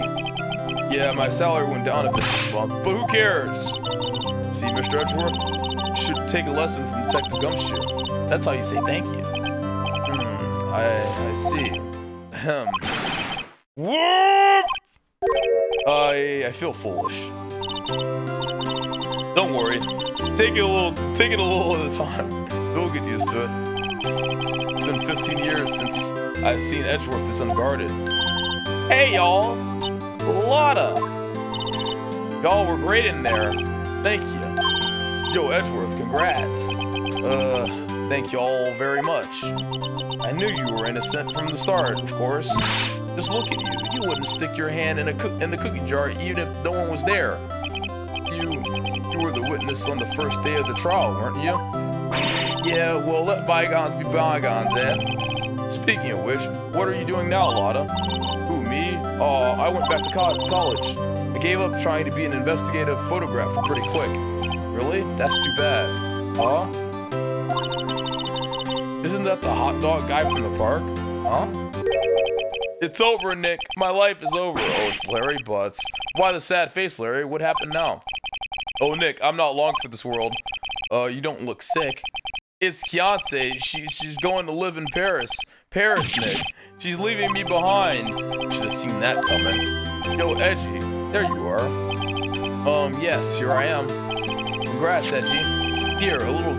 Yeah, my salary went down a bit this month, but who cares? See, Mr. Edgeworth? You should take a lesson from Detective Gumshoe. That's how you say thank you. I see. Whoop! I feel foolish. Don't worry. Take it a little at a time. You'll get used to it. It's been 15 years since I've seen Edgeworth this unguarded. Hey, y'all. Lotta. Y'all were great in there. Thank you. Yo, Edgeworth, congrats. Thank you all very much. I knew you were innocent from the start, of course. Just look at you. You wouldn't stick your hand in the cookie jar even if no one was there. You were the witness on the first day of the trial, weren't you? Yeah, well, let bygones be bygones, eh? Speaking of which, what are you doing now, Lotta? Who, me? Oh, I went back to college. I gave up trying to be an investigative photographer pretty quick. Really? That's too bad. Huh? Isn't that the hot dog guy from the park? Huh? It's over, Nick. My life is over. Oh, it's Larry Butts. Why the sad face, Larry? What happened now? Oh, Nick, I'm not long for this world. You don't look sick. It's Chianti. She's going to live in Paris. Paris, Nick. She's leaving me behind. Should have seen that coming. Yo, Edgy. There you are. Yes, here I am. Congrats, Edgy. Here, a little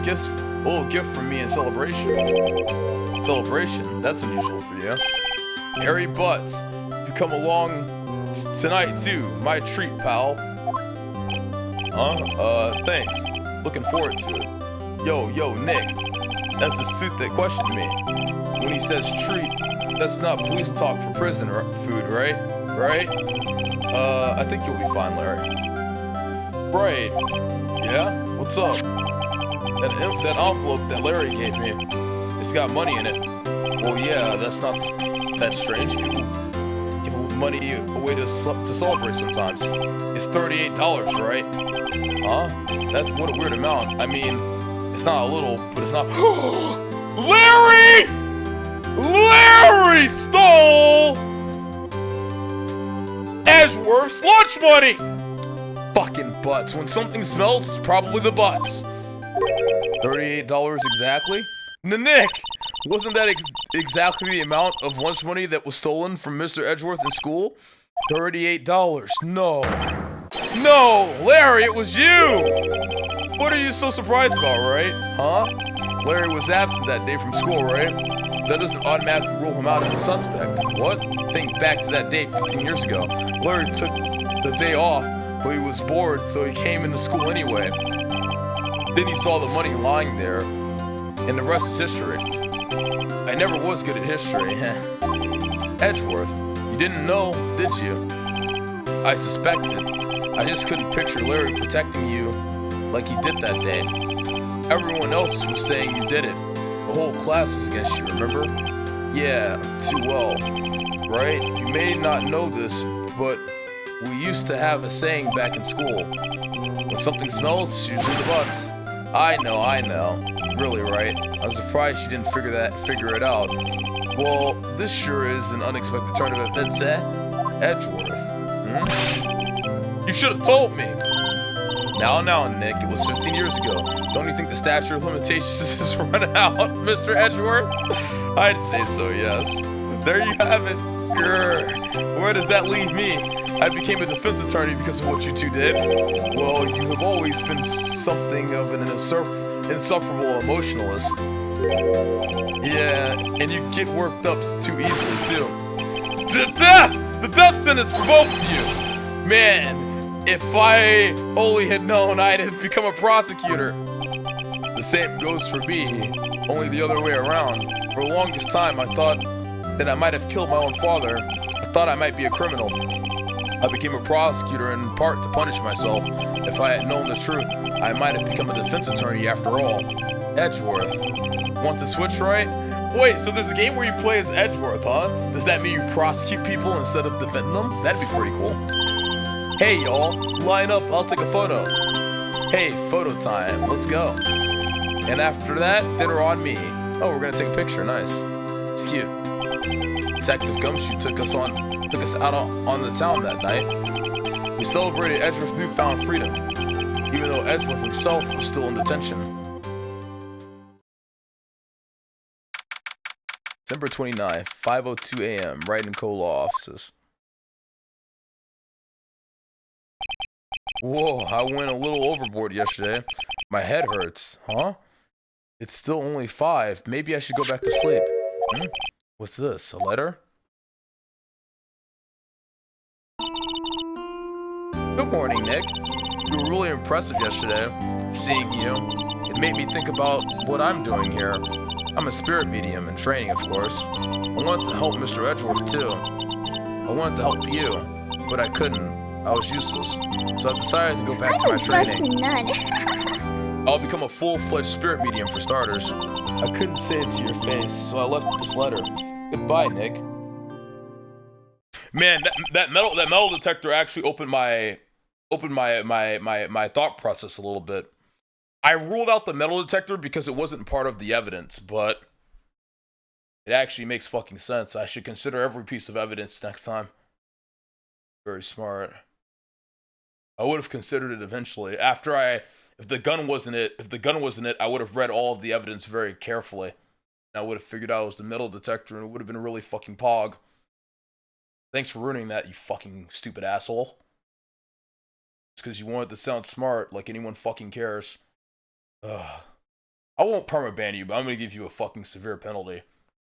gift from me in celebration. Celebration? That's unusual for you. Harry Butts, you come along tonight too. My treat, pal. Thanks. Looking forward to it. Yo, Nick. That's the suit that questioned me. When he says treat, that's not police talk for prison food, right? Right? I think you'll be fine, Larry. Right. Yeah? What's up? That envelope that Larry gave me, it's got money in it. Well, yeah, that's not that strange. People give money away to celebrate sometimes. It's $38, right? Huh? That's what a weird amount. I mean, it's not a little, but it's not. Larry! Larry stole Edgeworth's lunch money! Fucking butts. When something smells, it's probably the butts. $38 exactly? Nick! Wasn't that exactly the amount of lunch money that was stolen from Mr. Edgeworth in school? $38. No. No! Larry, it was you! What are you so surprised about, right? Huh? Larry was absent that day from school, right? That doesn't automatically rule him out as a suspect. What? Think back to that day 15 years ago. Larry took the day off, but he was bored, so he came into school anyway. Then he saw the money lying there, and the rest is history. I never was good at history. Edgeworth, you didn't know, did you? I suspected. I just couldn't picture Larry protecting you like he did that day. Everyone else was saying you did it. The whole class was against you, remember? Yeah, too well. Right? You may not know this, but we used to have a saying back in school. When something smells, it's usually the butts. I know. Really, right? I'm surprised you didn't figure it out. Well, this sure is an unexpected turn of events, eh? Edgeworth. You should have told me. Now, Nick, it was 15 years ago. Don't you think the statute of limitations is running out, Mr. Edgeworth? I'd say so, yes. There you have it. Grr. Where does that leave me? I became a defense attorney because of what you two did. Well, you have always been something of an insufferable emotionalist. Yeah, and you get worked up too easily, too. To death! The death sentence for both of you! Man, if I only had known I'd have become a prosecutor. The same goes for me, only the other way around. For the longest time, I thought that I might have killed my own father. I thought I might be a criminal. I became a prosecutor in part to punish myself. If I had known the truth, I might have become a defense attorney after all. Edgeworth. Want to switch, right? Wait, so there's a game where you play as Edgeworth, huh? Does that mean you prosecute people instead of defending them? That'd be pretty cool. Hey, y'all. Line up, I'll take a photo. Hey, photo time. Let's go. And after that, dinner on me. Oh, we're gonna take a picture. Nice. It's cute. Detective Gumshoe took us out on the town that night. We celebrated Edgeworth's newfound freedom, even though Edgeworth himself was still in detention. December 29th, 5:02 a.m., right in co-law offices. Whoa, I went a little overboard yesterday. My head hurts. Huh? It's still only 5. Maybe I should go back to sleep. What's this? A letter? Good morning, Nick. You were really impressive yesterday. Seeing you, it made me think about what I'm doing here. I'm a spirit medium in training, of course. I wanted to help Mr. Edgeworth, too. I wanted to help you, but I couldn't. I was useless. So I decided to go back to my training. I'll become a full-fledged spirit medium for starters. I couldn't say it to your face, so I left this letter. Goodbye, Nick. Man, that metal detector actually opened my thought process a little bit. I ruled out the metal detector because it wasn't part of the evidence, but it actually makes fucking sense. I should consider every piece of evidence next time. Very smart. I would have considered it eventually. If the gun wasn't it, I would have read all of the evidence very carefully. I would have figured out it was the metal detector, and it would have been really fucking pog. Thanks for ruining that, you fucking stupid asshole. Just because you wanted to sound smart, like anyone fucking cares. Ugh. I won't permaban you, but I'm gonna give you a fucking severe penalty.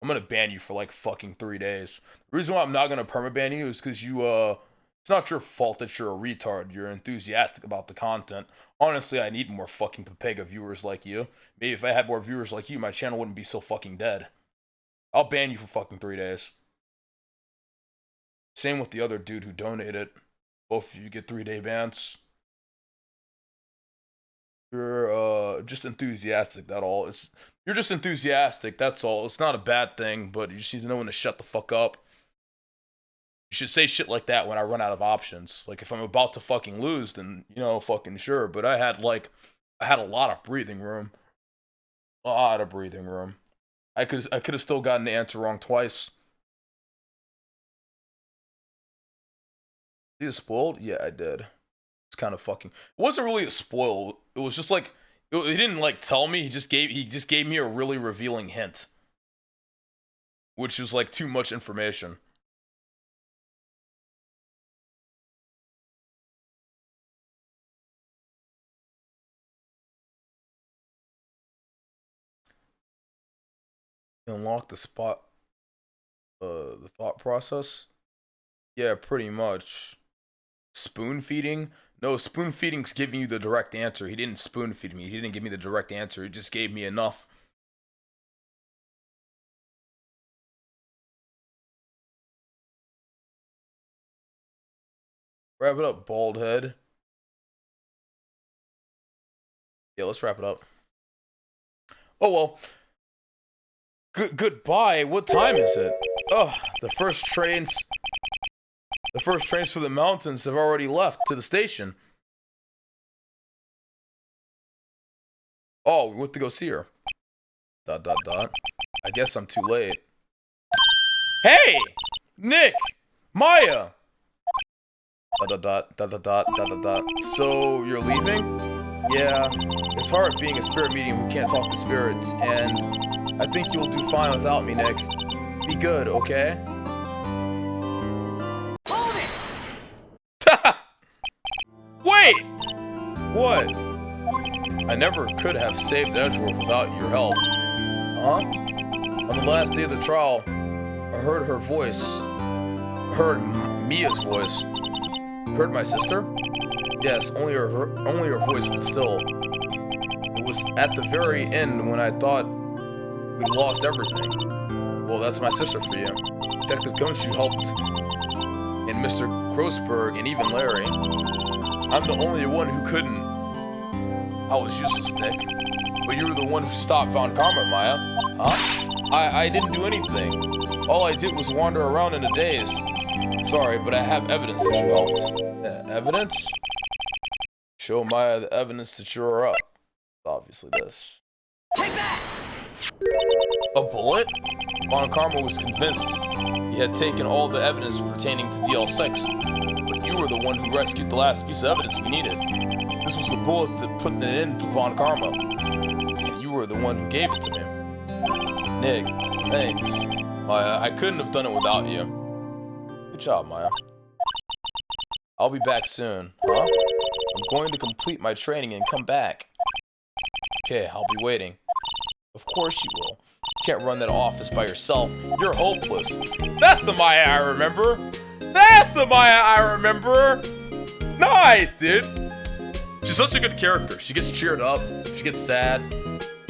I'm gonna ban you for like fucking 3 days. The reason why I'm not gonna permaban you is because it's not your fault that you're a retard. You're enthusiastic about the content. Honestly, I need more fucking Pepega viewers like you. Maybe if I had more viewers like you, my channel wouldn't be so fucking dead. I'll ban you for fucking 3 days. Same with the other dude who donated. Both of you get 3-day bans. You're just enthusiastic, that's all. You're just enthusiastic, that's all. It's not a bad thing, but you just need to know when to shut the fuck up. You should say shit like that when I run out of options. Like if I'm about to fucking lose, then fucking sure. But I had a lot of breathing room. A lot of breathing room. I could have still gotten the answer wrong twice. Did you get spoiled? Yeah, I did. It's kind of fucking. It wasn't really a spoil. It was just like he didn't like tell me. He just gave me a really revealing hint, which was like too much information. Unlock the spot. The thought process. Yeah, pretty much. Spoon feeding? No, spoon feeding's giving you the direct answer. He didn't spoon feed me. He didn't give me the direct answer. He just gave me enough. Wrap it up, bald head. Yeah, let's wrap it up. Oh well. Goodbye. What time is it? Oh, the first trains for the mountains have already left to the station. Oh, we went to go see her. ... I guess I'm too late. Hey! Nick! Maya! ... So, you're leaving? Yeah, it's hard being a spirit medium who can't talk to spirits, and I think you'll do fine without me, Nick. Be good, okay? Hold it! Wait! What? I never could have saved Edgeworth without your help. Huh? On the last day of the trial, I heard her voice. I heard Mia's voice. You heard my sister? Yes, only her voice, but still. It was at the very end when I thought we'd lost everything. Well, that's my sister for you. Detective Gumshoe helped, and Mr. Grossberg, and even Larry. I'm the only one who couldn't. I was useless, Nick. But you were the one who stopped Von Karma, Maya. Huh? I didn't do anything. All I did was wander around in a daze. Sorry, but I have evidence that you helped. Evidence? Show Maya the evidence that you're up. Obviously this. Take that! A bullet? Von Karma was convinced he had taken all the evidence pertaining to DL6. But you were the one who rescued the last piece of evidence we needed. This was the bullet that put an end to Von Karma. And you were the one who gave it to me. Nick, thanks. Maya, I couldn't have done it without you. Good job, Maya. I'll be back soon. Huh? I'm going to complete my training and come back. Okay, I'll be waiting. Of course you will. You can't run that office by yourself. You're hopeless. That's the Maya I remember. That's the Maya I remember. Nice, dude. She's such a good character. She gets cheered up. She gets sad.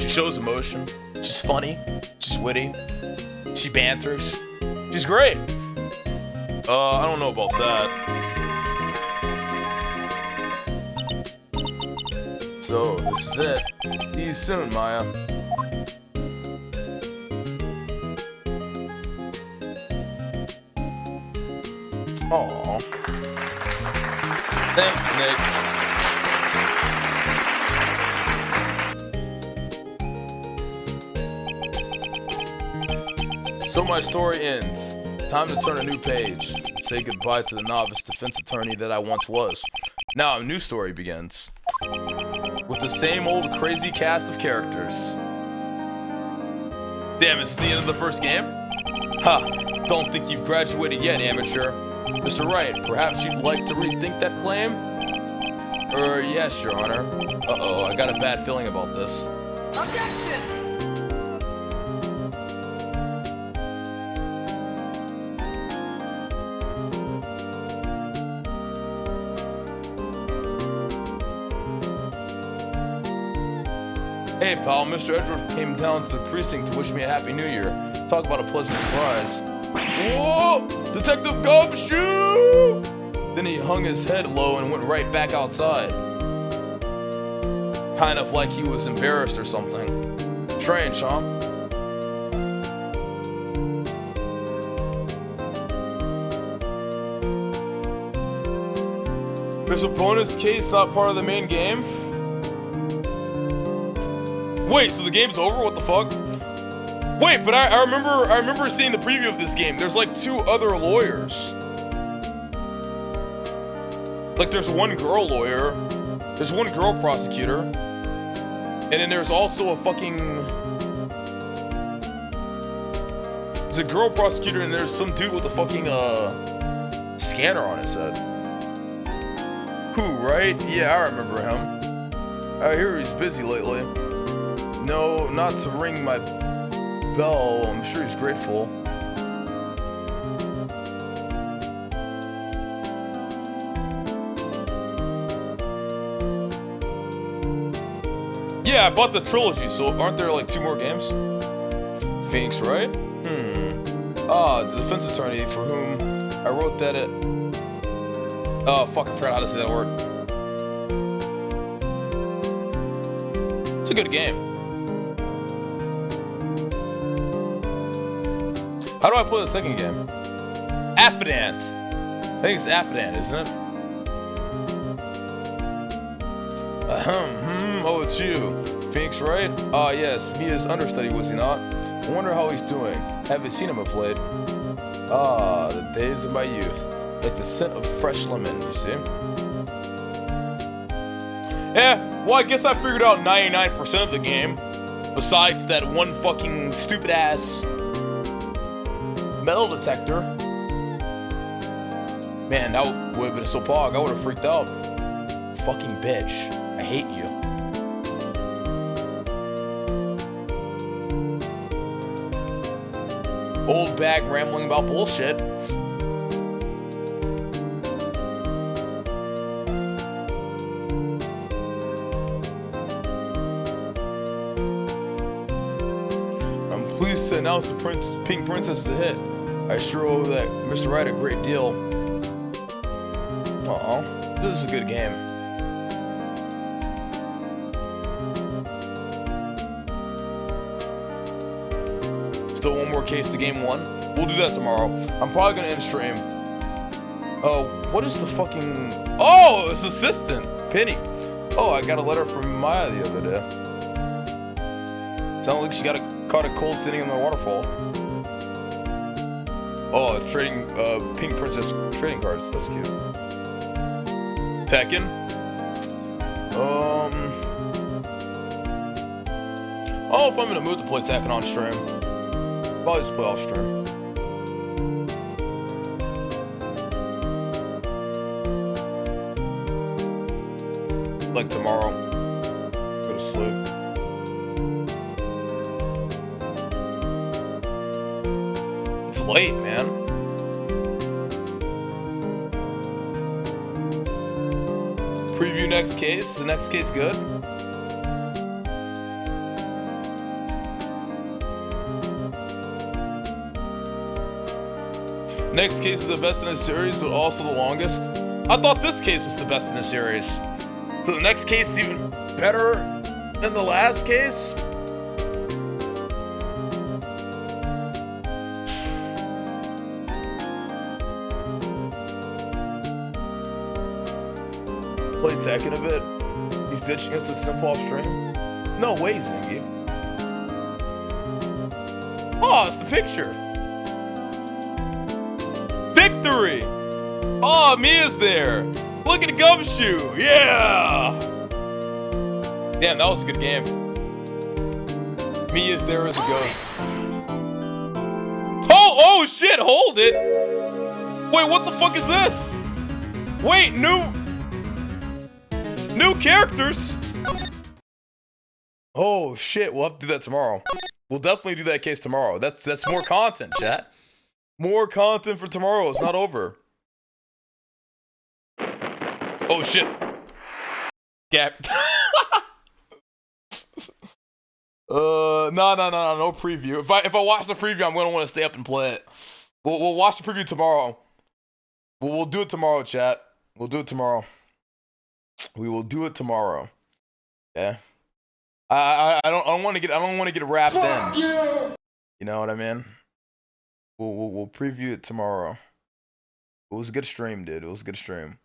She shows emotion. She's funny. She's witty. She banters. She's great. I don't know about that. So, this is it. See you soon, Maya. Aww. Thanks, Nick. So my story ends. Time to turn a new page. Say goodbye to the novice defense attorney that I once was. Now a new story begins. With the same old crazy cast of characters. Damn, it's the end of the first game? Ha! Don't think you've graduated yet, amateur. Mr. Wright, perhaps you'd like to rethink that claim? Yes, Your Honor. Uh-oh, I got a bad feeling about this. Objection! Hey pal, Mr. Edwards came down to the precinct to wish me a happy new year. Talk about a pleasant surprise. Whoa! Detective Gumshoe! Then he hung his head low and went right back outside. Kind of like he was embarrassed or something. Strange, huh? His opponent's case not part of the main game? Wait, so the game's over? What the fuck? Wait, but I remember seeing the preview of this game. There's like 2 other lawyers. Like there's one girl lawyer, there's one girl prosecutor, and then there's also a fucking... There's a girl prosecutor and there's some dude with a fucking scanner on his head. Who, right? Yeah, I remember him. I hear he's busy lately. No, not to ring my bell. I'm sure he's grateful. Yeah, I bought the trilogy, so aren't there like 2 more games? Phoenix Wright? The defense attorney for whom I wrote that it... Oh, fuck, I forgot how to say that word. It's a good game. How do I play the second game? Affidant. I think it's Affidant, isn't it? Oh, it's you. Phoenix Wright? Ah, yes, Mia's understudy, was he not? I wonder how he's doing. Haven't seen him of late. Ah, the days of my youth. Like the scent of fresh lemon, you see? Yeah, well, I guess I figured out 99% of the game. Besides that one fucking stupid-ass metal detector. Man, that would have been so pog. I would have freaked out. Fucking bitch. I hate you. Old bag rambling about bullshit. I'm pleased to announce the Pink Princess is a hit. I sure owe that Mr. Wright a great deal. Aw, this is a good game. Still one more case to game 1. We'll do that tomorrow. I'm probably gonna end stream. Oh, what is the fucking... Oh, it's assistant, Penny. Oh, I got a letter from Maya the other day. Sounded like she caught a cold sitting in the waterfall. Oh, trading Pink Princess trading cards. That's cute. Tekken. Oh, if I'm in the mood to play Tekken on stream, probably just play off stream. like tomorrow. Go to sleep. It's late, man. Preview next case. The next case good? Next case is the best in the series, but also the longest. I thought this case was the best in the series. So the next case is even better than the last case? Play Tekken a bit. He's ditching us to simple off stream. No way, Zingy. Oh, it's the picture. Victory! Oh, Mia's there. Look at the gumshoe. Yeah! Damn, that was a good game. Mia's there as a ghost. Oh shit, hold it. Wait, what the fuck is this? Wait, new characters. Oh shit, we'll have to do that tomorrow. We'll definitely do that case tomorrow. That's more content, chat. More content for tomorrow. It's not over. Oh shit. Gap. No preview. If I watch the preview, I'm gonna want to stay up and play it. We'll watch the preview tomorrow. We'll do it tomorrow, chat. We'll do it tomorrow. We will do it tomorrow. Yeah. I don't want to get wrapped in. You know what I mean? We'll preview it tomorrow. It was a good stream, dude. It was a good stream.